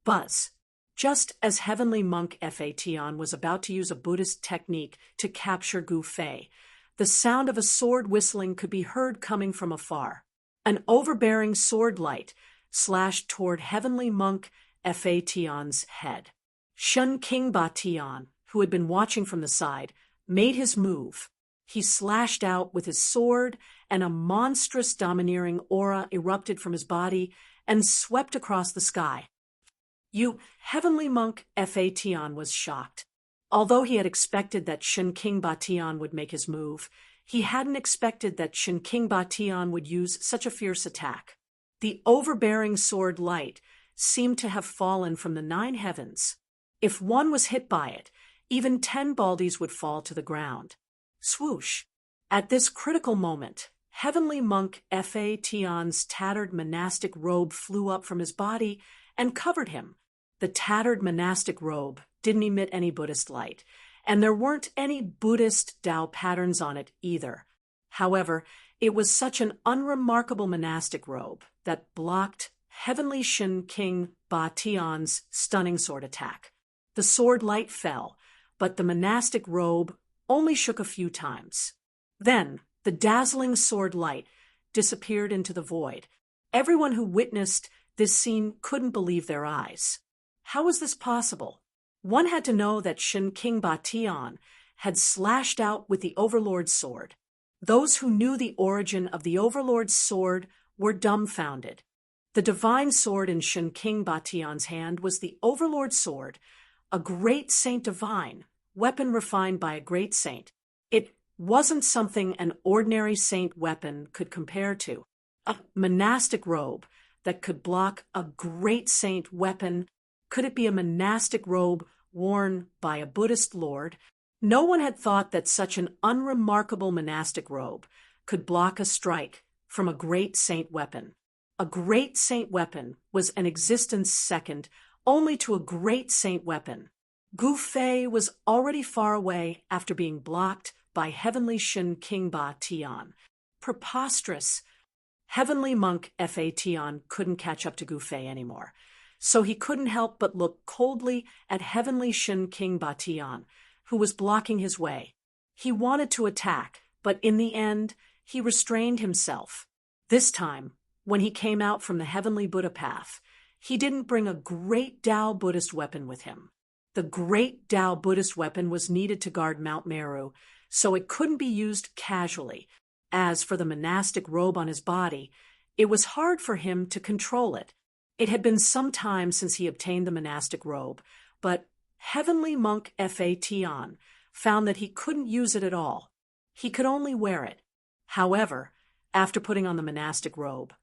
Buzz. Just as heavenly monk Fa Tian was about to use a Buddhist technique to capture Gu Fei, the sound of a sword whistling could be heard coming from afar. An overbearing sword light slashed toward heavenly monk Fa Tian's head. Shun King Ba Tian, who had been watching from the side, made his move. He slashed out with his sword, and a monstrous domineering aura erupted from his body and swept across the sky. Heavenly monk Fa Tian was shocked. Although he had expected that Shun King Ba Tian would make his move, he hadn't expected that Shun King Ba Tian would use such a fierce attack. The overbearing sword light seemed to have fallen from the 9 heavens. If one was hit by it, even 10 baldies would fall to the ground. Swoosh! At this critical moment, heavenly monk Fa Tian's tattered monastic robe flew up from his body and covered him. The tattered monastic robe didn't emit any Buddhist light, and there weren't any Buddhist Tao patterns on it either. However, it was such an unremarkable monastic robe that blocked heavenly Shun King Ba Tian's stunning sword attack. The sword light fell, but the monastic robe only shook a few times. Then, the dazzling sword light disappeared into the void. Everyone who witnessed this scene couldn't believe their eyes. How was this possible? One had to know that Shun King Ba Tian had slashed out with the Overlord's sword. Those who knew the origin of the Overlord's sword were dumbfounded. The divine sword in Shun King Ba Tian's hand was the Overlord's sword, a great saint divine, weapon refined by a great saint. It wasn't something an ordinary saint weapon could compare to. A monastic robe that could block a great saint weapon. Could it be a monastic robe worn by a Buddhist lord? No one had thought that such an unremarkable monastic robe could block a strike from a great saint weapon. A great saint weapon was an existence second only to a great saint weapon. Gu Fei was already far away after being blocked by heavenly Shun King Ba Tian. Preposterous. Heavenly monk Fa Tian couldn't catch up to Gu Fei anymore, so he couldn't help but look coldly at heavenly Shun King Ba Tian, who was blocking his way. He wanted to attack, but in the end, he restrained himself. This time, when he came out from the heavenly Buddha path, he didn't bring a great Tao Buddhist weapon with him. The great Tao Buddhist weapon was needed to guard Mount Meru, so it couldn't be used casually. As for the monastic robe on his body, it was hard for him to control it. It had been some time since he obtained the monastic robe, but heavenly monk Fa Tian found that he couldn't use it at all. He could only wear it. However, after putting on the monastic robe,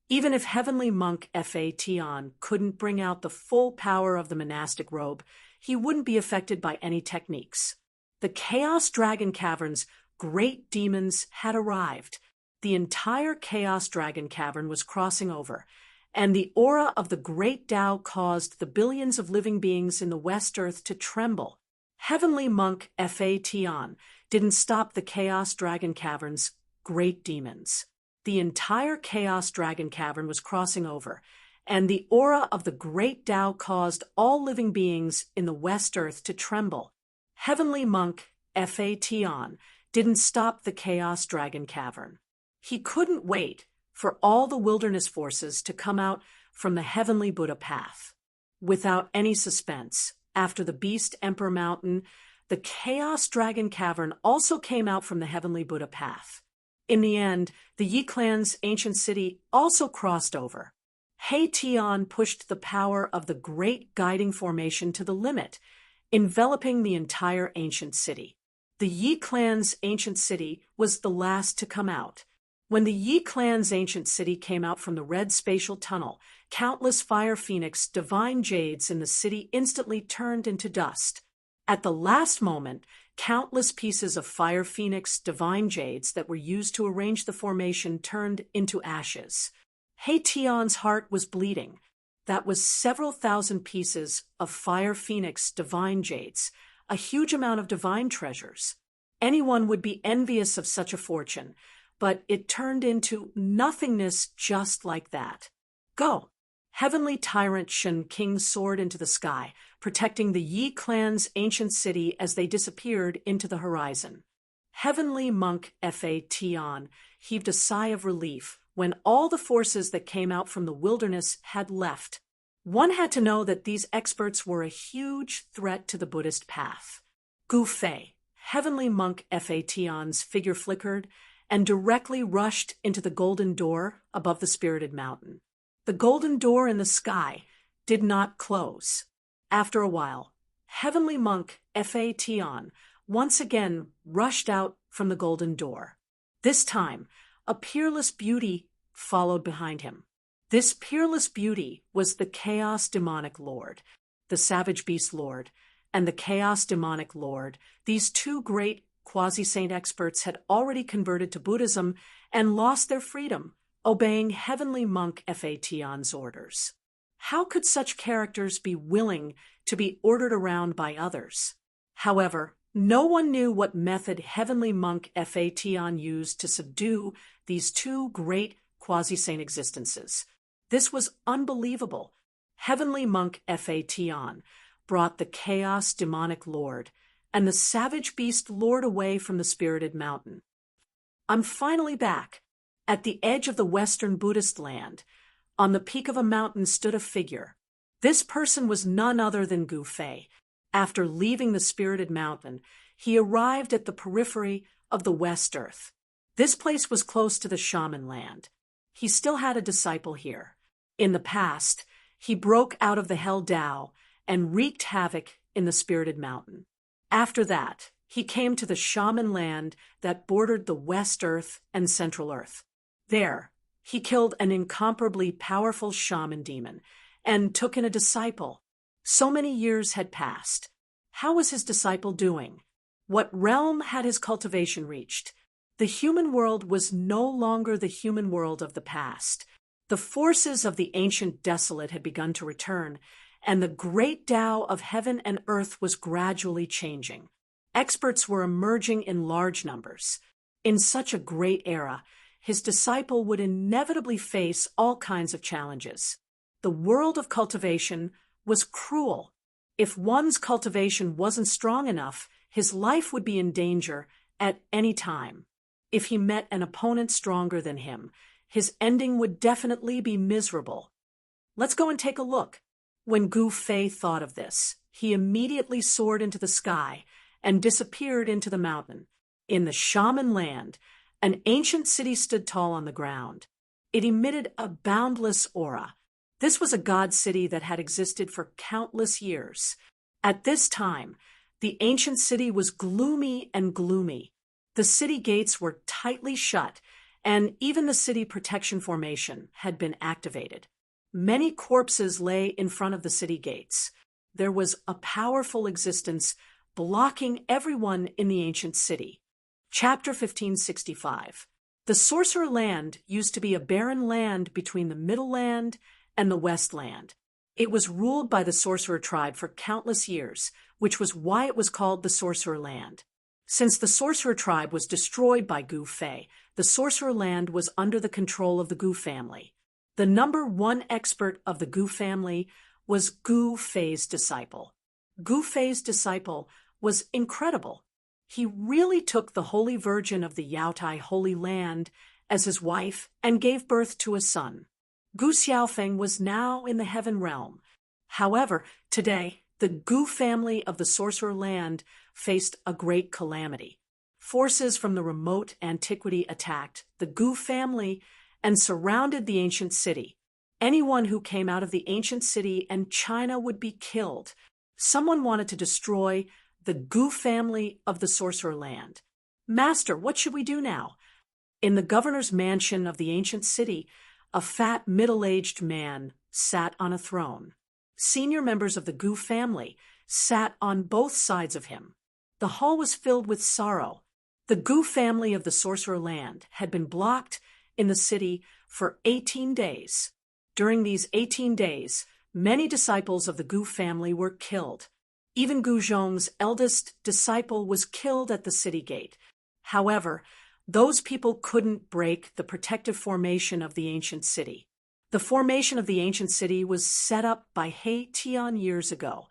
even if heavenly monk Fa Tian couldn't bring out the full power of the monastic robe, he wouldn't be affected by any techniques. The Chaos Dragon Cavern's great demons had arrived. The entire Chaos Dragon Cavern was crossing over, and the aura of the great Tao caused the billions of living beings in the West Earth to tremble. Heavenly monk Fa Tian didn't stop the Chaos Dragon Cavern's great demons. The entire Chaos Dragon Cavern was crossing over, and the aura of the great Tao caused all living beings in the West Earth to tremble. Heavenly Monk Fa Tian didn't stop the Chaos Dragon Cavern. He couldn't wait for all the wilderness forces to come out from the Heavenly Buddha path. Without any suspense, after the Beast Emperor Mountain, the Chaos Dragon Cavern also came out from the Heavenly Buddha path. In the end, the Yi clan's ancient city also crossed over. He Tian pushed the power of the Great Guiding Formation to the limit, enveloping the entire ancient city. The Yi clan's ancient city was the last to come out. When the Yi clan's ancient city came out from the red spatial tunnel, countless fire phoenix divine jades in the city instantly turned into dust. At the last moment, countless pieces of fire phoenix divine jades that were used to arrange the formation turned into ashes. He Tian's heart was bleeding. That was several thousand pieces of fire phoenix divine jades, a huge amount of divine treasures. Anyone would be envious of such a fortune, but it turned into nothingness just like that. Go! Heavenly Tyrant Shen King soared into the sky, protecting the Yi clan's ancient city as they disappeared into the horizon. Heavenly Monk Fa Tian heaved a sigh of relief when all the forces that came out from the wilderness had left. One had to know that these experts were a huge threat to the Buddhist path. Gu Fei, Heavenly Monk Fa Tian's figure flickered and directly rushed into the golden door above the spirited mountain. The golden door in the sky did not close. After a while, Heavenly Monk Fa Tian once again rushed out from the golden door. This time, a peerless beauty followed behind him. This peerless beauty was the Chaos Demonic Lord, the Savage Beast Lord, and the Chaos Demonic Lord. These two great quasi-saint experts had already converted to Buddhism and lost their freedom, obeying Heavenly Monk Fa Tian's orders. How could such characters be willing to be ordered around by others? However, no one knew what method Heavenly Monk Fa Tian used to subdue these two great quasi-saint existences. This was unbelievable. Heavenly Monk Fa Tian brought the Chaos Demonic Lord and the Savage Beast Lord away from the spirited mountain. I'm finally back. At the edge of the Western Buddhist land, on the peak of a mountain stood a figure. This person was none other than Gu Fei. After leaving the spirited mountain, he arrived at the periphery of the West Earth. This place was close to the shaman land. He still had a disciple here. In the past, he broke out of the Hell Tao and wreaked havoc in the spirited mountain. After that, he came to the shaman land that bordered the West Earth and Central Earth. There, he killed an incomparably powerful shaman demon and took in a disciple. So many years had passed. How was his disciple doing? What realm had his cultivation reached? The human world was no longer the human world of the past. The forces of the ancient desolate had begun to return, and the great Tao of heaven and earth was gradually changing. Experts were emerging in large numbers. In such a great era, his disciple would inevitably face all kinds of challenges. The world of cultivation was cruel. If one's cultivation wasn't strong enough, his life would be in danger at any time. If he met an opponent stronger than him, his ending would definitely be miserable. Let's go and take a look. When Gu Fei thought of this, he immediately soared into the sky and disappeared into the mountain. In the shaman land, an ancient city stood tall on the ground. It emitted a boundless aura. This was a god city that had existed for countless years. At this time, the ancient city was gloomy and gloomy. The city gates were tightly shut, and even the city protection formation had been activated. Many corpses lay in front of the city gates. There was a powerful existence blocking everyone in the ancient city. Chapter 1565. The Sorcerer Land used to be a barren land between the Middle Land and the West Land. It was ruled by the Sorcerer tribe for countless years, which was why it was called the Sorcerer Land. Since the Sorcerer tribe was destroyed by Gu Fei, the Sorcerer Land was under the control of the Gu family. The number one expert of the Gu family was Gu Fei's disciple. Gu Fei's disciple was incredible. He really took the Holy Virgin of the Yaotai Holy Land as his wife and gave birth to a son. Gu Xiaofeng was now in the heaven realm. However, today, the Gu family of the Sorcerer Land faced a great calamity. Forces from the remote antiquity attacked the Gu family and surrounded the ancient city. Anyone who came out of the ancient city and China would be killed. Someone wanted to destroy the Gu family of the Sorcerer Land. Master, what should we do now? In the governor's mansion of the ancient city, a fat, middle-aged man sat on a throne. Senior members of the Gu family sat on both sides of him. The hall was filled with sorrow. The Gu family of the Sorcerer Land had been blocked in the city for 18 days. During these 18 days, many disciples of the Gu family were killed. Even Gu Zhong's eldest disciple was killed at the city gate. However, those people couldn't break the protective formation of the ancient city. The formation of the ancient city was set up by He Tian years ago.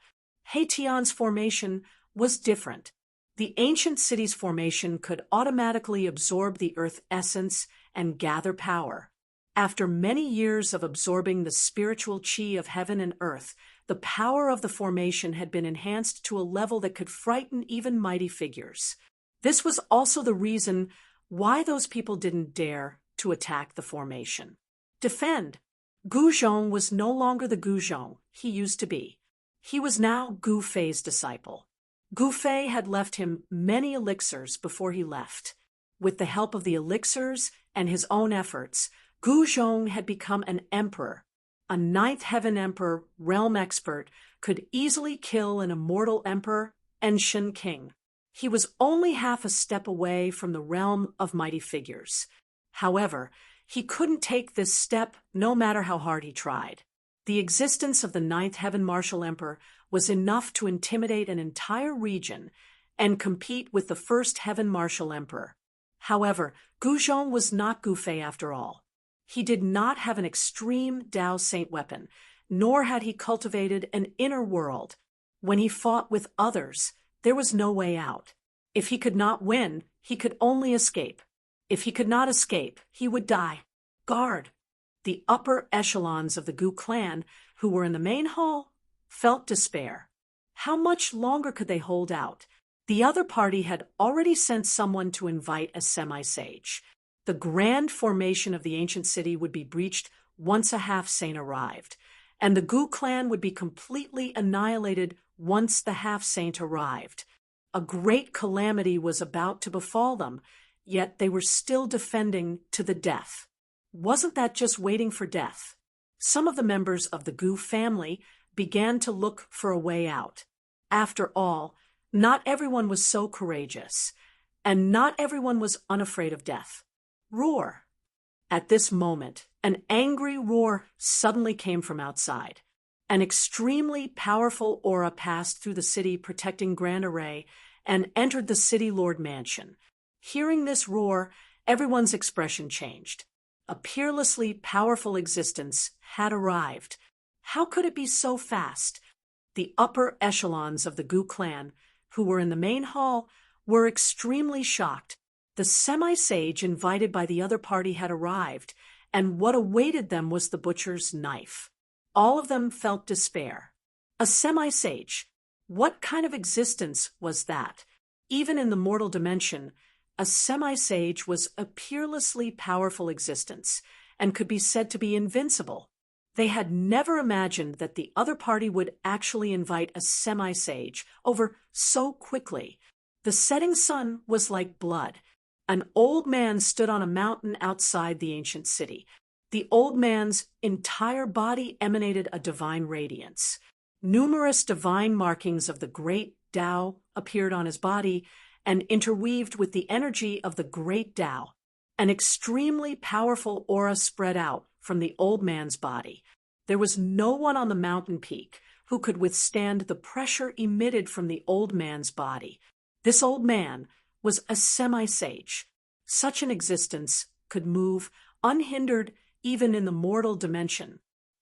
He Tian's formation was different. The ancient city's formation could automatically absorb the earth essence and gather power. After many years of absorbing the spiritual qi of heaven and earth, the power of the formation had been enhanced to a level that could frighten even mighty figures. This was also the reason why those people didn't dare to attack the formation. Defend. Gu Zhong was no longer the Gu Zhong he used to be. He was now Gu Fei's disciple. Gu Fei had left him many elixirs before he left. With the help of the elixirs and his own efforts, Gu Zhong had become an emperor. A ninth heaven emperor, realm expert, could easily kill an immortal emperor and Shen king. He was only half a step away from the realm of mighty figures. However, he couldn't take this step no matter how hard he tried. The existence of the ninth heaven martial emperor was enough to intimidate an entire region and compete with the first heaven martial emperor. However, Gu Zhong was not Gu Fei after all. He did not have an extreme Dao Saint weapon, nor had he cultivated an inner world. When he fought with others, there was no way out. If he could not win, he could only escape. If he could not escape, he would die. Guard! The upper echelons of the Gu clan, who were in the main hall, felt despair. How much longer could they hold out? The other party had already sent someone to invite a semi-sage. The grand formation of the ancient city would be breached once a half-saint arrived, and the Gu clan would be completely annihilated once the half-saint arrived. A great calamity was about to befall them, yet they were still defending to the death. Wasn't that just waiting for death? Some of the members of the Gu family began to look for a way out. After all, not everyone was so courageous, and not everyone was unafraid of death. Roar! At this moment, an angry roar suddenly came from outside. An extremely powerful aura passed through the city protecting Grand Array and entered the city lord mansion. Hearing this roar, everyone's expression changed. A peerlessly powerful existence had arrived. How could it be so fast? The upper echelons of the Gu clan, who were in the main hall, were extremely shocked. The semi-sage invited by the other party had arrived, and what awaited them was the butcher's knife. All of them felt despair. A semi-sage. What kind of existence was that? Even in the mortal dimension, a semi-sage was a peerlessly powerful existence and could be said to be invincible. They had never imagined that the other party would actually invite a semi-sage over so quickly. The setting sun was like blood. An old man stood on a mountain outside the ancient city. The old man's entire body emanated a divine radiance. Numerous divine markings of the great Tao appeared on his body and interweaved with the energy of the great Tao. An extremely powerful aura spread out from the old man's body. There was no one on the mountain peak who could withstand the pressure emitted from the old man's body. This old man was a semi-sage. Such an existence could move unhindered even in the mortal dimension.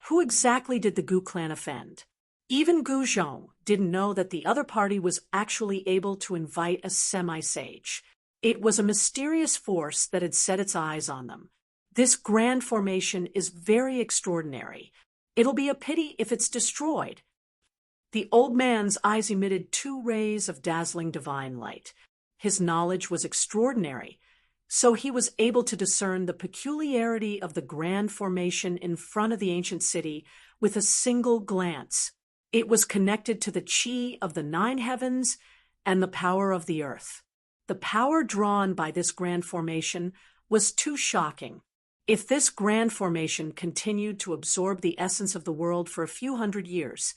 Who exactly did the Gu clan offend? Even Gu Zhong didn't know that the other party was actually able to invite a semi-sage. It was a mysterious force that had set its eyes on them. This grand formation is very extraordinary. It'll be a pity if it's destroyed. The old man's eyes emitted 2 rays of dazzling divine light. His knowledge was extraordinary, so he was able to discern the peculiarity of the grand formation in front of the ancient city with a single glance. It was connected to the qi of the 9 heavens and the power of the earth. The power drawn by this grand formation was too shocking. If this grand formation continued to absorb the essence of the world for a few hundred years,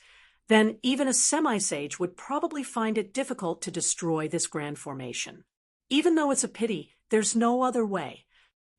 then even a semi-sage would probably find it difficult to destroy this grand formation. Even though it's a pity, there's no other way.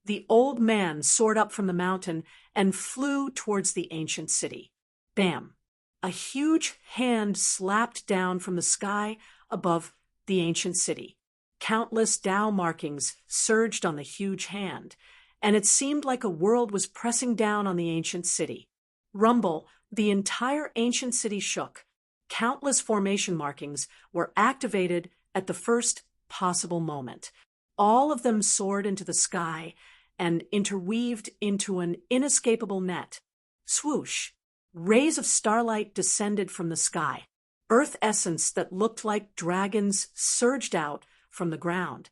The old man soared up from the mountain and flew towards the ancient city. Bam! A huge hand slapped down from the sky above the ancient city. Countless Tao markings surged on the huge hand, and it seemed like a world was pressing down on the ancient city. Rumble, the entire ancient city shook. Countless formation markings were activated at the first possible moment. All of them soared into the sky and interweaved into an inescapable net. Swoosh! Rays of starlight descended from the sky. Earth essence that looked like dragons surged out from the ground.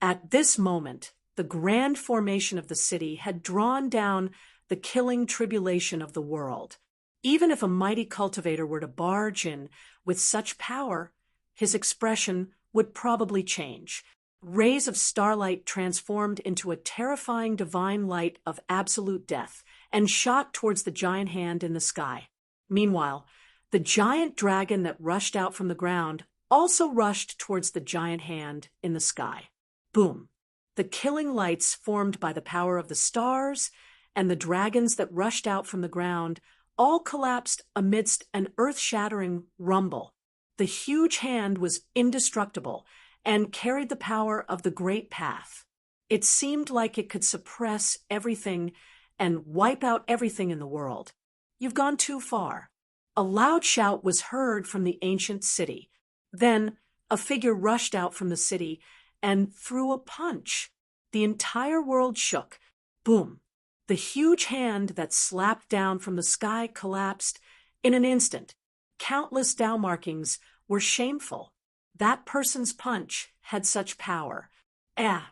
At this moment, the grand formation of the city had drawn down the killing tribulation of the world. Even if a mighty cultivator were to barge in with such power, his expression would probably change. Rays of starlight transformed into a terrifying divine light of absolute death and shot towards the giant hand in the sky. Meanwhile, the giant dragon that rushed out from the ground also rushed towards the giant hand in the sky. Boom! The killing lights formed by the power of the stars and the dragons that rushed out from the ground all collapsed amidst an earth-shattering rumble. The huge hand was indestructible and carried the power of the great path. It seemed like it could suppress everything and wipe out everything in the world. You've gone too far. A loud shout was heard from the ancient city. Then a figure rushed out from the city and threw a punch. The entire world shook. Boom! The huge hand that slapped down from the sky collapsed in an instant. Countless Tao markings were shameful. That person's punch had such power. Ah!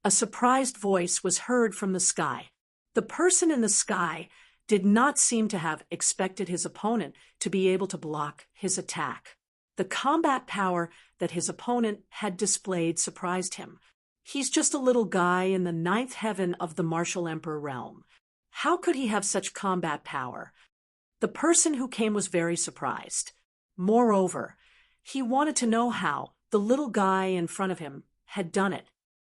A surprised voice was heard from the sky. The person in the sky did not seem to have expected his opponent to be able to block his attack. The combat power that his opponent had displayed surprised him. He's just a little guy in the 9th heaven of the Martial Emperor realm. How could he have such combat power? The person who came was very surprised. Moreover, he wanted to know how the little guy in front of him had done it.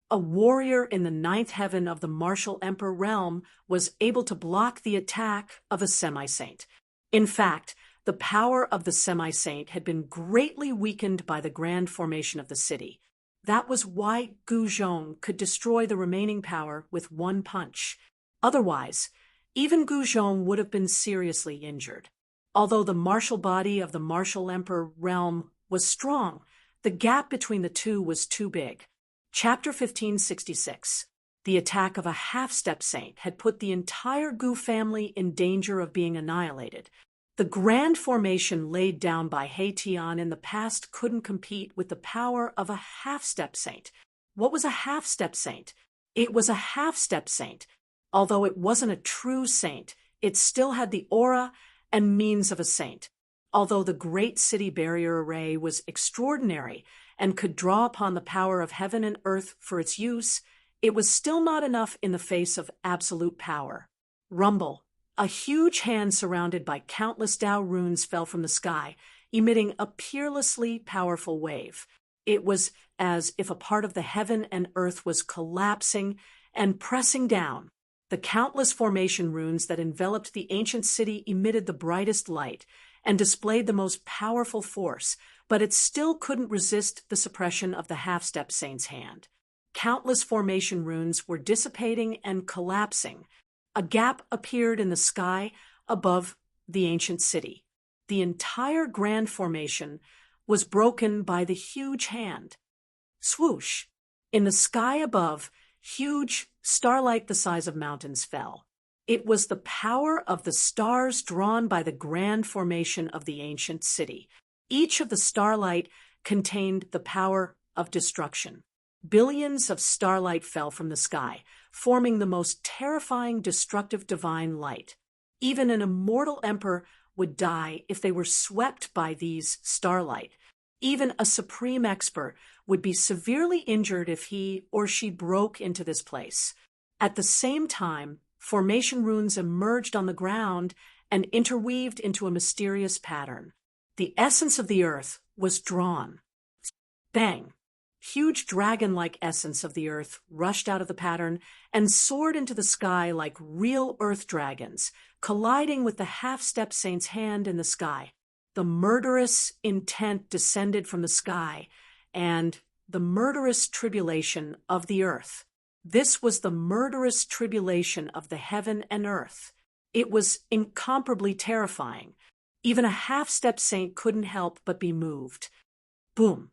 A warrior in the 9th heaven of the Martial Emperor realm was able to block the attack of a semi-saint. In fact, the power of the semi-saint had been greatly weakened by the grand formation of the city. That was why Gu Zhong could destroy the remaining power with one punch. Otherwise, even Gu Zhong would have been seriously injured. Although the martial body of the Martial Emperor realm was strong, the gap between the two was too big. Chapter 1566. The attack of a half-step saint had put the entire Gu family in danger of being annihilated. The grand formation laid down by He Tian in the past couldn't compete with the power of a half-step saint. What was a half-step saint? It was a half-step saint. Although it wasn't a true saint, it still had the aura and means of a saint. Although the Great City Barrier Array was extraordinary and could draw upon the power of heaven and earth for its use, it was still not enough in the face of absolute power. Rumble. A huge hand surrounded by countless Tao runes fell from the sky, emitting a peerlessly powerful wave. It was as if a part of the heaven and earth was collapsing and pressing down. The countless formation runes that enveloped the ancient city emitted the brightest light and displayed the most powerful force, but it still couldn't resist the suppression of the half-step saint's hand. Countless formation runes were dissipating and collapsing. A gap appeared in the sky above the ancient city. The entire grand formation was broken by the huge hand. Swoosh! In the sky above, huge starlight the size of mountains fell. It was the power of the stars drawn by the grand formation of the ancient city. Each of the starlight contained the power of destruction. Billions of starlight fell from the sky, forming the most terrifying destructive divine light. Even an immortal emperor would die if they were swept by these starlight. Even a supreme expert would be severely injured if he or she broke into this place. At the same time, formation runes emerged on the ground and interweaved into a mysterious pattern. The essence of the earth was drawn. Bang! Huge dragon-like essence of the earth rushed out of the pattern and soared into the sky like real earth dragons, colliding with the half-step saint's hand in the sky. The murderous intent descended from the sky, and the murderous tribulation of the earth. This was the murderous tribulation of the heaven and earth. It was incomparably terrifying. Even a half-step saint couldn't help but be moved. Boom!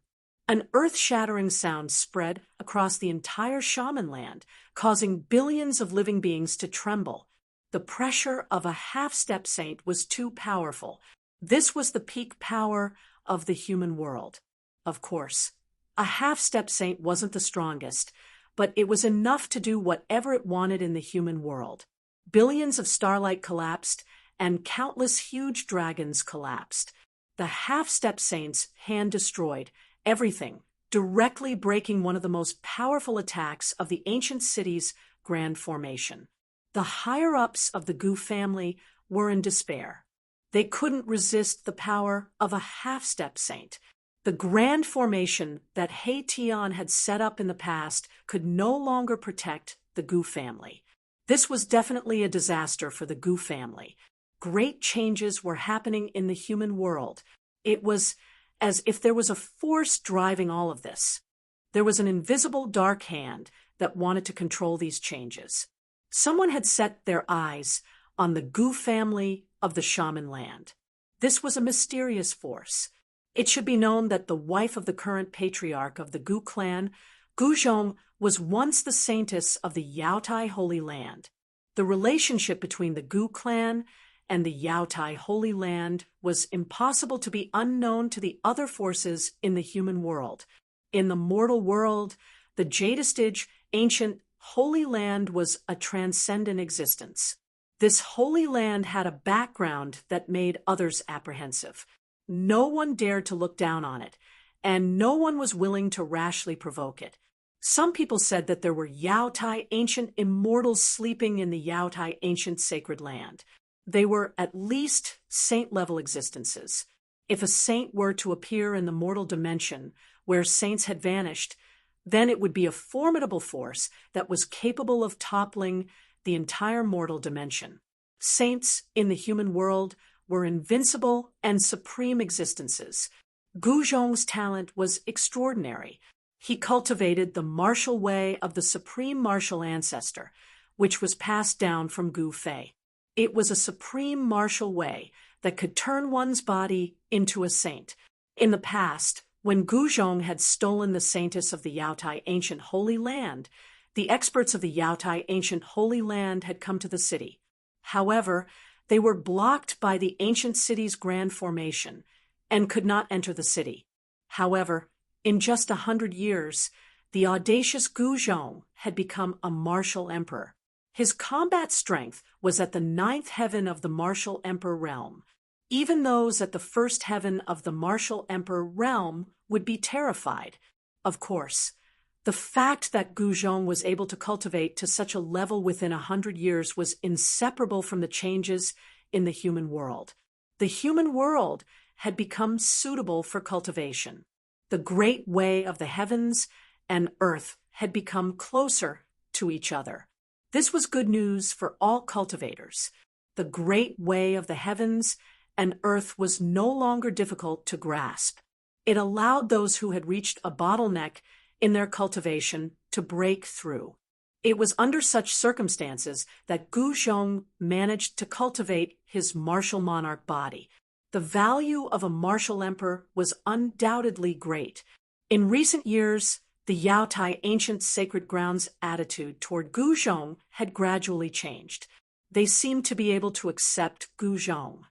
An earth-shattering sound spread across the entire shaman land, causing billions of living beings to tremble. The pressure of a half-step saint was too powerful. This was the peak power of the human world. Of course, a half-step saint wasn't the strongest, but it was enough to do whatever it wanted in the human world. Billions of starlight collapsed, and countless huge dragons collapsed. The half-step saint's hand destroyed everything, directly breaking one of the most powerful attacks of the ancient city's grand formation. The higher-ups of the Gu family were in despair. They couldn't resist the power of a half-step saint. The grand formation that He Tian had set up in the past could no longer protect the Gu family. This was definitely a disaster for the Gu family. Great changes were happening in the human world. It was as if there was a force driving all of this. There was an invisible dark hand that wanted to control these changes. Someone had set their eyes on the Gu family of the shaman land. This was a mysterious force. It should be known that the wife of the current patriarch of the Gu clan, Gu Zhong, was once the saintess of the Yaotai Holy Land. The relationship between the Gu clan and the Yaotai Holy Land was impossible to be unknown to the other forces in the human world. In the mortal world, the Jadistage ancient Holy Land was a transcendent existence. This Holy Land had a background that made others apprehensive. No one dared to look down on it, and no one was willing to rashly provoke it. Some people said that there were Yaotai ancient immortals sleeping in the Yaotai ancient sacred land. They were at least saint-level existences. If a saint were to appear in the mortal dimension where saints had vanished, then it would be a formidable force that was capable of toppling the entire mortal dimension. Saints in the human world were invincible and supreme existences. Gu Zhong's talent was extraordinary. He cultivated the martial way of the supreme martial ancestor, which was passed down from Gu Fei. It was a supreme martial way that could turn one's body into a saint. In the past, when Gu Zhong had stolen the saintess of the Yaotai ancient Holy Land, the experts of the Yaotai ancient Holy Land had come to the city. However, they were blocked by the ancient city's grand formation and could not enter the city. However, in just 100 years, the audacious Gu Zhong had become a martial emperor. His combat strength was at the 9th heaven of the martial emperor realm. Even those at the 1st heaven of the martial emperor realm would be terrified. Of course, the fact that Gu Zhong was able to cultivate to such a level within 100 years was inseparable from the changes in the human world. The human world had become suitable for cultivation. The great way of the heavens and earth had become closer to each other. This was good news for all cultivators. The great way of the heavens and earth was no longer difficult to grasp. It allowed those who had reached a bottleneck in their cultivation to break through. It was under such circumstances that Gu Zhong managed to cultivate his martial monarch body. The value of a martial emperor was undoubtedly great. In recent years, the Yaotai ancient sacred grounds attitude toward Gu Zhong had gradually changed. They seemed to be able to accept Gu Zhong.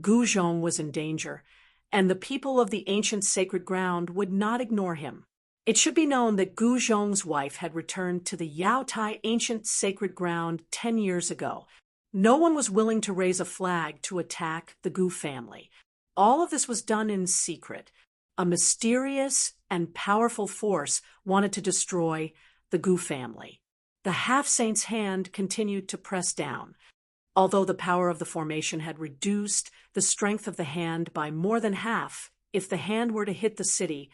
Gu Zhong was in danger, and the people of the ancient sacred ground would not ignore him. It should be known that Gu Zhong's wife had returned to the Yaotai ancient sacred ground 10 years ago. No one was willing to raise a flag to attack the Gu family. All of this was done in secret. A mysterious and powerful force wanted to destroy the Gu family. The half-saint's hand continued to press down. Although the power of the formation had reduced the strength of the hand by more than half, if the hand were to hit the city,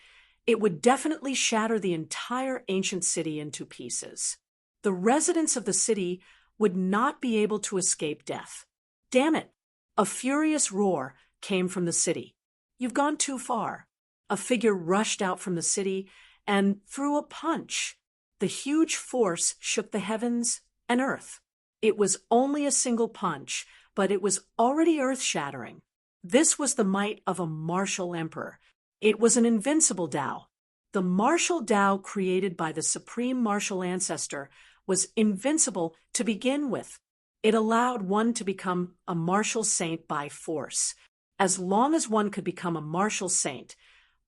it would definitely shatter the entire ancient city into pieces. The residents of the city would not be able to escape death. Damn it! A furious roar came from the city. You've gone too far. A figure rushed out from the city and threw a punch. The huge force shook the heavens and earth. It was only a single punch, but it was already earth-shattering. This was the might of a martial emperor. It was an invincible Tao. The martial Tao created by the supreme martial ancestor was invincible to begin with. It allowed one to become a martial saint by force. As long as one could become a martial saint,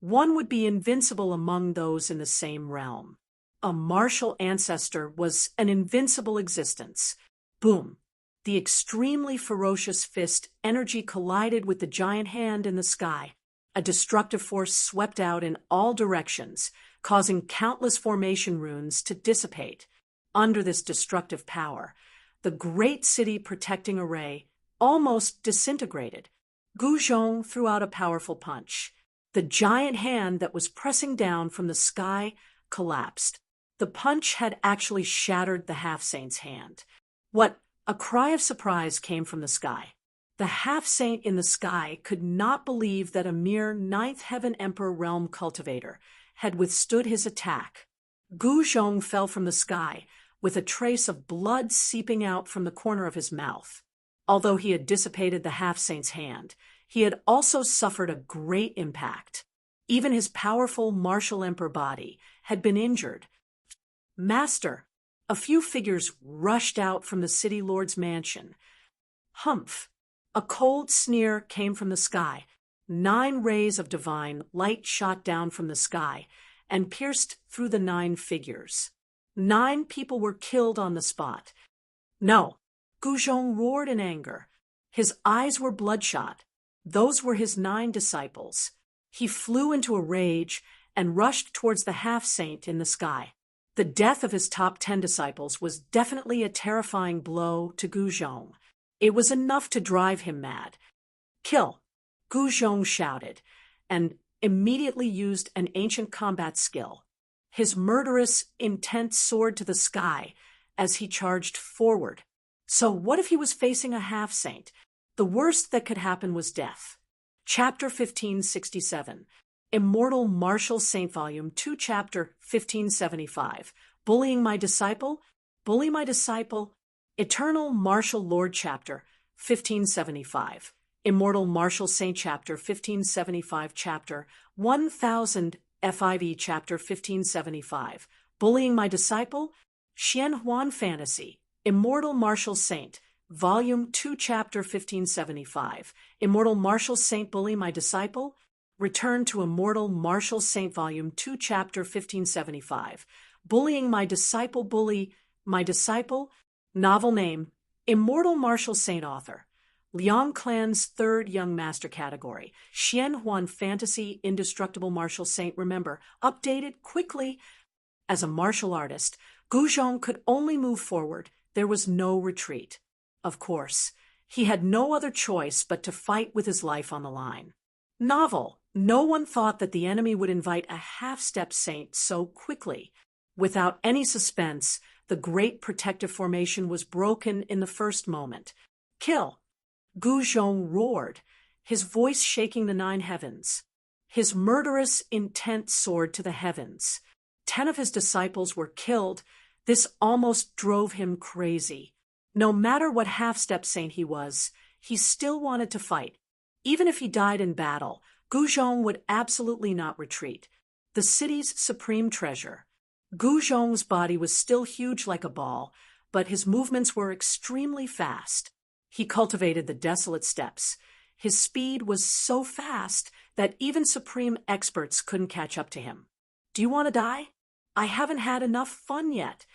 one would be invincible among those in the same realm. A martial ancestor was an invincible existence. Boom! The extremely ferocious fist energy collided with the giant hand in the sky. A destructive force swept out in all directions, causing countless formation runes to dissipate. Under this destructive power, the great city protecting array almost disintegrated. Gu Zhong threw out a powerful punch. The giant hand that was pressing down from the sky collapsed. The punch had actually shattered the half-saint's hand. A cry of surprise came from the sky. The half-saint in the sky could not believe that a mere ninth heaven emperor realm cultivator had withstood his attack. Gu Zhong fell from the sky with a trace of blood seeping out from the corner of his mouth. Although he had dissipated the half-saint's hand, he had also suffered a great impact. Even his powerful martial emperor body had been injured. Master! A few figures rushed out from the city lord's mansion. Humph! A cold sneer came from the sky. 9 rays of divine light shot down from the sky and pierced through the 9 figures. 9 people were killed on the spot. No! Gu Zhong roared in anger. His eyes were bloodshot. Those were his 9 disciples. He flew into a rage and rushed towards the half-saint in the sky. The death of his top 10 disciples was definitely a terrifying blow to Gu Zhong. It was enough to drive him mad. Kill! Gu Zhong shouted, and immediately used an ancient combat skill. His murderous intent soared to the sky as he charged forward. So what if he was facing a half-saint? The worst that could happen was death. Chapter 1567. Immortal Martial Saint Volume 2 Chapter 1575. Bullying My Disciple? Bully My Disciple? Eternal Martial Lord Chapter 1575. Immortal Martial Saint Chapter 1575 Chapter 1000 FIV Chapter 1575. Bullying My Disciple? Xian Huan Fantasy. Immortal Martial Saint. Volume 2 Chapter 1575. Immortal Martial Saint Bully My Disciple? Return to Immortal Martial Saint Volume 2 Chapter 1575. Bullying My Disciple. Bully My Disciple. Novel name, Immortal Martial Saint Author. Liang Clan's 3rd Young Master category. Xian Huan Fantasy Indestructible Martial Saint. Remember, updated quickly. As a martial artist, Gu Zhong could only move forward. There was no retreat. Of course, he had no other choice but to fight with his life on the line. Novel. No one thought that the enemy would invite a half-step saint so quickly. Without any suspense, the great protective formation was broken in the first moment. Kill! Gu Zhong roared, his voice shaking the 9 heavens. His murderous intent soared to the heavens. 10 of his disciples were killed, This almost drove him crazy. No matter what half-step saint he was, he still wanted to fight. Even if he died in battle, Gu Zhong would absolutely not retreat. The city's supreme treasure. Gu Zhong's body was still huge like a ball, but his movements were extremely fast. He cultivated the desolate steppes. His speed was so fast that even supreme experts couldn't catch up to him. Do you want to die? I haven't had enough fun yet.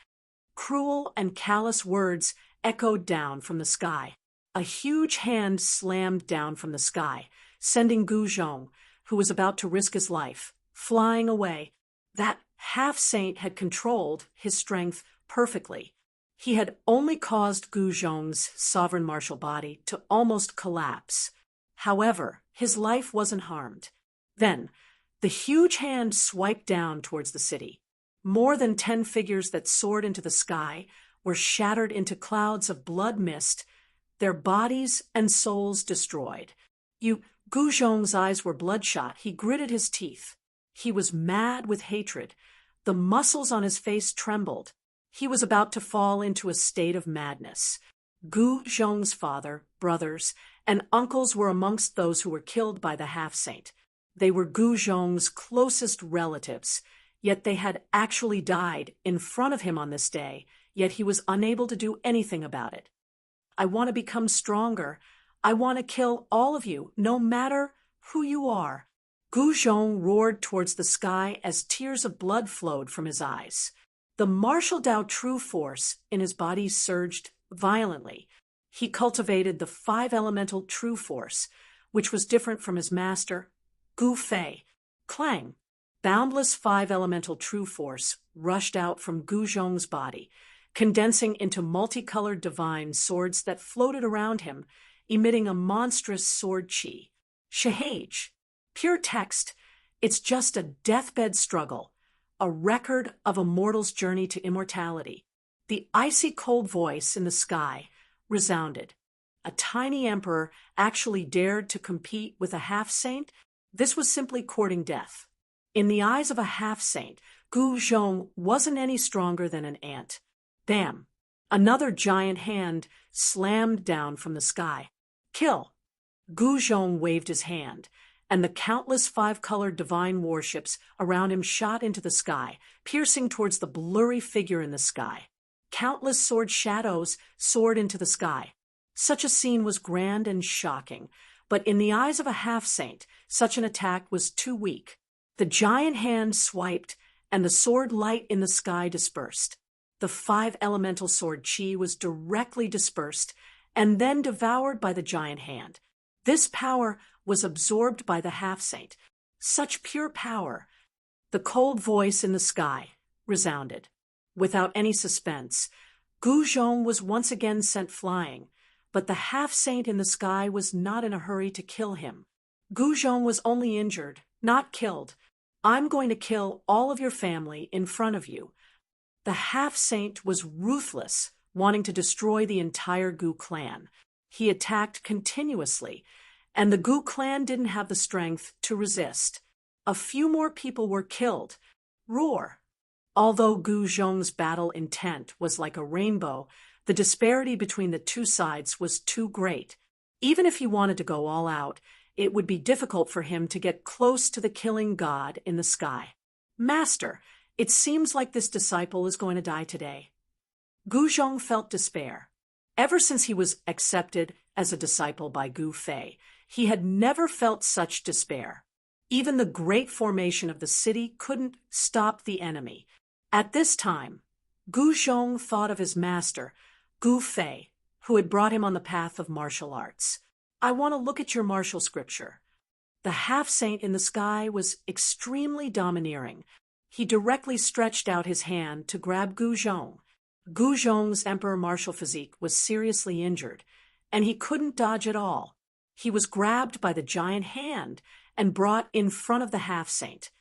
Cruel and callous words echoed down from the sky. A huge hand slammed down from the sky, sending Gu Zhong, who was about to risk his life, flying away. That half-saint had controlled his strength perfectly. He had only caused Gu Zhong's sovereign martial body to almost collapse. However, his life wasn't harmed. Then, the huge hand swiped down towards the city. More than 10 figures that soared into the sky were shattered into clouds of blood mist, their bodies and souls destroyed. Gu Zhong's eyes were bloodshot. He gritted his teeth. He was mad with hatred. The muscles on his face trembled. He was about to fall into a state of madness. Gu Zhong's father, brothers, and uncles were amongst those who were killed by the half-saint. They were Gu Zhong's closest relatives, yet they had actually died in front of him on this day, yet he was unable to do anything about it. I want to become stronger. I want to kill all of you, no matter who you are. Gu Zhong roared towards the sky as tears of blood flowed from his eyes. The martial Dao true force in his body surged violently. He cultivated the 5-elemental true force, which was different from his master, Gu Fei. Clang! Boundless 5-elemental true force rushed out from Gu Zhong's body, condensing into multicolored divine swords that floated around him, emitting a monstrous sword chi. Shahage! Pure text, it's just a deathbed struggle, a record of a mortal's journey to immortality. The icy cold voice in the sky resounded. A tiny emperor actually dared to compete with a half-saint? This was simply courting death. In the eyes of a half-saint, Gu Zhong wasn't any stronger than an ant. Bam! Another giant hand slammed down from the sky. Kill! Gu Zhong waved his hand, and the countless 5-colored divine warships around him shot into the sky, piercing towards the blurry figure in the sky. Countless sword shadows soared into the sky. Such a scene was grand and shocking, but in the eyes of a half-saint, such an attack was too weak. The giant hand swiped, and the sword light in the sky dispersed. The 5-elemental sword chi was directly dispersed and then devoured by the giant hand. This power was absorbed by the half-saint. Such pure power! The cold voice in the sky resounded. Without any suspense, Gu Zhong was once again sent flying, but the half-saint in the sky was not in a hurry to kill him. Gu Zhong was only injured, not killed. I'm going to kill all of your family in front of you. The half-saint was ruthless, wanting to destroy the entire Gu clan. He attacked continuously, and the Gu clan didn't have the strength to resist. A few more people were killed. Roar! Although Gu Zhong's battle intent was like a rainbow, the disparity between the two sides was too great. Even if he wanted to go all out, it would be difficult for him to get close to the killing god in the sky. Master, it seems like this disciple is going to die today. Gu Zhong felt despair. Ever since he was accepted as a disciple by Gu Fei, he had never felt such despair. Even the great formation of the city couldn't stop the enemy. At this time, Gu Zhong thought of his master, Gu Fei, who had brought him on the path of martial arts. I want to look at your martial scripture. The half-saint in the sky was extremely domineering. He directly stretched out his hand to grab Gu Zhong. Gu Zhong's emperor martial physique was seriously injured, and he couldn't dodge at all. He was grabbed by the giant hand and brought in front of the half-saint.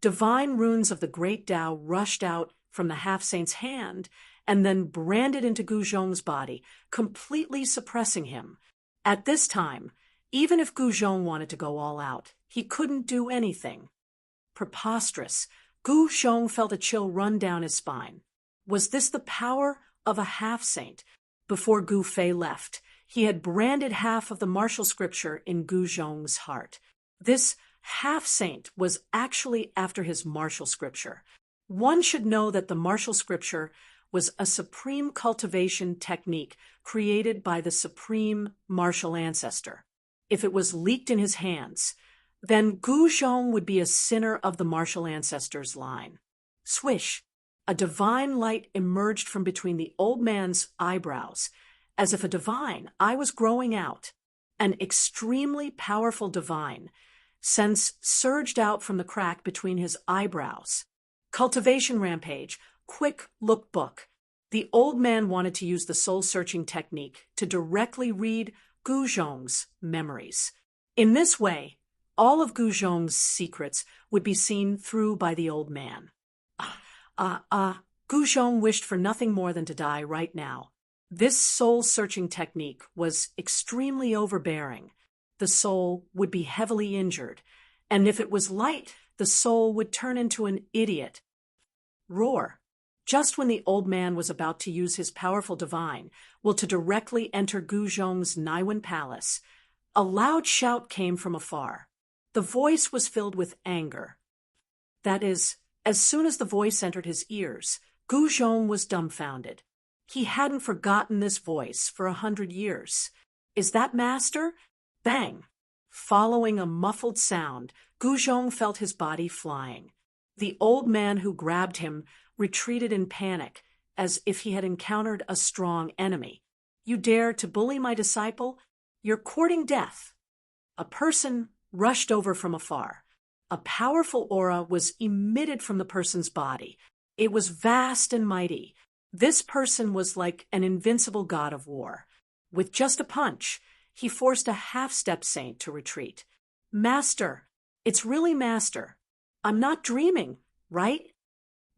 Divine runes of the great Tao rushed out from the half-saint's hand and then branded into Gu Zhong's body, completely suppressing him. At this time, even if Gu Zhong wanted to go all out, he couldn't do anything. Preposterous. Gu Zhong felt a chill run down his spine. Was this the power of a half-saint? Before Gu Fei left, he had branded half of the martial scripture in Gu Zhong's heart. This half-saint was actually after his martial scripture. One should know that the martial scripture was a supreme cultivation technique created by the supreme martial ancestor. If it was leaked in his hands, then Gu Zhong would be a sinner of the martial ancestor's line. Swish! A divine light emerged from between the old man's eyebrows, as if a divine eye was growing out. An extremely powerful divine sense surged out from the crack between his eyebrows. Cultivation rampage, quick lookbook. The old man wanted to use the soul-searching technique to directly read Gu Zhong's memories. In this way, all of Gu Zhong's secrets would be seen through by the old man. Gu Zhong wished for nothing more than to die right now. This soul-searching technique was extremely overbearing. The soul would be heavily injured, and if it was light, the soul would turn into an idiot. Roar! Just when the old man was about to use his powerful divine will to directly enter Gu Zhong's Naiwen palace, a loud shout came from afar. The voice was filled with anger. That is, as soon as the voice entered his ears, Gu Zhong was dumbfounded. He hadn't forgotten this voice for 100 years. Is that master? Bang! Following a muffled sound, Gu Zhong felt his body flying. The old man who grabbed him retreated in panic, as if he had encountered a strong enemy. You dare to bully my disciple? You're courting death. A person rushed over from afar. A powerful aura was emitted from the person's body. It was vast and mighty. This person was like an invincible god of war. With just a punch, he forced a half-step saint to retreat. Master, it's really Master. I'm not dreaming, right?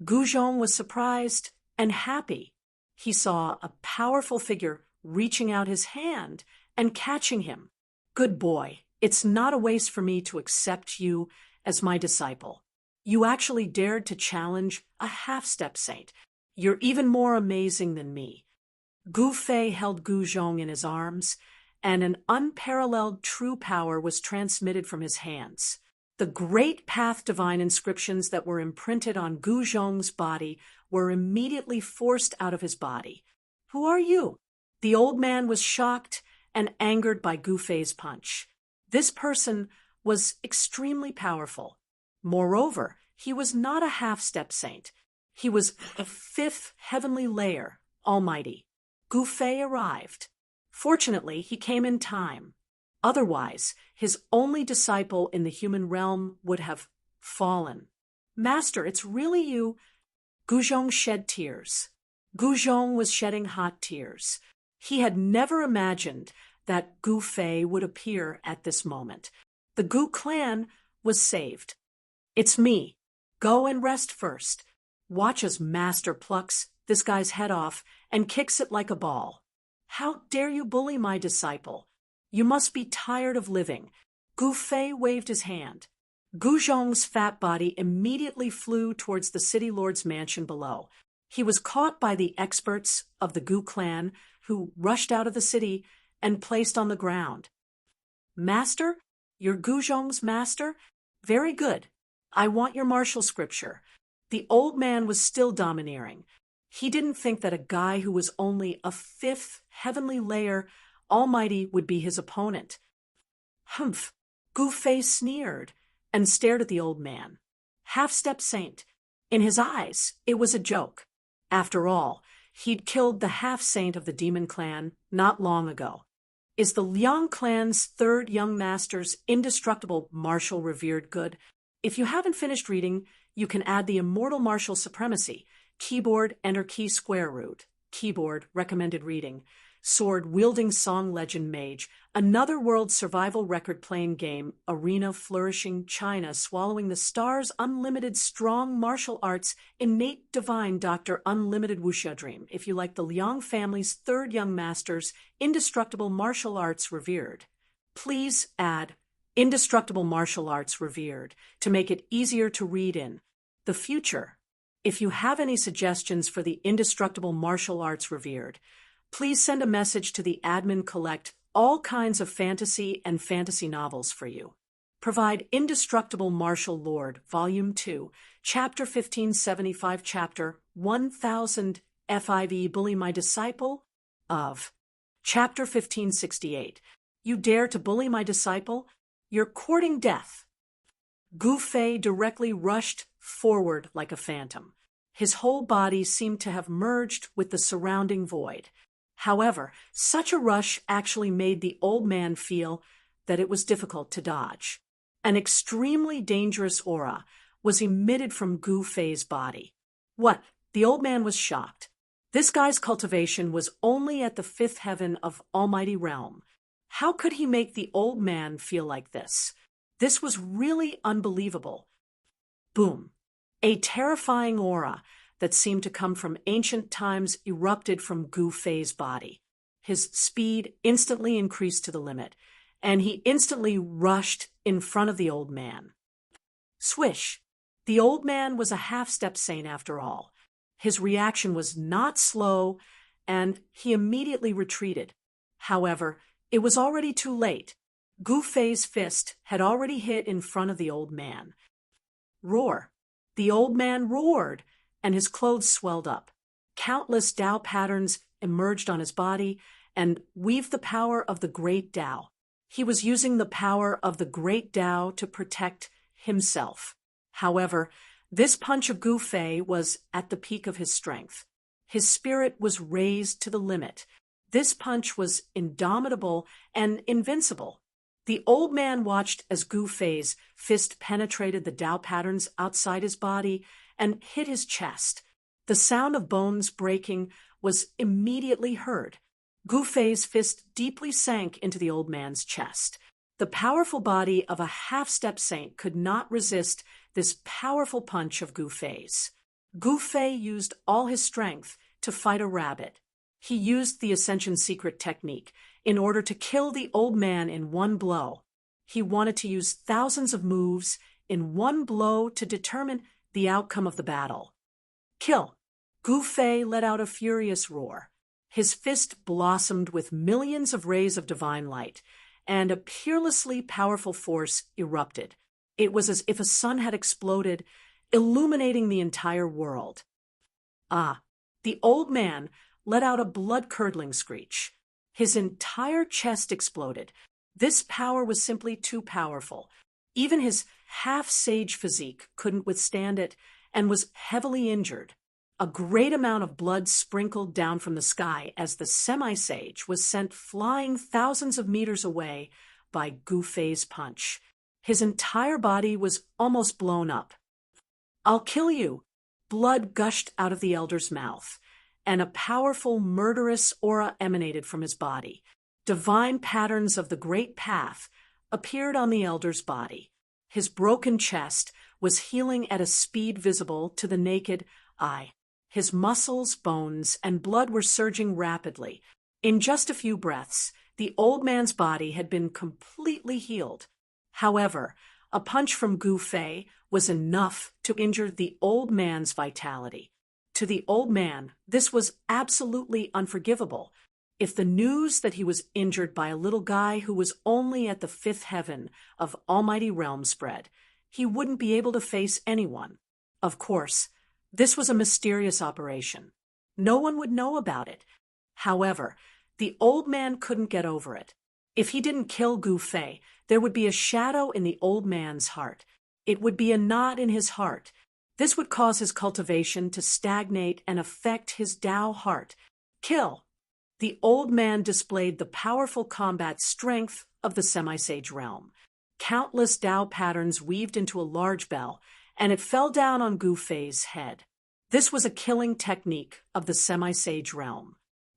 Gu Zhong was surprised and happy. He saw a powerful figure reaching out his hand and catching him. Good boy, it's not a waste for me to accept you as my disciple. You actually dared to challenge a half-step saint. You're even more amazing than me. Gu Fei held Gu Zhong in his arms, and an unparalleled true power was transmitted from his hands. The great path divine inscriptions that were imprinted on Gu Zhong's body were immediately forced out of his body. Who are you? The old man was shocked and angered by Gu Fei's punch. This person was extremely powerful. Moreover, he was not a half-step saint. He was a fifth heavenly layer, almighty. Gu Fei arrived. Fortunately, he came in time. Otherwise, his only disciple in the human realm would have fallen. Master, it's really you. Gu Zhong shed tears. Gu Zhong was shedding hot tears. He had never imagined that Gu Fei would appear at this moment. The Gu clan was saved. It's me. Go and rest first. Watch as Master plucks this guy's head off and kicks it like a ball. How dare you bully my disciple? You must be tired of living. Gu Fei waved his hand. Gu Zhong's fat body immediately flew towards the city lord's mansion below. He was caught by the experts of the Gu clan, who rushed out of the city and placed on the ground. Master? You're Gu Zhong's master? Very good. I want your martial scripture. The old man was still domineering. He didn't think that a guy who was only a fifth heavenly layer almighty would be his opponent. Humph! Gu Fei sneered and stared at the old man. Half-step saint. In his eyes, it was a joke. After all, he'd killed the half-saint of the demon clan not long ago. Is the Liang clan's third young master's indestructible martial revered good? If you haven't finished reading, you can add the immortal martial supremacy. Keyboard, enter key square root. Keyboard, recommended reading. Sword-wielding song legend mage. Another world survival record-playing game. Arena flourishing China swallowing the stars. Unlimited strong martial arts. Innate divine doctor. Unlimited wuxia dream. If you like the Liang family's third young masters, indestructible martial arts revered. Please add indestructible martial arts revered to make it easier to read in the future. If you have any suggestions for the indestructible martial arts revered, please send a message to the admin. Collect all kinds of fantasy and fantasy novels for you. Provide Indestructible Martial Lord, Volume 2, Chapter 1575, Chapter 1000, FIV Bully My Disciple, of Chapter 1568. You dare to bully my disciple? You're courting death. Gu Fei directly rushed forward like a phantom. His whole body seemed to have merged with the surrounding void. However, such a rush actually made the old man feel that it was difficult to dodge. An extremely dangerous aura was emitted from Gu Fei's body. What? The old man was shocked. This guy's cultivation was only at the fifth heaven of Almighty Realm. How could he make the old man feel like this? This was really unbelievable. Boom. A terrifying aura that seemed to come from ancient times erupted from Gu Fei's body. His speed instantly increased to the limit, and he instantly rushed in front of the old man. Swish! The old man was a half-step saint after all. His reaction was not slow, and he immediately retreated. However, it was already too late. Gu Fei's fist had already hit in front of the old man. Roar! The old man roared, and his clothes swelled up. Countless Tao patterns emerged on his body and weaved the power of the great Tao. He was using the power of the great Tao to protect himself. However, this punch of Gu Fei was at the peak of his strength. His spirit was raised to the limit. This punch was indomitable and invincible. The old man watched as Gu Fei's fist penetrated the Tao patterns outside his body and hit his chest. The sound of bones breaking was immediately heard. Gu Fei's fist deeply sank into the old man's chest. The powerful body of a half-step saint could not resist this powerful punch of Gu Fei's. Gu Fei used all his strength to fight a rabbit. He used the Ascension Secret technique in order to kill the old man in one blow. He wanted to use thousands of moves in one blow to determine the outcome of the battle. Kill! Gu Fei let out a furious roar. His fist blossomed with millions of rays of divine light, and a peerlessly powerful force erupted. It was as if a sun had exploded, illuminating the entire world. The old man let out a blood-curdling screech. His entire chest exploded. This power was simply too powerful. Even his half-sage physique couldn't withstand it and was heavily injured. A great amount of blood sprinkled down from the sky as the semi-sage was sent flying thousands of meters away by Gu Fei's punch. His entire body was almost blown up. "I'll kill you!" Blood gushed out of the elder's mouth, and a powerful, murderous aura emanated from his body. Divine patterns of the Great Path appeared on the elder's body. His broken chest was healing at a speed visible to the naked eye. His muscles, bones, and blood were surging rapidly. In just a few breaths, the old man's body had been completely healed. However, a punch from Gu Fei was enough to injure the old man's vitality. To the old man, this was absolutely unforgivable. If the news that he was injured by a little guy who was only at the fifth heaven of Almighty Realm spread, he wouldn't be able to face anyone. Of course, this was a mysterious operation. No one would know about it. However, the old man couldn't get over it. If he didn't kill Gu Fei, there would be a shadow in the old man's heart. It would be a knot in his heart. This would cause his cultivation to stagnate and affect his Tao heart. Kill! The old man displayed the powerful combat strength of the semi-sage realm. Countless Tao patterns weaved into a large bell, and it fell down on Gu Fei's head. This was a killing technique of the semi-sage realm.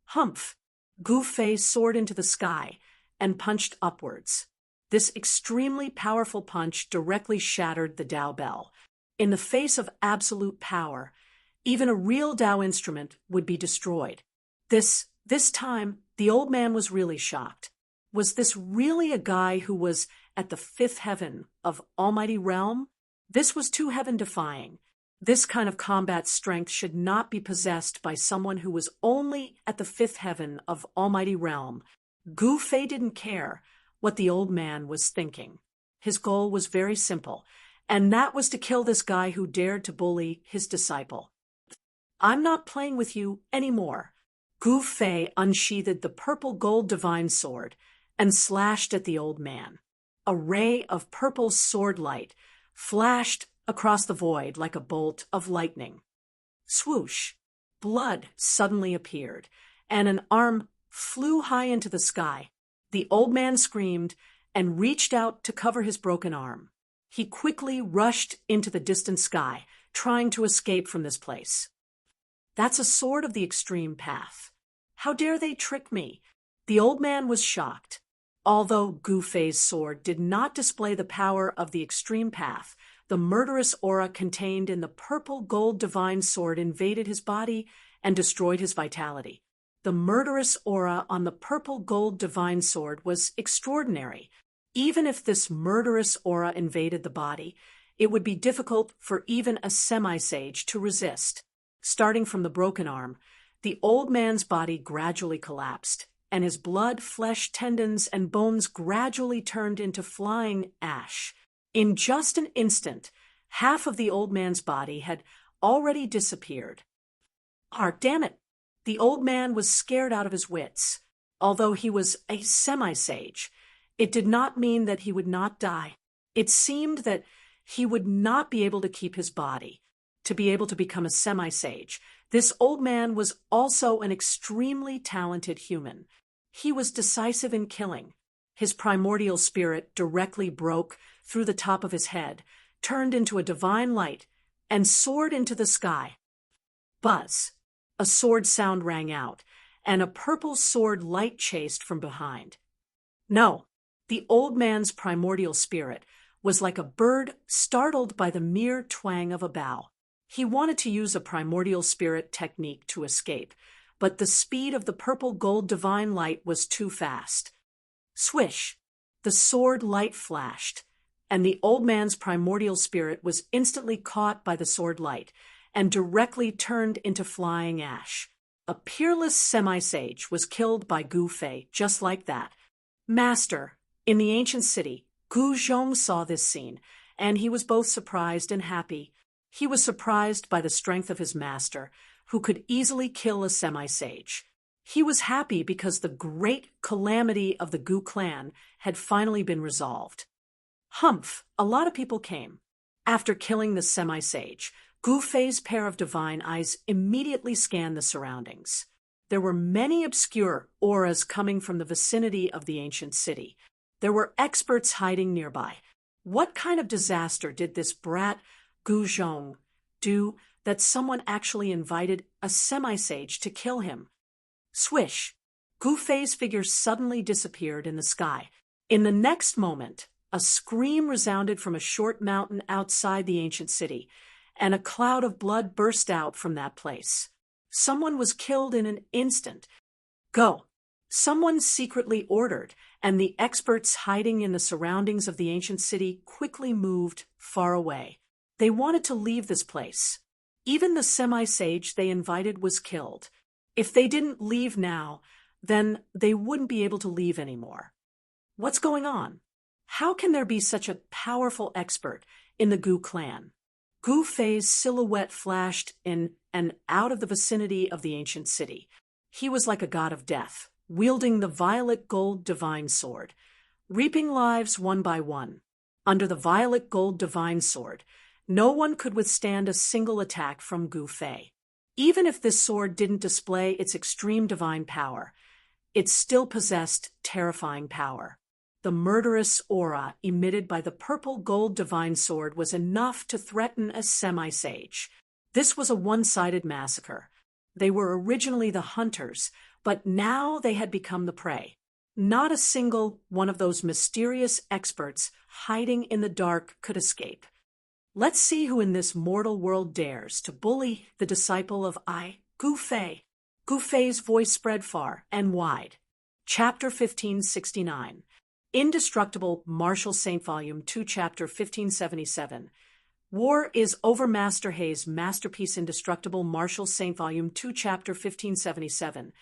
Humph! Gu Fei soared into the sky and punched upwards. This extremely powerful punch directly shattered the Tao bell. In the face of absolute power, even a real Tao instrument would be destroyed. This time, the old man was really shocked. Was this really a guy who was at the fifth heaven of Almighty Realm? This was too heaven-defying. This kind of combat strength should not be possessed by someone who was only at the fifth heaven of Almighty Realm. Gu Fei didn't care what the old man was thinking. His goal was very simple, and that was to kill this guy who dared to bully his disciple. "I'm not playing with you anymore." Gu Fei unsheathed the purple gold divine sword and slashed at the old man. A ray of purple sword light flashed across the void like a bolt of lightning. Swoosh! Blood suddenly appeared, and an arm flew high into the sky. The old man screamed and reached out to cover his broken arm. He quickly rushed into the distant sky, trying to escape from this place. "That's a sword of the extreme path. How dare they trick me?" The old man was shocked. Although Gu Fei's sword did not display the power of the extreme path, the murderous aura contained in the purple gold divine sword invaded his body and destroyed his vitality. The murderous aura on the purple gold divine sword was extraordinary. Even if this murderous aura invaded the body, it would be difficult for even a semi-sage to resist. Starting from the broken arm, the old man's body gradually collapsed, and his blood, flesh, tendons, and bones gradually turned into flying ash. In just an instant, half of the old man's body had already disappeared. Damn it! The old man was scared out of his wits. Although he was a semi-sage, it did not mean that he would not die. It seemed that he would not be able to keep his body. To be able to become a semi-sage, this old man was also an extremely talented human. He was decisive in killing. His primordial spirit directly broke through the top of his head, turned into a divine light, and soared into the sky. Buzz! A sword sound rang out, and a purple sword light chased from behind. No, the old man's primordial spirit was like a bird startled by the mere twang of a bough. He wanted to use a primordial spirit technique to escape, but the speed of the purple gold divine light was too fast. Swish! The sword light flashed, and the old man's primordial spirit was instantly caught by the sword light and directly turned into flying ash. A peerless semi-sage was killed by Gu Fei just like that. "Master," in the ancient city, Gu Zhong saw this scene, and he was both surprised and happy. He was surprised by the strength of his master, who could easily kill a semi-sage. He was happy because the great calamity of the Gu clan had finally been resolved. Humph! A lot of people came. After killing the semi-sage, Gu Fei's pair of divine eyes immediately scanned the surroundings. There were many obscure auras coming from the vicinity of the ancient city. There were experts hiding nearby. What kind of disaster did this brat Gu Zhong do that someone actually invited a semi-sage to kill him? Swish! Gu Fei's figure suddenly disappeared in the sky. In the next moment, a scream resounded from a short mountain outside the ancient city, and a cloud of blood burst out from that place. Someone was killed in an instant. Go! Someone secretly ordered, and the experts hiding in the surroundings of the ancient city quickly moved far away. They wanted to leave this place. Even the semi-sage they invited was killed. If they didn't leave now, then they wouldn't be able to leave anymore. What's going on? How can there be such a powerful expert in the Gu clan? Gu Fei's silhouette flashed in and out of the vicinity of the ancient city. He was like a god of death, wielding the violet gold divine sword, reaping lives one by one. Under the violet gold divine sword, no one could withstand a single attack from Gu Fei. Even if this sword didn't display its extreme divine power, it still possessed terrifying power. The murderous aura emitted by the purple gold divine sword was enough to threaten a semi-sage. This was a one-sided massacre. They were originally the hunters, but now they had become the prey. Not a single one of those mysterious experts hiding in the dark could escape. Let's see who in this mortal world dares to bully the disciple of Gu Fei. Gu Fei's voice spread far and wide. Chapter 1569. Indestructible Martial Saint Volume 2 Chapter 1577. War is over. Master Hayes' masterpiece Indestructible Martial Saint Volume 2 Chapter 1577.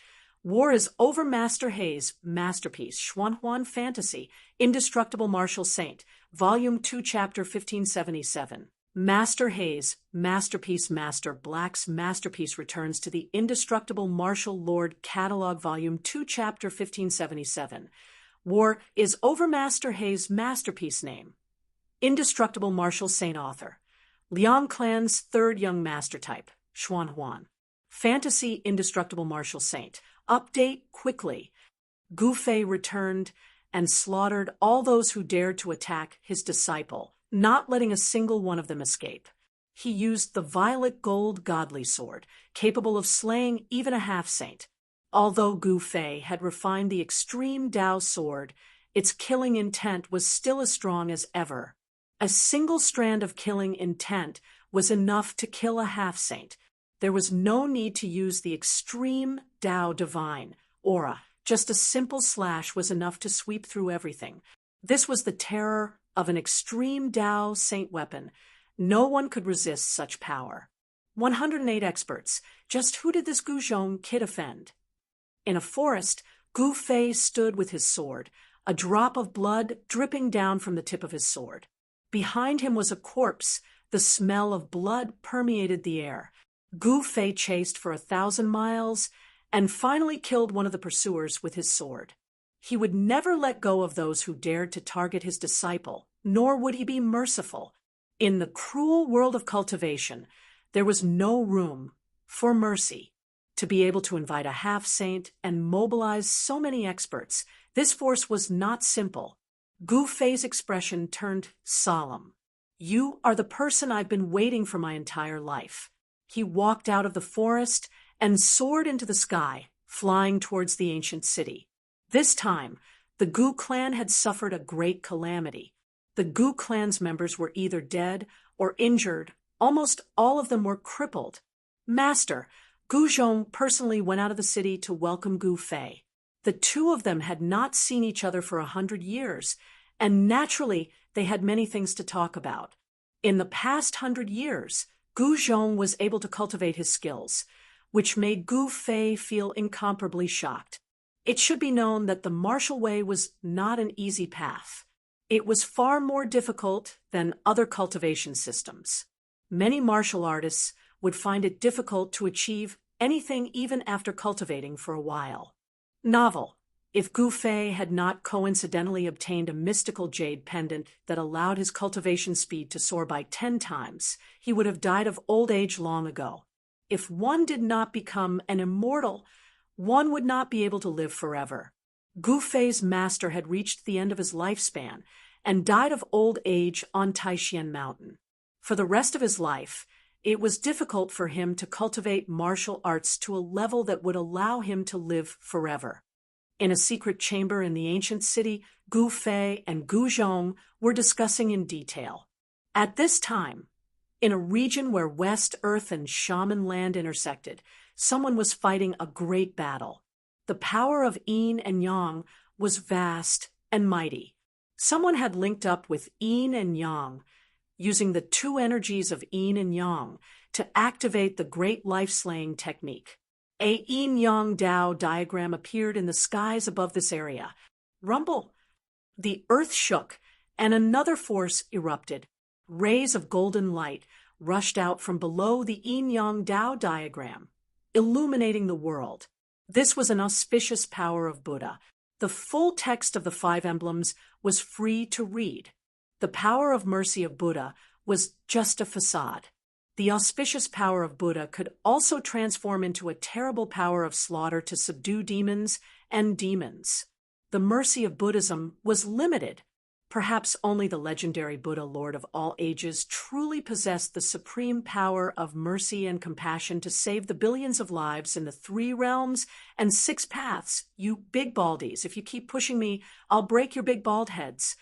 War is over. Master Hayes' masterpiece Xuanhuan Fantasy Indestructible Martial Saint Volume 2 Chapter 1577. Master Hayes' masterpiece Master Black's masterpiece returns to the Indestructible Martial Lord Catalog Volume 2 Chapter 1577. War is over. Master Hayes' masterpiece name Indestructible Martial Saint Author Liang Clan's third young master type, Xuanhuan. Fantasy Indestructible Martial Saint. Update quickly. Gu Fei returned and slaughtered all those who dared to attack his disciple, not letting a single one of them escape. He used the violet gold godly sword, capable of slaying even a half-saint. Although Gu Fei had refined the extreme Dao sword, its killing intent was still as strong as ever. A single strand of killing intent was enough to kill a half-saint. There was no need to use the extreme Dao divine aura. Just a simple slash was enough to sweep through everything. This was the terror of an extreme Dao saint weapon. No one could resist such power. 108 experts. Just who did this Guzhong kid offend? In a forest, Gu Fei stood with his sword, a drop of blood dripping down from the tip of his sword. Behind him was a corpse. The smell of blood permeated the air. Gu Fei chased for 1,000 miles and finally killed one of the pursuers with his sword. He would never let go of those who dared to target his disciple, nor would he be merciful. In the cruel world of cultivation, there was no room for mercy. To be able to invite a half-saint and mobilize so many experts, this force was not simple. Gu Fei's expression turned solemn. "You are the person I've been waiting for my entire life." He walked out of the forest and soared into the sky, flying towards the ancient city. This time, the Gu clan had suffered a great calamity. The Gu clan's members were either dead or injured. Almost all of them were crippled. Master Guzhong personally went out of the city to welcome Gu Fei. The two of them had not seen each other for 100 years, and naturally they had many things to talk about. In the past 100 years, Guzhong was able to cultivate his skills, which made Gu Fei feel incomparably shocked. It should be known that the martial way was not an easy path. It was far more difficult than other cultivation systems. Many martial artists would find it difficult to achieve anything even after cultivating for a while. Novel. If Gu Fei had not coincidentally obtained a mystical jade pendant that allowed his cultivation speed to soar by 10 times, he would have died of old age long ago. If one did not become an immortal, one would not be able to live forever. Gu Fei's master had reached the end of his lifespan and died of old age on Taishan Mountain. For the rest of his life, it was difficult for him to cultivate martial arts to a level that would allow him to live forever. In a secret chamber in the ancient city, Gu Fei and Guzhong were discussing in detail. At this time, in a region where West Earth and Shaman land intersected, someone was fighting a great battle. The power of Yin and Yang was vast and mighty. Someone had linked up with Yin and Yang, using the two energies of Yin and Yang to activate the great life-slaying technique. A yin-yang Dao diagram appeared in the skies above this area. Rumble! The earth shook, and another force erupted. Rays of golden light rushed out from below the yin-yang Dao diagram, illuminating the world. This was an auspicious power of Buddha. The full text of the 5 emblems was free to read. The power of mercy of Buddha was just a facade. The auspicious power of Buddha could also transform into a terrible power of slaughter to subdue demons and demons. The mercy of Buddhism was limited. Perhaps only the legendary Buddha, Lord of all ages, truly possessed the supreme power of mercy and compassion to save the billions of lives in the 3 realms and 6 paths. You big baldies, if you keep pushing me, I'll break your big bald heads.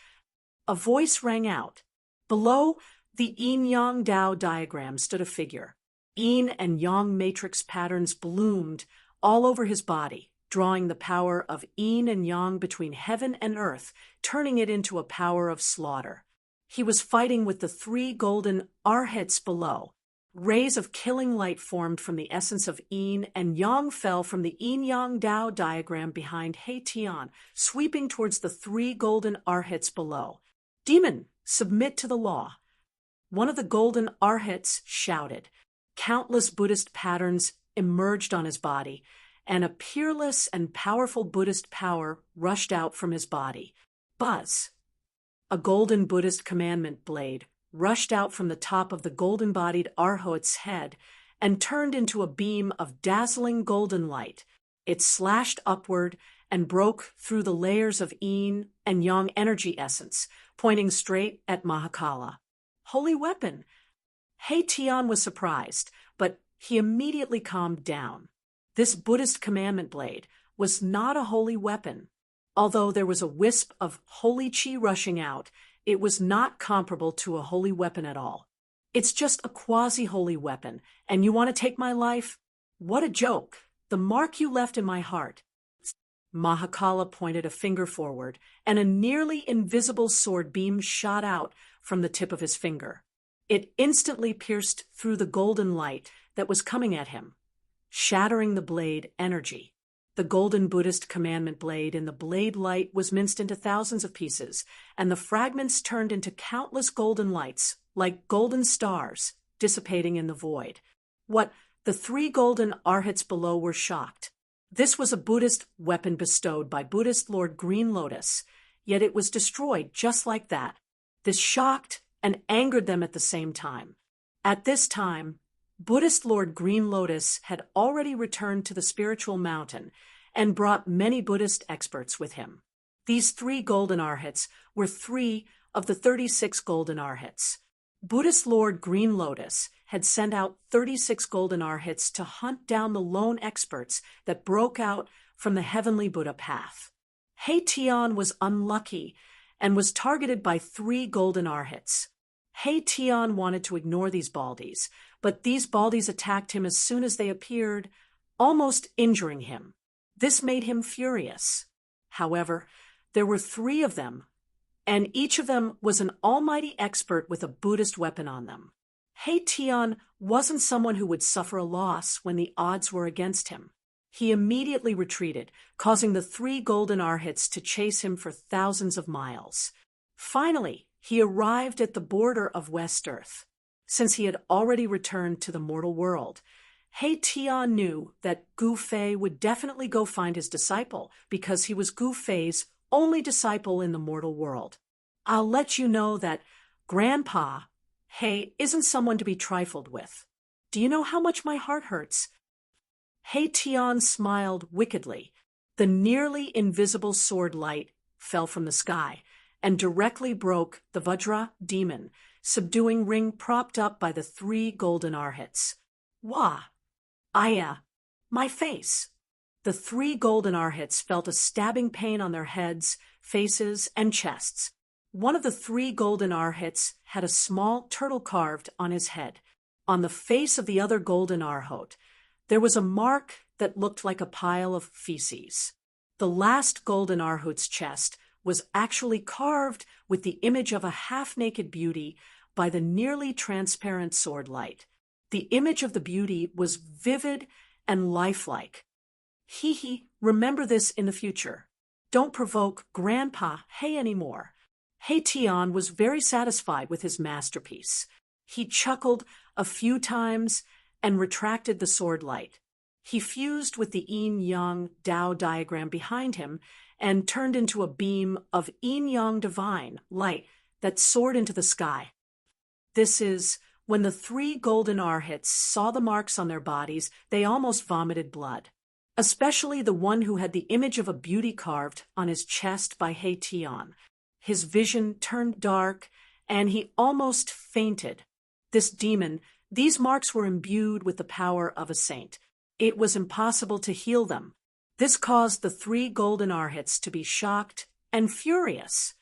A voice rang out. Below the yin-yang Dao diagram stood a figure. Yin and yang matrix patterns bloomed all over his body, drawing the power of yin and yang between heaven and earth, turning it into a power of slaughter. He was fighting with the three golden arhats below. Rays of killing light formed from the essence of yin, and yang fell from the yin-yang Dao diagram behind He Tian, sweeping towards the three golden arhats below. "Demon, submit to the law." One of the golden arhats shouted. Countless Buddhist patterns emerged on his body, and a peerless and powerful Buddhist power rushed out from his body. Buzz! A golden Buddhist commandment blade rushed out from the top of the golden-bodied arhat's head and turned into a beam of dazzling golden light. It slashed upward and broke through the layers of yin and yang energy essence, pointing straight at Mahakala. Holy weapon! He Tian was surprised, but he immediately calmed down. This Buddhist commandment blade was not a holy weapon. Although there was a wisp of holy chi rushing out, it was not comparable to a holy weapon at all. It's just a quasi-holy weapon, and you want to take my life? What a joke! The mark you left in my heart. Mahakala pointed a finger forward, and a nearly invisible sword beam shot out from the tip of his finger. It instantly pierced through the golden light that was coming at him, shattering the blade energy. The golden Buddhist commandment blade in the blade light was minced into thousands of pieces, and the fragments turned into countless golden lights, like golden stars, dissipating in the void. The three golden arhats below were shocked. This was a Buddhist weapon bestowed by Buddhist Lord Green Lotus, yet it was destroyed just like that. This shocked and angered them at the same time. At this time, Buddhist Lord Green Lotus had already returned to the spiritual mountain and brought many Buddhist experts with him. These three golden arhats were 3 of the 36 golden arhats. Buddhist Lord Green Lotus had sent out 36 golden arhats to hunt down the lone experts that broke out from the heavenly Buddha path. He Tian was unlucky and was targeted by 3 golden arhats. He Tian wanted to ignore these baldies, but these baldies attacked him as soon as they appeared, almost injuring him. This made him furious. However, there were 3 of them, and each of them was an almighty expert with a Buddhist weapon on them. He Tian wasn't someone who would suffer a loss when the odds were against him. He immediately retreated, causing the 3 golden arhats to chase him for thousands of miles. Finally, he arrived at the border of West Earth. Since he had already returned to the mortal world, He Tian knew that Gu Fei would definitely go find his disciple because he was Gu Fei's only disciple in the mortal world. "I'll let you know that Grandpa, He, isn't someone to be trifled with. Do you know how much my heart hurts?" He Tian smiled wickedly. The nearly invisible sword light fell from the sky and directly broke the Vajra demon, subduing ring propped up by the 3 golden arhats. "Wah! Aya! My face!" The 3 golden arhats felt a stabbing pain on their heads, faces, and chests. One of the 3 golden arhats had a small turtle carved on his head. On the face of the other golden arhat, there was a mark that looked like a pile of feces. The last golden arhat's chest was actually carved with the image of a half-naked beauty by the nearly transparent sword light. The image of the beauty was vivid and lifelike. Remember this in the future. Don't provoke Grandpa He anymore." He Tian was very satisfied with his masterpiece. He chuckled a few times and retracted the sword light. He fused with the yin-yang Dao diagram behind him and turned into a beam of yin-yang divine light that soared into the sky. This is when the 3 golden arhats saw the marks on their bodies, they almost vomited blood, especially the one who had the image of a beauty carved on his chest by He Tian. His vision turned dark, and he almost fainted. This demon, these marks were imbued with the power of a saint. It was impossible to heal them. This caused the 3 golden arhats to be shocked and furious.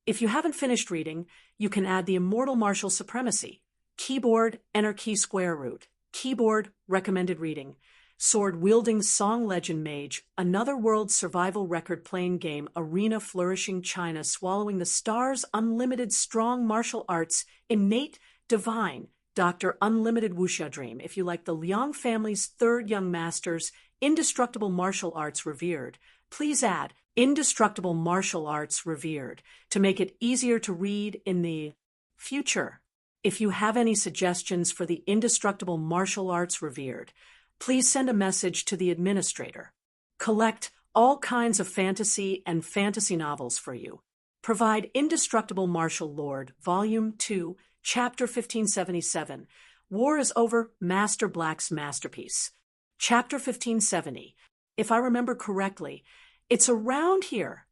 If you haven't finished reading, you can add the Immortal Martial Supremacy. Keyboard, enter key square root. Keyboard, recommended reading. sword-wielding song legend mage, another world survival record playing game, arena flourishing China, swallowing the stars, unlimited strong martial arts, innate divine, Dr. Unlimited Wuxia Dream. If you like the Liang family's third young masters, indestructible martial arts revered, please add indestructible martial arts revered to make it easier to read in the future. If you have any suggestions for the indestructible martial arts revered, please send a message to the administrator. Collect all kinds of fantasy and fantasy novels for you. Provide Indestructible Martial Lord, Volume 2, Chapter 1577. War is Over, Master Black's Masterpiece. Chapter 1570. If I remember correctly, it's around here.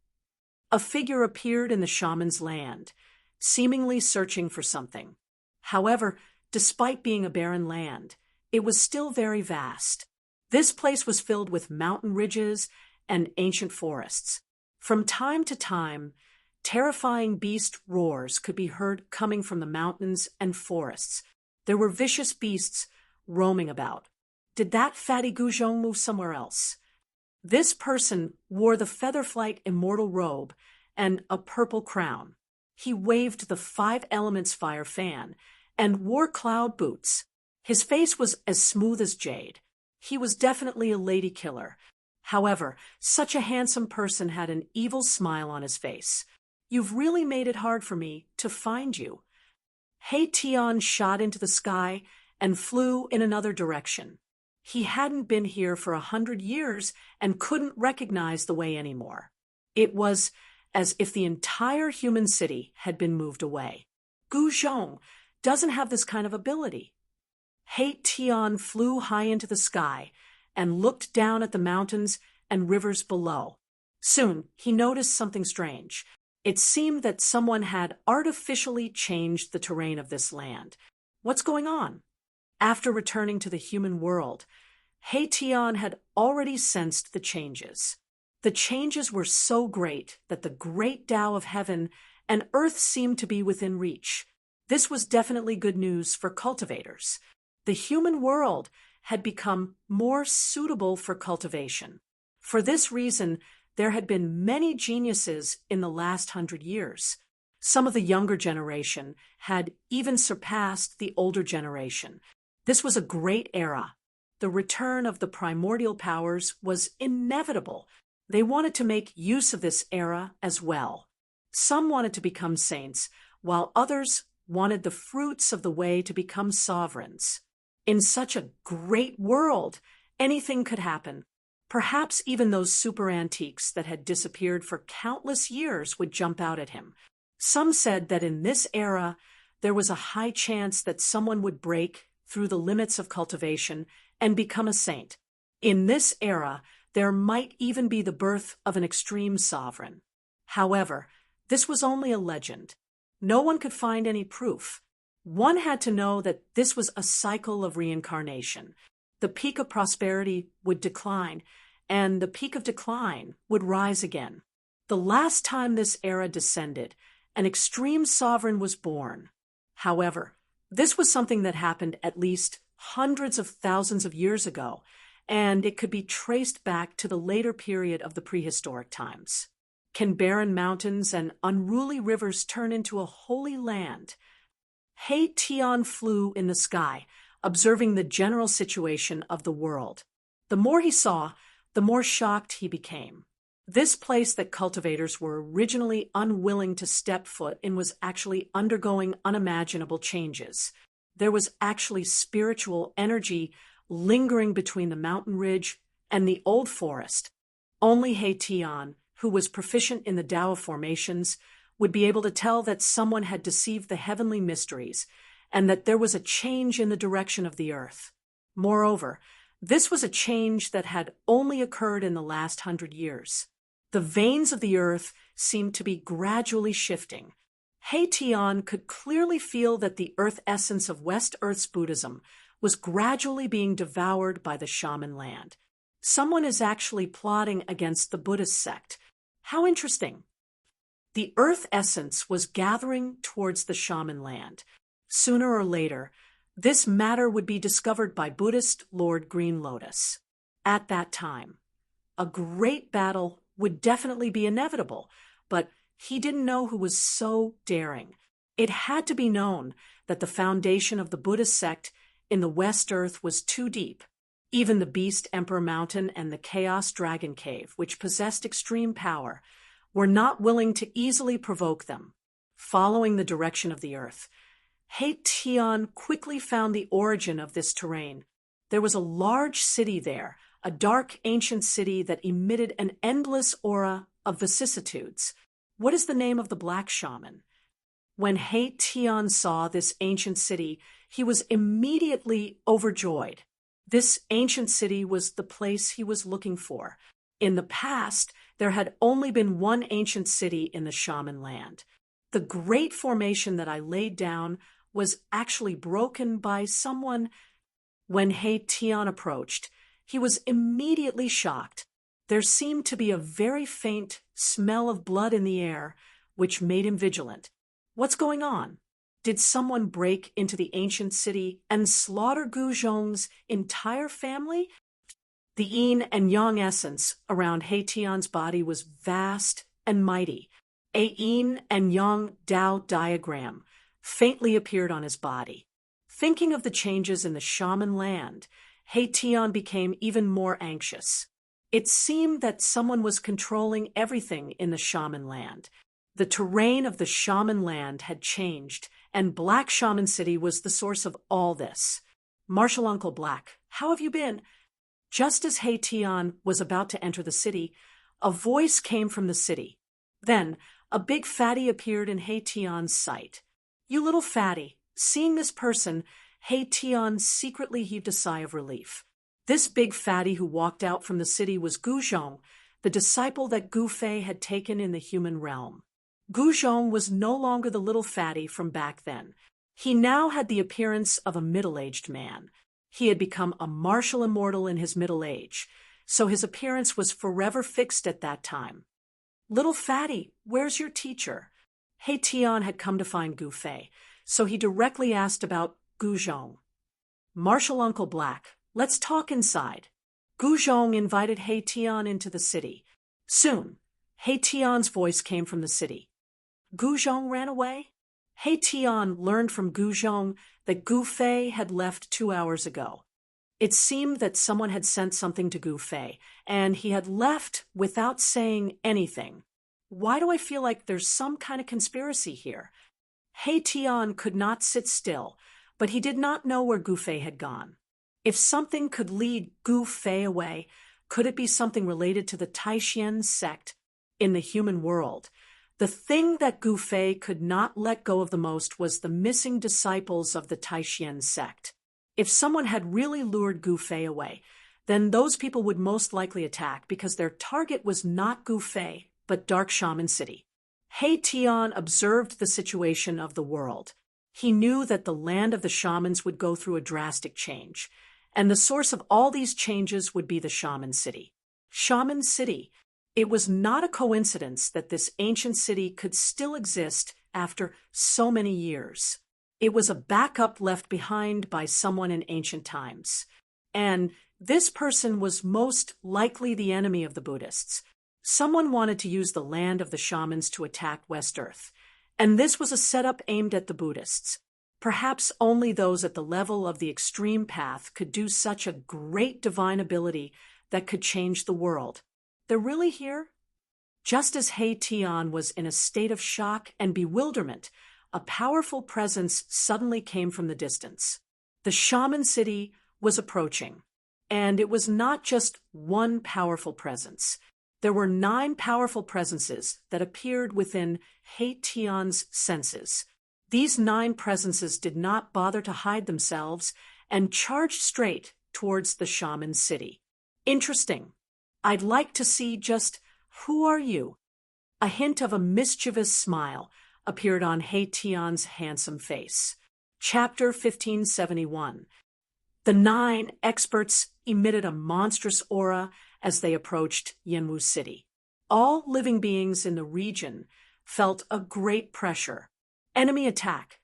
A figure appeared in the shaman's land, seemingly searching for something. However, despite being a barren land, it was still very vast. This place was filled with mountain ridges and ancient forests. From time to time, terrifying beast roars could be heard coming from the mountains and forests. There were vicious beasts roaming about. Did that fatty Guzhong move somewhere else? This person wore the Featherflight immortal robe and a purple crown. He waved the 5 elements fire fan and wore cloud boots. His face was as smooth as jade. He was definitely a lady killer. However, such a handsome person had an evil smile on his face. You've really made it hard for me to find you. He Tian shot into the sky and flew in another direction. He hadn't been here for 100 years and couldn't recognize the way anymore. It was as if the entire human city had been moved away. Gu Zhong doesn't have this kind of ability. He Tian flew high into the sky and looked down at the mountains and rivers below. Soon, he noticed something strange. It seemed that someone had artificially changed the terrain of this land. What's going on? After returning to the human world, He Tian had already sensed the changes. The changes were so great that the great Tao of heaven and earth seemed to be within reach. This was definitely good news for cultivators. The human world had become more suitable for cultivation. For this reason, there had been many geniuses in the last 100 years. Some of the younger generation had even surpassed the older generation. This was a great era. The return of the primordial powers was inevitable. They wanted to make use of this era as well. Some wanted to become saints, while others wanted the fruits of the way to become sovereigns. In such a great world, anything could happen. Perhaps even those super antiques that had disappeared for countless years would jump out at him. Some said that in this era, there was a high chance that someone would break through the limits of cultivation and become a saint. In this era, there might even be the birth of an extreme sovereign. However, this was only a legend. No one could find any proof. One had to know that this was a cycle of reincarnation. The peak of prosperity would decline, and the peak of decline would rise again. The last time this era descended, an extreme sovereign was born. However, this was something that happened at least hundreds of thousands of years ago, and it could be traced back to the later period of the prehistoric times. Can barren mountains and unruly rivers turn into a holy land? He Tian flew in the sky, observing the general situation of the world. The more he saw, the more shocked he became. This place that cultivators were originally unwilling to step foot in was actually undergoing unimaginable changes. There was actually spiritual energy lingering between the mountain ridge and the old forest. Only He Tian, who was proficient in the Tao of formations, would be able to tell that someone had deceived the heavenly mysteries and that there was a change in the direction of the earth. Moreover, this was a change that had only occurred in the last 100 years. The veins of the earth seemed to be gradually shifting. He Tian could clearly feel that the earth essence of West Earth's Buddhism was gradually being devoured by the shaman land. Someone is actually plotting against the Buddhist sect. How interesting. The earth essence was gathering towards the shaman land. Sooner or later, this matter would be discovered by Buddhist Lord Green Lotus. at that time. A great battle would definitely be inevitable, but he didn't know who was so daring. It had to be known that the foundation of the Buddhist sect in the West Earth was too deep. Even the Beast Emperor Mountain and the Chaos Dragon Cave, which possessed extreme power, were not willing to easily provoke them. Following the direction of the earth, Tian quickly found the origin of this terrain. There was a large city there, a dark ancient city that emitted an endless aura of vicissitudes. What is the name of the black shaman? When Tian saw this ancient city, he was immediately overjoyed. This ancient city was the place he was looking for. In the past, there had only been one ancient city in the shaman land. The great formation that I laid down was actually broken by someone. When Tian approached, he was immediately shocked. There seemed to be a very faint smell of blood in the air, which made him vigilant. What's going on? Did someone break into the ancient city and slaughter Gu Zhong's entire family? The yin and yang essence around Tian's body was vast and mighty. A yin and yang Dao diagram faintly appeared on his body. Thinking of the changes in the shaman land, Tian became even more anxious. It seemed that someone was controlling everything in the shaman land. The terrain of the shaman land had changed, and Black Shaman City was the source of all this. Martial Uncle Black, how have you been? Just as Tian was about to enter the city, a voice came from the city. Then, a big fatty appeared in Tian's sight. You little fatty. Seeing this person, Tian secretly heaved a sigh of relief. This big fatty who walked out from the city was Gu Zhong, the disciple that Gu Fei had taken in the human realm. Gu Zhong was no longer the little fatty from back then. He now had the appearance of a middle-aged man. He had become a martial immortal in his middle age, so his appearance was forever fixed at that time. Little fatty, where's your teacher? Tian had come to find Gu Fei, so he directly asked about Gu Zhong. Martial Uncle Black, let's talk inside. Gu Zhong invited Tian into the city. Soon, Tian's voice came from the city. Gu Zhong ran away? Tian learned from Gu Zhong that Gu Fei had left 2 hours ago. It seemed that someone had sent something to Gu Fei, and he had left without saying anything. Why do I feel like there's some kind of conspiracy here? Tian could not sit still, but he did not know where Gu Fei had gone. If something could lead Gu Fei away, could it be something related to the Taishan sect in the human world? The thing that Gu Fei could not let go of the most was the missing disciples of the Taishan sect. If someone had really lured Gu Fei away, then those people would most likely attack because their target was not Gu Fei, but Dark Shaman City. Tian observed the situation of the world. He knew that the land of the shamans would go through a drastic change, and the source of all these changes would be the Shaman City. Shaman City. It was not a coincidence that this ancient city could still exist after so many years. It was a backup left behind by someone in ancient times. And this person was most likely the enemy of the Buddhists. Someone wanted to use the land of the shamans to attack West Earth. And this was a setup aimed at the Buddhists. Perhaps only those at the level of the extreme path could do such a great divine ability that could change the world. They're really here? Just as Tian was in a state of shock and bewilderment, a powerful presence suddenly came from the distance. The Shaman City was approaching, and it was not just one powerful presence. There were 9 powerful presences that appeared within Tian's senses. These 9 presences did not bother to hide themselves and charged straight towards the Shaman City. Interesting. I'd like to see just who are you? A hint of a mischievous smile appeared on Tian's handsome face. Chapter 1571. The 9 experts emitted a monstrous aura as they approached Yanwu City. All living beings in the region felt a great pressure. Enemy attack.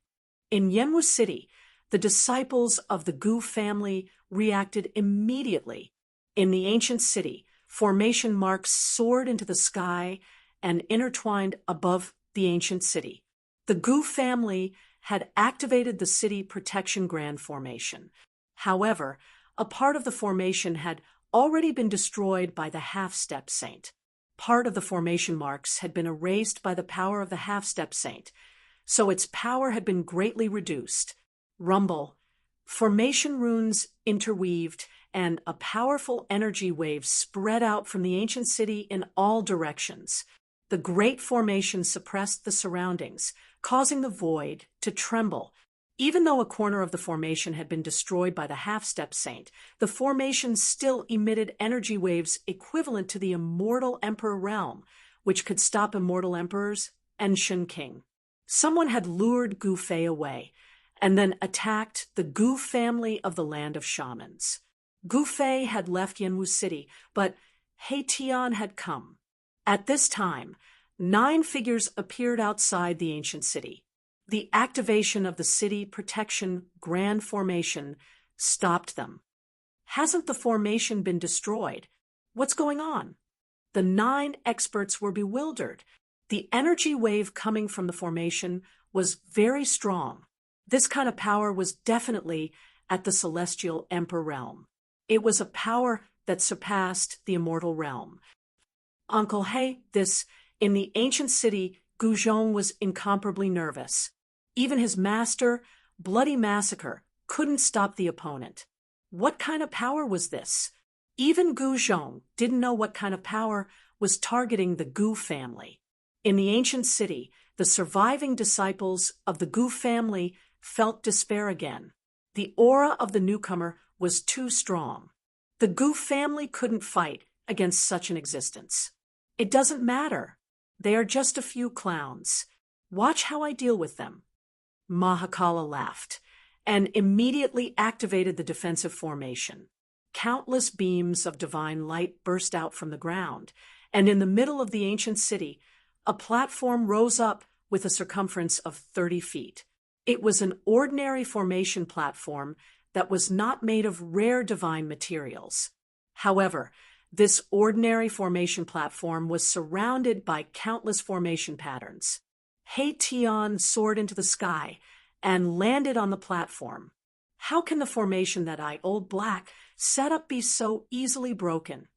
In Yanwu City, the disciples of the Gu family reacted immediately. In the ancient city, formation marks soared into the sky and intertwined above the ancient city. The Gu family had activated the city protection grand formation. However, a part of the formation had already been destroyed by the half-step saint. Part of the formation marks had been erased by the power of the half-step saint, so its power had been greatly reduced. Rumble. Formation runes interweaved, and a powerful energy wave spread out from the ancient city in all directions. The great formation suppressed the surroundings, causing the void to tremble. Even though a corner of the formation had been destroyed by the half-step saint, the formation still emitted energy waves equivalent to the immortal emperor realm, which could stop immortal emperors and Shun King. Someone had lured Gu Fei away, and then attacked the Gu family of the land of shamans. Gu Fei had left Yanwu City, but He Tian had come. At this time, 9 figures appeared outside the ancient city. The activation of the city protection grand formation stopped them. Hasn't the formation been destroyed? What's going on? The 9 experts were bewildered. The energy wave coming from the formation was very strong. This kind of power was definitely at the celestial emperor realm. It was a power that surpassed the immortal realm. Uncle He, in the ancient city, Gu Zhong was incomparably nervous. Even his master, Bloody Massacre, couldn't stop the opponent. What kind of power was this? Even Gu Zhong didn't know what kind of power was targeting the Gu family. In the ancient city, the surviving disciples of the Gu family felt despair again. The aura of the newcomer was too strong. The Gu family couldn't fight against such an existence. It doesn't matter. They are just a few clowns. Watch how I deal with them. Mahakala laughed and immediately activated the defensive formation. Countless beams of divine light burst out from the ground, and in the middle of the ancient city, a platform rose up with a circumference of 30 feet. It was an ordinary formation platform that was not made of rare divine materials. However, this ordinary formation platform was surrounded by countless formation patterns. He Tian soared into the sky and landed on the platform. How can the formation that I, Old Black, set up be so easily broken?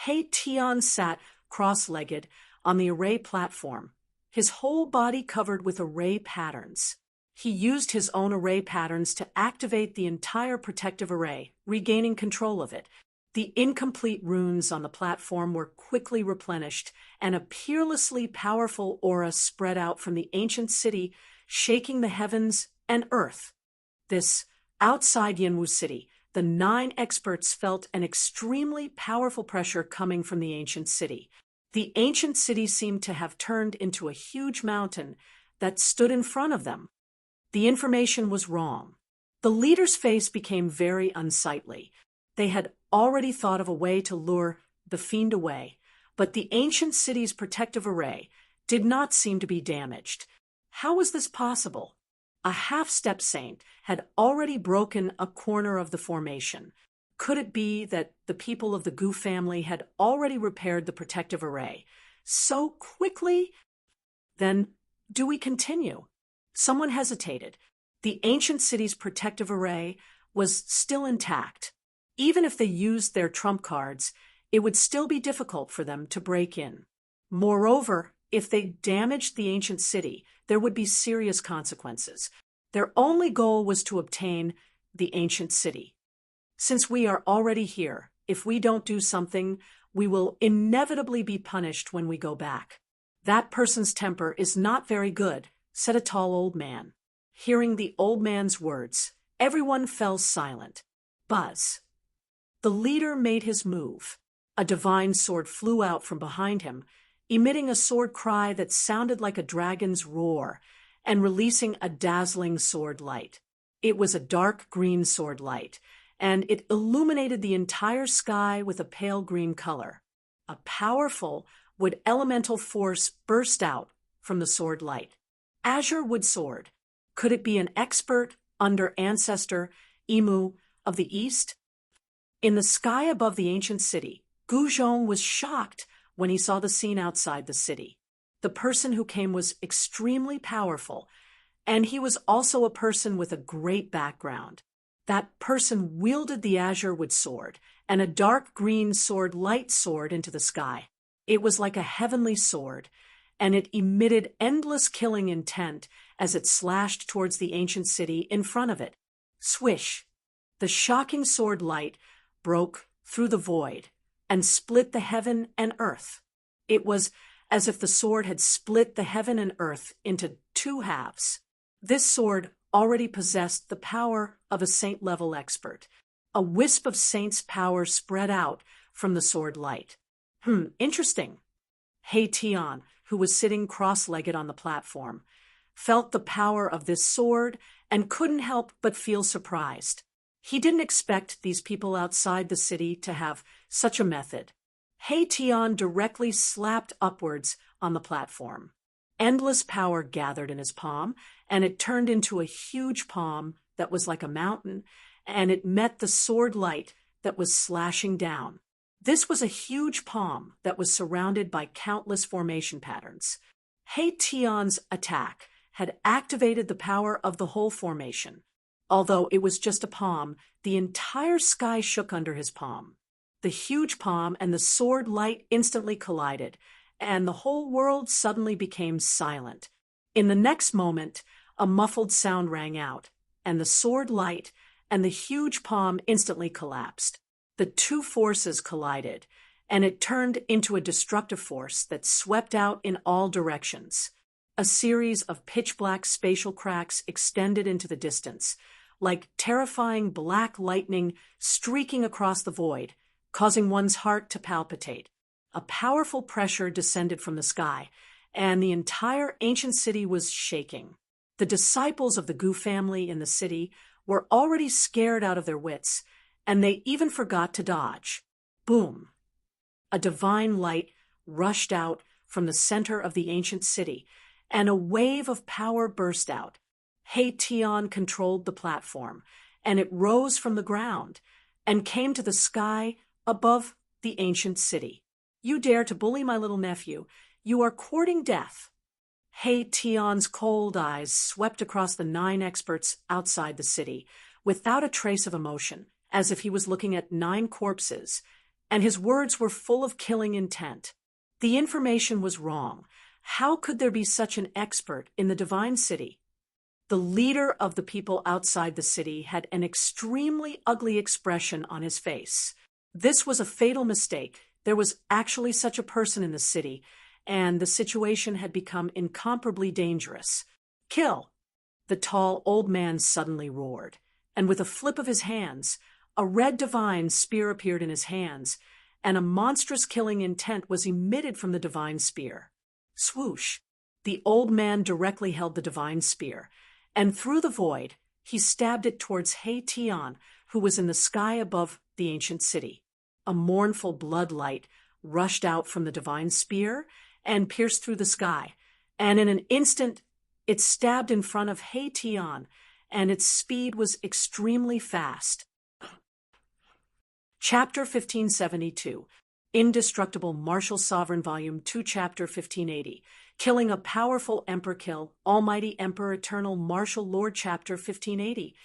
He Tian sat cross-legged on the array platform, his whole body covered with array patterns. He used his own array patterns to activate the entire protective array, regaining control of it. The incomplete runes on the platform were quickly replenished, and a peerlessly powerful aura spread out from the ancient city, shaking the heavens and earth. Outside Yanwu City, the 9 experts felt an extremely powerful pressure coming from the ancient city. The ancient city seemed to have turned into a huge mountain that stood in front of them. The information was wrong. The leader's face became very unsightly. They had already thought of a way to lure the fiend away, but the ancient city's protective array did not seem to be damaged. How was this possible? A half-step saint had already broken a corner of the formation. Could it be that the people of the Gu family had already repaired the protective array so quickly? Then, do we continue? Someone hesitated. The ancient city's protective array was still intact. Even if they used their trump cards, it would still be difficult for them to break in. Moreover, if they damaged the ancient city, there would be serious consequences. Their only goal was to obtain the ancient city. Since we are already here, if we don't do something, we will inevitably be punished when we go back. That person's temper is not very good, said a tall old man. Hearing the old man's words, everyone fell silent. Buzz. The leader made his move. A divine sword flew out from behind him, emitting a sword cry that sounded like a dragon's roar, and releasing a dazzling sword light. It was a dark green sword light, and it illuminated the entire sky with a pale green color. A powerful wood elemental force burst out from the sword light. Azure Wood Sword. Could it be an expert under ancestor Imu of the East? In the sky above the ancient city, Gu Zhong was shocked when he saw the scene outside the city. The person who came was extremely powerful, and he was also a person with a great background. That person wielded the azure wood sword, and a dark green sword light soared into the sky. It was like a heavenly sword, and it emitted endless killing intent as it slashed towards the ancient city in front of it. Swish! The shocking sword light broke through the void and split the heaven and earth. It was as if the sword had split the heaven and earth into two halves. This sword already possessed the power of a saint-level expert. A wisp of saint's power spread out from the sword light. Interesting. He Tian, who was sitting cross-legged on the platform, felt the power of this sword and couldn't help but feel surprised. He didn't expect these people outside the city to have such a method. He Tian directly slapped upwards on the platform. Endless power gathered in his palm, and it turned into a huge palm that was like a mountain, and it met the sword light that was slashing down. This was a huge palm that was surrounded by countless formation patterns. He Tian's attack had activated the power of the whole formation. Although it was just a palm, the entire sky shook under his palm. The huge palm and the sword light instantly collided, and the whole world suddenly became silent. In the next moment, a muffled sound rang out, and the sword light and the huge palm instantly collapsed. The two forces collided, and it turned into a destructive force that swept out in all directions. A series of pitch-black spatial cracks extended into the distance, like terrifying black lightning streaking across the void, causing one's heart to palpitate. A powerful pressure descended from the sky, and the entire ancient city was shaking. The disciples of the Gu family in the city were already scared out of their wits, and they even forgot to dodge. Boom! A divine light rushed out from the center of the ancient city, and a wave of power burst out. He Tian controlled the platform, and it rose from the ground and came to the sky above the ancient city. You dare to bully my little nephew. You are courting death. He Tian's cold eyes swept across the 9 experts outside the city, without a trace of emotion, as if he was looking at 9 corpses, and his words were full of killing intent. The information was wrong. How could there be such an expert in the divine city? The leader of the people outside the city had an extremely ugly expression on his face. This was a fatal mistake. There was actually such a person in the city, and the situation had become incomparably dangerous. Kill! The tall old man suddenly roared, and with a flip of his hands, a red divine spear appeared in his hands, and a monstrous killing intent was emitted from the divine spear. Swoosh! The old man directly held the divine spear, and through the void, he stabbed it towards He Tian, who was in the sky above the ancient city. A mournful blood light rushed out from the divine spear and pierced through the sky, and in an instant it stabbed in front of He Tian, and its speed was extremely fast. Chapter 1572, Indestructible Martial Sovereign Volume 2, Chapter 1580, Killing a Powerful Emperor. Kill Almighty Emperor Eternal Martial Lord. Chapter 1580,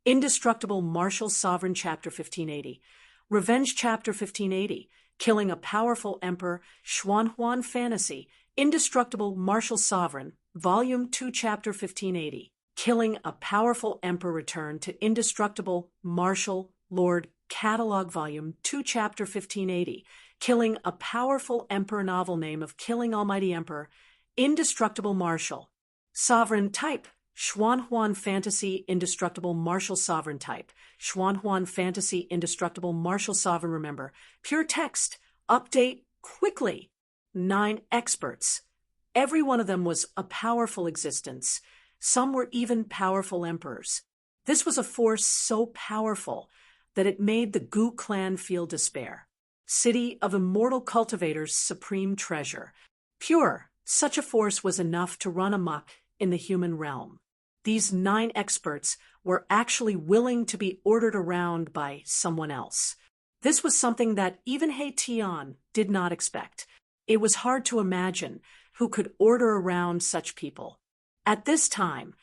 Indestructible Martial Sovereign. Chapter 1580, Revenge. Chapter 1580, Killing a Powerful Emperor. Xuanhuan Fantasy, Indestructible Martial Sovereign, Volume 2, Chapter 1580, Killing a Powerful Emperor. Return to Indestructible Martial Lord. Catalog Volume 2, Chapter 1580, Killing a Powerful Emperor. Novel name of Killing Almighty Emperor. Indestructible Martial Sovereign. Type Xuanhuan Fantasy, Indestructible Martial Sovereign. Type Xuanhuan Fantasy, Indestructible Martial Sovereign. Remember, pure text. Update quickly. 9 experts. Every one of them was a powerful existence. Some were even powerful emperors. This was a force so powerful that it made the Gu clan feel despair. City of immortal cultivators, supreme treasure. Pure, such a force was enough to run amok in the human realm. These 9 experts were actually willing to be ordered around by someone else. This was something that even He-Tian did not expect. It was hard to imagine who could order around such people. At this time,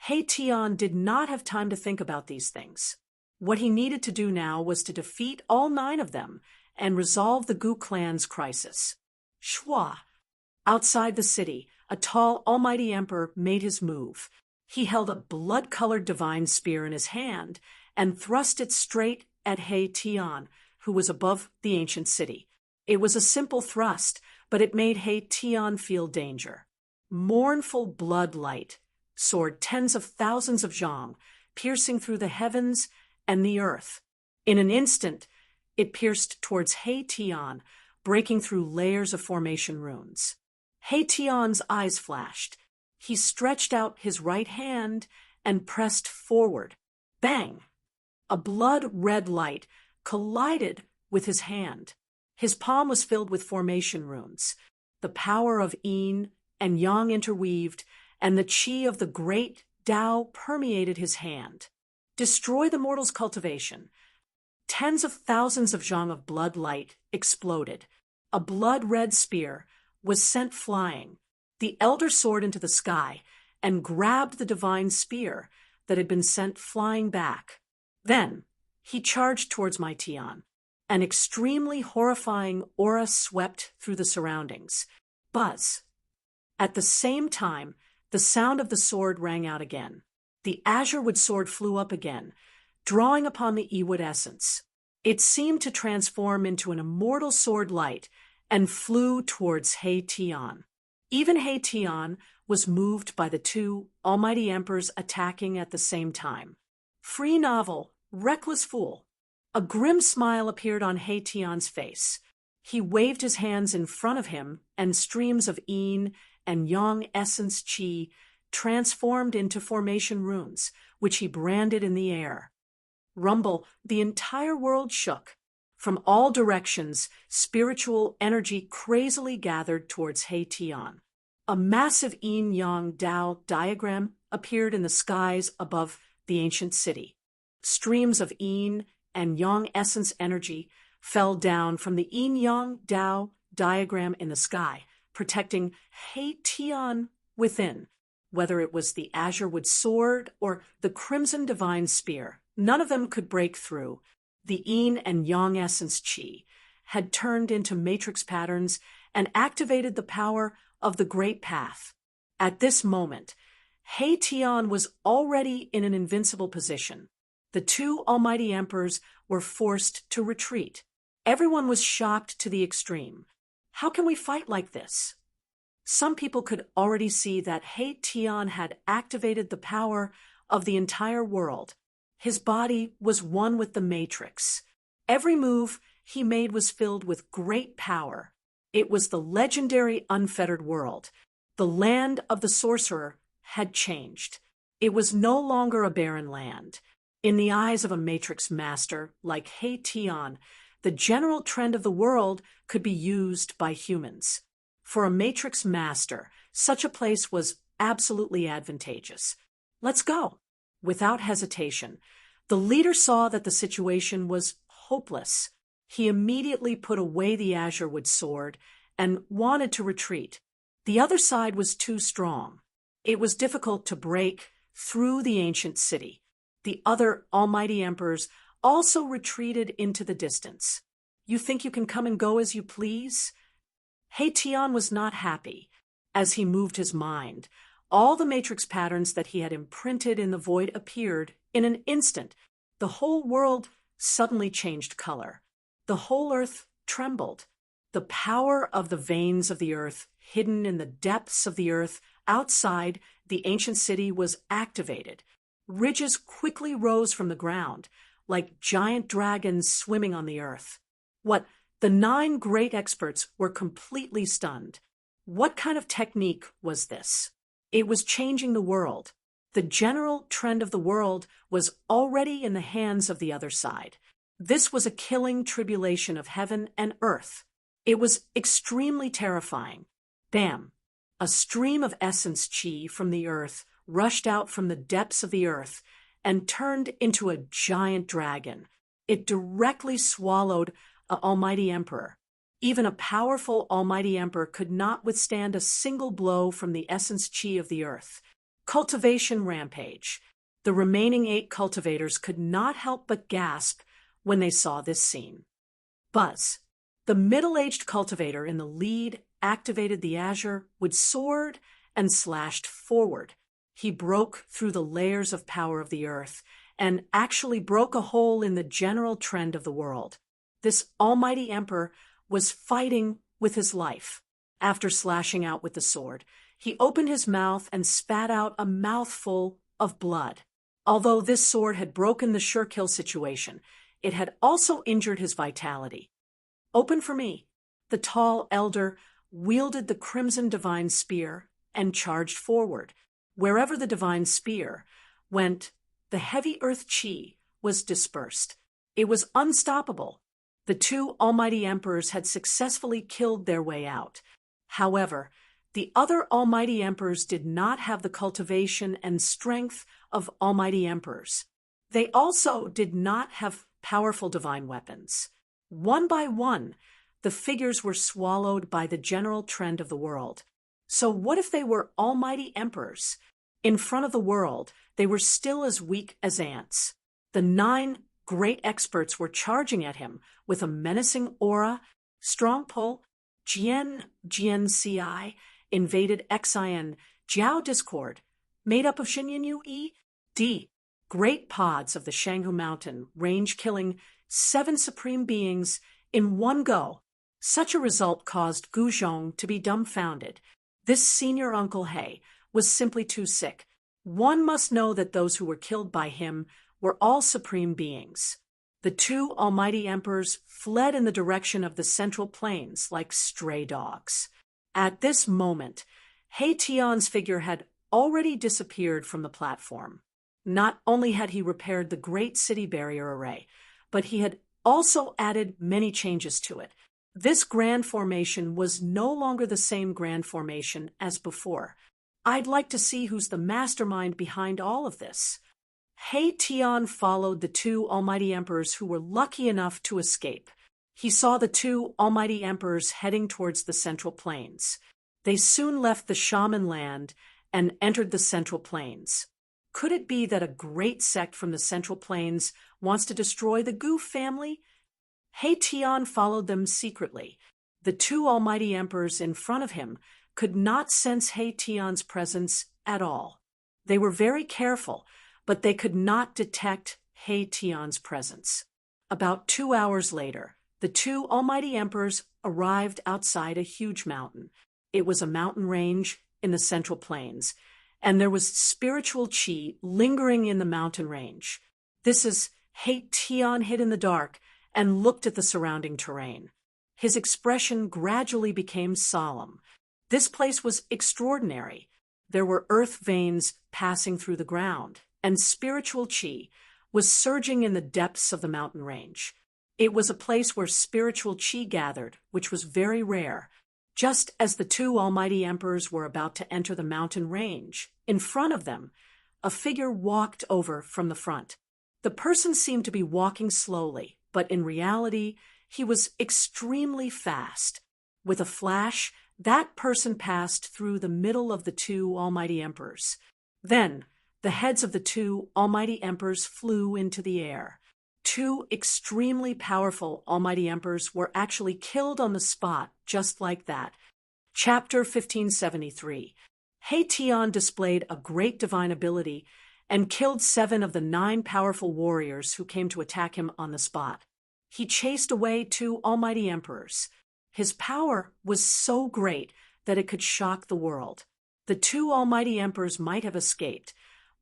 He-Tian did not have time to think about these things. What he needed to do now was to defeat all 9 of them and resolve the Gu clan's crisis. Shua. Outside the city, a tall, almighty emperor made his move. He held a blood-colored divine spear in his hand and thrust it straight at He-Tian, who was above the ancient city. It was a simple thrust, but it made He-Tian feel danger. Mournful blood light soared tens of thousands of zhang, piercing through the heavens and the earth. In an instant, it pierced towards He-Tian, breaking through layers of formation runes. He-Tian's eyes flashed. He stretched out his right hand and pressed forward. Bang! A blood-red light collided with his hand. His palm was filled with formation runes. The power of yin and yang interweaved, and the qi of the great Tao permeated his hand. Destroy the mortal's cultivation. Tens of thousands of zhang of blood light exploded. A blood-red spear was sent flying. The elder soared into the sky and grabbed the divine spear that had been sent flying back. Then he charged towards my Tian. An extremely horrifying aura swept through the surroundings. Buzz. At the same time, the sound of the sword rang out again. The azure-wood sword flew up again, drawing upon the Ewood essence. It seemed to transform into an immortal sword light and flew towards He-Tian. Even He-Tian was moved by the 2 almighty emperors attacking at the same time. Free novel, reckless fool. A grim smile appeared on He-Tian's face. He waved his hands in front of him, and streams of yin and yang essence qi transformed into formation runes, which he branded in the air. Rumble, the entire world shook. From all directions, spiritual energy crazily gathered towards He-Tian. A massive yin-yang Tao diagram appeared in the skies above the ancient city. Streams of yin and yang essence energy fell down from the yin-yang Tao diagram in the sky, protecting He-Tian within. Whether it was the azure-wood sword or the crimson divine spear, none of them could break through. The yin and yang essence qi had turned into matrix patterns and activated the power of the great path. At this moment, He-Tian was already in an invincible position. The 2 almighty emperors were forced to retreat. Everyone was shocked to the extreme. How can we fight like this? Some people could already see that He-Tian had activated the power of the entire world. His body was one with the matrix. Every move he made was filled with great power. It was the legendary unfettered world. The land of the sorcerer had changed. It was no longer a barren land. In the eyes of a matrix master like He-Tian, the general trend of the world could be used by humans. For a matrix master, such a place was absolutely advantageous. Let's go. Without hesitation, the leader saw that the situation was hopeless. He immediately put away the azure-wood sword and wanted to retreat. The other side was too strong. It was difficult to break through the ancient city. The other almighty emperors also retreated into the distance. You think you can come and go as you please? He-Tian was not happy. As he moved his mind, all the matrix patterns that he had imprinted in the void appeared in an instant. The whole world suddenly changed color. The whole earth trembled. The power of the veins of the earth, hidden in the depths of the earth outside the ancient city, was activated. Ridges quickly rose from the ground, like giant dragons swimming on the earth. The 9 great experts were completely stunned. What kind of technique was this? It was changing the world. The general trend of the world was already in the hands of the other side. This was a killing tribulation of heaven and earth. It was extremely terrifying. Bam! A stream of essence qi from the earth rushed out from the depths of the earth and turned into a giant dragon. It directly swallowed an almighty emperor. Even a powerful almighty emperor could not withstand a single blow from the essence chi of the earth. Cultivation rampage. The remaining 8 cultivators could not help but gasp when they saw this scene. Buzz, the middle-aged cultivator in the lead, activated the azure with sword and slashed forward. He broke through the layers of power of the earth and actually broke a hole in the general trend of the world. This almighty emperor was fighting with his life. After slashing out with the sword, he opened his mouth and spat out a mouthful of blood. Although this sword had broken the sure kill situation, it had also injured his vitality. Open for me. The tall elder wielded the crimson divine spear and charged forward. Wherever the divine spear went, the heavy earth chi was dispersed. It was unstoppable. The 2 almighty emperors had successfully killed their way out. However, the other almighty emperors did not have the cultivation and strength of almighty emperors. They also did not have powerful divine weapons. One by one, the figures were swallowed by the general trend of the world. So what if they were almighty emperors? In front of the world, they were still as weak as ants. The 9 great experts were charging at him with a menacing aura. Strong pull, GNCI, invaded XIN, Jiao Discord, made up of Xinyin Yu D. Great pods of the Shanghu Mountain range, killing 7 supreme beings in one go. Such a result caused Gu Zhong to be dumbfounded. This senior Uncle He was simply too sick. One must know that those who were killed by him were all supreme beings. The 2 almighty emperors fled in the direction of the central plains like stray dogs. At this moment, He Tian's figure had already disappeared from the platform. Not only had he repaired the great city barrier array, but he had also added many changes to it. This grand formation was no longer the same grand formation as before. I'd like to see who's the mastermind behind all of this. He Tian followed the 2 almighty emperors who were lucky enough to escape. He saw the 2 almighty emperors heading towards the central plains. They soon left the shaman land and entered the central plains. Could it be that a great sect from the central plains wants to destroy the Gu family? He Tian followed them secretly. The 2 almighty emperors in front of him could not sense He Tian's presence at all. They were very careful, but they could not detect He Tian's presence. About 2 hours later, the 2 almighty emperors arrived outside a huge mountain. It was a mountain range in the central plains, and there was spiritual chi lingering in the mountain range. This is He Tian hid in the dark and looked at the surrounding terrain. His expression gradually became solemn. This place was extraordinary. There were earth veins passing through the ground, and spiritual chi was surging in the depths of the mountain range. It was a place where spiritual chi gathered, which was very rare. Just as the 2 almighty emperors were about to enter the mountain range, in front of them, a figure walked over from the front. The person seemed to be walking slowly, but in reality, he was extremely fast. With a flash, that person passed through the middle of the 2 almighty emperors. Then, the heads of the 2 almighty emperors flew into the air. 2 extremely powerful almighty emperors were actually killed on the spot, just like that. Chapter 1573. He Tian displayed a great divine ability and killed 7 of the 9 powerful warriors who came to attack him on the spot. He chased away 2 almighty emperors. His power was so great that it could shock the world. The 2 almighty emperors might have escaped,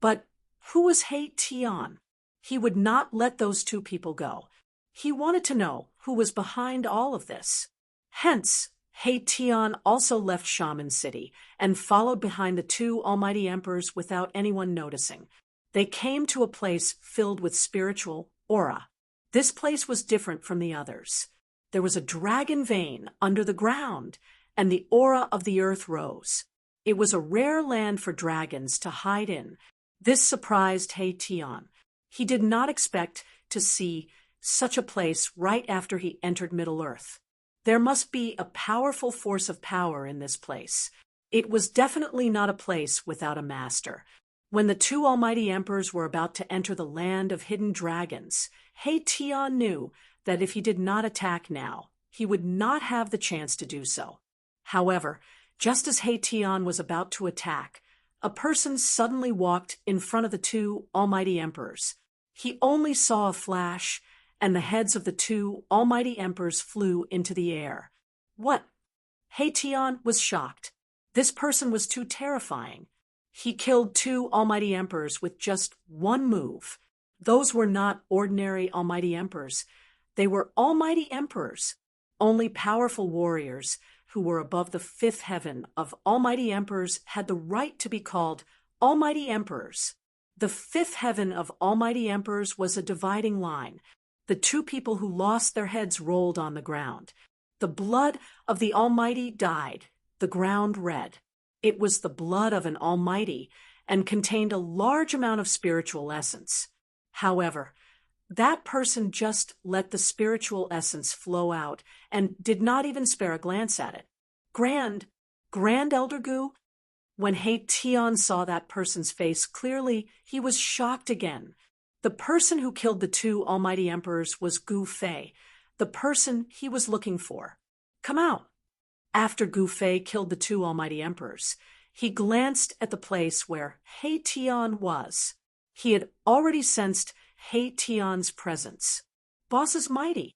but who was He Tian? He would not let those 2 people go. He wanted to know who was behind all of this. Hence, He Tian also left Shaman City and followed behind the 2 almighty emperors without anyone noticing. They came to a place filled with spiritual aura. This place was different from the others. There was a dragon vein under the ground, and the aura of the earth rose. It was a rare land for dragons to hide in. This surprised He Tian. He did not expect to see such a place right after he entered Middle-earth. There must be a powerful force of power in this place. It was definitely not a place without a master. When the two almighty emperors were about to enter the land of hidden dragons, Tian knew that if he did not attack now, he would not have the chance to do so. However, just as Tian was about to attack, a person suddenly walked in front of the two almighty emperors. He only saw a flash, and the heads of the two almighty emperors flew into the air. What? Tian was shocked. This person was too terrifying. He killed two almighty emperors with just one move. Those were not ordinary almighty emperors. They were almighty emperors, only powerful warriors who were above the fifth heaven of almighty emperors had the right to be called almighty emperors. The fifth heaven of almighty emperors was a dividing line. The two people who lost their heads rolled on the ground. The blood of the almighty dyed the ground red. It was the blood of an almighty and contained a large amount of spiritual essence. However, that person just let the spiritual essence flow out and did not even spare a glance at it. Grand Elder Gu? When Tian saw that person's face clearly, he was shocked again. The person who killed the two almighty emperors was Gu Fei, the person he was looking for. Come out. After Gu Fei killed the two almighty emperors, he glanced at the place where Tian was. He had already sensed Tian's presence. Boss is mighty.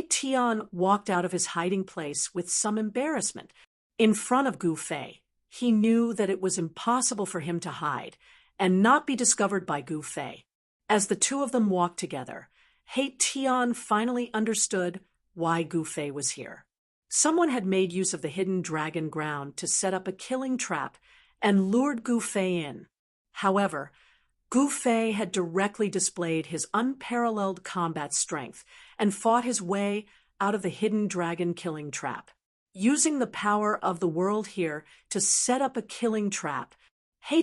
Tian walked out of his hiding place with some embarrassment. In front of Gu Fei, he knew that it was impossible for him to hide and not be discovered by Gu Fei. As the two of them walked together, Tian finally understood why Gu Fei was here. Someone had made use of the hidden dragon ground to set up a killing trap and lured Gu Fei in. However, Gu Fei had directly displayed his unparalleled combat strength and fought his way out of the hidden dragon killing trap. Using the power of the world here to set up a killing trap,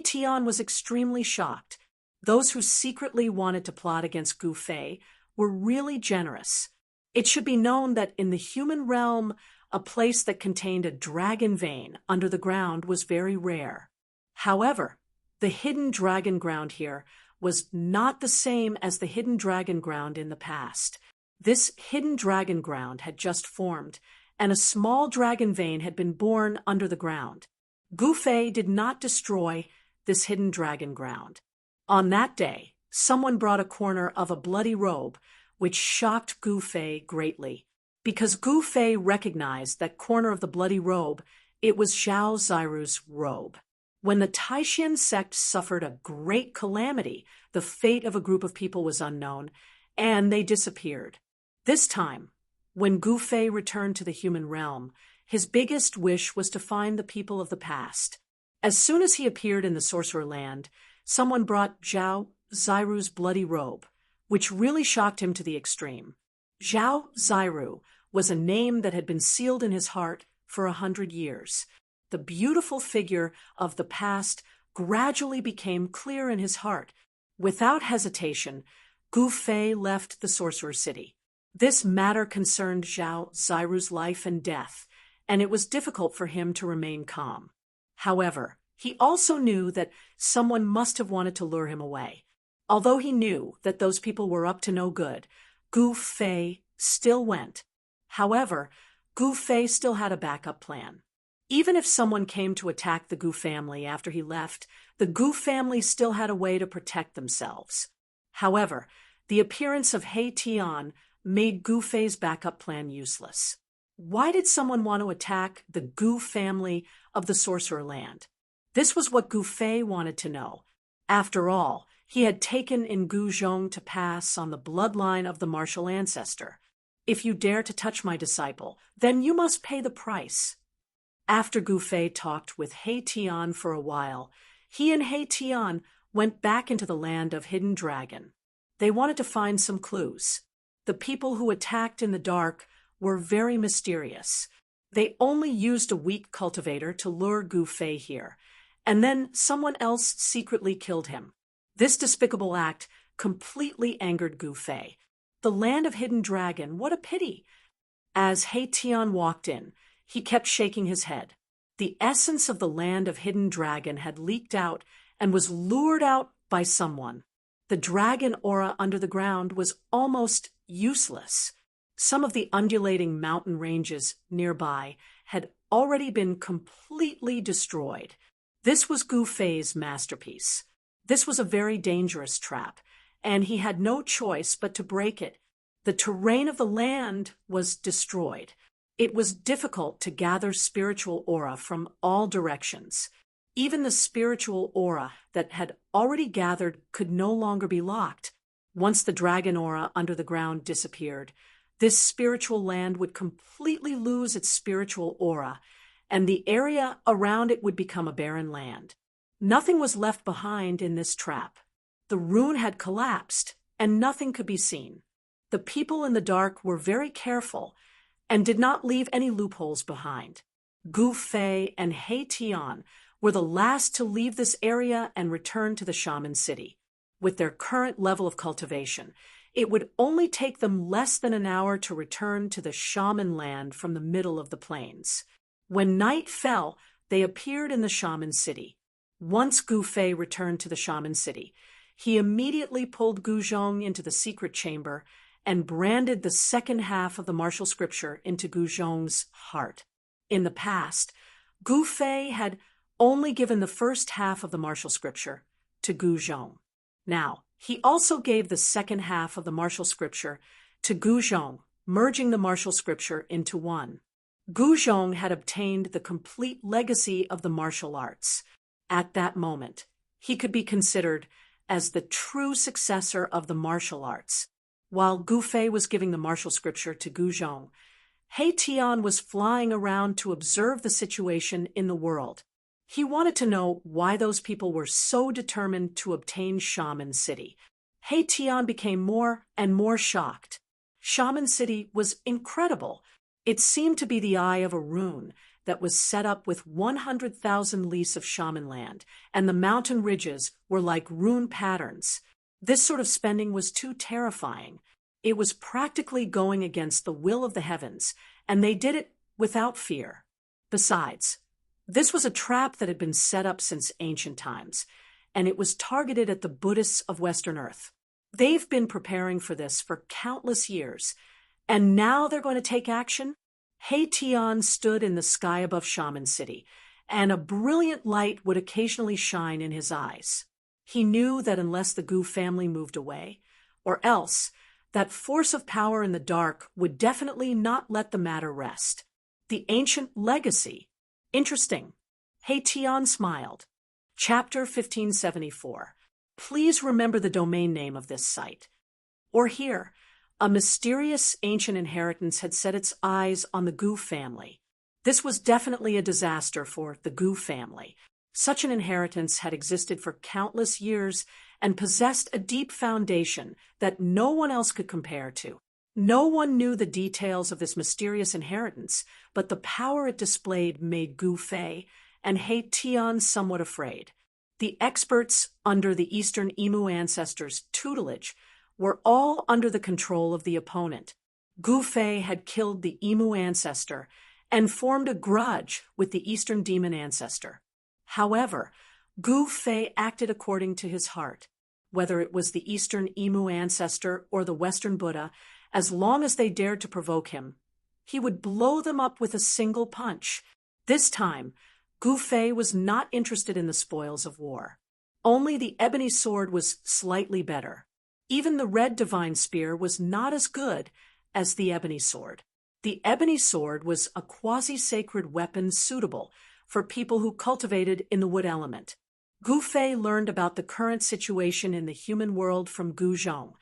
Tian was extremely shocked. Those who secretly wanted to plot against Gu Fei were really generous. It should be known that in the human realm, a place that contained a dragon vein under the ground was very rare. However, the hidden dragon ground here was not the same as the hidden dragon ground in the past. This hidden dragon ground had just formed, and a small dragon vein had been born under the ground. Gu Fei did not destroy this hidden dragon ground. On that day, someone brought a corner of a bloody robe, which shocked Gu Fei greatly. Because Gu Fei recognized that corner of the bloody robe, it was Zhao Ziru's robe. When the Taishan sect suffered a great calamity, the fate of a group of people was unknown, and they disappeared. This time, when Gu Fei returned to the human realm, his biggest wish was to find the people of the past. As soon as he appeared in the Sorcerer Land, someone brought Zhao Ziru's bloody robe, which really shocked him to the extreme. Zhao Ziru was a name that had been sealed in his heart for 100 years. The beautiful figure of the past gradually became clear in his heart. Without hesitation, Gu Fei left the Sorcerer City. This matter concerned Zhao Ziru's life and death, and it was difficult for him to remain calm. However, he also knew that someone must have wanted to lure him away. Although he knew that those people were up to no good, Gu Fei still went. However, Gu Fei still had a backup plan. Even if someone came to attack the Gu family after he left, the Gu family still had a way to protect themselves. However, the appearance of Tian made Gu Fei's backup plan useless. Why did someone want to attack the Gu family of the Sorcerer Land? This was what Gu Fei wanted to know. After all, he had taken in Gu Zhong to pass on the bloodline of the martial ancestor. If you dare to touch my disciple, then you must pay the price. After Gu Fei talked with Tian for a while, he and Tian went back into the land of Hidden Dragon. They wanted to find some clues. The people who attacked in the dark were very mysterious. They only used a weak cultivator to lure Gu Fei here, and then someone else secretly killed him. This despicable act completely angered Gu Fei. The land of hidden dragon, what a pity! As Tian walked in, he kept shaking his head. The essence of the land of hidden dragon had leaked out and was lured out by someone. The dragon aura under the ground was almost useless. Some of the undulating mountain ranges nearby had already been completely destroyed. This was Gu Fei's masterpiece. This was a very dangerous trap, and he had no choice but to break it. The terrain of the land was destroyed. It was difficult to gather spiritual aura from all directions. Even the spiritual aura that had already gathered could no longer be locked. Once the dragon aura under the ground disappeared, this spiritual land would completely lose its spiritual aura, and the area around it would become a barren land. Nothing was left behind in this trap. The rune had collapsed, and nothing could be seen. The people in the dark were very careful and did not leave any loopholes behind. Gu Fei and Tian were the last to leave this area and return to the shaman city. With their current level of cultivation, it would only take them less than an hour to return to the shaman land from the middle of the plains. When night fell, they appeared in the shaman city. Once Gu Fei returned to the shaman city, he immediately pulled Gu Zhong into the secret chamber and branded the second half of the martial scripture into Gu Zhong's heart. In the past, Gu Fei had only given the first half of the martial scripture to Gu Zhong. Now, he also gave the second half of the martial scripture to Gu Zhong, merging the martial scripture into one. Gu Zhong had obtained the complete legacy of the martial arts. At that moment, he could be considered as the true successor of the martial arts. While Gu Fei was giving the martial scripture to Gu Zhong, Tian was flying around to observe the situation in the world. He wanted to know why those people were so determined to obtain Shaman City. Tian became more and more shocked. Shaman City was incredible. It seemed to be the eye of a rune that was set up with 100,000 lis of shaman land, and the mountain ridges were like rune patterns. This sort of spending was too terrifying. It was practically going against the will of the heavens, and they did it without fear. Besides, this was a trap that had been set up since ancient times, and it was targeted at the Buddhists of Western Earth. They've been preparing for this for countless years, and now they're going to take action? Tian stood in the sky above Shaman City, and a brilliant light would occasionally shine in his eyes. He knew that unless the Gu family moved away, or else that force of power in the dark would definitely not let the matter rest. The ancient legacy. Interesting. Tian smiled. Chapter 1574. Please remember the domain name of this site. Or here, a mysterious ancient inheritance had set its eyes on the Gu family. This was definitely a disaster for the Gu family. Such an inheritance had existed for countless years and possessed a deep foundation that no one else could compare to. No one knew the details of this mysterious inheritance, but the power it displayed made Gu Fei and Tian somewhat afraid. The experts under the Eastern Emu ancestors' tutelage were all under the control of the opponent. Gu Fei had killed the Emu ancestor and formed a grudge with the Eastern demon ancestor. However, Gu Fei acted according to his heart. Whether it was the Eastern Emu ancestor or the Western Buddha, as long as they dared to provoke him, he would blow them up with a single punch. This time, Gu Fei was not interested in the spoils of war. Only the ebony sword was slightly better. Even the red divine spear was not as good as the ebony sword. The ebony sword was a quasi-sacred weapon suitable for people who cultivated in the wood element. Gu Fei learned about the current situation in the human world from Gu Zhong.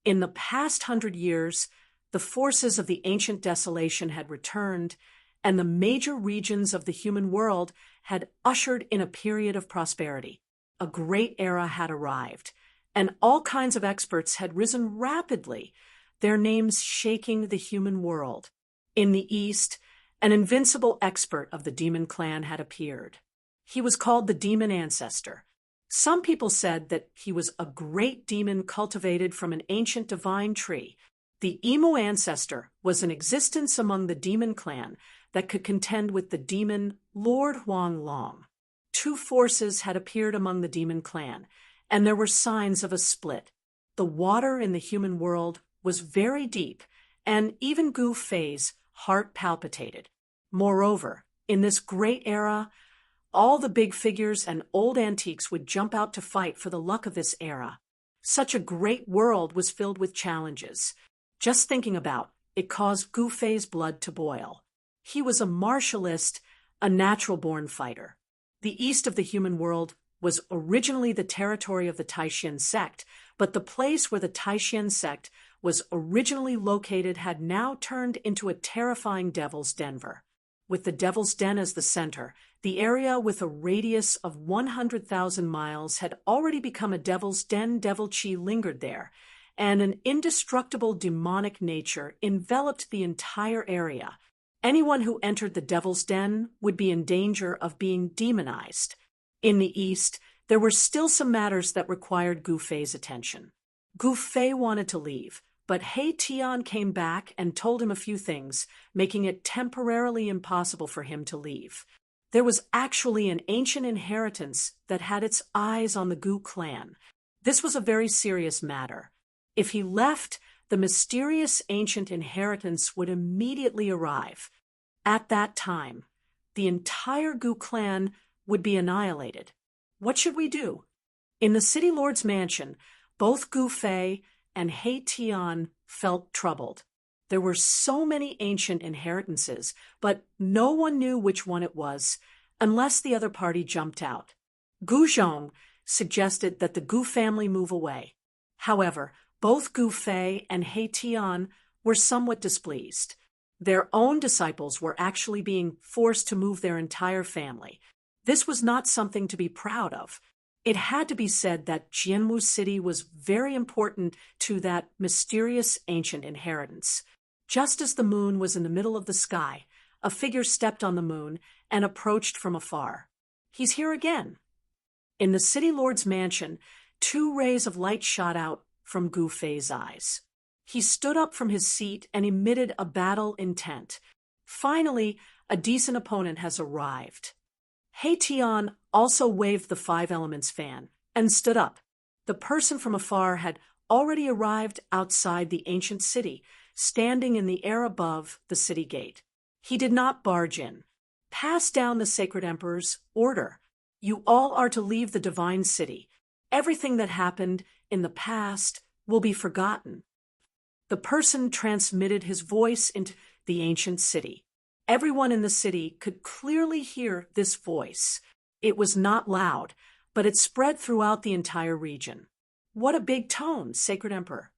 In the past 100 years, the forces of the ancient desolation had returned, and the major regions of the human world had ushered in a period of prosperity. A great era had arrived, and all kinds of experts had risen rapidly, their names shaking the human world. In the East, an invincible expert of the demon clan had appeared. He was called the Demon Ancestor. Some people said that he was a great demon cultivated from an ancient divine tree. The Emu ancestor was in existence among the demon clan that could contend with the demon Lord Huang Long. Two forces had appeared among the demon clan, and there were signs of a split. The water in the human world was very deep, and even Gu Fei's heart palpitated. Moreover, in this great era, all the big figures and old antiques would jump out to fight for the luck of this era. Such a great world was filled with challenges. Just thinking about it caused Gu Fei's blood to boil. He was a martialist, a natural-born fighter. The east of the human world was originally the territory of the Taishan sect, but the place where the Taishan sect was originally located had now turned into a terrifying devil's denver. With the Devil's Den as the center, the area with a radius of 100,000 miles had already become a Devil's Den. Devil Chi lingered there, and an indestructible demonic nature enveloped the entire area. Anyone who entered the Devil's Den would be in danger of being demonized. In the east, there were still some matters that required Gu Fei's attention. Gu Fei wanted to leave, but He Tian came back and told him a few things, making it temporarily impossible for him to leave. There was actually an ancient inheritance that had its eyes on the Gu clan. This was a very serious matter. If he left, the mysterious ancient inheritance would immediately arrive. At that time, the entire Gu clan would be annihilated. What should we do? In the city lord's mansion, both Gu Fei and He Tian felt troubled. There were so many ancient inheritances, but no one knew which one it was, unless the other party jumped out. Gu Zhong suggested that the Gu family move away. However, both Gu Fei and He Tian were somewhat displeased. Their own disciples were actually being forced to move their entire family. This was not something to be proud of. It had to be said that Jianwu City was very important to that mysterious ancient inheritance. Just as the moon was in the middle of the sky, a figure stepped on the moon and approached from afar. He's here again. In the city lord's mansion, 2 rays of light shot out from Gu Fei's eyes. He stood up from his seat and emitted a battle intent. Finally, a decent opponent has arrived. He Tian also waved the 5 elements fan and stood up. The person from afar had already arrived outside the ancient city, standing in the air above the city gate. He did not barge in. Pass down the sacred emperor's order. You all are to leave the divine city. Everything that happened in the past will be forgotten. The person transmitted his voice into the ancient city. Everyone in the city could clearly hear this voice. It was not loud, but it spread throughout the entire region. What a big tone, Sacred Emperor!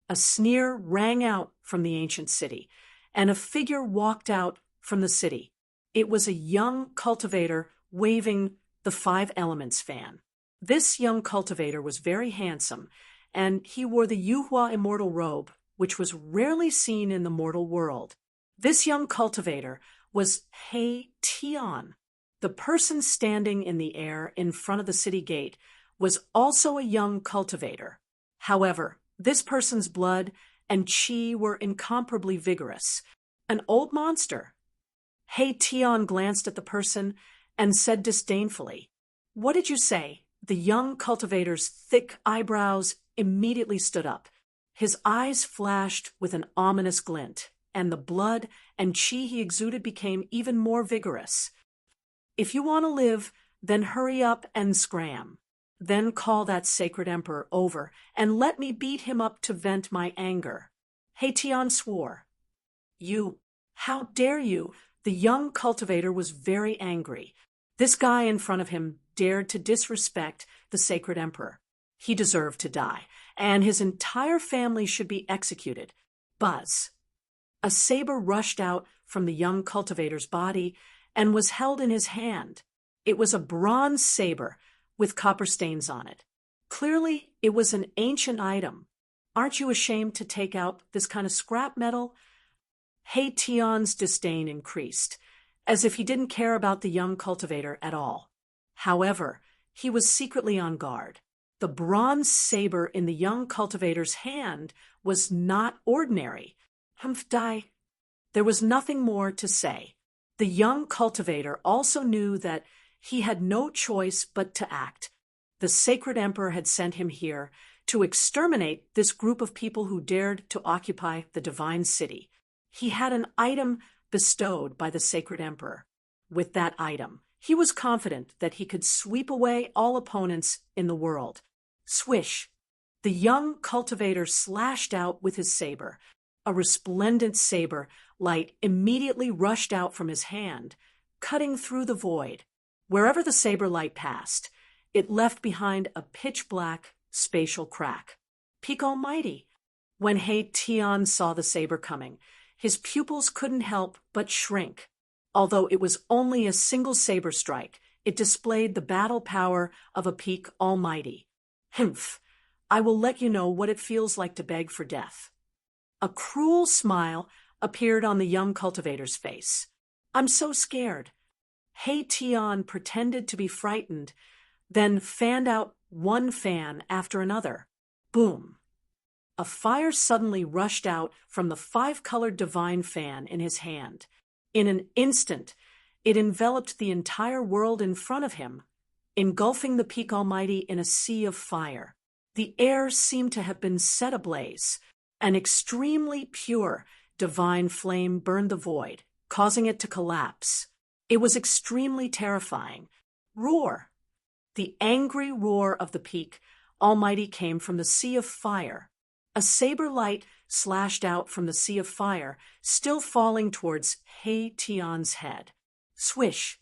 A sneer rang out from the ancient city, and a figure walked out from the city. It was a young cultivator waving the 5 elements fan. This young cultivator was very handsome, and he wore the Yuhua immortal robe, which was rarely seen in the mortal world. This young cultivator was He Tian. The person standing in the air in front of the city gate was also a young cultivator. However, this person's blood and qi were incomparably vigorous. An old monster. He Tian glanced at the person and said disdainfully, "What did you say?" The young cultivator's thick eyebrows immediately stood up. His eyes flashed with an ominous glint, and the blood and qi he exuded became even more vigorous. "If you want to live, then hurry up and scram. Then call that sacred emperor over and let me beat him up to vent my anger." He Tian swore. How dare you?" The young cultivator was very angry. This guy in front of him dared to disrespect the sacred emperor. He deserved to die, and his entire family should be executed. Buzz. A saber rushed out from the young cultivator's body and was held in his hand. It was a bronze saber with copper stains on it. Clearly, it was an ancient item. "Aren't you ashamed to take out this kind of scrap metal?" He Tian's disdain increased, as if he didn't care about the young cultivator at all. However, he was secretly on guard. The bronze saber in the young cultivator's hand was not ordinary. Humph-die. There was nothing more to say. The young cultivator also knew that he had no choice but to act. The sacred emperor had sent him here to exterminate this group of people who dared to occupy the divine city. He had an item bestowed by the sacred emperor. With that item, he was confident that he could sweep away all opponents in the world. Swish! The young cultivator slashed out with his saber. A resplendent saber light immediately rushed out from his hand, cutting through the void. Wherever the saber light passed, it left behind a pitch-black spatial crack. Peak Almighty! When He-Tian saw the saber coming, his pupils couldn't help but shrink. Although it was only a single saber strike, it displayed the battle power of a Peak Almighty. Humph! I will let you know what it feels like to beg for death. A cruel smile appeared on the young cultivator's face. I'm so scared. He-Tian pretended to be frightened, then fanned out one fan after another. Boom! A fire suddenly rushed out from the five-colored divine fan in his hand. In an instant, it enveloped the entire world in front of him, engulfing the Peak Almighty in a sea of fire. The air seemed to have been set ablaze. An extremely pure, divine flame burned the void, causing it to collapse. It was extremely terrifying. Roar! The angry roar of the Peak Almighty came from the sea of fire. A saber light slashed out from the sea of fire, still falling towards He-Tian's head. Swish!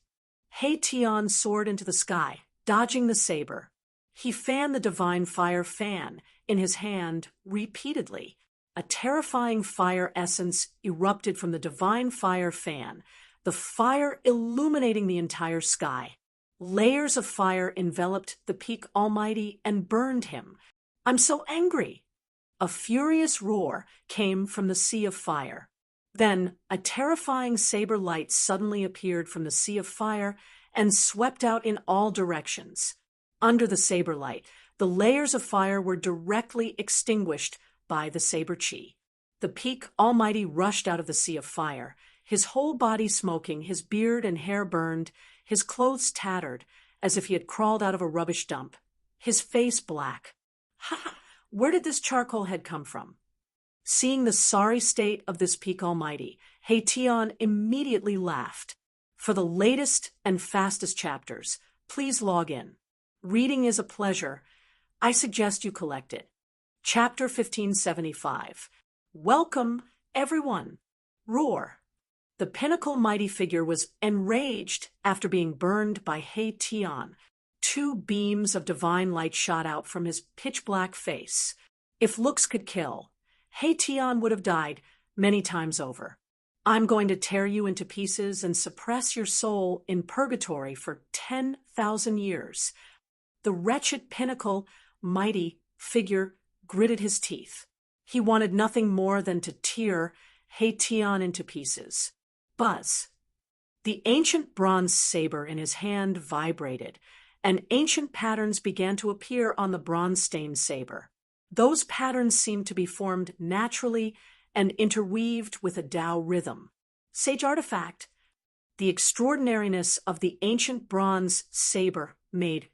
He-Tian soared into the sky, dodging the saber. He fanned the divine fire fan in his hand repeatedly. A terrifying fire essence erupted from the divine fire fan, the fire illuminating the entire sky. Layers of fire enveloped the Peak Almighty and burned him. I'm so angry! A furious roar came from the sea of fire. Then a terrifying saber light suddenly appeared from the sea of fire and swept out in all directions. Under the saber light, the layers of fire were directly extinguished by the saber chi. The Peak Almighty rushed out of the sea of fire, his whole body smoking, his beard and hair burned, his clothes tattered, as if he had crawled out of a rubbish dump, his face black. Ha ha! Where did this charcoal head come from? Seeing the sorry state of this Peak Almighty, He-Tian immediately laughed. For the latest and fastest chapters, please log in. Reading is a pleasure. I suggest you collect it. Chapter 1575. Welcome, everyone. Roar. The pinnacle mighty figure was enraged after being burned by He-Tian. Two beams of divine light shot out from his pitch-black face. If looks could kill, He-Tian would have died many times over. I'm going to tear you into pieces and suppress your soul in purgatory for 10,000 years. The wretched pinnacle mighty figure gritted his teeth. He wanted nothing more than to tear He-Tian into pieces. Buzz. The ancient bronze saber in his hand vibrated, and ancient patterns began to appear on the bronze-stained saber. Those patterns seemed to be formed naturally and interweaved with a Tao rhythm. Sage artifact. The extraordinariness of the ancient bronze saber made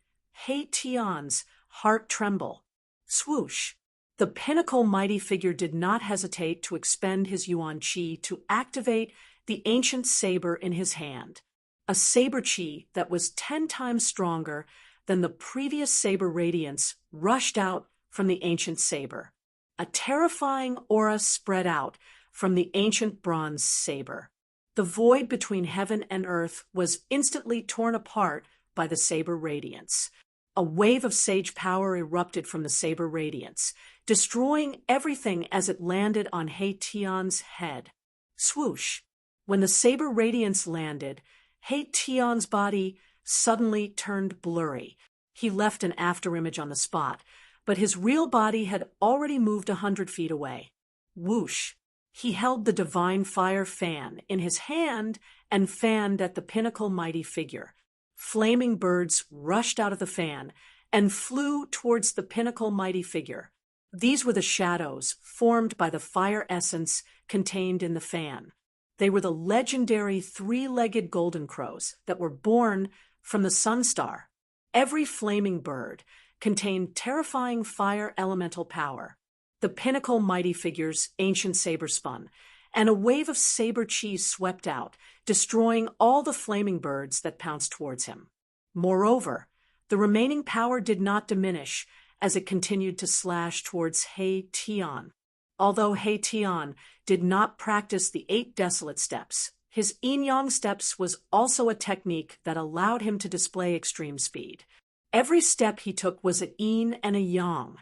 He-Tian's heart tremble. Swoosh. The pinnacle mighty figure did not hesitate to expend his yuan qi to activate the ancient saber in his hand. A saber chi that was 10 times stronger than the previous saber radiance rushed out from the ancient saber. A terrifying aura spread out from the ancient bronze saber. The void between heaven and earth was instantly torn apart by the saber radiance. A wave of sage power erupted from the saber radiance, destroying everything as it landed on He-Tian's head. Swoosh! When the saber radiance landed, He-Tian's body suddenly turned blurry. He left an afterimage on the spot, but his real body had already moved 100 feet away. Whoosh! He held the divine fire fan in his hand and fanned at the pinnacle mighty figure. Flaming birds rushed out of the fan and flew towards the pinnacle mighty figure. These were the shadows formed by the fire essence contained in the fan. They were the legendary three-legged golden crows that were born from the sun star. Every flaming bird contained terrifying fire elemental power. The pinnacle mighty figure's ancient saber spun, and a wave of saber chi swept out, destroying all the flaming birds that pounced towards him. Moreover, the remaining power did not diminish as it continued to slash towards He Tian. Although He Tian did not practice the 8 desolate steps, his yin-yang steps was also a technique that allowed him to display extreme speed. Every step he took was an yin and a yang.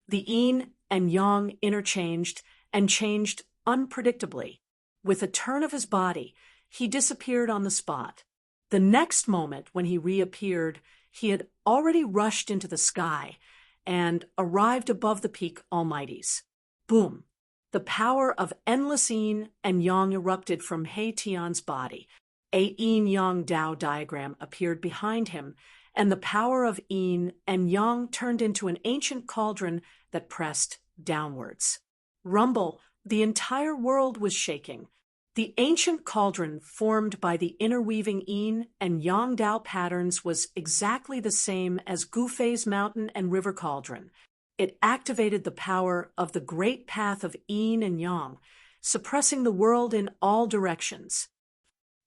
The yin and yang interchanged and changed unpredictably. With a turn of his body, he disappeared on the spot. The next moment, when he reappeared, he had already rushed into the sky and arrived above the peak almighties. Boom! The power of endless yin and yang erupted from He Tian's body. A yin-yang Dao diagram appeared behind him, and the power of yin and yang turned into an ancient cauldron that pressed downwards. Rumble, the entire world was shaking. The ancient cauldron formed by the interweaving yin and yang Dao patterns was exactly the same as Gufei's mountain and river cauldron. It activated the power of the great path of yin and yang, suppressing the world in all directions.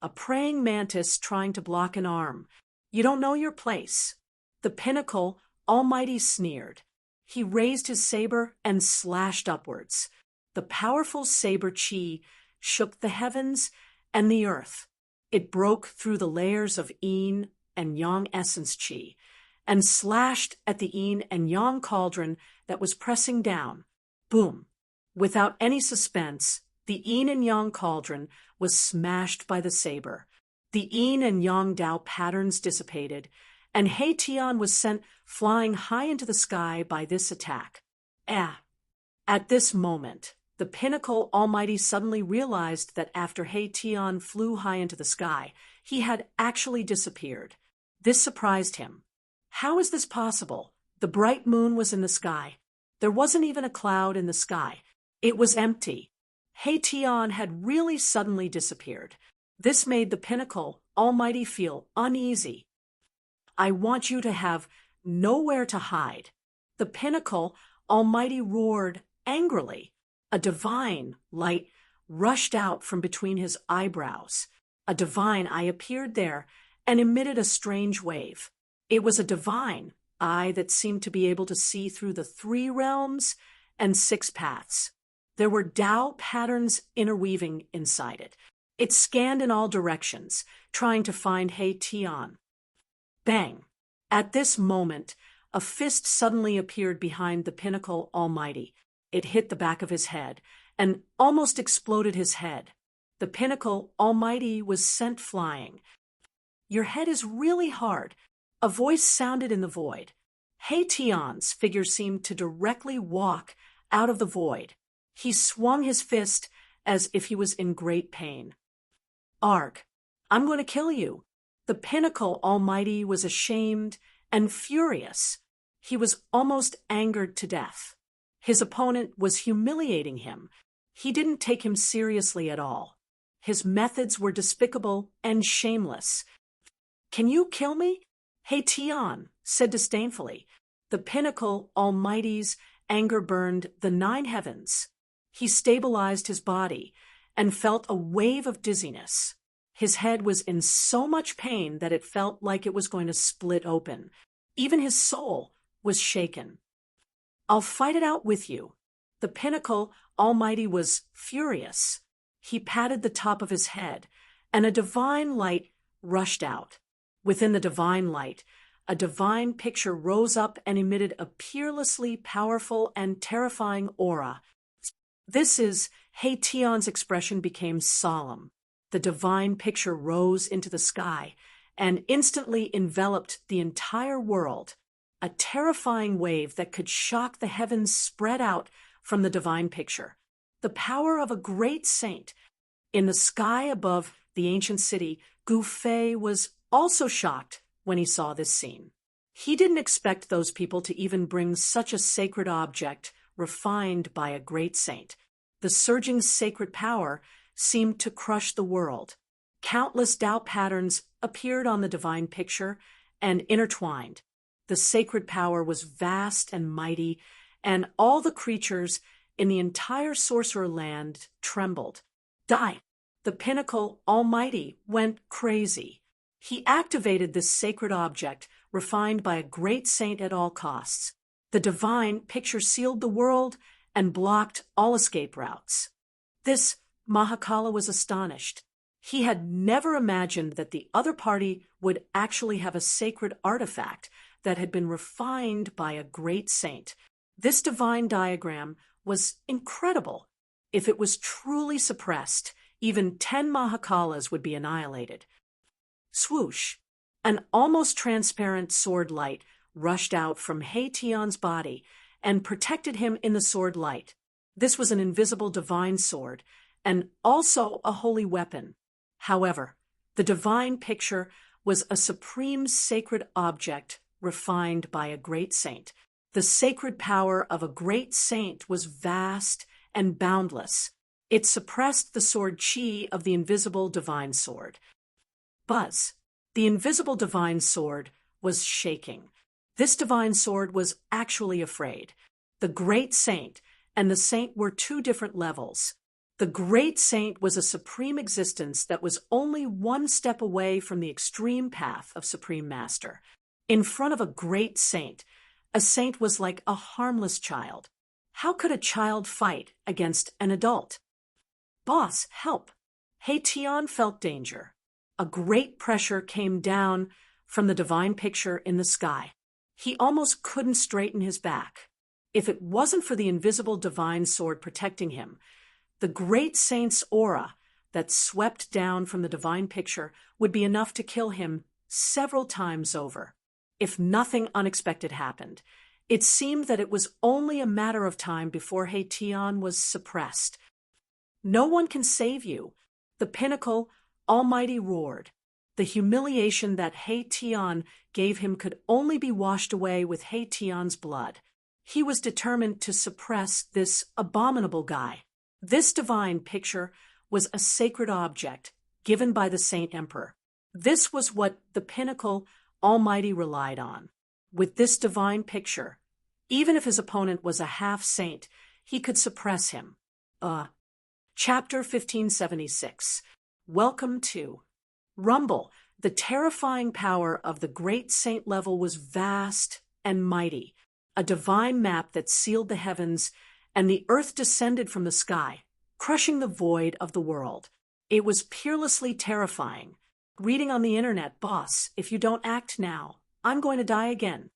A praying mantis trying to block an arm. You don't know your place. The pinnacle almighty sneered. He raised his saber and slashed upwards. The powerful saber chi shook the heavens and the earth. It broke through the layers of yin and yang essence chi and slashed at the yin and yang cauldron that was pressing down. Boom! Without any suspense, the yin and yang cauldron was smashed by the saber. The yin and yang Dao patterns dissipated, and He Tian was sent flying high into the sky by this attack. At this moment, the pinnacle almighty suddenly realized that after He Tian flew high into the sky, he had actually disappeared. This surprised him. How is this possible? The bright moon was in the sky. There wasn't even a cloud in the sky. It was empty. He Tian had really suddenly disappeared. This made the pinnacle almighty feel uneasy. I want you to have nowhere to hide. The pinnacle almighty roared angrily. A divine light rushed out from between his eyebrows. A divine eye appeared there and emitted a strange wave. It was a divine eye that seemed to be able to see through the 3 realms and 6 paths. There were Dao patterns interweaving inside it. It scanned in all directions, trying to find He Tian. Bang! At this moment, a fist suddenly appeared behind the pinnacle almighty. It hit the back of his head and almost exploded his head. The pinnacle almighty was sent flying. Your head is really hard. A voice sounded in the void. He Tian's figure seemed to directly walk out of the void. He swung his fist as if he was in great pain. Arg, I'm going to kill you. The pinnacle almighty was ashamed and furious. He was almost angered to death. His opponent was humiliating him. He didn't take him seriously at all. His methods were despicable and shameless. Can you kill me? He Tian said disdainfully. The pinnacle almighty's anger burned the 9 heavens. He stabilized his body and felt a wave of dizziness. His head was in so much pain that it felt like it was going to split open. Even his soul was shaken. I'll fight it out with you. The pinnacle almighty was furious. He patted the top of his head, and a divine light rushed out. Within the divine light, a divine picture rose up and emitted a peerlessly powerful and terrifying aura. This is He Tian's expression became solemn. The divine picture rose into the sky and instantly enveloped the entire world. A terrifying wave that could shock the heavens spread out from the divine picture. The power of a great saint. In the sky above the ancient city, Gufei was also shocked when he saw this scene. He didn't expect those people to even bring such a sacred object refined by a great saint. The surging sacred power seemed to crush the world. Countless doubt patterns appeared on the divine picture and intertwined. The sacred power was vast and mighty, and all the creatures in the entire sorcerer land trembled. Die! The pinnacle almighty went crazy. He activated this sacred object, refined by a great saint at all costs. The divine picture sealed the world and blocked all escape routes. This Mahakala was astonished. He had never imagined that the other party would actually have a sacred artifact that had been refined by a great saint. This divine diagram was incredible. If it was truly suppressed, even 10 Mahakalas would be annihilated. Swoosh! An almost transparent sword light rushed out from Hation's body and protected him in the sword light. This was an invisible divine sword, and also a holy weapon. However, the divine picture was a supreme sacred object refined by a great saint. The sacred power of a great saint was vast and boundless. It suppressed the sword chi of the invisible divine sword. Buzz! The invisible divine sword was shaking. This divine sword was actually afraid. The great saint and the saint were two different levels. The great saint was a supreme existence that was only one step away from the extreme path of Supreme Master. In front of a great saint, a saint was like a harmless child. How could a child fight against an adult? Boss, help! Hation felt danger. A great pressure came down from the divine picture in the sky. He almost couldn't straighten his back. If it wasn't for the invisible divine sword protecting him, the great saint's aura that swept down from the divine picture would be enough to kill him several times over. If nothing unexpected happened, it seemed that it was only a matter of time before Hation was suppressed. No one can save you. The pinnacle almighty roared. The humiliation that Hation gave him could only be washed away with Hation's blood. He was determined to suppress this abominable guy. This divine picture was a sacred object given by the Saint Emperor. This was what the pinnacle almighty relied on. With this divine picture, even if his opponent was a half-saint, he could suppress him. Chapter 1576. Welcome to Rumble. The terrifying power of the great saint level was vast and mighty, a divine map that sealed the heavens, and the earth descended from the sky, crushing the void of the world. It was peerlessly terrifying. Reading on the internet, boss, if you don't act now, I'm going to die again.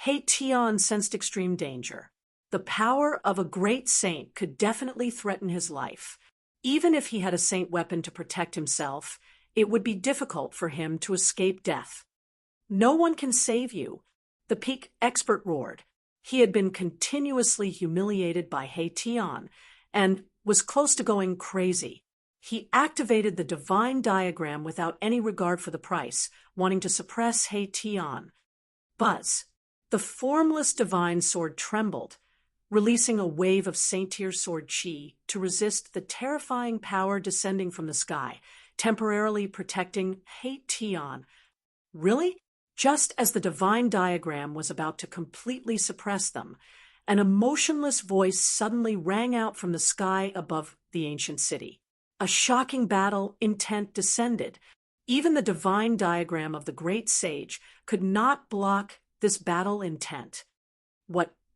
Hation sensed extreme danger. The power of a great saint could definitely threaten his life. Even if he had a saint weapon to protect himself, it would be difficult for him to escape death. No one can save you, the peak expert roared. He had been continuously humiliated by Hation and was close to going crazy. He activated the divine diagram without any regard for the price, wanting to suppress Hation. Buzz! The formless divine sword trembled, releasing a wave of saint-tier sword chi to resist the terrifying power descending from the sky, temporarily protecting Hation. Really? Just as the divine diagram was about to completely suppress them, an emotionless voice suddenly rang out from the sky above the ancient city. A shocking battle intent descended. Even the divine diagram of the great sage could not block this battle intent.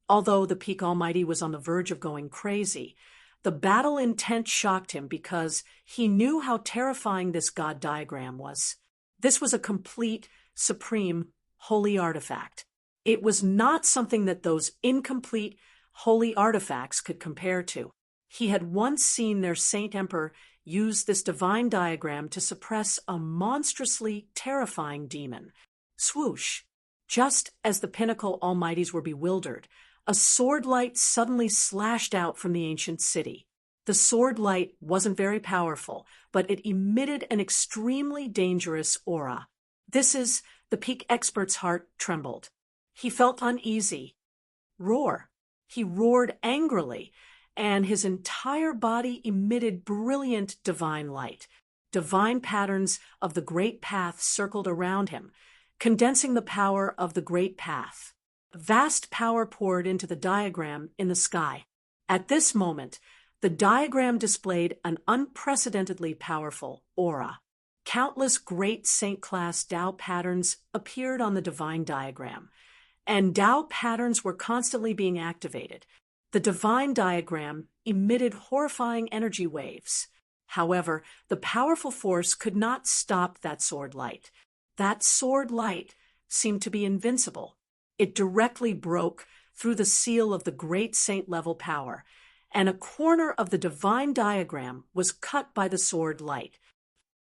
Although the peak almighty was on the verge of going crazy, the battle intent shocked him because he knew how terrifying this god diagram was. This was a complete, supreme, holy artifact. It was not something that those incomplete, holy artifacts could compare to. He had once seen their Saint Emperor use this divine diagram to suppress a monstrously terrifying demon. Swoosh! Just as the pinnacle almighties were bewildered, a sword light suddenly slashed out from the ancient city. The sword light wasn't very powerful, but it emitted an extremely dangerous aura. The peak expert's heart trembled. He felt uneasy. Roar. He roared angrily, and his entire body emitted brilliant divine light. Divine patterns of the great path circled around him, condensing the power of the great path. Vast power poured into the diagram in the sky. At this moment, the diagram displayed an unprecedentedly powerful aura. Countless great Saint-class Tao patterns appeared on the divine diagram, and Tao patterns were constantly being activated. The divine diagram emitted horrifying energy waves. However, the powerful force could not stop that sword light. That sword light seemed to be invincible. It directly broke through the seal of the great saint-level power, and a corner of the divine diagram was cut by the sword light.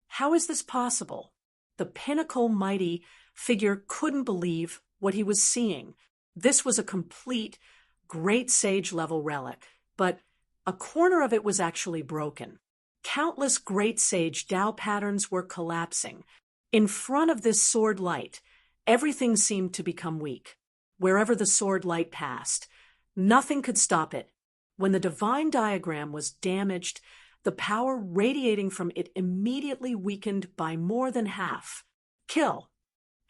How is this possible? The pinnacle mighty figure couldn't believe what he was seeing. This was a complete, great sage-level relic, but a corner of it was actually broken. Countless great sage Tao patterns were collapsing. In front of this sword light, everything seemed to become weak. Wherever the sword light passed, nothing could stop it. When the divine diagram was damaged, the power radiating from it immediately weakened by more than half. Kill!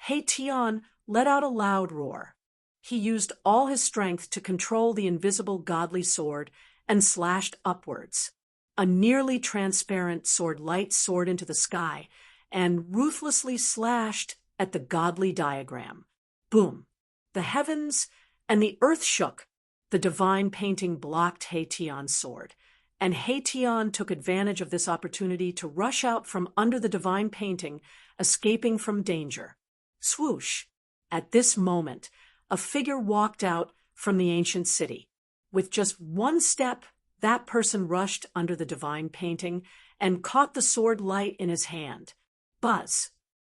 He Tian let out a loud roar. He used all his strength to control the invisible godly sword and slashed upwards. A nearly transparent sword light soared into the sky and ruthlessly slashed at the godly diagram. Boom! The heavens and the earth shook. The divine painting blocked He Tian's sword, and He Tian took advantage of this opportunity to rush out from under the divine painting, escaping from danger. Swoosh! At this moment, a figure walked out from the ancient city. With just one step, that person rushed under the divine painting and caught the sword light in his hand. Buzz!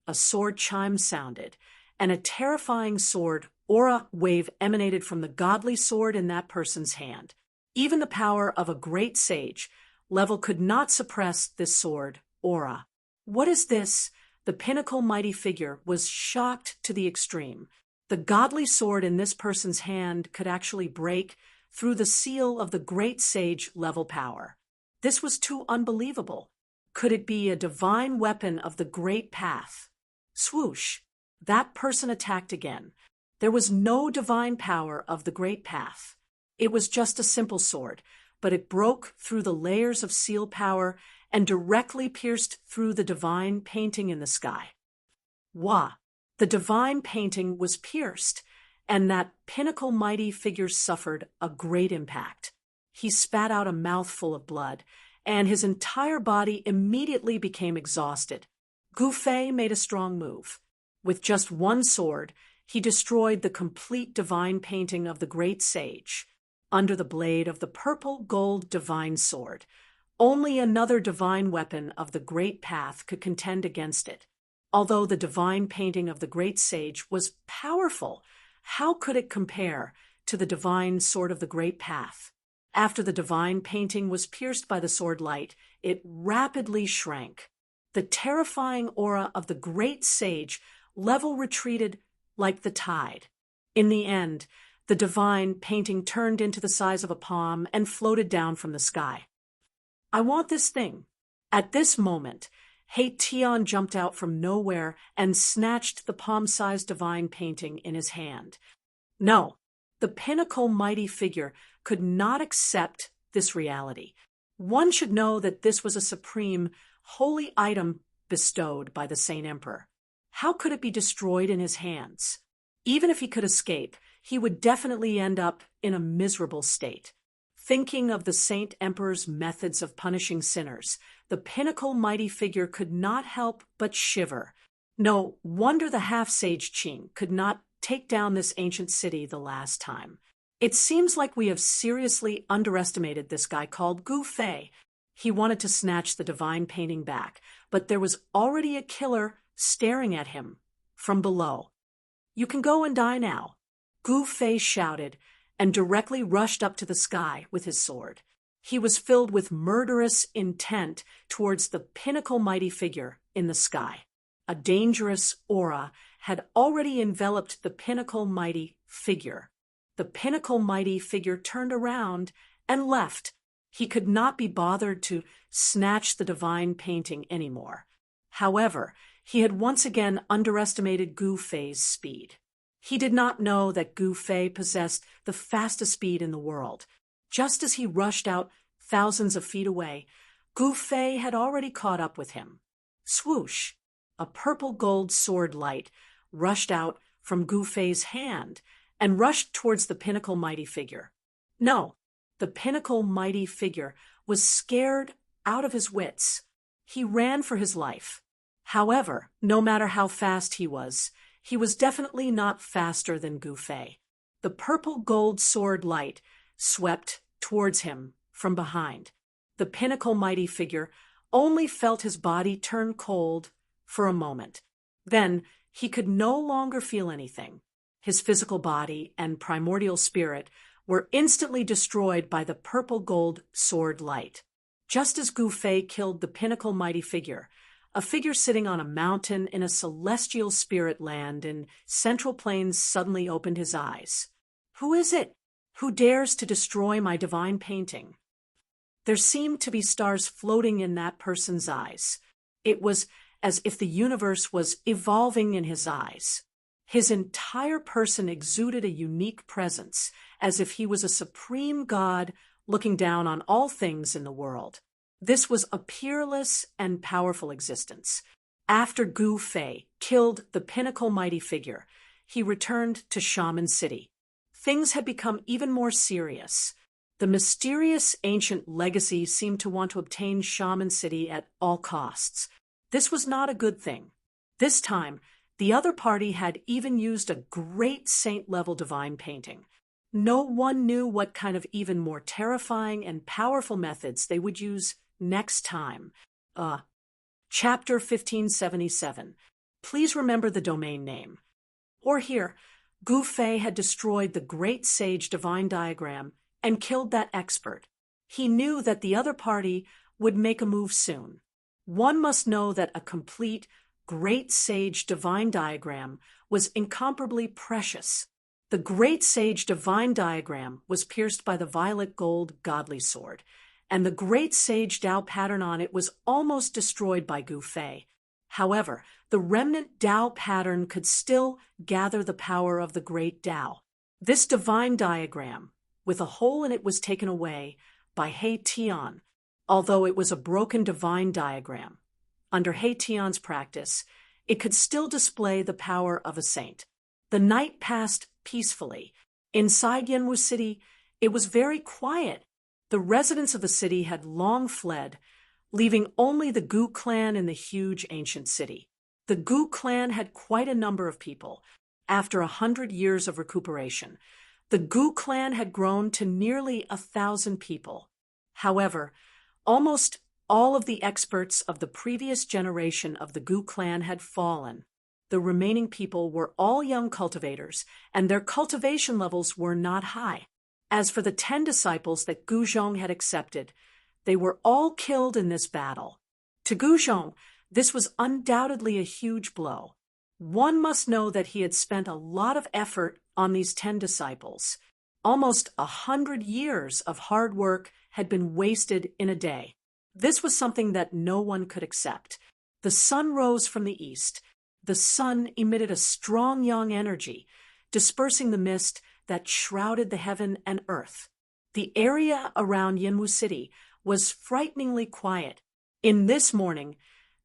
A sword chime sounded, and a terrifying sword aura wave emanated from the godly sword in that person's hand. Even the power of a great sage level could not suppress this sword aura. What is this? The pinnacle mighty figure was shocked to the extreme. The godly sword in this person's hand could actually break through the seal of the great sage level power. This was too unbelievable. Could it be a divine weapon of the great path? Swoosh! That person attacked again. There was no divine power of the great path. It was just a simple sword, but it broke through the layers of seal power and directly pierced through the divine painting in the sky. Wah! The divine painting was pierced, and that pinnacle mighty figure suffered a great impact. He spat out a mouthful of blood, and his entire body immediately became exhausted. Gu Fei made a strong move. With just one sword, he destroyed the complete divine painting of the great sage. Under the blade of the purple-gold divine sword, only another divine weapon of the great path could contend against it. Although the divine painting of the great sage was powerful, how could it compare to the divine sword of the great path? After the divine painting was pierced by the sword light, it rapidly shrank. The terrifying aura of the great sage level retreated like the tide. In the end, the divine painting turned into the size of a palm and floated down from the sky. I want this thing. At this moment, He Tian jumped out from nowhere and snatched the palm-sized divine painting in his hand. No, the pinnacle mighty figure could not accept this reality. One should know that this was a supreme, holy item bestowed by the Saint Emperor. How could it be destroyed in his hands? Even if he could escape, he would definitely end up in a miserable state. Thinking of the Saint Emperor's methods of punishing sinners, the pinnacle mighty figure could not help but shiver. No wonder the half-sage Qing could not take down this ancient city the last time. It seems like we have seriously underestimated this guy called Gu Fei. He wanted to snatch the divine painting back, but there was already a killer staring at him from below. You can go and die now, Gu Fei shouted, and directly rushed up to the sky with his sword. He was filled with murderous intent towards the pinnacle mighty figure in the sky. A dangerous aura had already enveloped the pinnacle mighty figure. The pinnacle mighty figure turned around and left. He could not be bothered to snatch the divine painting anymore. However, he had once again underestimated Gu Fei's speed. He did not know that Gu Fei possessed the fastest speed in the world. Just as he rushed out thousands of feet away, Gu Fei had already caught up with him. Swoosh! A purple gold sword light rushed out from Gu Fei's hand and rushed towards the pinnacle mighty figure. No, the pinnacle mighty figure was scared out of his wits. He ran for his life. However, no matter how fast he was definitely not faster than Gu Fei. The purple gold sword light swept towards him from behind. The pinnacle mighty figure only felt his body turn cold for a moment. Then he could no longer feel anything. His physical body and primordial spirit were instantly destroyed by the purple gold sword light. Just as Gu Fei killed the pinnacle mighty figure, a figure sitting on a mountain in a celestial spirit land in Central Plains suddenly opened his eyes. Who is it? Who dares to destroy my divine painting? There seemed to be stars floating in that person's eyes. It was as if the universe was evolving in his eyes. His entire person exuded a unique presence, as if he was a supreme god looking down on all things in the world. This was a peerless and powerful existence. After Gu Fei killed the pinnacle mighty figure, he returned to Shaman City. Things had become even more serious. The mysterious ancient legacy seemed to want to obtain Shaman City at all costs. This was not a good thing. This time, the other party had even used a great saint-level divine painting. No one knew what kind of even more terrifying and powerful methods they would use next time. Chapter 1577. Please remember the domain name. Or here, Gu Fei had destroyed the great sage divine diagram and killed that expert. He knew that the other party would make a move soon. One must know that a complete, great sage divine diagram was incomparably precious. The great sage divine diagram was pierced by the violet gold godly sword, and the great sage Tao pattern on it was almost destroyed by Gu Fei. However, the remnant Tao pattern could still gather the power of the great Tao. This divine diagram, with a hole in it, was taken away by He Tian, although it was a broken divine diagram. Under He Tian's practice, it could still display the power of a saint. The night passed peacefully. Inside Yanwu City, it was very quiet. The residents of the city had long fled, leaving only the Gu clan in the huge ancient city. The Gu clan had quite a number of people. After 100 years of recuperation, the Gu clan had grown to nearly 1,000 people. However, almost all of the experts of the previous generation of the Gu clan had fallen. The remaining people were all young cultivators, and their cultivation levels were not high. As for the 10 disciples that Gu Zhong had accepted, they were all killed in this battle. To Gu Zhong, this was undoubtedly a huge blow. One must know that he had spent a lot of effort on these 10 disciples. Almost 100 years of hard work had been wasted in a day. This was something that no one could accept. The sun rose from the east. The sun emitted a strong yang energy, dispersing the mist that shrouded the heaven and earth. The area around Yanwu City was frighteningly quiet. In this morning,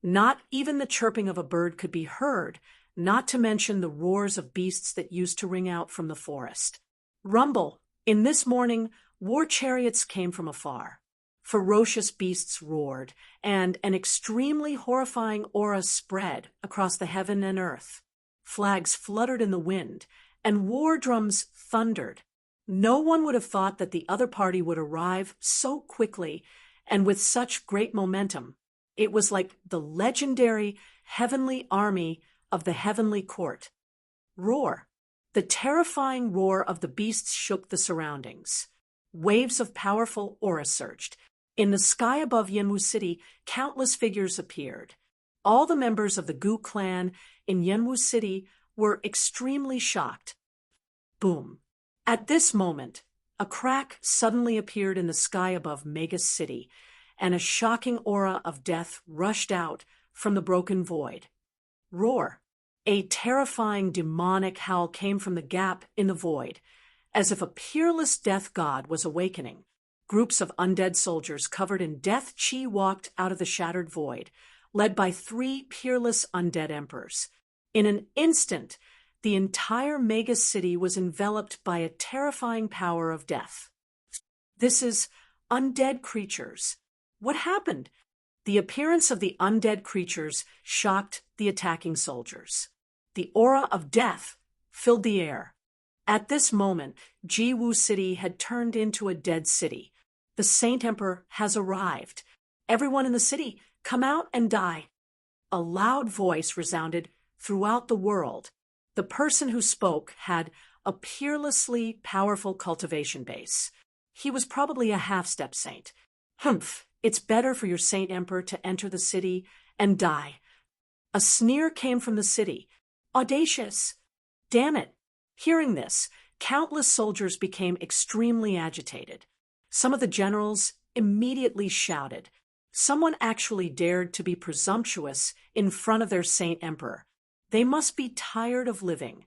not even the chirping of a bird could be heard, not to mention the roars of beasts that used to ring out from the forest. Rumble! In this morning, war chariots came from afar. Ferocious beasts roared, and an extremely horrifying aura spread across the heaven and earth. Flags fluttered in the wind, and war drums thundered. No one would have thought that the other party would arrive so quickly and with such great momentum. It was like the legendary heavenly army of the heavenly court. Roar! The terrifying roar of the beasts shook the surroundings. Waves of powerful aura surged. In the sky above Yanwu City, countless figures appeared. All the members of the Gu clan in Yanwu City were extremely shocked. Boom. At this moment, a crack suddenly appeared in the sky above Magus City, and a shocking aura of death rushed out from the broken void. Roar! A terrifying demonic howl came from the gap in the void, as if a peerless death god was awakening. Groups of undead soldiers covered in death chi walked out of the shattered void, led by 3 peerless undead emperors. In an instant, the entire Magus City was enveloped by a terrifying power of death. This is undead creatures. What happened? The appearance of the undead creatures shocked the attacking soldiers. The aura of death filled the air. At this moment, Jiwu City had turned into a dead city. The Saint Emperor has arrived. Everyone in the city, come out and die. A loud voice resounded throughout the world. The person who spoke had a peerlessly powerful cultivation base. He was probably a half-step saint. Humph, it's better for your Saint Emperor to enter the city and die. A sneer came from the city. Audacious! Damn it! Hearing this, countless soldiers became extremely agitated. Some of the generals immediately shouted. Someone actually dared to be presumptuous in front of their Saint Emperor. They must be tired of living.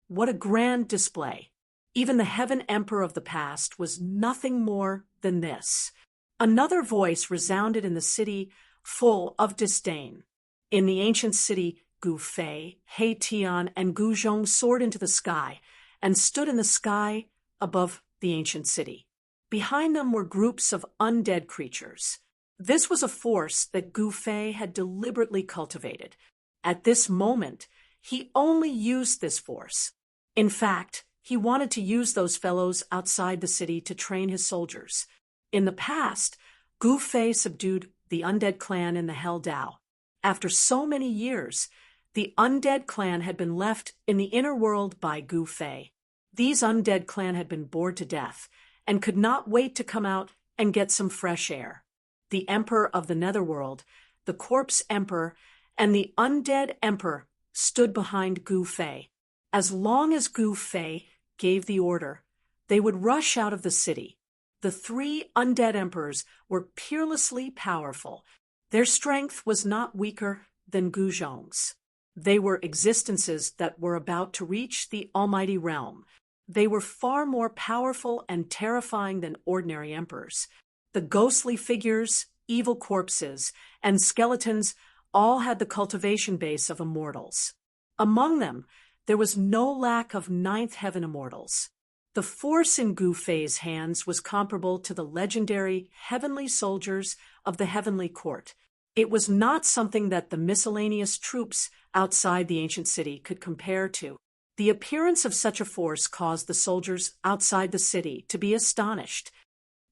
What a grand display! Even the Heaven Emperor of the past was nothing more than this. Another voice resounded in the city, full of disdain. In the ancient city, Gu Fei, He Tian, and Gu Zhong soared into the sky and stood in the sky above the ancient city. Behind them were groups of undead creatures. This was a force that Gu Fei had deliberately cultivated. At this moment, he only used this force. In fact, he wanted to use those fellows outside the city to train his soldiers. In the past, Gu Fei subdued the undead clan in the Hell Dao. After so many years, the undead clan had been left in the inner world by Gu Fei. These undead clan had been bored to death and could not wait to come out and get some fresh air. The Emperor of the Netherworld, the Corpse Emperor, and the Undead Emperor stood behind Gu Fei. As long as Gu Fei gave the order, they would rush out of the city. The 3 undead emperors were peerlessly powerful. Their strength was not weaker than Gu Zhong's. They were existences that were about to reach the almighty realm. They were far more powerful and terrifying than ordinary emperors. The ghostly figures, evil corpses, and skeletons all had the cultivation base of immortals. Among them, there was no lack of 9th Heaven immortals. The force in Gu Fei's hands was comparable to the legendary heavenly soldiers of the heavenly court. It was not something that the miscellaneous troops outside the ancient city could compare to. The appearance of such a force caused the soldiers outside the city to be astonished.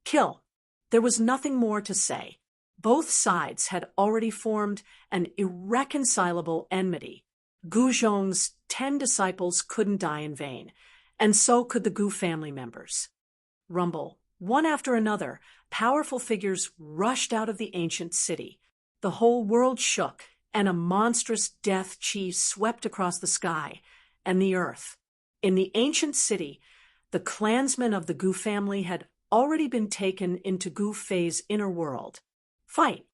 Kill. There was nothing more to say. Both sides had already formed an irreconcilable enmity. Gu Zhong's 10 disciples couldn't die in vain, and so could the Gu family members. Rumble. One after another, powerful figures rushed out of the ancient city. The whole world shook, and a monstrous death chi swept across the sky and the earth. In the ancient city, the clansmen of the Gu family had already been taken into Gu Fei's inner world. Fight!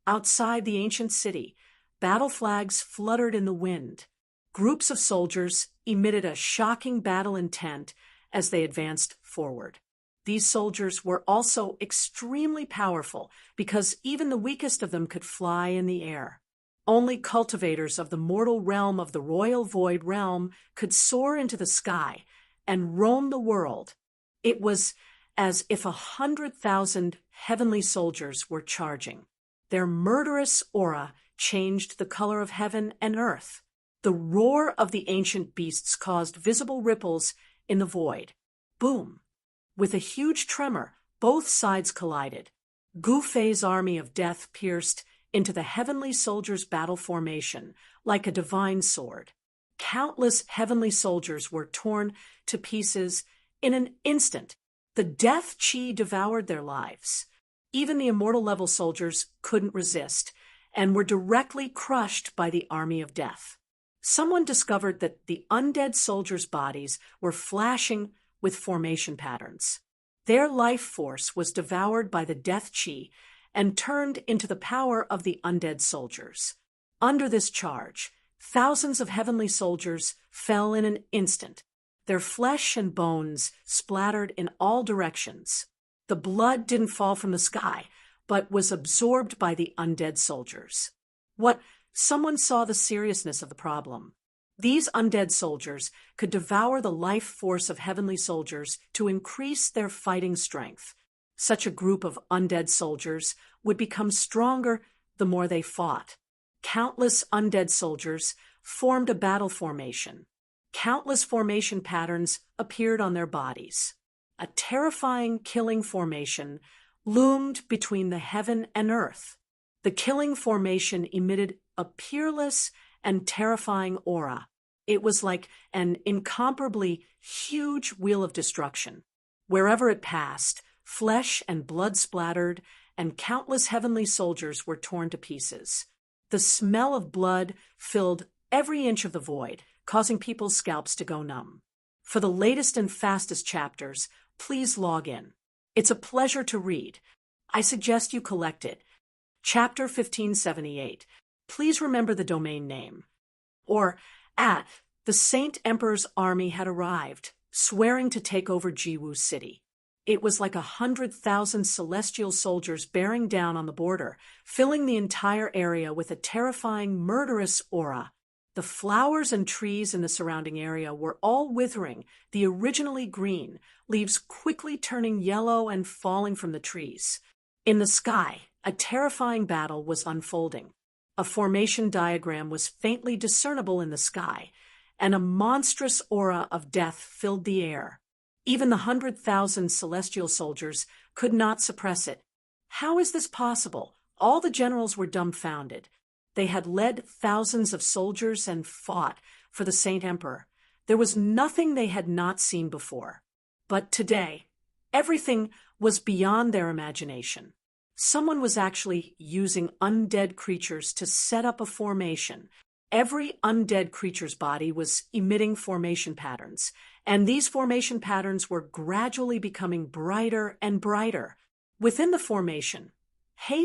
Outside the ancient city, battle flags fluttered in the wind. Groups of soldiers emitted a shocking battle intent as they advanced forward. These soldiers were also extremely powerful because even the weakest of them could fly in the air. Only cultivators of the mortal realm of the Royal Void realm could soar into the sky and roam the world. It was as if 100,000 heavenly soldiers were charging. Their murderous aura changed the color of heaven and earth. The roar of the ancient beasts caused visible ripples in the void. Boom! With a huge tremor, both sides collided. Gu Fei's army of death pierced into the heavenly soldiers' battle formation like a divine sword. Countless heavenly soldiers were torn to pieces in an instant. The death chi devoured their lives. Even the immortal-level soldiers couldn't resist and were directly crushed by the army of death. someone discovered that the undead soldiers' bodies were flashing with formation patterns. Their life force was devoured by the death chi and turned into the power of the undead soldiers. Under this charge, thousands of heavenly soldiers fell in an instant. Their flesh and bones splattered in all directions. The blood didn't fall from the sky, but was absorbed by the undead soldiers. Someone saw the seriousness of the problem. These undead soldiers could devour the life force of heavenly soldiers to increase their fighting strength. Such a group of undead soldiers would become stronger the more they fought. Countless undead soldiers formed a battle formation. Countless formation patterns appeared on their bodies. A terrifying killing formation loomed between the heaven and earth. The killing formation emitted a peerless and terrifying aura. It was like an incomparably huge wheel of destruction. Wherever it passed, flesh and blood splattered, and countless heavenly soldiers were torn to pieces. The smell of blood filled every inch of the void, causing people's scalps to go numb. For the latest and fastest chapters, please log in. It's a pleasure to read. I suggest you collect it. Chapter 1578. Please remember the domain name. Or, the Saint Emperor's army had arrived, swearing to take over Jiwu City. It was like 100,000 celestial soldiers bearing down on the border, filling the entire area with a terrifying, murderous aura. The flowers and trees in the surrounding area were all withering, the originally green, leaves quickly turning yellow and falling from the trees. In the sky, a terrifying battle was unfolding. A formation diagram was faintly discernible in the sky, and a monstrous aura of death filled the air. Even the 100,000 celestial soldiers could not suppress it. How is this possible? All the generals were dumbfounded. They had led thousands of soldiers and fought for the Saint Emperor. There was nothing they had not seen before. But today, everything was beyond their imagination. Someone was actually using undead creatures to set up a formation. Every undead creature's body was emitting formation patterns, and these formation patterns were gradually becoming brighter and brighter. Within the formation,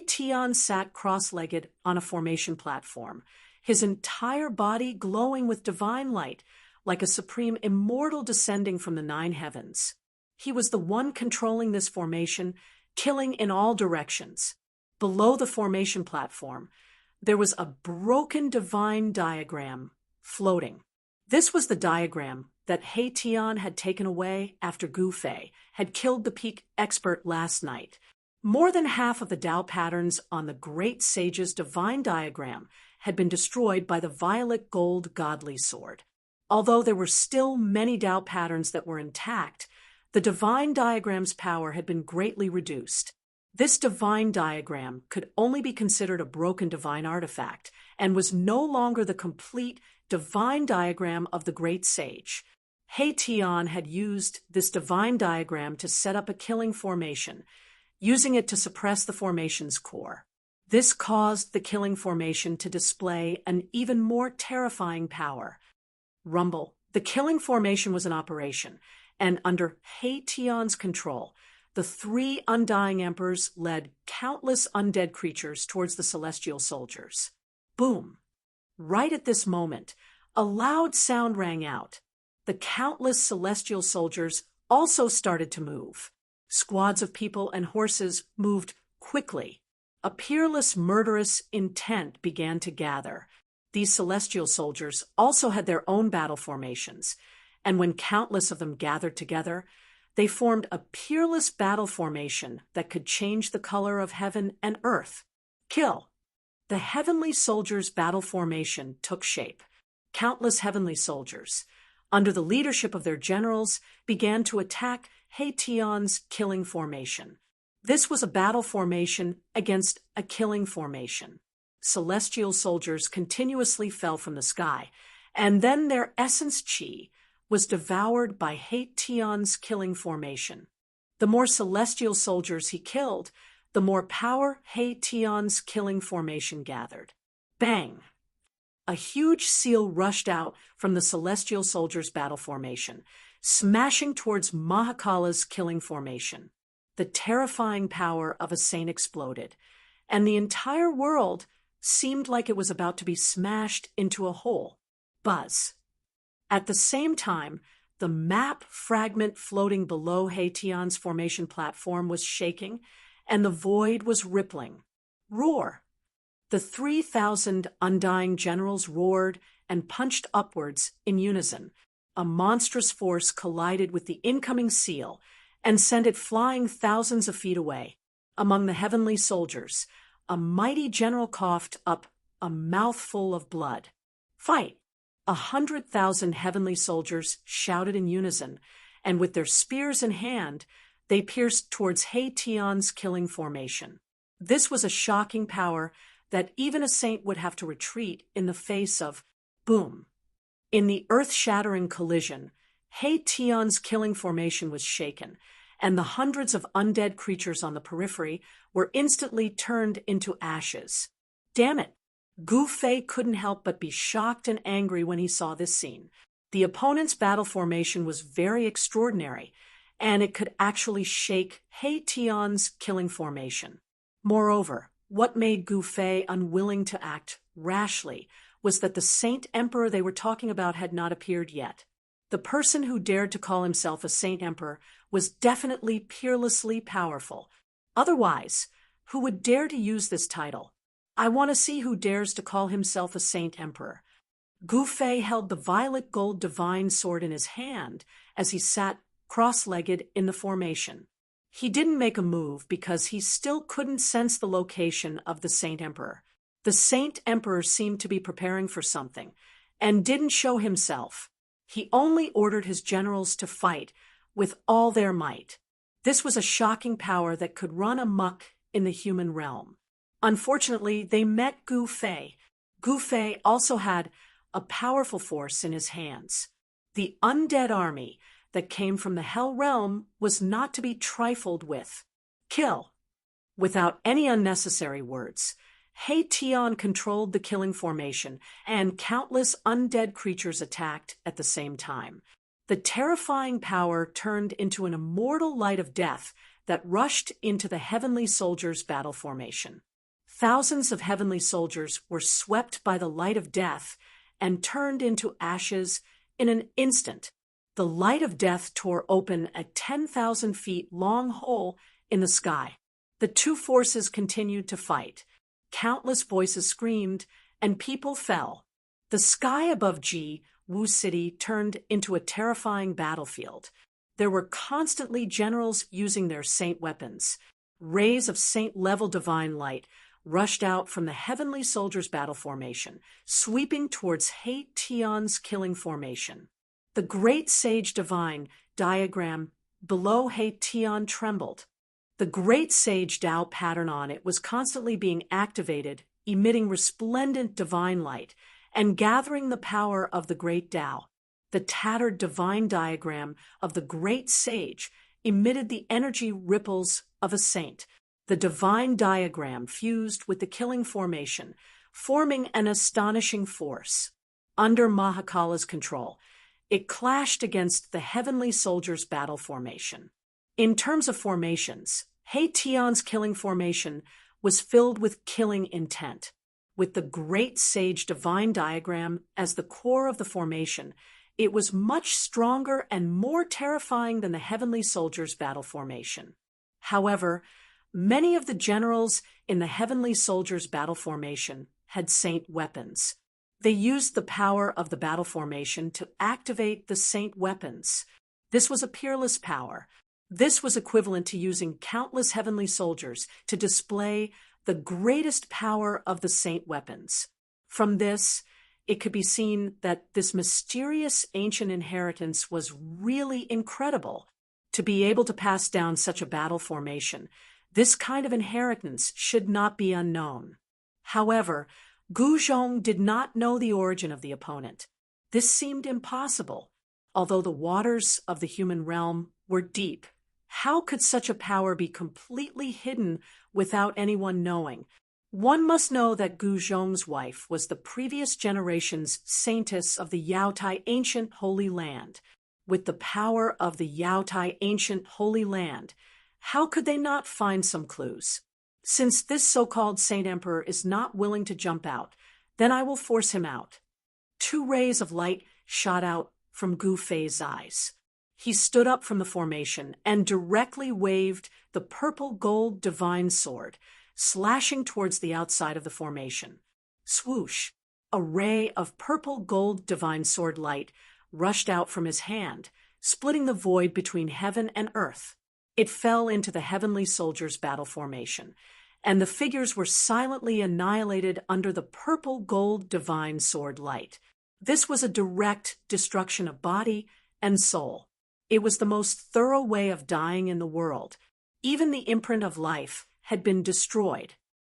Tian sat cross-legged on a formation platform, his entire body glowing with divine light, like a supreme immortal descending from the 9 heavens. He was the one controlling this formation, killing in all directions. Below the formation platform, there was a broken divine diagram floating. This was the diagram that Tian had taken away after Gu Fei had killed the peak expert last night. More than half of the Tao patterns on the great sage's divine diagram had been destroyed by the violet gold godly sword. Although there were still many Tao patterns that were intact, the divine diagram's power had been greatly reduced. This divine diagram could only be considered a broken divine artifact and was no longer the complete divine diagram of the great sage. Tian had used this divine diagram to set up a killing formation, using it to suppress the formation's core. This caused the killing formation to display an even more terrifying power. Rumble. The killing formation was in operation, and under Tian's control, the 3 undying emperors led countless undead creatures towards the celestial soldiers. Boom! Right at this moment, a loud sound rang out. The countless celestial soldiers also started to move. Squads of people and horses moved quickly. A peerless, murderous intent began to gather. These celestial soldiers also had their own battle formations, and when countless of them gathered together, they formed a peerless battle formation that could change the color of heaven and earth. Kill. The heavenly soldiers' battle formation took shape. Countless heavenly soldiers, under the leadership of their generals, began to attack Tian's killing formation. This was a battle formation against a killing formation. Celestial soldiers continuously fell from the sky, and then their essence chi was devoured by Tian's killing formation. The more celestial soldiers he killed, the more power Tian's killing formation gathered. Bang! a huge seal rushed out from the celestial soldiers' battle formation, smashing towards Mahakala's killing formation. The terrifying power of a saint exploded, and the entire world seemed like it was about to be smashed into a hole. Buzz. At the same time, the map fragment floating below Haitian's formation platform was shaking, and the void was rippling. Roar! The 3,000 undying generals roared and punched upwards in unison. A monstrous force collided with the incoming seal and sent it flying thousands of feet away. Among the heavenly soldiers, a mighty general coughed up a mouthful of blood. Fight! 100,000 heavenly soldiers shouted in unison, and with their spears in hand, they pierced towards Haitian's killing formation. This was a shocking power that even a saint would have to retreat in the face of. Boom! In the earth-shattering collision, Haitian's killing formation was shaken, and the hundreds of undead creatures on the periphery were instantly turned into ashes. Damn it! Gu Fei couldn't help but be shocked and angry when he saw this scene. The opponent's battle formation was very extraordinary, and it could actually shake Haitian's killing formation. Moreover, what made Gu Fei unwilling to act rashly was that the Saint Emperor they were talking about had not appeared yet. The person who dared to call himself a Saint Emperor was definitely peerlessly powerful. Otherwise, who would dare to use this title? I want to see who dares to call himself a Saint Emperor. Gu Fei held the violet gold divine sword in his hand as he sat cross-legged in the formation. He didn't make a move because he still couldn't sense the location of the Saint Emperor. The Saint Emperor seemed to be preparing for something, and didn't show himself. He only ordered his generals to fight with all their might. This was a shocking power that could run amok in the human realm. Unfortunately, they met Gu Fei. Gu Fei also had a powerful force in his hands. The undead army that came from the Hell Realm was not to be trifled with. Kill! Without any unnecessary words, Haitian controlled the killing formation, and countless undead creatures attacked at the same time. The terrifying power turned into an immortal light of death that rushed into the heavenly soldiers' battle formation. Thousands of heavenly soldiers were swept by the light of death and turned into ashes in an instant. The light of death tore open a 10,000 feet long hole in the sky. The two forces continued to fight. Countless voices screamed, and people fell. The sky above Wu City turned into a terrifying battlefield. There were constantly generals using their saint weapons. Rays of saint-level divine light rushed out from the heavenly soldiers' battle formation, sweeping towards Haitian's killing formation. The great sage divine diagram below Haitian trembled. The great sage Tao pattern on it was constantly being activated, emitting resplendent divine light and gathering the power of the great Tao. The tattered divine diagram of the great sage emitted the energy ripples of a saint. The divine diagram fused with the killing formation, forming an astonishing force. Under Mahakala's control, it clashed against the heavenly soldiers' battle formation. In terms of formations, Haitian's killing formation was filled with killing intent. With the great sage divine diagram as the core of the formation, it was much stronger and more terrifying than the heavenly soldiers' battle formation. However, many of the generals in the heavenly soldiers' battle formation had saint weapons. They used the power of the battle formation to activate the saint weapons. This was a peerless power. This was equivalent to using countless heavenly soldiers to display the greatest power of the saint weapons. From this, it could be seen that this mysterious ancient inheritance was really incredible. To be able to pass down such a battle formation, this kind of inheritance should not be unknown. However, Gu Zhong did not know the origin of the opponent. This seemed impossible, although the waters of the human realm were deep. How could such a power be completely hidden without anyone knowing? One must know that Gu Zhong's wife was the previous generation's saintess of the Yaotai ancient Holy Land. With the power of the Yaotai ancient Holy Land, how could they not find some clues? Since this so-called Saint Emperor is not willing to jump out, then I will force him out. 2 rays of light shot out from Gu Fei's eyes. He stood up from the formation and directly waved the purple-gold divine sword, slashing towards the outside of the formation. Swoosh! A ray of purple-gold divine sword light rushed out from his hand, splitting the void between heaven and earth. It fell into the heavenly soldiers' battle formation, and the figures were silently annihilated under the purple-gold divine sword light. This was a direct destruction of body and soul. It was the most thorough way of dying in the world. Even the imprint of life had been destroyed.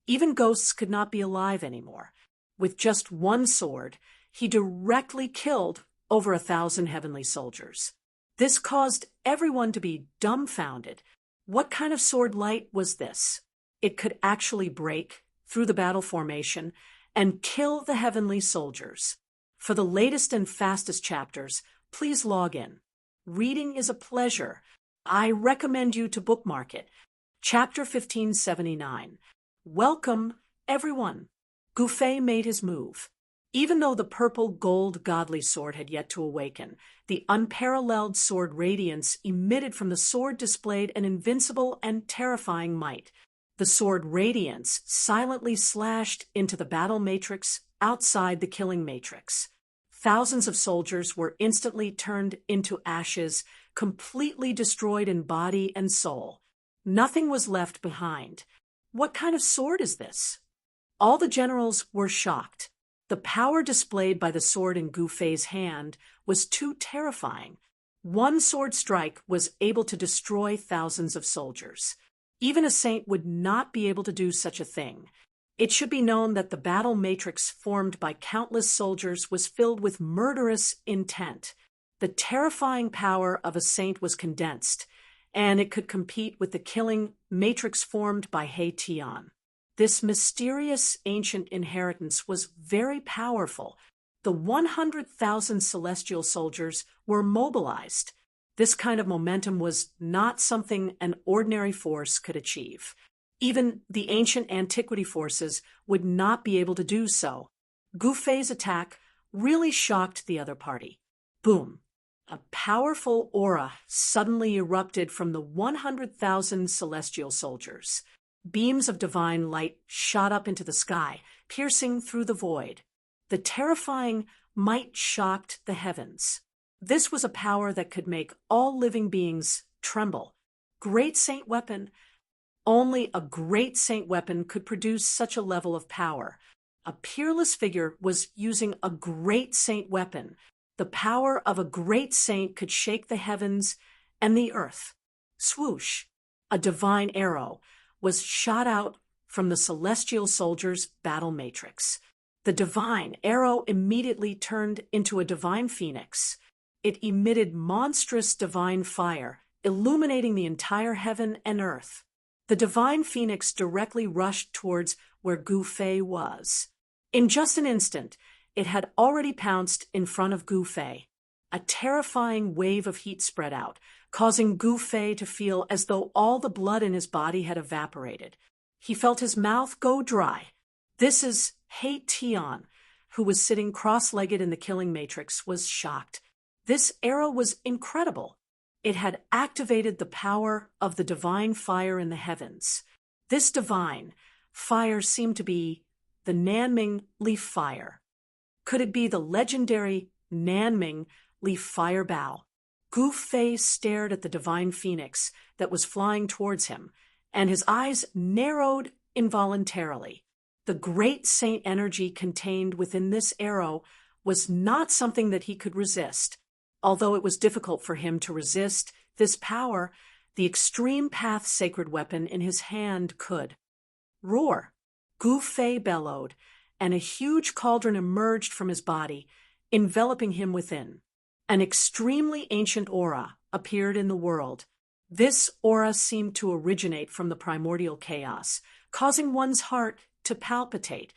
Even ghosts could not be alive anymore. With just one sword, he directly killed over 1,000 heavenly soldiers. This caused everyone to be dumbfounded. What kind of sword light was this? It could actually break through the battle formation and kill the heavenly soldiers. For the latest and fastest chapters, please log in. Reading is a pleasure. I recommend you to bookmark it. Chapter 1579. Welcome, everyone. Gu Fei made his move. Even though the purple-gold godly sword had yet to awaken, the unparalleled sword radiance emitted from the sword displayed an invincible and terrifying might. The sword radiance silently slashed into the battle matrix outside the killing matrix. Thousands of soldiers were instantly turned into ashes, completely destroyed in body and soul. Nothing was left behind. What kind of sword is this? All the generals were shocked. The power displayed by the sword in Gu Fei's hand was too terrifying. One sword strike was able to destroy thousands of soldiers. Even a saint would not be able to do such a thing. It should be known that the battle matrix formed by countless soldiers was filled with murderous intent. The terrifying power of a saint was condensed, and it could compete with the killing matrix formed by He Tian. This mysterious ancient inheritance was very powerful. The 100,000 celestial soldiers were mobilized. This kind of momentum was not something an ordinary force could achieve. Even the ancient antiquity forces would not be able to do so. Gu Fei's attack really shocked the other party. Boom! A powerful aura suddenly erupted from the 100,000 celestial soldiers. Beams of divine light shot up into the sky, piercing through the void. The terrifying might shocked the heavens. This was a power that could make all living beings tremble. Great saint weapon. Only a great saint weapon could produce such a level of power. A peerless figure was using a great saint weapon. The power of a great saint could shake the heavens and the earth. Swoosh! A divine arrow was shot out from the celestial soldier's battle matrix. The divine arrow immediately turned into a divine phoenix. It emitted monstrous divine fire, illuminating the entire heaven and earth. The divine phoenix directly rushed towards where Gu Fei was. In just an instant, it had already pounced in front of Gu Fei. A terrifying wave of heat spread out, causing Gu Fei to feel as though all the blood in his body had evaporated. He felt his mouth go dry. This is He Tian, who was sitting cross-legged in the killing matrix, was shocked. This arrow was incredible. It had activated the power of the divine fire in the heavens. This divine fire seemed to be the Nanming leaf fire. Could it be the legendary Nanming leaf fire bow? Gu Fei stared at the divine phoenix that was flying towards him, and his eyes narrowed involuntarily. The great saint energy contained within this arrow was not something that he could resist. Although it was difficult for him to resist this power, the extreme path sacred weapon in his hand could. Roar! Gu Fei bellowed, and a huge cauldron emerged from his body, enveloping him within. An extremely ancient aura appeared in the world. This aura seemed to originate from the primordial chaos, causing one's heart to palpitate.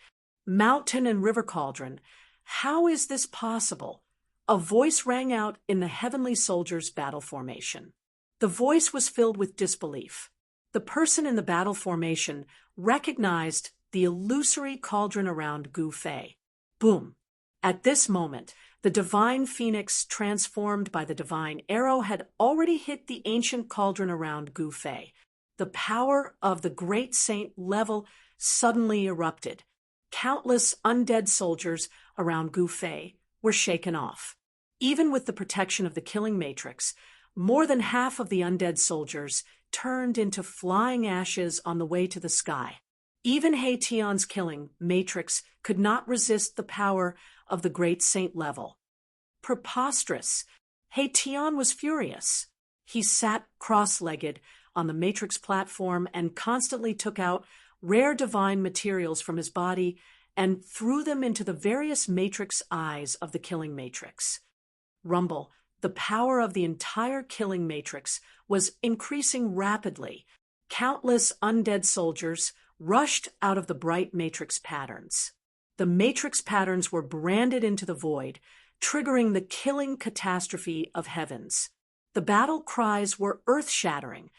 Mountain and river cauldron, how is this possible? A voice rang out in the heavenly soldier's battle formation. The voice was filled with disbelief. The person in the battle formation recognized the illusory cauldron around Gu Fei. Boom! At this moment, the divine phoenix transformed by the divine arrow had already hit the ancient cauldron around Gu Fei. The power of the great saint level suddenly erupted. Countless undead soldiers around Gu Fei were shaken off. Even with the protection of the killing matrix, more than half of the undead soldiers turned into flying ashes on the way to the sky. Even He Tian's killing matrix could not resist the power of the great saint level. Preposterous! He Tian was furious. He sat cross-legged on the matrix platform and constantly took out rare divine materials from his body and threw them into the various matrix eyes of the killing matrix. Rumble, the power of the entire killing matrix was increasing rapidly. Countless undead soldiers rushed out of the bright matrix patterns. The matrix patterns were branded into the void, triggering the killing catastrophe of heavens. The battle cries were earth-shattering.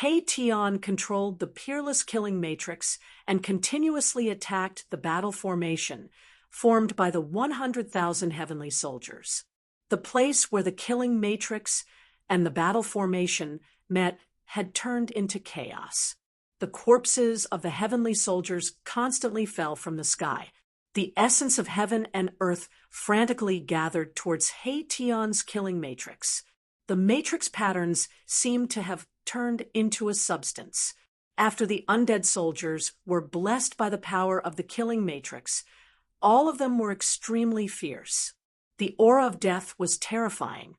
He Tian controlled the peerless killing matrix and continuously attacked the battle formation, formed by the 100,000 heavenly soldiers. The place where the killing matrix and the battle formation met had turned into chaos. The corpses of the heavenly soldiers constantly fell from the sky. The essence of heaven and earth frantically gathered towards He Tian's killing matrix. The matrix patterns seemed to have turned into a substance. After the undead soldiers were blessed by the power of the killing matrix, all of them were extremely fierce. The aura of death was terrifying.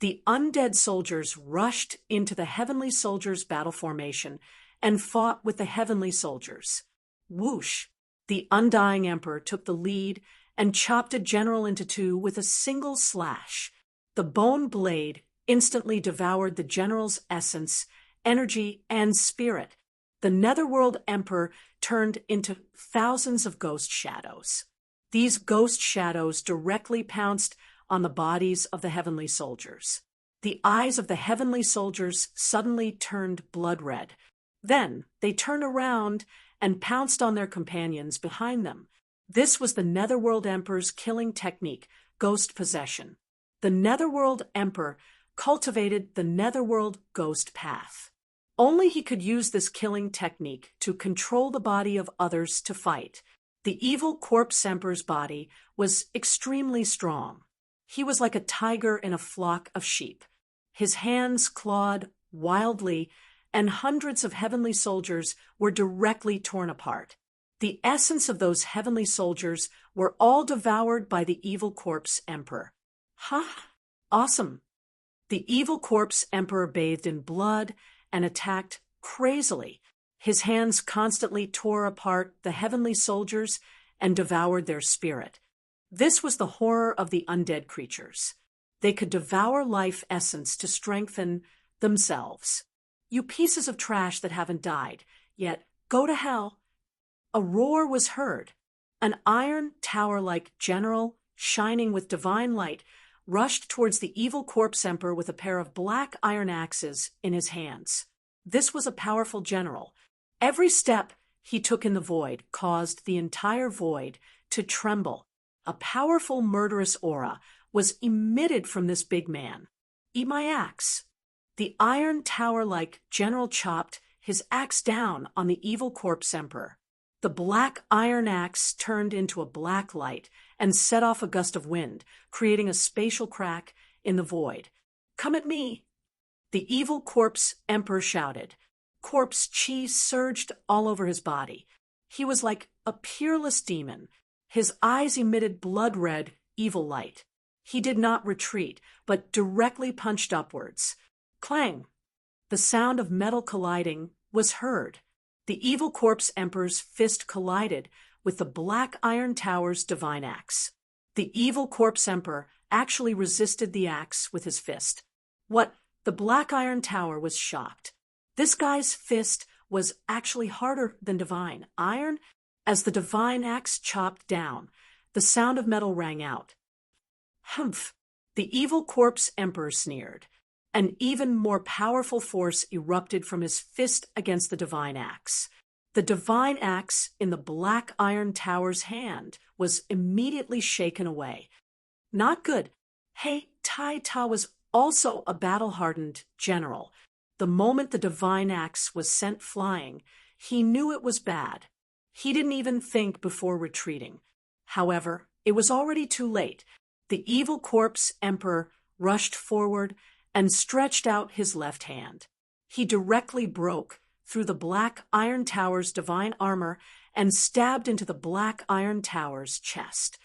The undead soldiers rushed into the heavenly soldiers' battle formation and fought with the heavenly soldiers. Whoosh! The undying emperor took the lead and chopped a general into two with a single slash. The bone blade instantly devoured the general's essence, energy, and spirit. The netherworld emperor turned into thousands of ghost shadows. These ghost shadows directly pounced on the bodies of the heavenly soldiers. The eyes of the heavenly soldiers suddenly turned blood red. Then they turned around and pounced on their companions behind them. This was the netherworld emperor's killing technique, ghost possession. The netherworld emperor cultivated the netherworld ghost path. Only he could use this killing technique to control the body of others to fight. The evil corpse emperor's body was extremely strong. He was like a tiger in a flock of sheep. His hands clawed wildly, and hundreds of heavenly soldiers were directly torn apart. The essence of those heavenly soldiers were all devoured by the evil corpse emperor. Awesome! The evil corpse emperor bathed in blood and attacked crazily. His hands constantly tore apart the heavenly soldiers and devoured their spirit. This was the horror of the undead creatures. They could devour life essence to strengthen themselves. You pieces of trash that haven't died, yet go to hell. A roar was heard. An iron tower-like general, shining with divine light, rushed towards the evil corpse emperor with a pair of black iron axes in his hands. This was a powerful general. Every step he took in the void caused the entire void to tremble. A powerful murderous aura was emitted from this big man. Eat my axe. The iron tower-like general chopped his axe down on the evil corpse emperor. The black iron axe turned into a black light and set off a gust of wind, creating a spatial crack in the void. Come at me! The evil corpse emperor shouted. Corpse chi surged all over his body. He was like a peerless demon. His eyes emitted blood-red, evil light. He did not retreat, but directly punched upwards. Clang! The sound of metal colliding was heard. The evil corpse emperor's fist collided with the black iron tower's divine axe. The evil corpse emperor actually resisted the axe with his fist. What? The black iron tower was shocked. This guy's fist was actually harder than divine. Iron? As the divine axe chopped down, the sound of metal rang out. Humph! The evil corpse emperor sneered. An even more powerful force erupted from his fist against the divine axe. The divine axe in the black iron tower's hand was immediately shaken away. Not good. Hey, Tai Ta was also a battle-hardened general. The moment the divine axe was sent flying, he knew it was bad. He didn't even think before retreating. However, it was already too late. The evil corpse emperor rushed forward and stretched out his left hand. He directly broke through the black iron tower's divine armor and stabbed into the black iron tower's chest.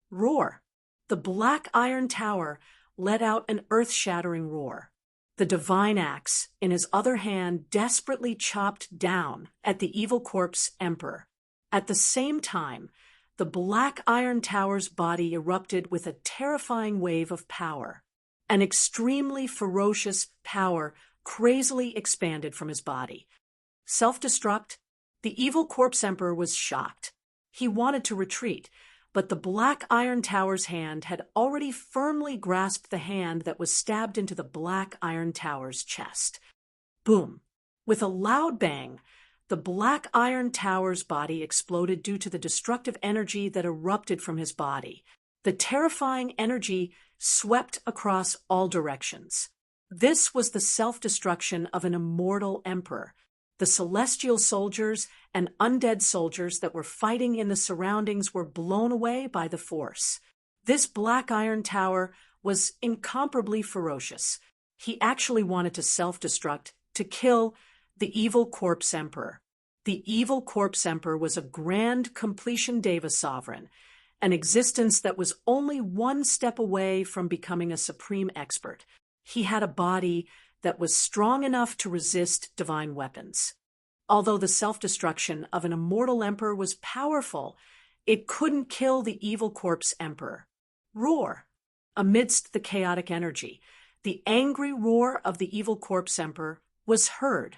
Roar! The black iron tower let out an earth-shattering roar. The divine axe, in his other hand, desperately chopped down at the evil corpse emperor. At the same time, the black iron tower's body erupted with a terrifying wave of power. An extremely ferocious power crazily expanded from his body. Self-destruct? The evil corpse emperor was shocked. He wanted to retreat, but the black iron tower's hand had already firmly grasped the hand that was stabbed into the black iron tower's chest. Boom! With a loud bang, the black iron tower's body exploded due to the destructive energy that erupted from his body. The terrifying energy swept across all directions. This was the self-destruction of an immortal emperor. The celestial soldiers and undead soldiers that were fighting in the surroundings were blown away by the force. This black iron tower was incomparably ferocious. He actually wanted to self-destruct, to kill the evil corpse emperor. The evil corpse emperor was a grand completion deva sovereign, an existence that was only one step away from becoming a supreme expert. He had a body that was strong enough to resist divine weapons. Although the self-destruction of an immortal emperor was powerful, it couldn't kill the evil corpse emperor. Roar! Amidst the chaotic energy, the angry roar of the evil corpse emperor was heard.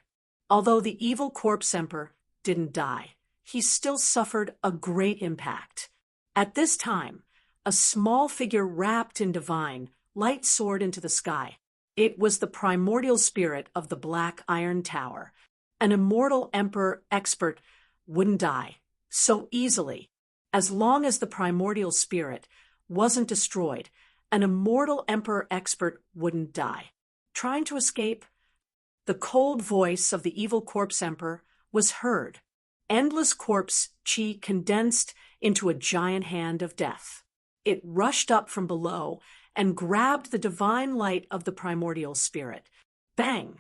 Although the evil corpse emperor didn't die, he still suffered a great impact. At this time, a small figure wrapped in divine light soared into the sky. It was the primordial spirit of the black iron tower. An immortal emperor expert wouldn't die so easily. As long as the primordial spirit wasn't destroyed, an immortal emperor expert wouldn't die. Trying to escape? The cold voice of the evil corpse emperor was heard. Endless corpse chi condensed into a giant hand of death. It rushed up from below and grabbed the divine light of the primordial spirit. Bang!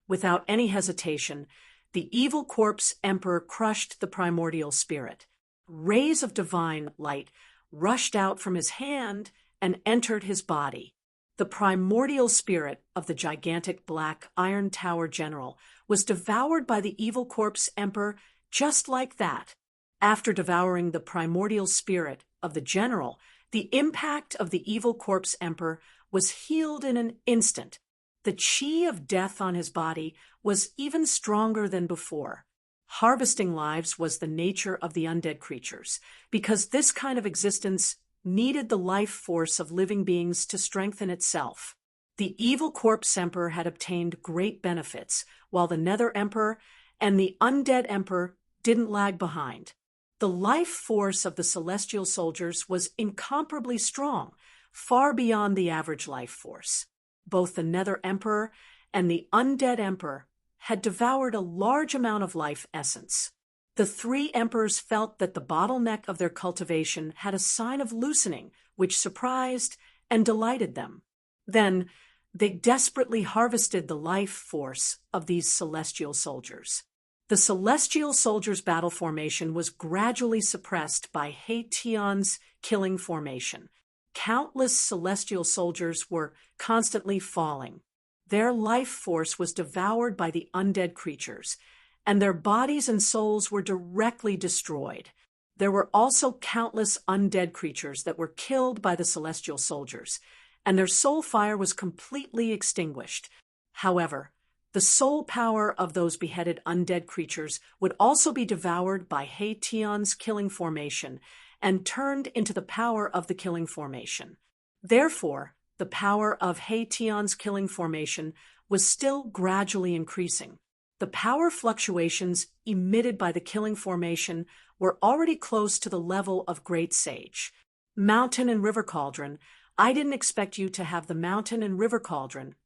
Without any hesitation, the evil corpse emperor crushed the primordial spirit. Rays of divine light rushed out from his hand and entered his body. The primordial spirit of the gigantic black iron tower general was devoured by the evil corpse emperor just like that. After devouring the primordial spirit of the general, the impact of the evil corpse emperor was healed in an instant. The chi of death on his body was even stronger than before. Harvesting lives was the nature of the undead creatures, because this kind of existence needed the life force of living beings to strengthen itself. The evil corpse emperor had obtained great benefits, while the nether emperor and the undead emperor didn't lag behind. The life force of the celestial soldiers was incomparably strong, far beyond the average life force. Both the nether emperor and the undead emperor had devoured a large amount of life essence. The three emperors felt that the bottleneck of their cultivation had a sign of loosening, which surprised and delighted them. Then they desperately harvested the life force of these celestial soldiers. The celestial soldiers' battle formation was gradually suppressed by Hation's killing formation. Countless celestial soldiers were constantly falling. Their life force was devoured by the undead creatures, and their bodies and souls were directly destroyed. There were also countless undead creatures that were killed by the celestial soldiers, and their soul fire was completely extinguished. However, The soul power of those beheaded undead creatures would also be devoured by Hation's killing formation and turned into the power of the killing formation. Therefore, the power of Hation's killing formation was still gradually increasing. The power fluctuations emitted by the killing formation were already close to the level of Great Sage. Mountain and River Cauldron. I didn't expect you to have the Mountain and River Cauldron.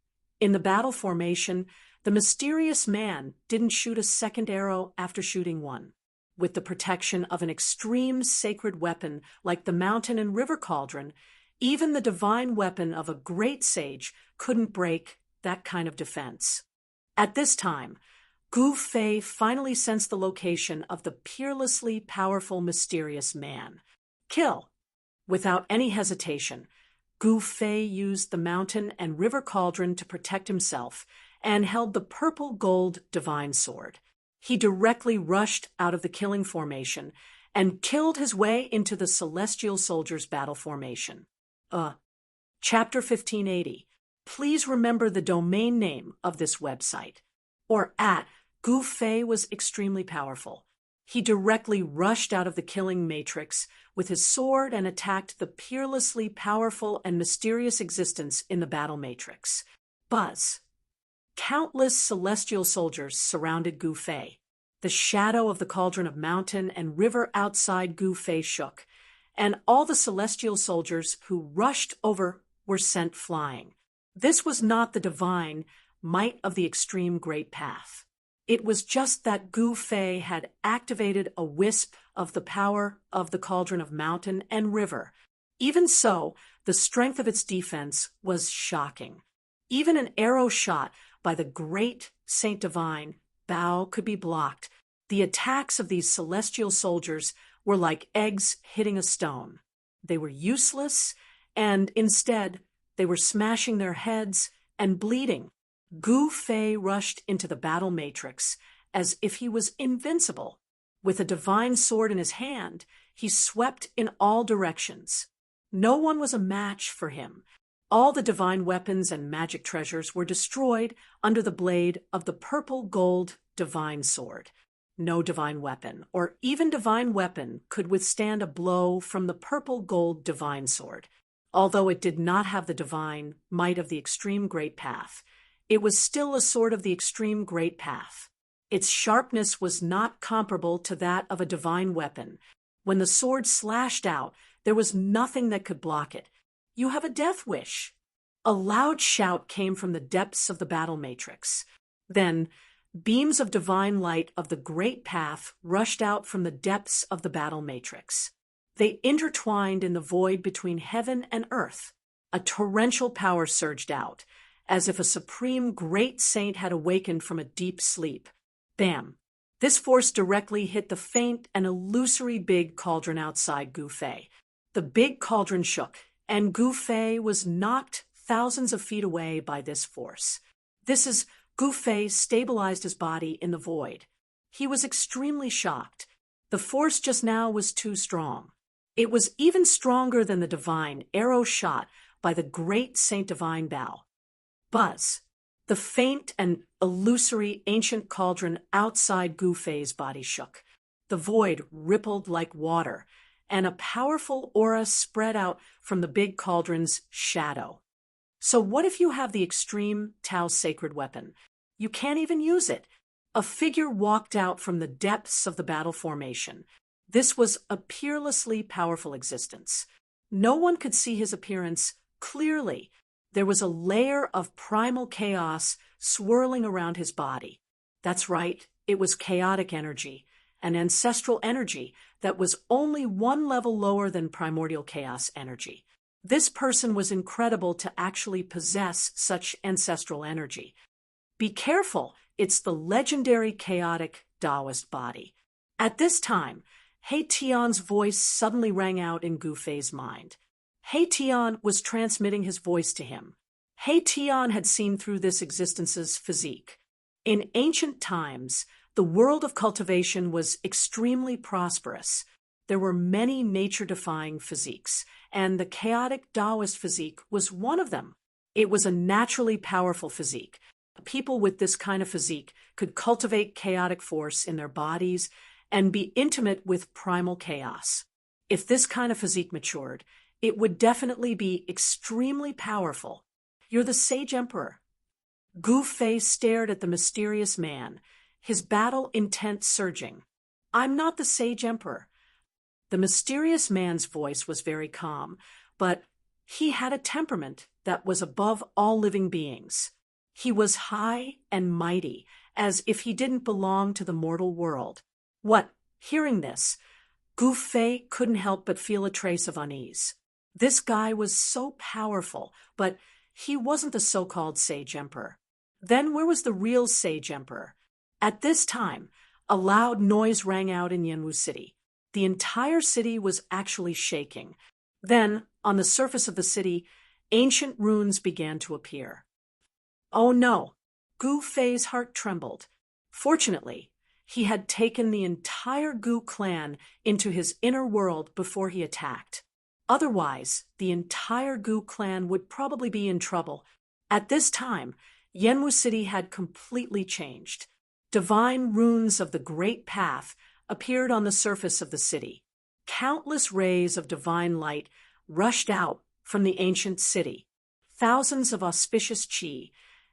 In the battle formation, the mysterious man didn't shoot a second arrow after shooting one. With the protection of an extreme sacred weapon like the Mountain and River Cauldron, even the divine weapon of a great sage couldn't break that kind of defense. At this time, Gu Fei finally sensed the location of the peerlessly powerful mysterious man. Kill! Without any hesitation, Gu Fei used the Mountain and River Cauldron to protect himself and held the purple gold divine sword. He directly rushed out of the killing formation and killed his way into the celestial soldiers' battle formation. Chapter 1580. Please remember the domain name of this website. Or Gu Fei was extremely powerful. He directly rushed out of the killing matrix with his sword and attacked the peerlessly powerful and mysterious existence in the battle matrix. Buzz. Countless celestial soldiers surrounded Gu Fei. The shadow of the cauldron of mountain and river outside Gu Fei shook, and all the celestial soldiers who rushed over were sent flying. This was not the divine might of the extreme great path. It was just that Gu Fei had activated a wisp of the power of the cauldron of mountain and river. Even so, the strength of its defense was shocking. Even an arrow shot by the great Saint Divine Bao could be blocked. The attacks of these celestial soldiers were like eggs hitting a stone. They were useless, and instead, they were smashing their heads and bleeding. Gu Fei rushed into the battle matrix as if he was invincible. With a divine sword in his hand, he swept in all directions. No one was a match for him. All the divine weapons and magic treasures were destroyed under the blade of the purple gold divine sword. No divine weapon, or even divine weapon, could withstand a blow from the purple gold divine sword. Although it did not have the divine might of the extreme great path, it was still a sword of the extreme great path. Its sharpness was not comparable to that of a divine weapon. When the sword slashed out, there was nothing that could block it. You have a death wish. A loud shout came from the depths of the battle matrix. Then, beams of divine light of the great path rushed out from the depths of the battle matrix. They intertwined in the void between heaven and earth. A torrential power surged out, as if a supreme great saint had awakened from a deep sleep. Bam! This force directly hit the faint and illusory big cauldron outside Gu Fei. The big cauldron shook, and Gu Fei was knocked thousands of feet away by this force. Gu Fei stabilized his body in the void. He was extremely shocked. The force just now was too strong. It was even stronger than the divine arrow shot by the great Saint Divine Bao. Buzz. The faint and illusory ancient cauldron outside Gu Fei's body shook. The void rippled like water, and a powerful aura spread out from the big cauldron's shadow. So what if you have the extreme Tao sacred weapon? You can't even use it. A figure walked out from the depths of the battle formation. This was a peerlessly powerful existence. No one could see his appearance clearly. There was a layer of primal chaos swirling around his body. That's right, it was chaotic energy, an ancestral energy that was only one level lower than primordial chaos energy. This person was incredible to actually possess such ancestral energy. Be careful, it's the legendary chaotic Taoist body. At this time, Hation's voice suddenly rang out in Gu Fei's mind. Hation was transmitting his voice to him. Hation had seen through this existence's physique. In ancient times, the world of cultivation was extremely prosperous. There were many nature-defying physiques, and the chaotic Taoist physique was one of them. It was a naturally powerful physique, People with this kind of physique could cultivate chaotic force in their bodies and be intimate with primal chaos. If this kind of physique matured, it would definitely be extremely powerful. You're the Sage Emperor. Gu Fei stared at the mysterious man, his battle intent surging. I'm not the Sage Emperor. The mysterious man's voice was very calm, but he had a temperament that was above all living beings. He was high and mighty, as if he didn't belong to the mortal world. What? Hearing this, Gu Fei couldn't help but feel a trace of unease. This guy was so powerful, but he wasn't the so-called Sage Emperor. Then where was the real Sage Emperor? At this time, a loud noise rang out in Yanwu City. The entire city was actually shaking. Then, on the surface of the city, ancient runes began to appear. Oh no! Gu Fei's heart trembled. Fortunately, he had taken the entire Gu clan into his inner world before he attacked. Otherwise, the entire Gu clan would probably be in trouble. At this time, Yanwu City had completely changed. Divine runes of the Great Path appeared on the surface of the city. Countless rays of divine light rushed out from the ancient city. Thousands of auspicious chi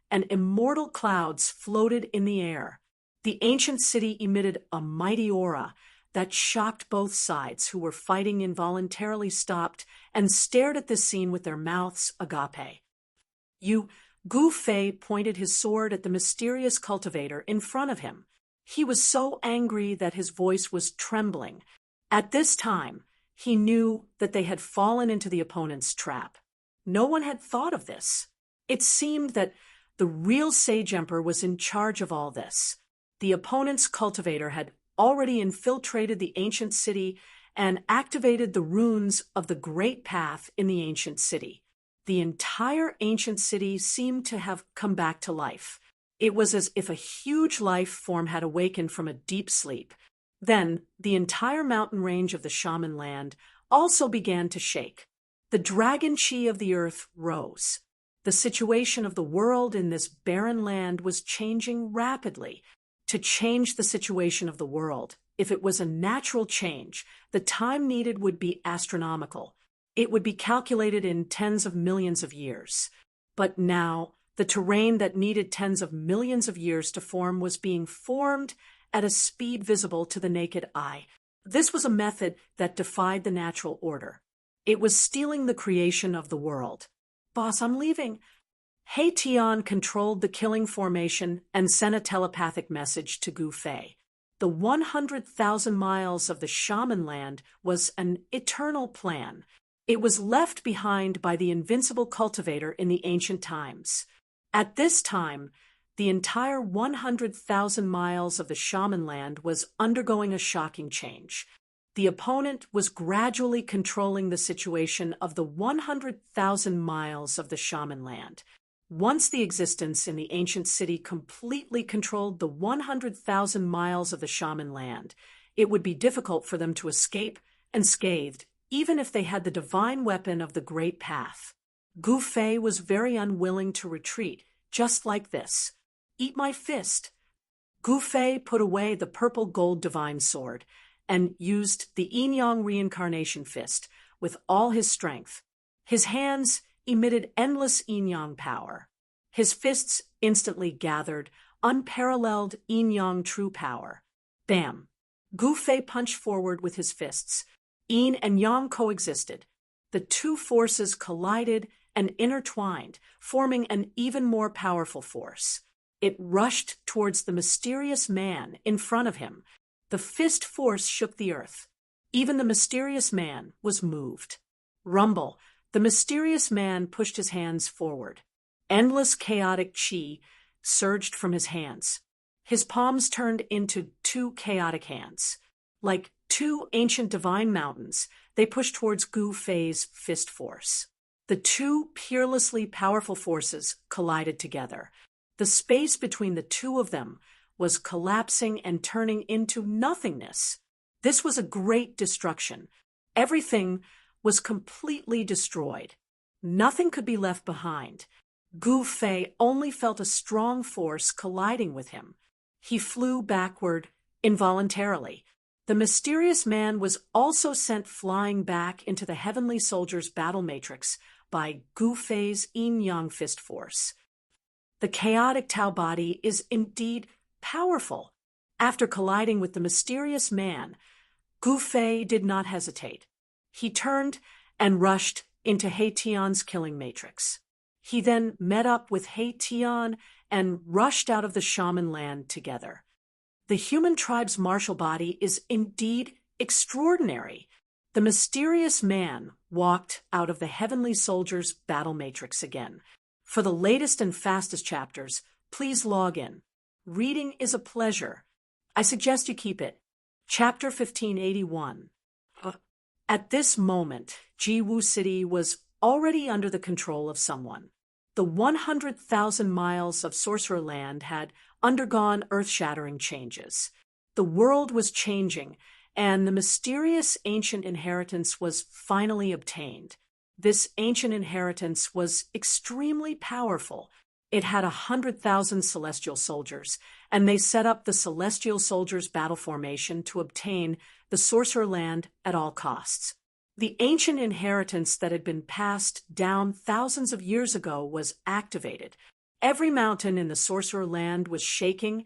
and immortal clouds floated in the air. The ancient city emitted a mighty aura that shocked both sides, who were fighting involuntarily stopped and stared at this scene with their mouths agape. Gu Fei pointed his sword at the mysterious cultivator in front of him. He was so angry that his voice was trembling. At this time, he knew that they had fallen into the opponent's trap. No one had thought of this. It seemed that the real Sage Emperor was in charge of all this. The opponent's cultivator had already infiltrated the ancient city and activated the runes of the Great Path in the ancient city. The entire ancient city seemed to have come back to life. It was as if a huge life form had awakened from a deep sleep. Then, the entire mountain range of the Shaman land also began to shake. The dragon chi of the earth rose. The situation of the world in this barren land was changing rapidly. To change the situation of the world, if it was a natural change, the time needed would be astronomical. It would be calculated in tens of millions of years. But now, the terrain that needed tens of millions of years to form was being formed at a speed visible to the naked eye. This was a method that defied the natural order. It was stealing the creation of the world. Boss, I'm leaving. He Tian controlled the killing formation and sent a telepathic message to Gu Fei. The 100,000 miles of the Shaman land was an eternal plan. It was left behind by the invincible cultivator in the ancient times. At this time, the entire 100,000 miles of the Shaman land was undergoing a shocking change. The opponent was gradually controlling the situation of the 100,000 miles of the Shaman land. Once the existence in the ancient city completely controlled the 100,000 miles of the Shaman land, it would be difficult for them to escape unscathed, even if they had the divine weapon of the Great Path. Gu Fei was very unwilling to retreat, just like this. Eat my fist. Gu Fei put away the purple gold divine sword and used the Yin-Yang reincarnation fist with all his strength. His hands emitted endless yin-yang power. His fists instantly gathered unparalleled yin-yang true power. Bam! Gu Fei punched forward with his fists. Yin and yang coexisted. The two forces collided and intertwined, forming an even more powerful force. It rushed towards the mysterious man in front of him. The fist force shook the earth. Even the mysterious man was moved. Rumble! The mysterious man pushed his hands forward. Endless chaotic chi surged from his hands. His palms turned into two chaotic hands. Like two ancient divine mountains, they pushed towards Gu Fei's fist force. The two peerlessly powerful forces collided together. The space between the two of them was collapsing and turning into nothingness. This was a great destruction. Everything was completely destroyed. Nothing could be left behind. Gu Fei only felt a strong force colliding with him. He flew backward involuntarily. The mysterious man was also sent flying back into the Heavenly Soldier's battle matrix by Gu Fei's yin-yang fist force. The chaotic Tao body is indeed powerful. After colliding with the mysterious man, Gu Fei did not hesitate. He turned and rushed into He Tian's killing matrix. He then met up with He Tian and rushed out of the shaman land together. The human tribe's martial body is indeed extraordinary. The mysterious man walked out of the Heavenly Soldier's battle matrix again. For the latest and fastest chapters, please log in. Reading is a pleasure. I suggest you keep it. Chapter 1581. At this moment, Jiwu City was already under the control of someone. The 100,000 miles of Sorcerer Land had undergone earth-shattering changes. The world was changing, and the mysterious ancient inheritance was finally obtained. This ancient inheritance was extremely powerful. It had 100,000 celestial soldiers, and they set up the celestial soldiers' battle formation to obtain the Sorcerer Land at all costs. The ancient inheritance that had been passed down thousands of years ago was activated. Every mountain in the Sorcerer Land was shaking,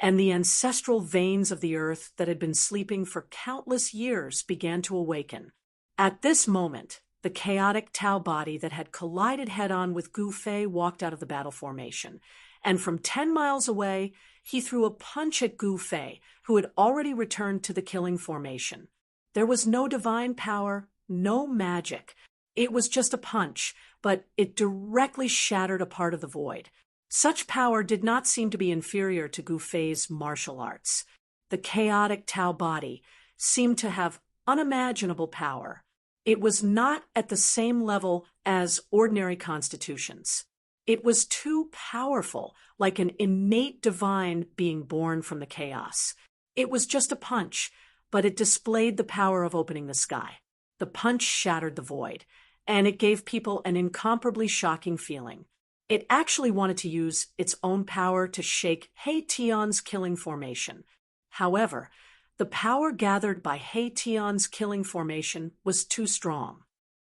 and the ancestral veins of the earth that had been sleeping for countless years began to awaken. At this moment, the chaotic Tao body that had collided head-on with Gu Fei walked out of the battle formation, and from 10 miles away, he threw a punch at Gu Fei, who had already returned to the killing formation. There was no divine power, no magic. It was just a punch, but it directly shattered a part of the void. Such power did not seem to be inferior to Gu Fei's martial arts. The chaotic Tao body seemed to have unimaginable power. It was not at the same level as ordinary constitutions. It was too powerful, like an innate divine being born from the chaos. It was just a punch, but it displayed the power of opening the sky. The punch shattered the void, and it gave people an incomparably shocking feeling. It actually wanted to use its own power to shake He Tian's killing formation. However, the power gathered by He Tian's killing formation was too strong.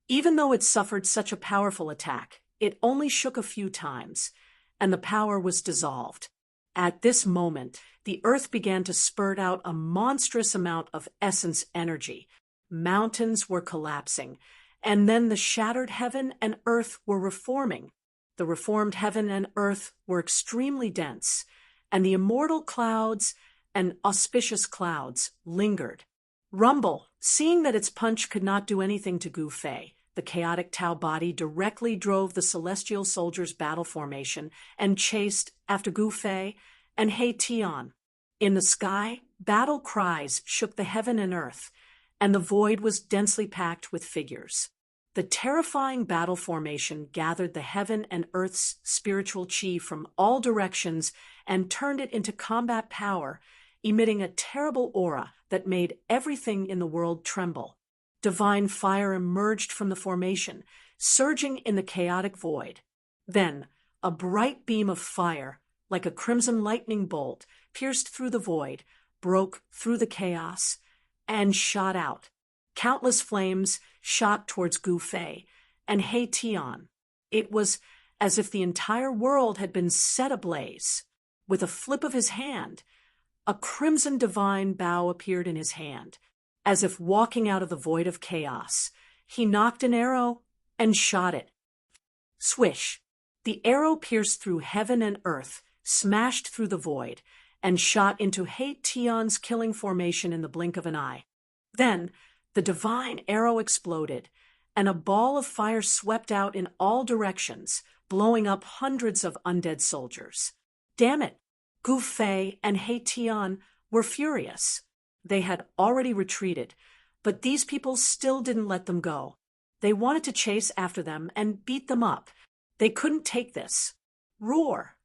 Even though it suffered such a powerful attack, it only shook a few times, and the power was dissolved. At this moment, the earth began to spurt out a monstrous amount of essence energy. Mountains were collapsing, and then the shattered heaven and earth were reforming. The reformed heaven and earth were extremely dense, and the immortal clouds and auspicious clouds lingered. Rumble, seeing that its punch could not do anything to Gu Fei, the chaotic Tao body directly drove the celestial soldiers' battle formation and chased after Gu Fei and He Tian. In the sky, battle cries shook the heaven and earth, and the void was densely packed with figures. The terrifying battle formation gathered the heaven and earth's spiritual chi from all directions and turned it into combat power, emitting a terrible aura that made everything in the world tremble. Divine fire emerged from the formation, surging in the chaotic void. Then, a bright beam of fire, like a crimson lightning bolt, pierced through the void, broke through the chaos, and shot out. Countless flames shot towards Gu Fei and He Tian. It was as if the entire world had been set ablaze. With a flip of his hand, a crimson divine bow appeared in his hand. As if walking out of the void of chaos, he knocked an arrow and shot it. Swish! The arrow pierced through heaven and earth, smashed through the void, and shot into He Tian's killing formation in the blink of an eye. Then, the divine arrow exploded, and a ball of fire swept out in all directions, blowing up hundreds of undead soldiers. Damn it! Gu Fei and He Tian were furious. They had already retreated, but these people still didn't let them go. They wanted to chase after them and beat them up. They couldn't take this. Roar!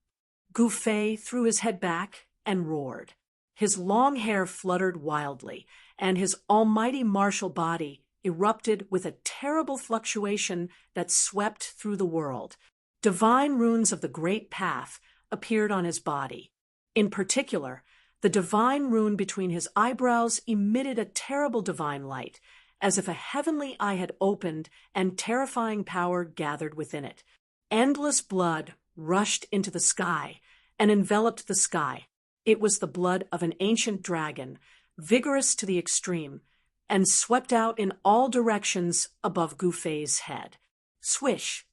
Gu Fei threw his head back and roared. His long hair fluttered wildly, and his almighty martial body erupted with a terrible fluctuation that swept through the world. Divine runes of the Great Path appeared on his body. In particular, the divine rune between his eyebrows emitted a terrible divine light, as if a heavenly eye had opened and terrifying power gathered within it. Endless blood rushed into the sky and enveloped the sky. It was the blood of an ancient dragon, vigorous to the extreme, and swept out in all directions above Gufei's head. Swish!